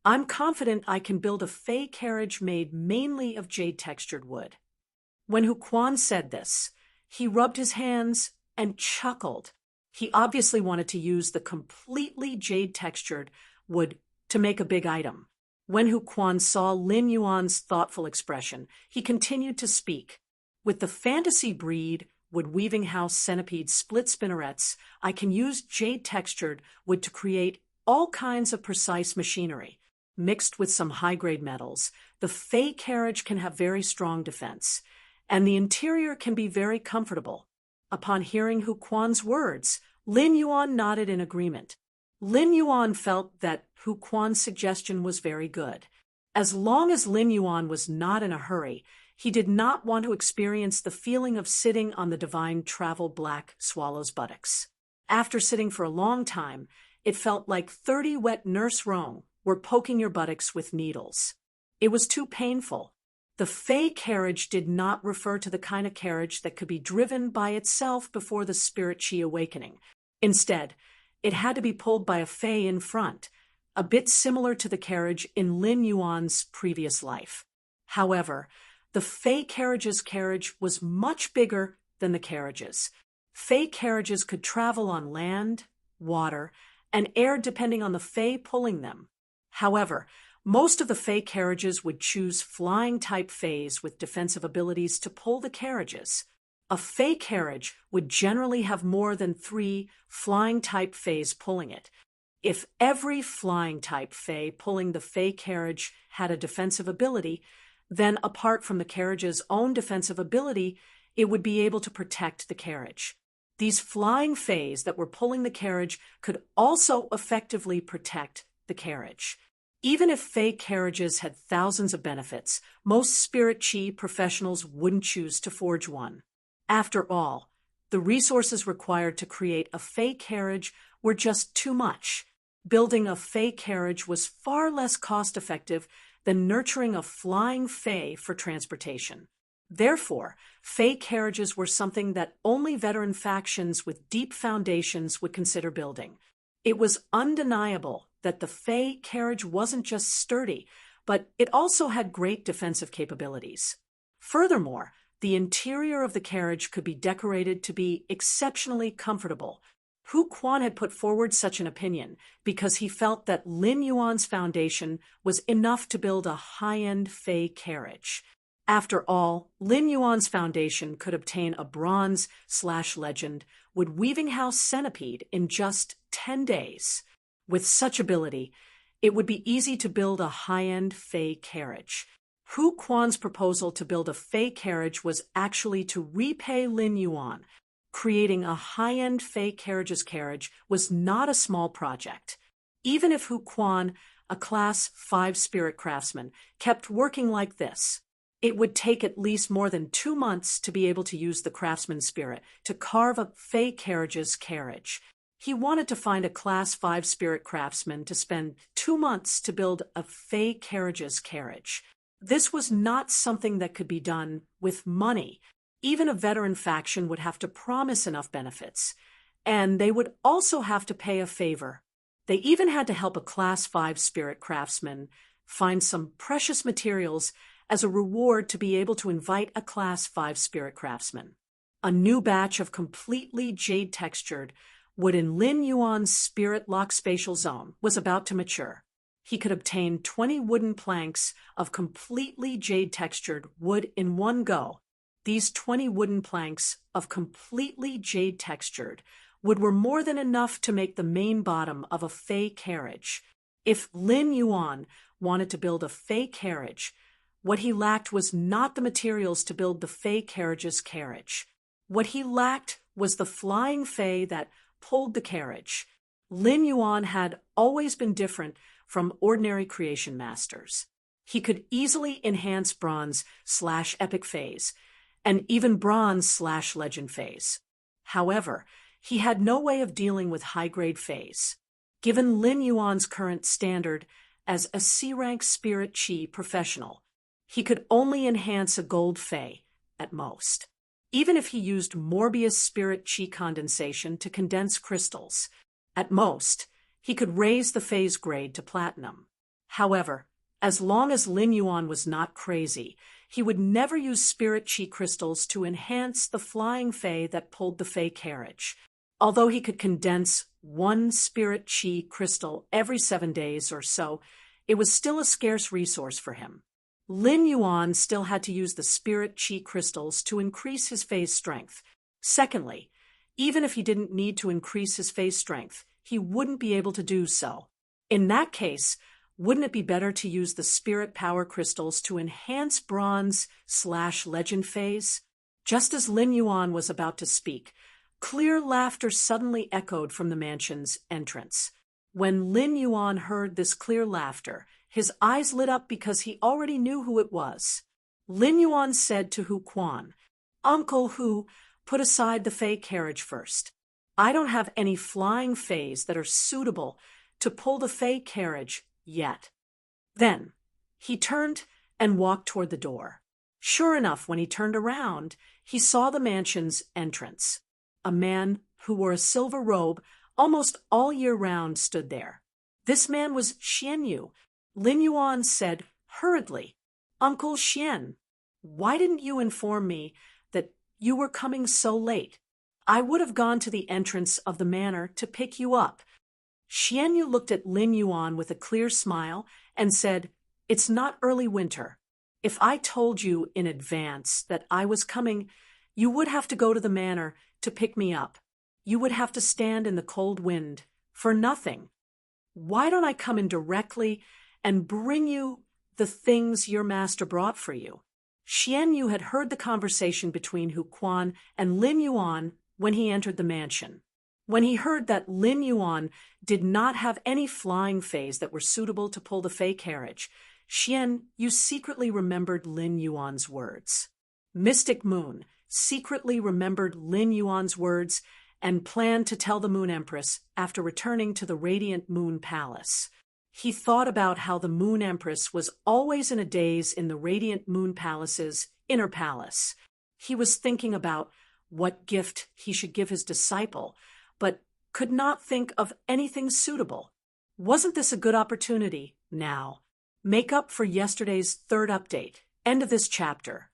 I'm confident I can build a fey carriage made mainly of jade-textured wood." When Hu Quan said this, he rubbed his hands and chuckled. He obviously wanted to use the completely jade-textured wood to make a big item. When Hu Quan saw Lin Yuan's thoughtful expression, he continued to speak. "With the fantasy breed wood-weaving house centipede split spinnerets, I can use jade-textured wood to create all kinds of precise machinery. Mixed with some high-grade metals, the fey carriage can have very strong defense, and the interior can be very comfortable." Upon hearing Hu Quan's words, Lin Yuan nodded in agreement. Lin Yuan felt that Hu Quan's suggestion was very good. As long as Lin Yuan was not in a hurry, he did not want to experience the feeling of sitting on the divine travel black swallow's buttocks. After sitting for a long time, it felt like 30 wet nurse Rome were poking your buttocks with needles. It was too painful. The fey carriage did not refer to the kind of carriage that could be driven by itself before the spirit chi awakening. Instead, it had to be pulled by a fey in front, a bit similar to the carriage in Lin Yuan's previous life. However, the fey carriage's carriage was much bigger than the carriages. Fey carriages could travel on land, water, and air depending on the fey pulling them. However, most of the fey carriages would choose flying-type fays with defensive abilities to pull the carriages. A fey carriage would generally have more than 3 flying-type fays pulling it. If every flying-type fey pulling the fey carriage had a defensive ability, then apart from the carriage's own defensive ability, it would be able to protect the carriage. These flying fays that were pulling the carriage could also effectively protect the carriage. Even if fey carriages had thousands of benefits, most spirit chi professionals wouldn't choose to forge one. After all, the resources required to create a fey carriage were just too much. Building a fey carriage was far less cost-effective than nurturing a flying fey for transportation. Therefore, fey carriages were something that only veteran factions with deep foundations would consider building. It was undeniable that the fey carriage wasn't just sturdy, but it also had great defensive capabilities. Furthermore, the interior of the carriage could be decorated to be exceptionally comfortable. Hu Quan had put forward such an opinion because he felt that Lin Yuan's foundation was enough to build a high-end fey carriage. After all, Lin Yuan's foundation could obtain a bronze/legend wood weaving house centipede in just 10 days. With such ability, it would be easy to build a high-end fey carriage. Hu Quan's proposal to build a fey carriage was actually to repay Lin Yuan. Creating a high-end fey carriage was not a small project. Even if Hu Quan, a Class 5 spirit craftsman, kept working like this, it would take at least more than 2 months to be able to use the craftsman spirit to carve a fey carriage. He wanted to find a Class 5 spirit craftsman to spend 2 months to build a fey carriage. This was not something that could be done with money. Even a veteran faction would have to promise enough benefits, and they would also have to pay a favor. They even had to help a Class 5 spirit craftsman find some precious materials as a reward to be able to invite a Class 5 spirit craftsman. A new batch of completely jade-textured wood in Lin Yuan's spirit lock spatial zone was about to mature. He could obtain 20 wooden planks of completely jade-textured wood in one go. These 20 wooden planks of completely jade-textured wood were more than enough to make the main bottom of a fey carriage. If Lin Yuan wanted to build a fey carriage, what he lacked was not the materials to build the fey carriage's carriage. What he lacked was the flying fey that pulled the carriage. Lin Yuan had always been different from ordinary creation masters. He could easily enhance bronze/epic phase, and even bronze/legend phase. However, he had no way of dealing with high-grade phase. Given Lin Yuan's current standard as a C-rank spirit chi professional, he could only enhance a gold fey at most. Even if he used Morbius spirit chi condensation to condense crystals, at most, he could raise the phase grade to platinum. However, as long as Lin Yuan was not crazy, he would never use spirit chi crystals to enhance the flying fey that pulled the fey carriage. Although he could condense one spirit chi crystal every 7 days or so, it was still a scarce resource for him. Lin Yuan still had to use the spirit chi crystals to increase his phase strength. Secondly, even if he didn't need to increase his phase strength, he wouldn't be able to do so. In that case, wouldn't it be better to use the spirit power crystals to enhance bronze/legend phase? Just as Lin Yuan was about to speak, clear laughter suddenly echoed from the mansion's entrance. When Lin Yuan heard this clear laughter, his eyes lit up because he already knew who it was. Lin Yuan said to Hu Quan, "Uncle Hu, put aside the fey carriage first. I don't have any flying feys that are suitable to pull the fey carriage yet." Then he turned and walked toward the door. Sure enough, when he turned around, he saw the mansion's entrance. A man who wore a silver robe almost all year round stood there. This man was Xian Yu. Lin Yuan said hurriedly, "Uncle Xian, why didn't you inform me that you were coming so late? I would have gone to the entrance of the manor to pick you up." Xian Yu looked at Lin Yuan with a clear smile and said, "It's not early winter. If I told you in advance that I was coming, you would have to go to the manor to pick me up. You would have to stand in the cold wind for nothing. Why don't I come in directly and bring you the things your master brought for you?" Xian Yu had heard the conversation between Hu Quan and Lin Yuan when he entered the mansion. When he heard that Lin Yuan did not have any flying phase that were suitable to pull the Fey carriage, Xian Yu secretly remembered Lin Yuan's words. Mystic Moon secretly remembered Lin Yuan's words and planned to tell the Moon Empress after returning to the Radiant Moon Palace. He thought about how the Moon Empress was always in a daze in the Radiant Moon Palace's inner palace. He was thinking about what gift he should give his disciple, but could not think of anything suitable. Wasn't this a good opportunity, now? Make up for yesterday's third update, end of this chapter.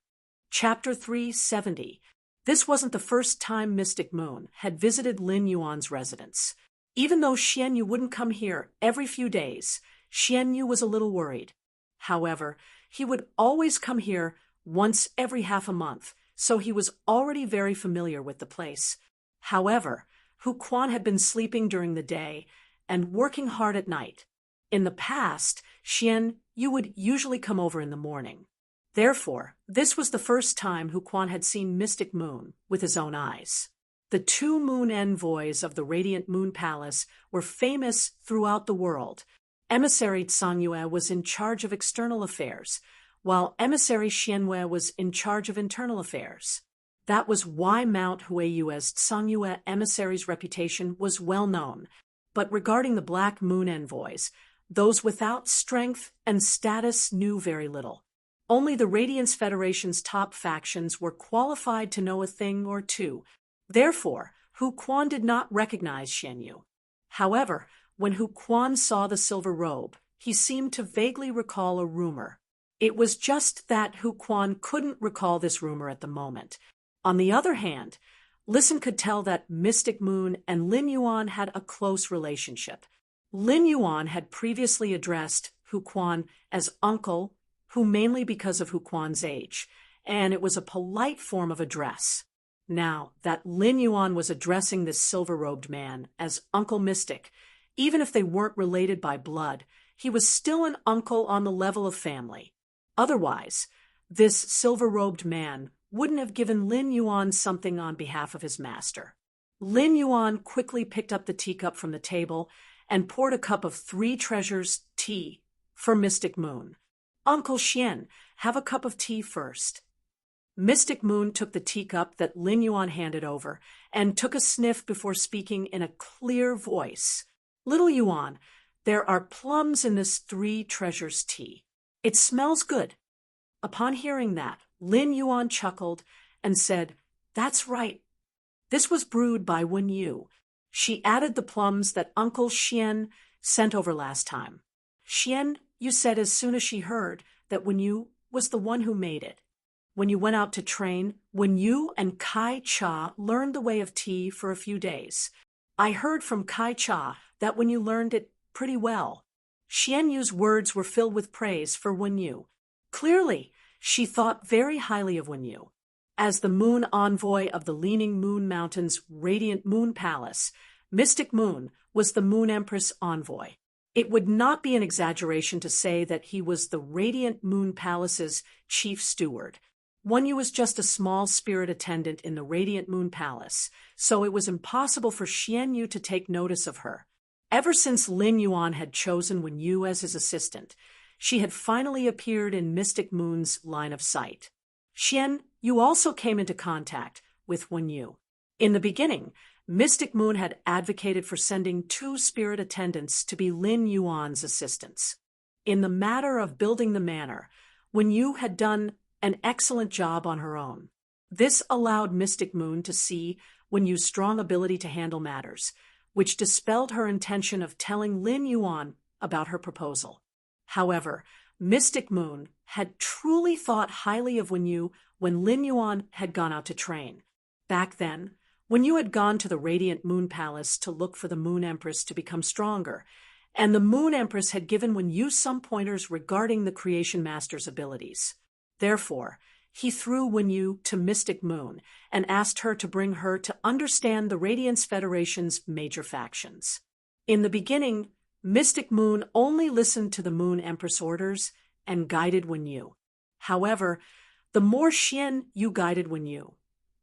Chapter 370. This wasn't the first time Mystic Moon had visited Lin Yuan's residence. Even though Xian Yu wouldn't come here every few days, Xian Yu was a little worried. However, he would always come here once every half a month, so he was already very familiar with the place. However, Hu Quan had been sleeping during the day and working hard at night. In the past, Xian Yu would usually come over in the morning. Therefore, this was the first time Hu Quan had seen Mystic Moon with his own eyes. The two moon envoys of the Radiant Moon Palace were famous throughout the world. Emissary Tsang Yue was in charge of external affairs, while Emissary Xianwei was in charge of internal affairs. That was why Mount Huiyue's Tsang Yue emissary's reputation was well known. But regarding the Black Moon envoys, those without strength and status knew very little. Only the Radiance Federation's top factions were qualified to know a thing or two. Therefore, Hu Quan did not recognize Xian Yu. However, when Hu Quan saw the silver robe, he seemed to vaguely recall a rumor. It was just that Hu Quan couldn't recall this rumor at the moment. On the other hand, Listen could tell that Mystic Moon and Lin Yuan had a close relationship. Lin Yuan had previously addressed Hu Quan as uncle, who mainly because of Hu Quan's age, and it was a polite form of address. Now that Lin Yuan was addressing this silver-robed man as Uncle Mystic, even if they weren't related by blood, he was still an uncle on the level of family. Otherwise, this silver-robed man wouldn't have given Lin Yuan something on behalf of his master. Lin Yuan quickly picked up the teacup from the table and poured a cup of 3 treasures tea for Mystic Moon. Uncle Xian, have a cup of tea first. Mystic Moon took the teacup that Lin Yuan handed over and took a sniff before speaking in a clear voice. Little Yuan, there are plums in this 3 treasures tea. It smells good. Upon hearing that, Lin Yuan chuckled and said, That's right. This was brewed by Wen Yu. She added the plums that Uncle Xian sent over last time. Xian, you said as soon as she heard that Wen Yu was the one who made it. When you went out to train, Wen Yu and Kai Cha learned the way of tea for a few days. I heard from Kai Cha that Wen Yu learned it pretty well. Xian Yu's words were filled with praise for Wen Yu. Clearly, she thought very highly of Wen Yu. As the moon envoy of the Leaning Moon Mountain's Radiant Moon Palace, Mystic Moon was the Moon Empress envoy. It would not be an exaggeration to say that he was the Radiant Moon Palace's chief steward. Wen Yu was just a small spirit attendant in the Radiant Moon Palace, so it was impossible for Xian Yu to take notice of her. Ever since Lin Yuan had chosen Wen Yu as his assistant, she had finally appeared in Mystic Moon's line of sight. Xian Yu also came into contact with Wen Yu. In the beginning, Mystic Moon had advocated for sending 2 spirit attendants to be Lin Yuan's assistants. In the matter of building the manor, Wen Yu had done an excellent job on her own. This allowed Mystic Moon to see Wen Yu's strong ability to handle matters, which dispelled her intention of telling Lin Yuan about her proposal. However, Mystic Moon had truly thought highly of Wen Yu when Lin Yuan had gone out to train. Back then, Wen Yu had gone to the Radiant Moon Palace to look for the Moon Empress to become stronger, and the Moon Empress had given Wen Yu some pointers regarding the Creation Master's abilities. Therefore, he threw Wen Yu to Mystic Moon and asked her to bring her to understand the Radiance Federation's major factions. In the beginning, Mystic Moon only listened to the Moon Empress orders and guided Wen Yu. However, the more Xian Yu guided Wen Yu,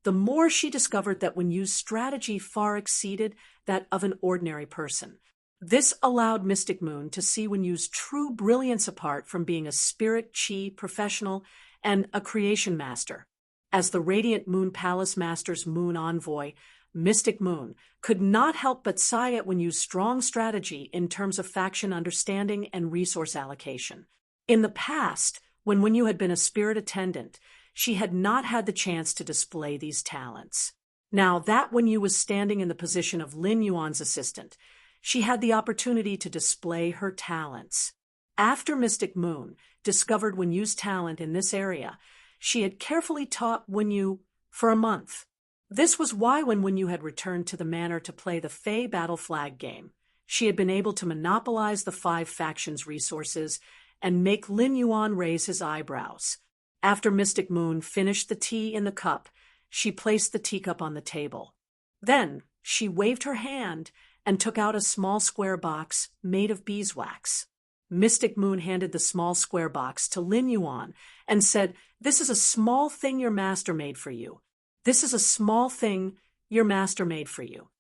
the more she discovered that Wen Yu's strategy far exceeded that of an ordinary person. This allowed Mystic Moon to see Wen Yu's true brilliance apart from being a spirit chi professional and a creation master. As the Radiant Moon Palace Master's moon envoy, Mystic Moon could not help but sigh at Wen Yu's strong strategy in terms of faction understanding and resource allocation. In the past, when Wen Yu had been a spirit attendant, she had not had the chance to display these talents. Now that Wen Yu was standing in the position of Lin Yuan's assistant, she had the opportunity to display her talents. After Mystic Moon discovered Wen Yu's talent in this area, she had carefully taught Wen Yu for a month. This was why when Wen Yu had returned to the manor to play the Fey Battle Flag game, she had been able to monopolize the 5 factions' resources and make Lin Yuan raise his eyebrows. After Mystic Moon finished the tea in the cup, she placed the teacup on the table. Then she waved her hand and took out a small square box made of beeswax. Mystic Moon handed the small square box to Lin Yuan and said, "This is a small thing your master made for you. This is a small thing your master made for you."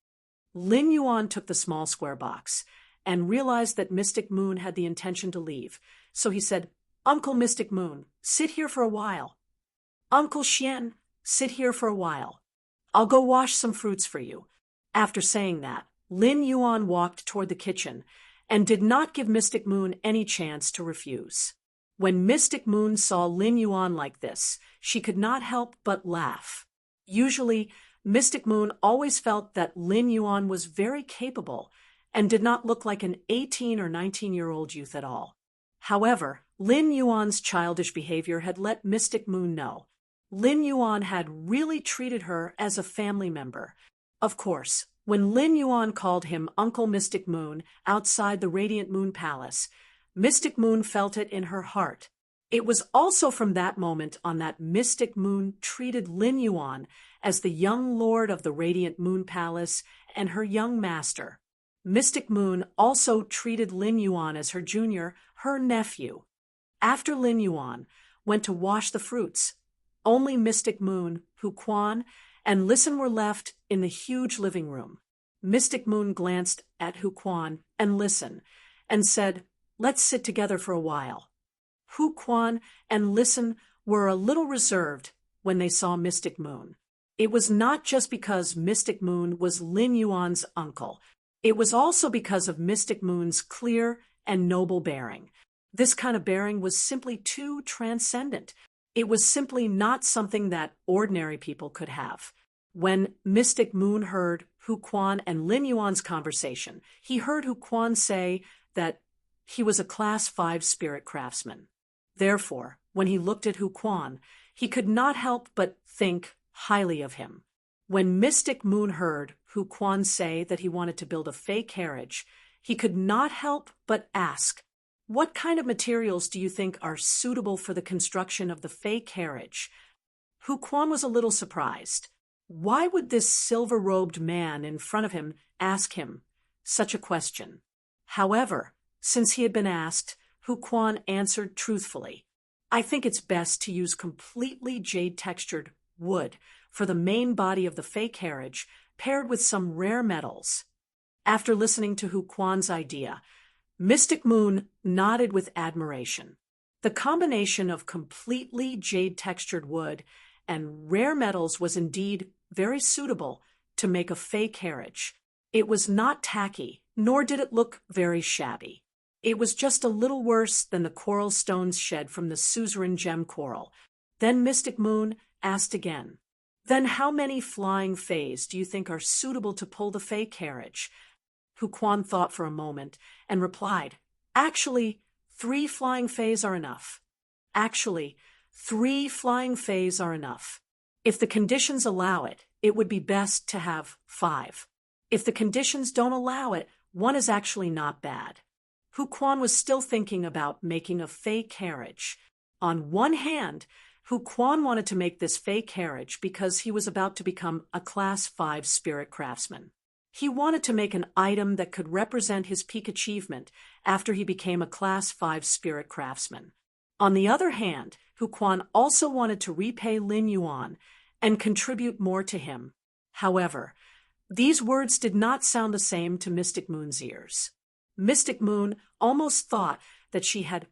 Lin Yuan took the small square box and realized that Mystic Moon had the intention to leave, so he said, "Uncle Mystic Moon, sit here for a while. Uncle Xian, sit here for a while. I'll go wash some fruits for you." After saying that, Lin Yuan walked toward the kitchen and did not give Mystic Moon any chance to refuse. When Mystic Moon saw Lin Yuan like this, she could not help but laugh. Usually, Mystic Moon always felt that Lin Yuan was very capable and did not look like an 18 or 19-year-old youth at all. However, Lin Yuan's childish behavior had let Mystic Moon know Lin Yuan had really treated her as a family member. Of course, when Lin Yuan called him Uncle Mystic Moon outside the Radiant Moon Palace, Mystic Moon felt it in her heart. It was also from that moment on that Mystic Moon treated Lin Yuan as the young lord of the Radiant Moon Palace and her young master. Mystic Moon also treated Lin Yuan as her junior, her nephew. After Lin Yuan went to wash the fruits, only Mystic Moon, Hu Quan, and Listen were left in the huge living room. Mystic Moon glanced at Hu Quan and Listen and said, "Let's sit together for a while." Hu Quan and Listen were a little reserved when they saw Mystic Moon. It was not just because Mystic Moon was Lin Yuan's uncle. It was also because of Mystic Moon's clear and noble bearing. This kind of bearing was simply too transcendent. It was simply not something that ordinary people could have. When Mystic Moon heard Hu Quan and Lin Yuan's conversation, he heard Hu Quan say that he was a Class 5 spirit craftsman. Therefore, when he looked at Hu Quan, he could not help but think highly of him. When Mystic Moon heard Hu Quan say that he wanted to build a Fey carriage, he could not help but ask, "What kind of materials do you think are suitable for the construction of the Fey carriage?" Hu Quan was a little surprised. Why would this silver-robed man in front of him ask him such a question? However, since he had been asked, Hu Quan answered truthfully, "I think it's best to use completely jade-textured wood for the main body of the Fey carriage, paired with some rare metals." After listening to Hu Quan's idea, Mystic Moon nodded with admiration. The combination of completely jade-textured wood and rare metals was indeed very suitable to make a Fey carriage. It was not tacky, nor did it look very shabby. It was just a little worse than the coral stones shed from the suzerain gem coral. Then Mystic Moon asked again, "Then how many flying Fays do you think are suitable to pull the Fey carriage?" Hu Quan thought for a moment and replied, "Actually, 3 flying Fays are enough. Actually, 3 flying Fays are enough. If the conditions allow it, it would be best to have 5. If the conditions don't allow it, 1 is actually not bad." Hu Quan was still thinking about making a Fey carriage. On one hand, Hu Quan wanted to make this Fey carriage because he was about to become a Class 5 spirit craftsman. He wanted to make an item that could represent his peak achievement after he became a Class 5 spirit craftsman. On the other hand, Hu Quan also wanted to repay Lin Yuan and contribute more to him. However, these words did not sound the same to Mystic Moon's ears. Mystic Moon almost thought that she had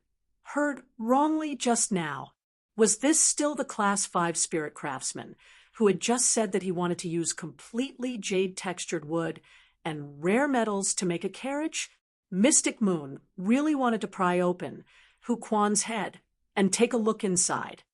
heard wrongly just now. Was this still the Class 5 spirit craftsman who had just said that he wanted to use completely jade-textured wood and rare metals to make a carriage? Mystic Moon really wanted to pry open Hu Quan's head and take a look inside.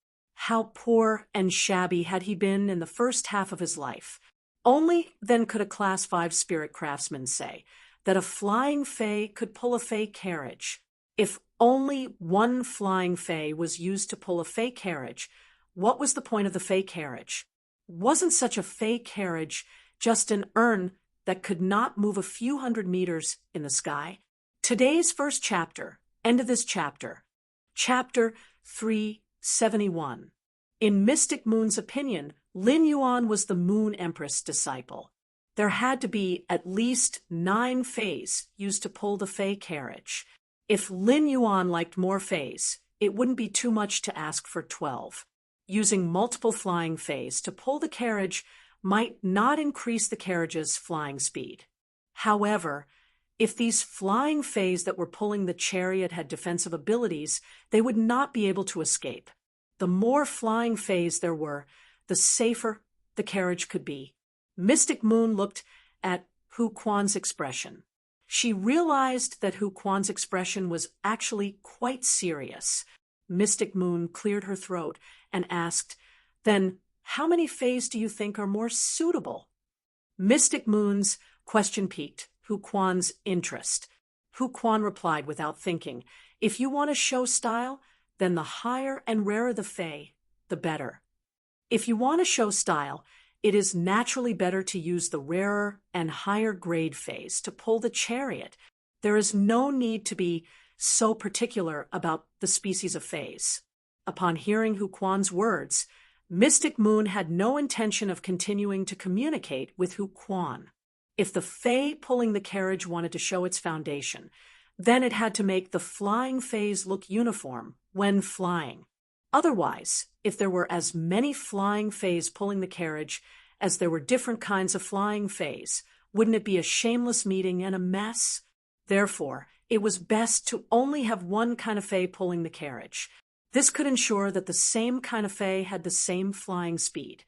How poor and shabby had he been in the first half of his life? Only then could a Class 5 spirit craftsman say that a flying fae could pull a fae carriage. If only one flying fae was used to pull a fae carriage, what was the point of the fae carriage? Wasn't such a fae carriage just an urn that could not move a few hundred meters in the sky? Today's first chapter, end of this chapter, chapter 371. In Mystic Moon's opinion, Lin Yuan was the Moon Empress disciple. There had to be at least 9 fays used to pull the fae carriage. If Lin Yuan liked more fays, it wouldn't be too much to ask for 12. Using multiple flying fays to pull the carriage might not increase the carriage's flying speed. However, if these flying fays that were pulling the chariot had defensive abilities, they would not be able to escape. The more flying fays there were, the safer the carriage could be. Mystic Moon looked at Hu Quan's expression. She realized that Hu Quan's expression was actually quite serious. Mystic Moon cleared her throat and asked, "Then how many fays do you think are more suitable?" Mystic Moon's question piqued Hu Quan's interest. Hu Quan replied without thinking, "If you want to show style, then the higher and rarer the fae, the better. If you want to show style, it is naturally better to use the rarer and higher grade fays to pull the chariot. There is no need to be so particular about the species of fays." Upon hearing Hu Quan's words, Mystic Moon had no intention of continuing to communicate with Hu Quan. If the fae pulling the carriage wanted to show its foundation, then it had to make the flying fays look uniform when flying. Otherwise, if there were as many flying fays pulling the carriage as there were different kinds of flying fays, wouldn't it be a shameless meeting and a mess? Therefore, it was best to only have one kind of fae pulling the carriage. This could ensure that the same kind of fae had the same flying speed.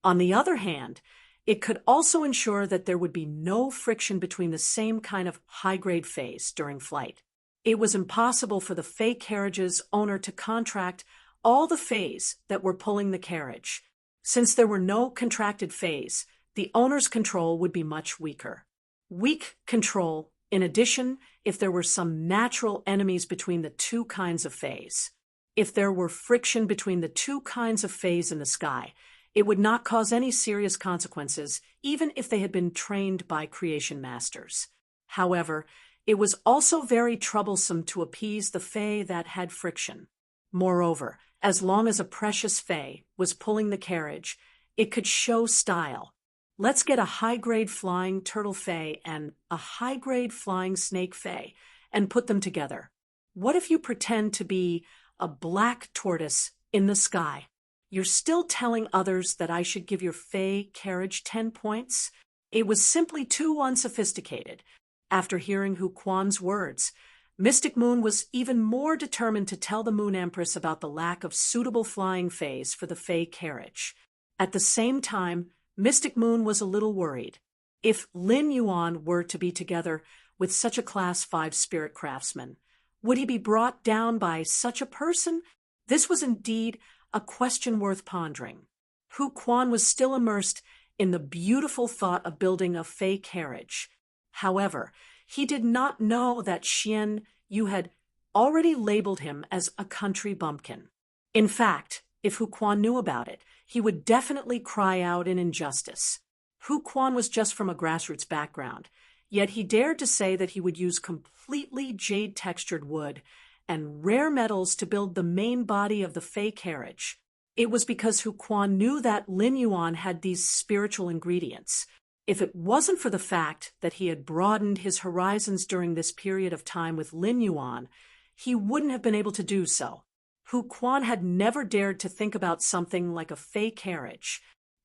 On the other hand, it could also ensure that there would be no friction between the same kind of high-grade fays during flight. It was impossible for the fae carriage's owner to contract all the fays that were pulling the carriage. Since there were no contracted fays, the owner's control would be much weaker. Weak control, in addition, if there were some natural enemies between the two kinds of fays. If there were friction between the two kinds of fays in the sky, it would not cause any serious consequences, even if they had been trained by creation masters. However, it was also very troublesome to appease the fae that had friction. Moreover, as long as a precious fae was pulling the carriage, it could show style. Let's get a high-grade flying turtle fae and a high-grade flying snake fae and put them together. What if you pretend to be a black tortoise in the sky? You're still telling others that I should give your fae carriage 10 points? It was simply too unsophisticated. After hearing Hu Quan's words, Mystic Moon was even more determined to tell the Moon Empress about the lack of suitable flying fays for the fae carriage. At the same time, Mystic Moon was a little worried. If Lin Yuan were to be together with such a Class 5 spirit craftsman, would he be brought down by such a person? This was indeed a question worth pondering. Hu Quan was still immersed in the beautiful thought of building a fae carriage. However, he did not know that Xian Yu had already labeled him as a country bumpkin. In fact, if Hu Quan knew about it, he would definitely cry out in injustice. Hu Quan was just from a grassroots background, yet he dared to say that he would use completely jade-textured wood and rare metals to build the main body of the fae carriage. It was because Hu Quan knew that Lin Yuan had these spiritual ingredients. If it wasn't for the fact that he had broadened his horizons during this period of time with Lin Yuan, he wouldn't have been able to do so. Hu Quan had never dared to think about something like a fae carriage.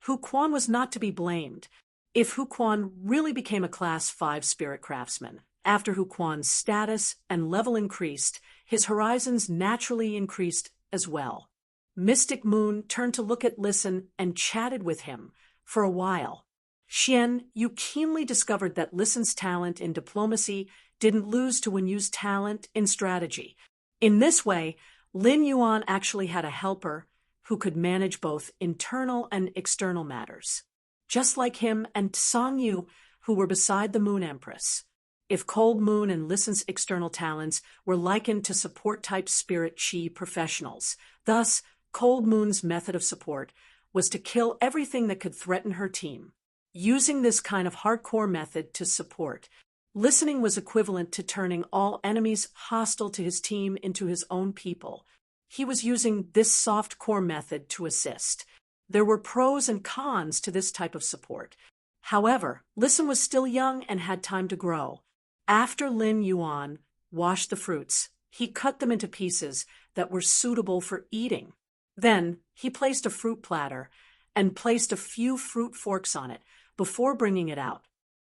Hu Quan was not to be blamed. If Hu Quan really became a Class 5 spirit craftsman, after Hu Quan's status and level increased, his horizons naturally increased as well. Mystic Moon turned to look at Listen and chatted with him for a while. Xian, you keenly discovered that Listen's talent in diplomacy didn't lose to Wenyu's talent in strategy. In this way, Lin Yuan actually had a helper who could manage both internal and external matters, just like him and Song Yu, who were beside the Moon Empress. If Cold Moon and Listen's external talents were likened to support-type spirit chi professionals, thus, Cold Moon's method of support was to kill everything that could threaten her team. Using this kind of hardcore method to support, Listening was equivalent to turning all enemies hostile to his team into his own people. He was using this soft core method to assist. There were pros and cons to this type of support. However, Listen was still young and had time to grow. After Lin Yuan washed the fruits, he cut them into pieces that were suitable for eating. Then, he placed a fruit platter and placed a few fruit forks on it before bringing it out.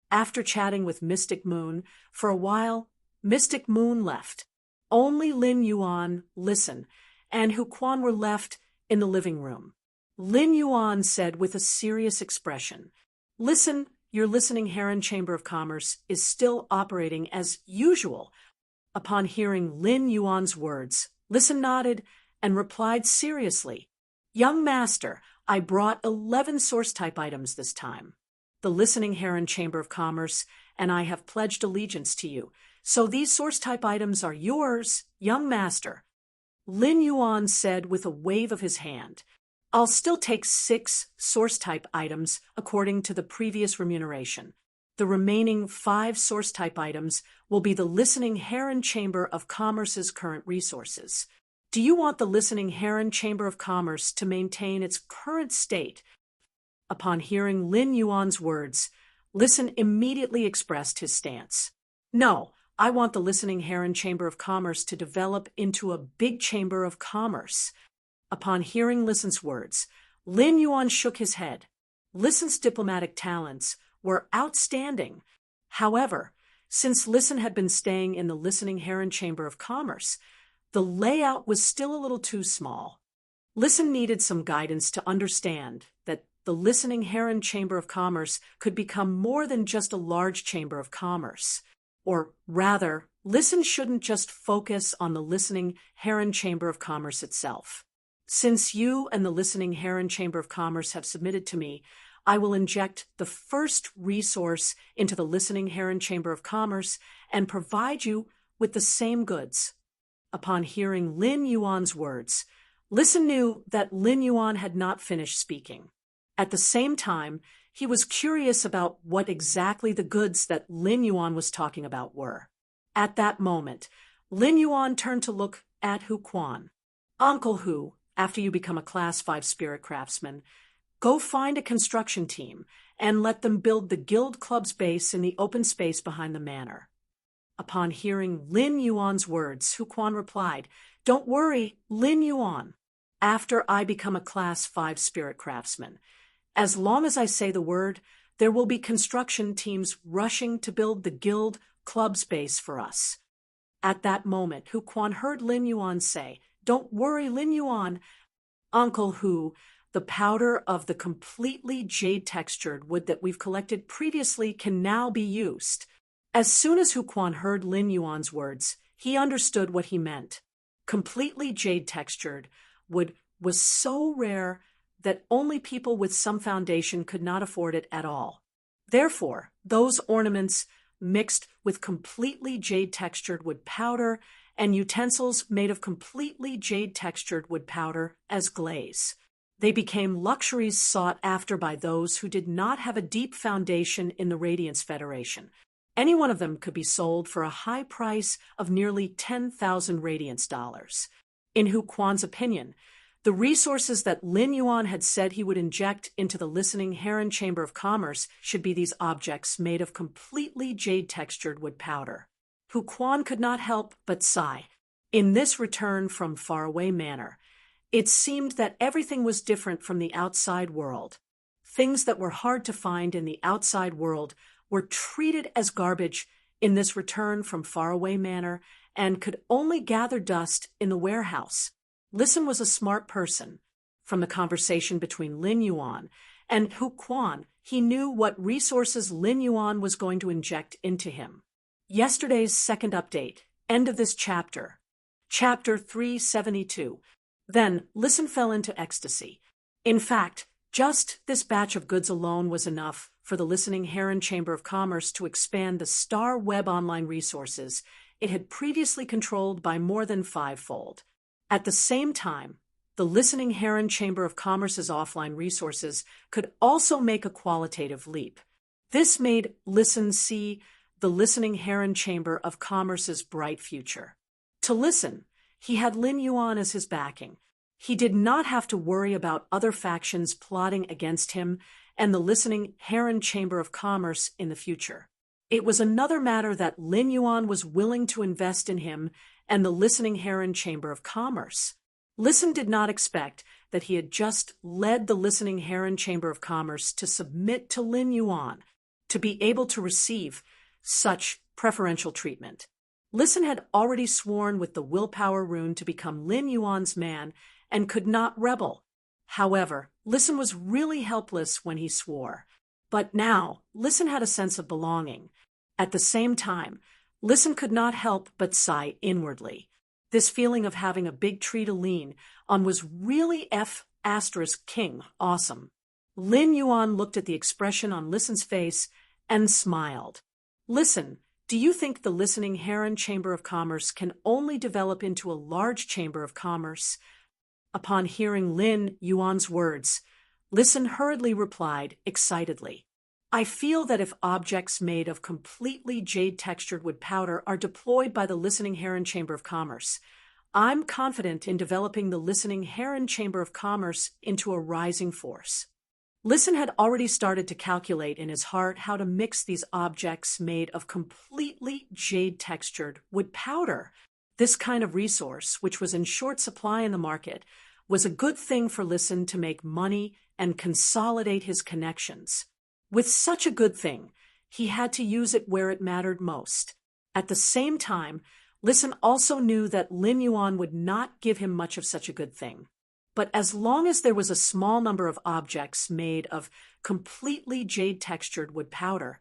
After chatting with Mystic Moon for a while, Mystic Moon left. Only Lin Yuan, Listen, and Hu Quan were left in the living room. Lin Yuan said with a serious expression, "Listen, your listening Heron Chamber of Commerce is still operating as usual." Upon hearing Lin Yuan's words, Listen nodded and replied seriously, "Young master, I brought 11 source-type items this time. The Listening Heron Chamber of Commerce and I have pledged allegiance to you, so these source-type items are yours, young master." Lin Yuan said with a wave of his hand, "I'll still take 6 source-type items according to the previous remuneration. The remaining 5 source-type items will be the Listening Heron Chamber of Commerce's current resources. Do you want the Listening Heron Chamber of Commerce to maintain its current state?" Upon hearing Lin Yuan's words, Listen immediately expressed his stance. "No, I want the Listening Heron Chamber of Commerce to develop into a big chamber of commerce." Upon hearing Listen's words, Lin Yuan shook his head. Listen's diplomatic talents were outstanding. However, since Listen had been staying in the Listening Heron Chamber of Commerce, the layout was still a little too small. Listen needed some guidance to understand that the Listening Heron Chamber of Commerce could become more than just a large chamber of commerce. Or rather, Listen shouldn't just focus on the Listening Heron Chamber of Commerce itself. "Since you and the Listening Heron Chamber of Commerce have submitted to me, I will inject the first resource into the Listening Heron Chamber of Commerce and provide you with the same goods." Upon hearing Lin Yuan's words, Listen knew that Lin Yuan had not finished speaking. At the same time, he was curious about what exactly the goods that Lin Yuan was talking about were. At that moment, Lin Yuan turned to look at Hu Quan. "Uncle Hu, after you become a Class 5 spirit craftsman, go find a construction team and let them build the guild club's base in the open space behind the manor." Upon hearing Lin Yuan's words, Hu Quan replied, "Don't worry, Lin Yuan. After I become a Class 5 spirit craftsman, as long as I say the word, there will be construction teams rushing to build the guild club space for us." At that moment, Hu Quan heard Lin Yuan say, "Don't worry, Lin Yuan. Uncle Hu, the powder of the completely jade-textured wood that we've collected previously can now be used." As soon as Hu Quan heard Lin Yuan's words, he understood what he meant. Completely jade-textured wood was so rare that only people with some foundation could not afford it at all. Therefore, those ornaments mixed with completely jade-textured wood powder and utensils made of completely jade-textured wood powder as glaze. They became luxuries sought after by those who did not have a deep foundation in the Radiance Federation. Any one of them could be sold for a high price of nearly 10,000 Radiance dollars. In Hu Quan's opinion, the resources that Lin Yuan had said he would inject into the Listening Heron Chamber of Commerce should be these objects made of completely jade-textured wood powder. Hu Quan could not help but sigh. In this return from faraway manor, it seemed that everything was different from the outside world. things that were hard to find in the outside world were treated as garbage in this return from faraway manor and could only gather dust in the warehouse. Listen was a smart person. From the conversation between Lin Yuan and Hu Quan, he knew what resources Lin Yuan was going to inject into him. Yesterday's second update, end of this chapter. Chapter 372. Then, Listen fell into ecstasy. In fact, just this batch of goods alone was enough for the Listening Heron Chamber of Commerce to expand the star web online resources it had previously controlled by more than fivefold. At the same time, the Listening Heron Chamber of Commerce's offline resources could also make a qualitative leap. This made Listen see the Listening Heron Chamber of Commerce's bright future. To Listen, he had Lin Yuan as his backing. He did not have to worry about other factions plotting against him and the Listening Heron Chamber of Commerce in the future. It was another matter that Lin Yuan was willing to invest in him and the Listening Heron Chamber of Commerce. Listen did not expect that he had just led the Listening Heron Chamber of Commerce to submit to Lin Yuan, to be able to receive such preferential treatment. Listen had already sworn with the willpower rune to become Lin Yuan's man and could not rebel. However, Listen was really helpless when he swore. But now, Listen had a sense of belonging. At the same time, Listen could not help but sigh inwardly. This feeling of having a big tree to lean on was really King awesome. Lin Yuan looked at the expression on Listen's face and smiled. Listen, do you think the Listening Heron Chamber of Commerce can only develop into a large chamber of commerce? Upon hearing Lin Yuan's words, Listen hurriedly replied, excitedly, I feel that if objects made of completely jade-textured wood powder are deployed by the Listening Heron Chamber of Commerce, I'm confident in developing the Listening Heron Chamber of Commerce into a rising force. Listen had already started to calculate in his heart how to mix these objects made of completely jade-textured wood powder. This kind of resource, which was in short supply in the market, was a good thing for Listen to make money and consolidate his connections. With such a good thing, he had to use it where it mattered most. At the same time, Listen also knew that Lin Yuan would not give him much of such a good thing. But as long as there was a small number of objects made of completely jade-textured wood powder,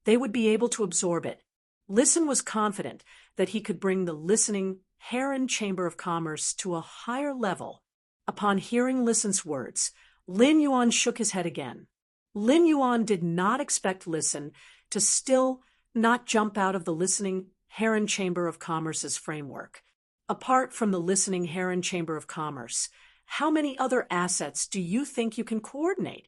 they would be able to absorb it. Listen was confident that he could bring the Listening Heron Chamber of Commerce to a higher level. Upon hearing Listen's words, Lin Yuan shook his head again. Lin Yuan did not expect Listen to still not jump out of the Listening Heron Chamber of Commerce's framework. Apart from the Listening Heron Chamber of Commerce, how many other assets do you think you can coordinate?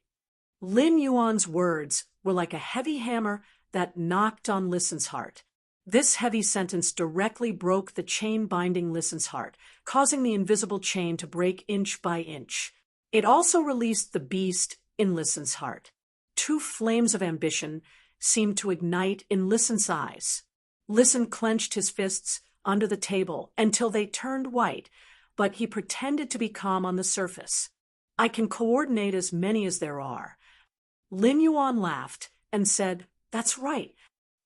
Lin Yuan's words were like a heavy hammer that knocked on Listen's heart. This heavy sentence directly broke the chain binding Listen's heart, causing the invisible chain to break inch by inch. It also released the beast in Listen's heart. Two flames of ambition seemed to ignite in Listen's eyes. Listen clenched his fists under the table until they turned white, but he pretended to be calm on the surface. I can coordinate as many as there are. Lin Yuan laughed and said, That's right.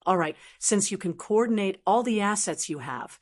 All right, since you can coordinate all the assets you have,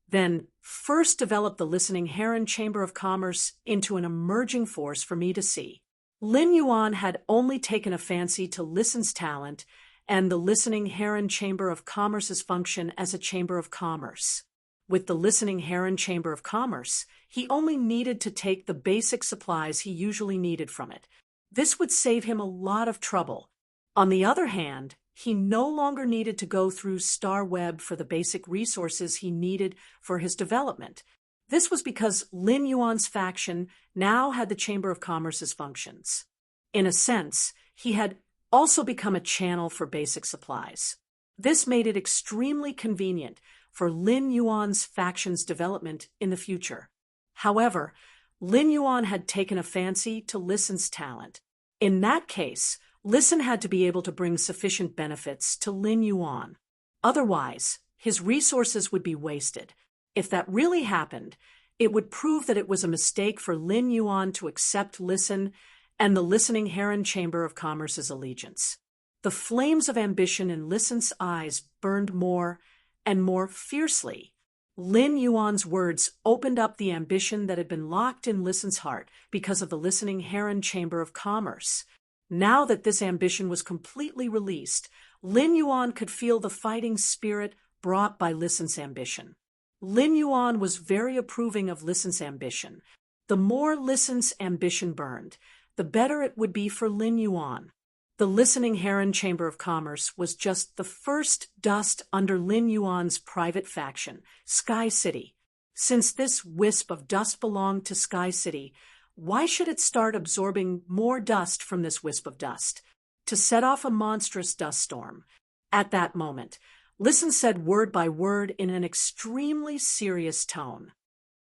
then first develop the Listening Heron Chamber of Commerce into an emerging force for me to see. Lin Yuan had only taken a fancy to Listen's talent and the Listening Heron Chamber of Commerce's function as a chamber of commerce. With the Listening Heron Chamber of Commerce, he only needed to take the basic supplies he usually needed from it. This would save him a lot of trouble. On the other hand, he no longer needed to go through Star Web for the basic resources he needed for his development. This was because Lin Yuan's faction now had the Chamber of Commerce's functions. In a sense, he had also become a channel for basic supplies. This made it extremely convenient for Lin Yuan's faction's development in the future. However, Lin Yuan had taken a fancy to Listen's talent. In that case, Listen had to be able to bring sufficient benefits to Lin Yuan. Otherwise, his resources would be wasted. If that really happened, it would prove that it was a mistake for Lin Yuan to accept Listen and the listening Heron Chamber of Commerce's allegiance. The flames of ambition in Listen's eyes burned more and more fiercely. Lin Yuan's words opened up the ambition that had been locked in Listen's heart because of the listening Heron Chamber of Commerce. Now that this ambition was completely released, Lin Yuan could feel the fighting spirit brought by Listen's ambition. Lin Yuan was very approving of Listen's ambition. The more Listen's ambition burned, the better it would be for Lin Yuan. The listening Heron Chamber of Commerce was just the first dust under Lin Yuan's private faction, Sky City. Since this wisp of dust belonged to Sky City, why should it start absorbing more dust from this wisp of dust to set off a monstrous dust storm? At that moment, Listen said word by word in an extremely serious tone.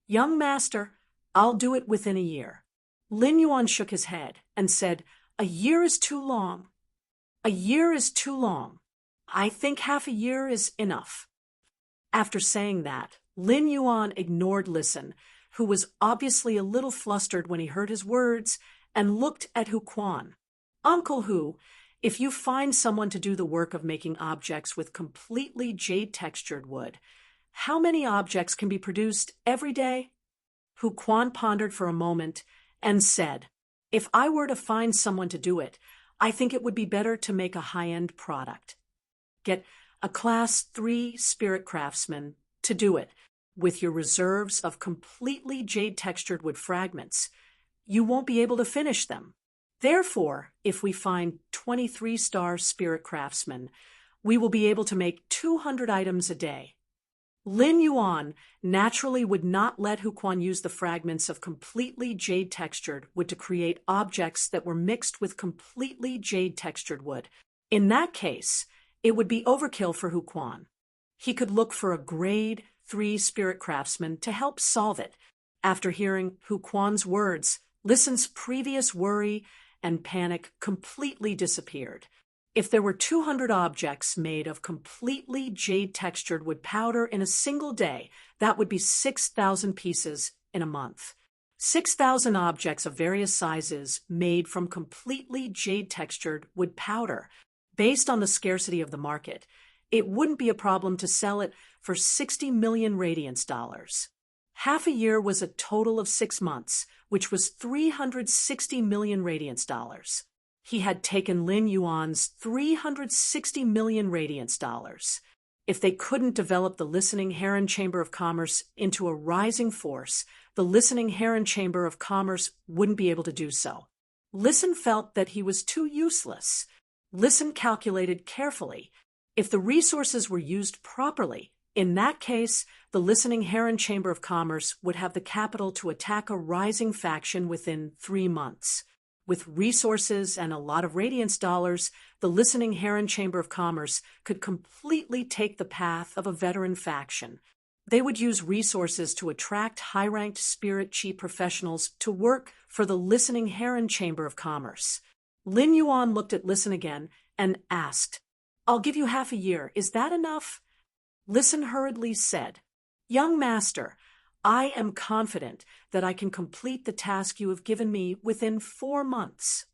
"Young master, I'll do it within a year." Lin Yuan shook his head and said, "A year is too long. A year is too long. I think half a year is enough." After saying that, Lin Yuan ignored Listen, who was obviously a little flustered when he heard his words, and looked at Hu Quan. "Uncle Hu, if you find someone to do the work of making objects with completely jade-textured wood, how many objects can be produced every day?" Hu Quan pondered for a moment and said, "If I were to find someone to do it, I think it would be better to make a high-end product. Get a Class 3 spirit craftsman to do it with your reserves of completely jade-textured wood fragments. You won't be able to finish them. Therefore, if we find 23-star spirit craftsmen, we will be able to make 200 items a day." Lin Yuan naturally would not let Hu Quan use the fragments of completely jade-textured wood to create objects that were mixed with completely jade-textured wood. In that case, it would be overkill for Hu Quan. He could look for a grade 3 spirit craftsman to help solve it. After hearing Hu Quan's words, Listen's previous worry and panic completely disappeared. If there were 200 objects made of completely jade-textured wood powder in a single day, that would be 6,000 pieces in a month. 6,000 objects of various sizes made from completely jade-textured wood powder. Based on the scarcity of the market, it wouldn't be a problem to sell it for 60 million radiance dollars. Half a year was a total of 6 months, which was 360 million radiance dollars. He had taken Lin Yuan's 360 million radiance dollars. If they couldn't develop the listening Heron Chamber of Commerce into a rising force, the listening Heron Chamber of Commerce wouldn't be able to do so. Listen felt that he was too useless. Listen calculated carefully. If the resources were used properly, in that case, the listening Heron Chamber of Commerce would have the capital to attack a rising faction within 3 months. With resources and a lot of radiance dollars, the listening Heron Chamber of Commerce could completely take the path of a veteran faction. They would use resources to attract high-ranked spirit chi professionals to work for the listening Heron Chamber of Commerce. Lin Yuan looked at Listen again and asked, "I'll give you half a year. Is that enough?" Listen hurriedly said, "Young master, I am confident that I can complete the task you have given me within 4 months."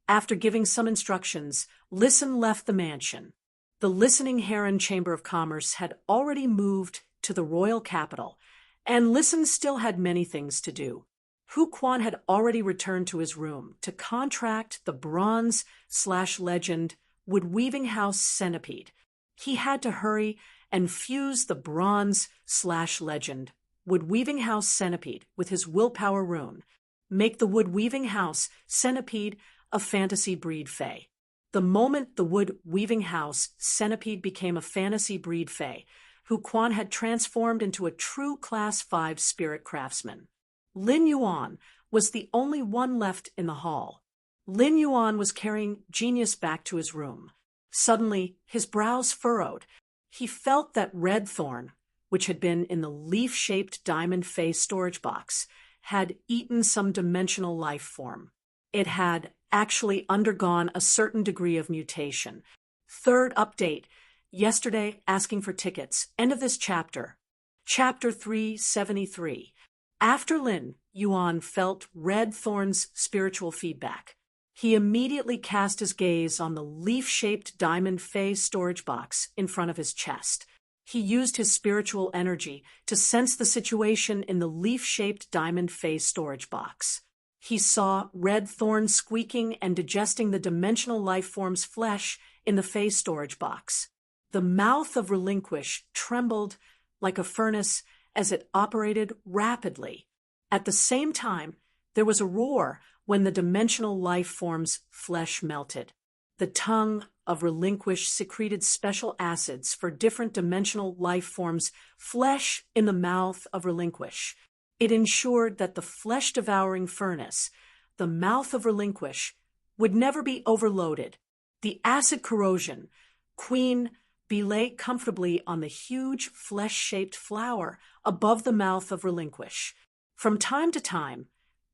After giving some instructions, Listen left the mansion. The listening Heron Chamber of Commerce had already moved to the royal capital, and Listen still had many things to do. Hu Quan had already returned to his room to contract the bronze/legend wood-weaving house Centipede. He had to hurry and fuse the bronze/legend wood-weaving house Centipede with his willpower rune, make the wood-weaving house Centipede a fantasy breed fae. The moment the wood-weaving house Centipede became a fantasy breed fae, Hu Quan had transformed into a true Class 5 spirit craftsman. Lin Yuan was the only one left in the hall. Lin Yuan was carrying Genius back to his room. Suddenly, his brows furrowed. He felt that red thorn, which had been in the leaf-shaped diamond face storage box, had eaten some dimensional life form. It had actually undergone a certain degree of mutation. Third update. Yesterday, asking for tickets. End of this chapter. Chapter 373. After Lin Yuan felt Red Thorn's spiritual feedback, he immediately cast his gaze on the leaf-shaped diamond phase storage box in front of his chest. He used his spiritual energy to sense the situation in the leaf-shaped diamond phase storage box. He saw Red Thorn squeaking and digesting the dimensional life form's flesh in the phase storage box. The mouth of Relinquish trembled like a furnace as it operated rapidly. At the same time, there was a roar when the dimensional life form's flesh melted. The tongue of Relinquish secreted special acids for different dimensional life forms' flesh in the mouth of Relinquish. It ensured that the flesh-devouring furnace, the mouth of Relinquish, would never be overloaded. The acid corrosion, Queen Bee lay comfortably on the huge flesh-shaped flower above the mouth of Relinquish. From time to time,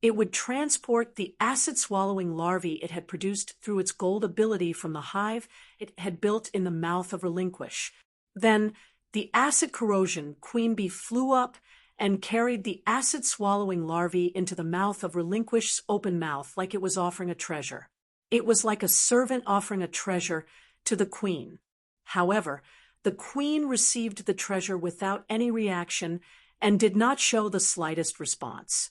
it would transport the acid-swallowing larvae it had produced through its gold ability from the hive it had built in the mouth of Relinquish. Then, the acid corrosion Queen Bee flew up and carried the acid-swallowing larvae into the mouth of Relinquish's open mouth like it was offering a treasure. It was like a servant offering a treasure to the queen. However, the queen received the treasure without any reaction and did not show the slightest response.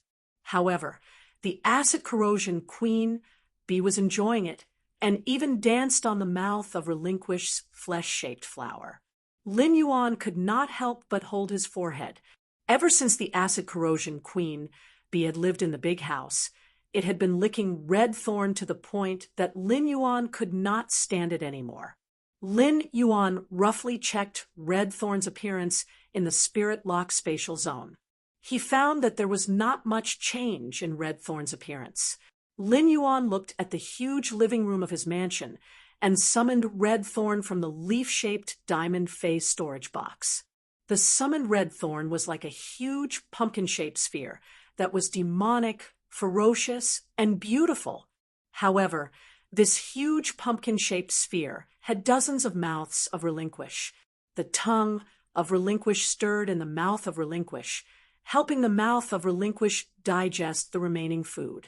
However, the acid corrosion Queen Bee was enjoying it and even danced on the mouth of Relinquish's flesh-shaped flower. Lin Yuan could not help but hold his forehead. Ever since the acid corrosion Queen Bee had lived in the big house, it had been licking Red Thorn to the point that Lin Yuan could not stand it anymore. Lin Yuan roughly checked Red Thorn's appearance in the spirit lock spatial zone. He found that there was not much change in Red Thorn's appearance. Lin Yuan looked at the huge living room of his mansion and summoned Red Thorn from the leaf-shaped diamond phase storage box. The summoned Red Thorn was like a huge pumpkin-shaped sphere that was demonic, ferocious, and beautiful. However, this huge pumpkin-shaped sphere had dozens of mouths of Relinquish. The tongue of Relinquish stirred in the mouth of Relinquish, helping the mouth of Relinquish digest the remaining food.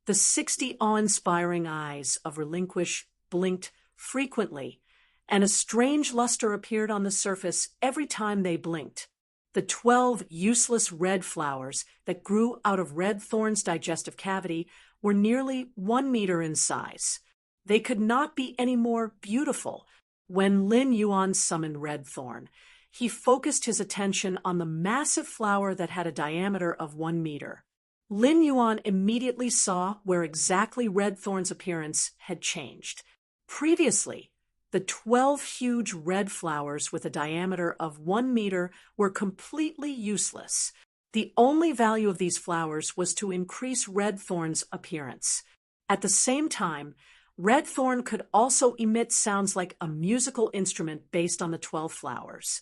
The 60 awe-inspiring eyes of Relinquish blinked frequently, and a strange luster appeared on the surface every time they blinked. The 12 useless red flowers that grew out of Red Thorn's digestive cavity were nearly 1 meter in size. They could not be any more beautiful. When Lin Yuan summoned Red Thorn, he focused his attention on the massive flower that had a diameter of 1 meter. Lin Yuan immediately saw where exactly Red Thorn's appearance had changed. Previously, the 12 huge red flowers with a diameter of 1 meter were completely useless. The only value of these flowers was to increase Red Thorn's appearance. At the same time, Red Thorn could also emit sounds like a musical instrument based on the 12 flowers.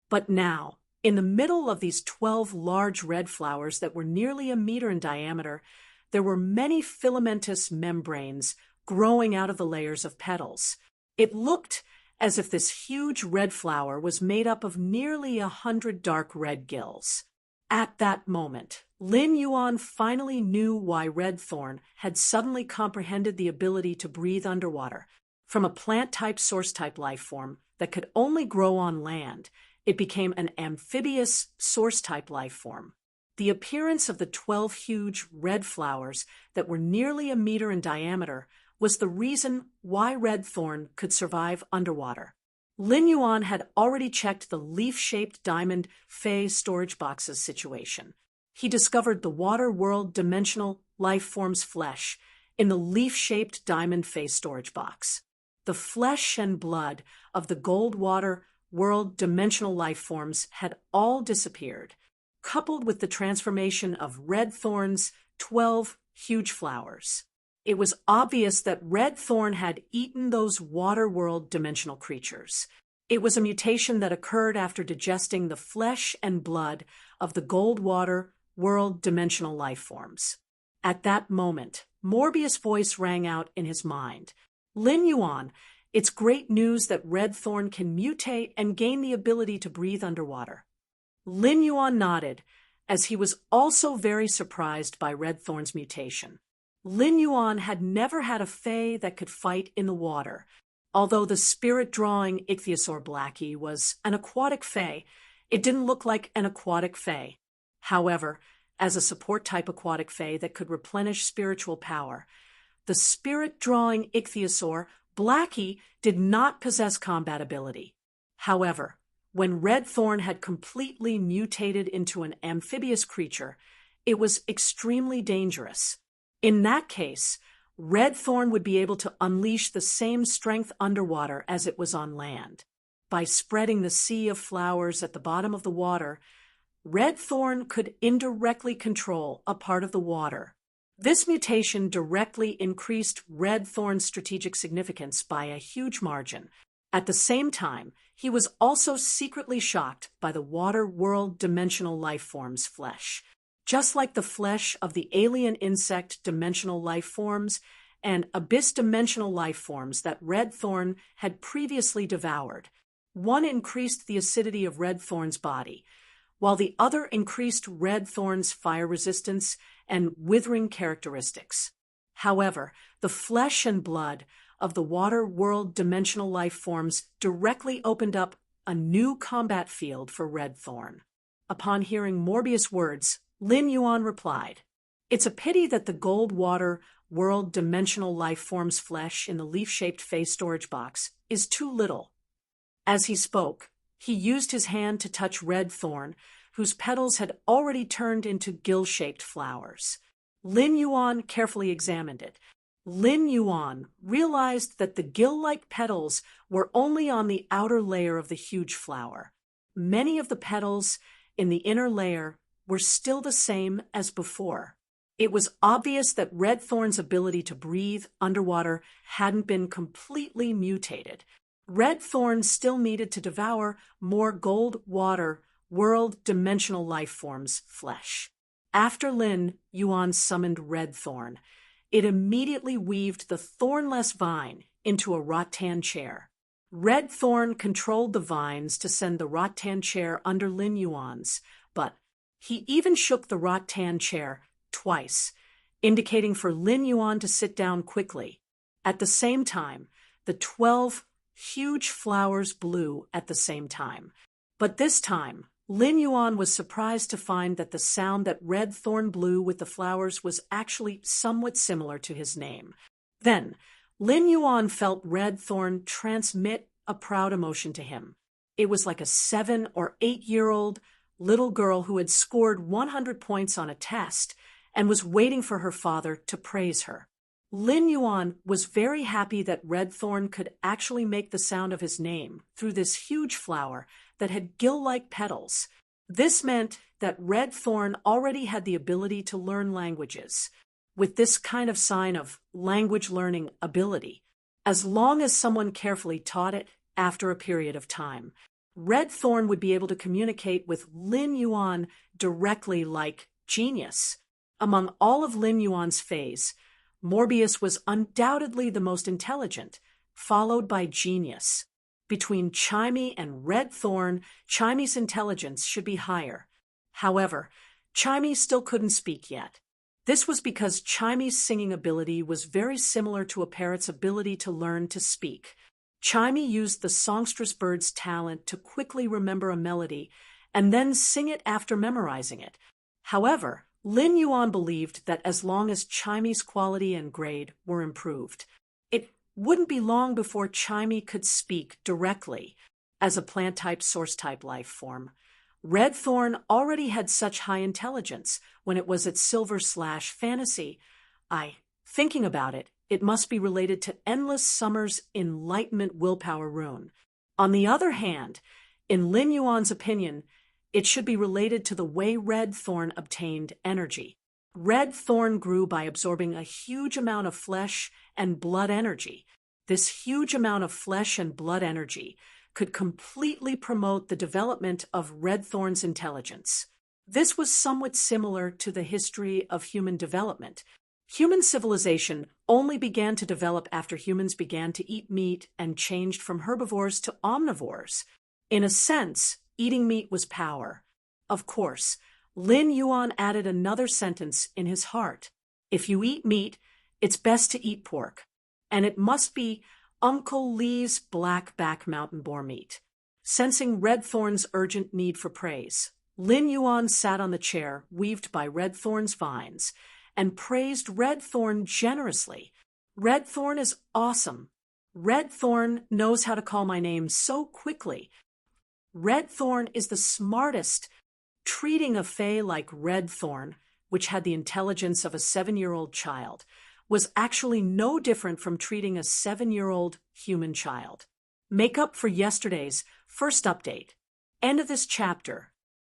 But now, in the middle of these 12 large red flowers that were nearly 1 meter in diameter, there were many filamentous membranes growing out of the layers of petals. It looked as if this huge red flower was made up of nearly 100 dark red gills. At that moment, Lin Yuan finally knew why Red Thorn had suddenly comprehended the ability to breathe underwater. From a plant-type source-type life form that could only grow on land, it became an amphibious source-type life form. The appearance of the 12 huge red flowers that were nearly 1 meter in diameter was the reason why Red Thorn could survive underwater. Lin Yuan had already checked the leaf-shaped diamond phase storage box's situation. He discovered the water world dimensional life form's flesh in the leaf-shaped diamond phase storage box. The flesh and blood of the gold water world dimensional life forms had all disappeared, coupled with the transformation of Red Thorn's 12 huge flowers. It was obvious that Red Thorn had eaten those water world dimensional creatures. It was a mutation that occurred after digesting the flesh and blood of the gold water world dimensional life forms. At that moment, Morbius' voice rang out in his mind. Lin Yuan, it's great news that Red Thorn can mutate and gain the ability to breathe underwater. Lin Yuan nodded, as he was also very surprised by Red Thorn's mutation. Lin Yuan had never had a fae that could fight in the water. Although the spirit-drawing ichthyosaur Blackie was an aquatic fae, it didn't look like an aquatic fae. However, as a support-type aquatic fae that could replenish spiritual power, the spirit-drawing ichthyosaur Blackie did not possess combat ability. However, when Red Thorn had completely mutated into an amphibious creature, it was extremely dangerous. In that case, Red Thorn would be able to unleash the same strength underwater as it was on land. By spreading the sea of flowers at the bottom of the water, Red Thorn could indirectly control a part of the water. This mutation directly increased Red Thorn's strategic significance by a huge margin. At the same time, he was also secretly shocked by the water world dimensional life form's flesh. Just like the flesh of the alien insect dimensional life forms and abyss dimensional life forms that Red Thorn had previously devoured, one increased the acidity of Red Thorn's body, while the other increased Red Thorn's fire resistance and withering characteristics. However, the flesh and blood of the water world dimensional life forms directly opened up a new combat field for Red Thorn. Upon hearing Morbius' words, Lin Yuan replied, "It's a pity that the gold water world dimensional life form's flesh in the leaf-shaped face storage box is too little." As he spoke, he used his hand to touch Red Thorn, whose petals had already turned into gill-shaped flowers. Lin Yuan carefully examined it. Lin Yuan realized that the gill-like petals were only on the outer layer of the huge flower. Many of the petals in the inner layer were still the same as before. It was obvious that Red Thorn's ability to breathe underwater hadn't been completely mutated. Red Thorn still needed to devour more gold water world dimensional life forms' flesh. After Lin Yuan summoned Red Thorn, it immediately weaved the thornless vine into a rattan chair. Red Thorn controlled the vines to send the rattan chair under Lin Yuan's, but he even shook the rattan chair twice, indicating for Lin Yuan to sit down quickly. At the same time, the 12 huge flowers blew at the same time. But this time, Lin Yuan was surprised to find that the sound that Red Thorn blew with the flowers was actually somewhat similar to his name. Then, Lin Yuan felt Red Thorn transmit a proud emotion to him. It was like a 7 or 8-year-old little girl who had scored 100 points on a test and was waiting for her father to praise her. Lin Yuan was very happy that Red Thorn could actually make the sound of his name through this huge flower that had gill-like petals. This meant that Red Thorn already had the ability to learn languages, with this kind of sign of language learning ability, as long as someone carefully taught it after a period of time. Red Thorn would be able to communicate with Lin Yuan directly like genius. Among all of Lin Yuan's fays, Morbius was undoubtedly the most intelligent, followed by genius. Between Chimey and Red Thorn, Chimey's intelligence should be higher. However, Chimey still couldn't speak yet. This was because Chimey's singing ability was very similar to a parrot's ability to learn to speak. Chimey used the songstress bird's talent to quickly remember a melody and then sing it after memorizing it. However, Lin Yuan believed that as long as Chimey's quality and grade were improved, it wouldn't be long before Chimey could speak directly as a plant-type, source-type life form. Red Thorn already had such high intelligence when it was at Silver/Fantasy. Thinking about it, it must be related to Endless Summer's Enlightenment Willpower Rune. On the other hand, in Lin Yuan's opinion, it should be related to the way Red Thorn obtained energy. Red Thorn grew by absorbing a huge amount of flesh and blood energy. This huge amount of flesh and blood energy could completely promote the development of Red Thorn's intelligence. This was somewhat similar to the history of human development. Human civilization only began to develop after humans began to eat meat and changed from herbivores to omnivores. In a sense, eating meat was power. Of course, Lin Yuan added another sentence in his heart. If you eat meat, it's best to eat pork. And it must be Uncle Lee's black-back mountain boar meat. Sensing Red Thorn's urgent need for praise, Lin Yuan sat on the chair weaved by Red Thorn's vines and praised Red Thorn generously. Red Thorn is awesome. Red Thorn knows how to call my name so quickly. Red Thorn is the smartest. Treating a fae like Red Thorn, which had the intelligence of a 7-year-old child, was actually no different from treating a 7-year-old human child. Make up for yesterday's first update. End of this chapter.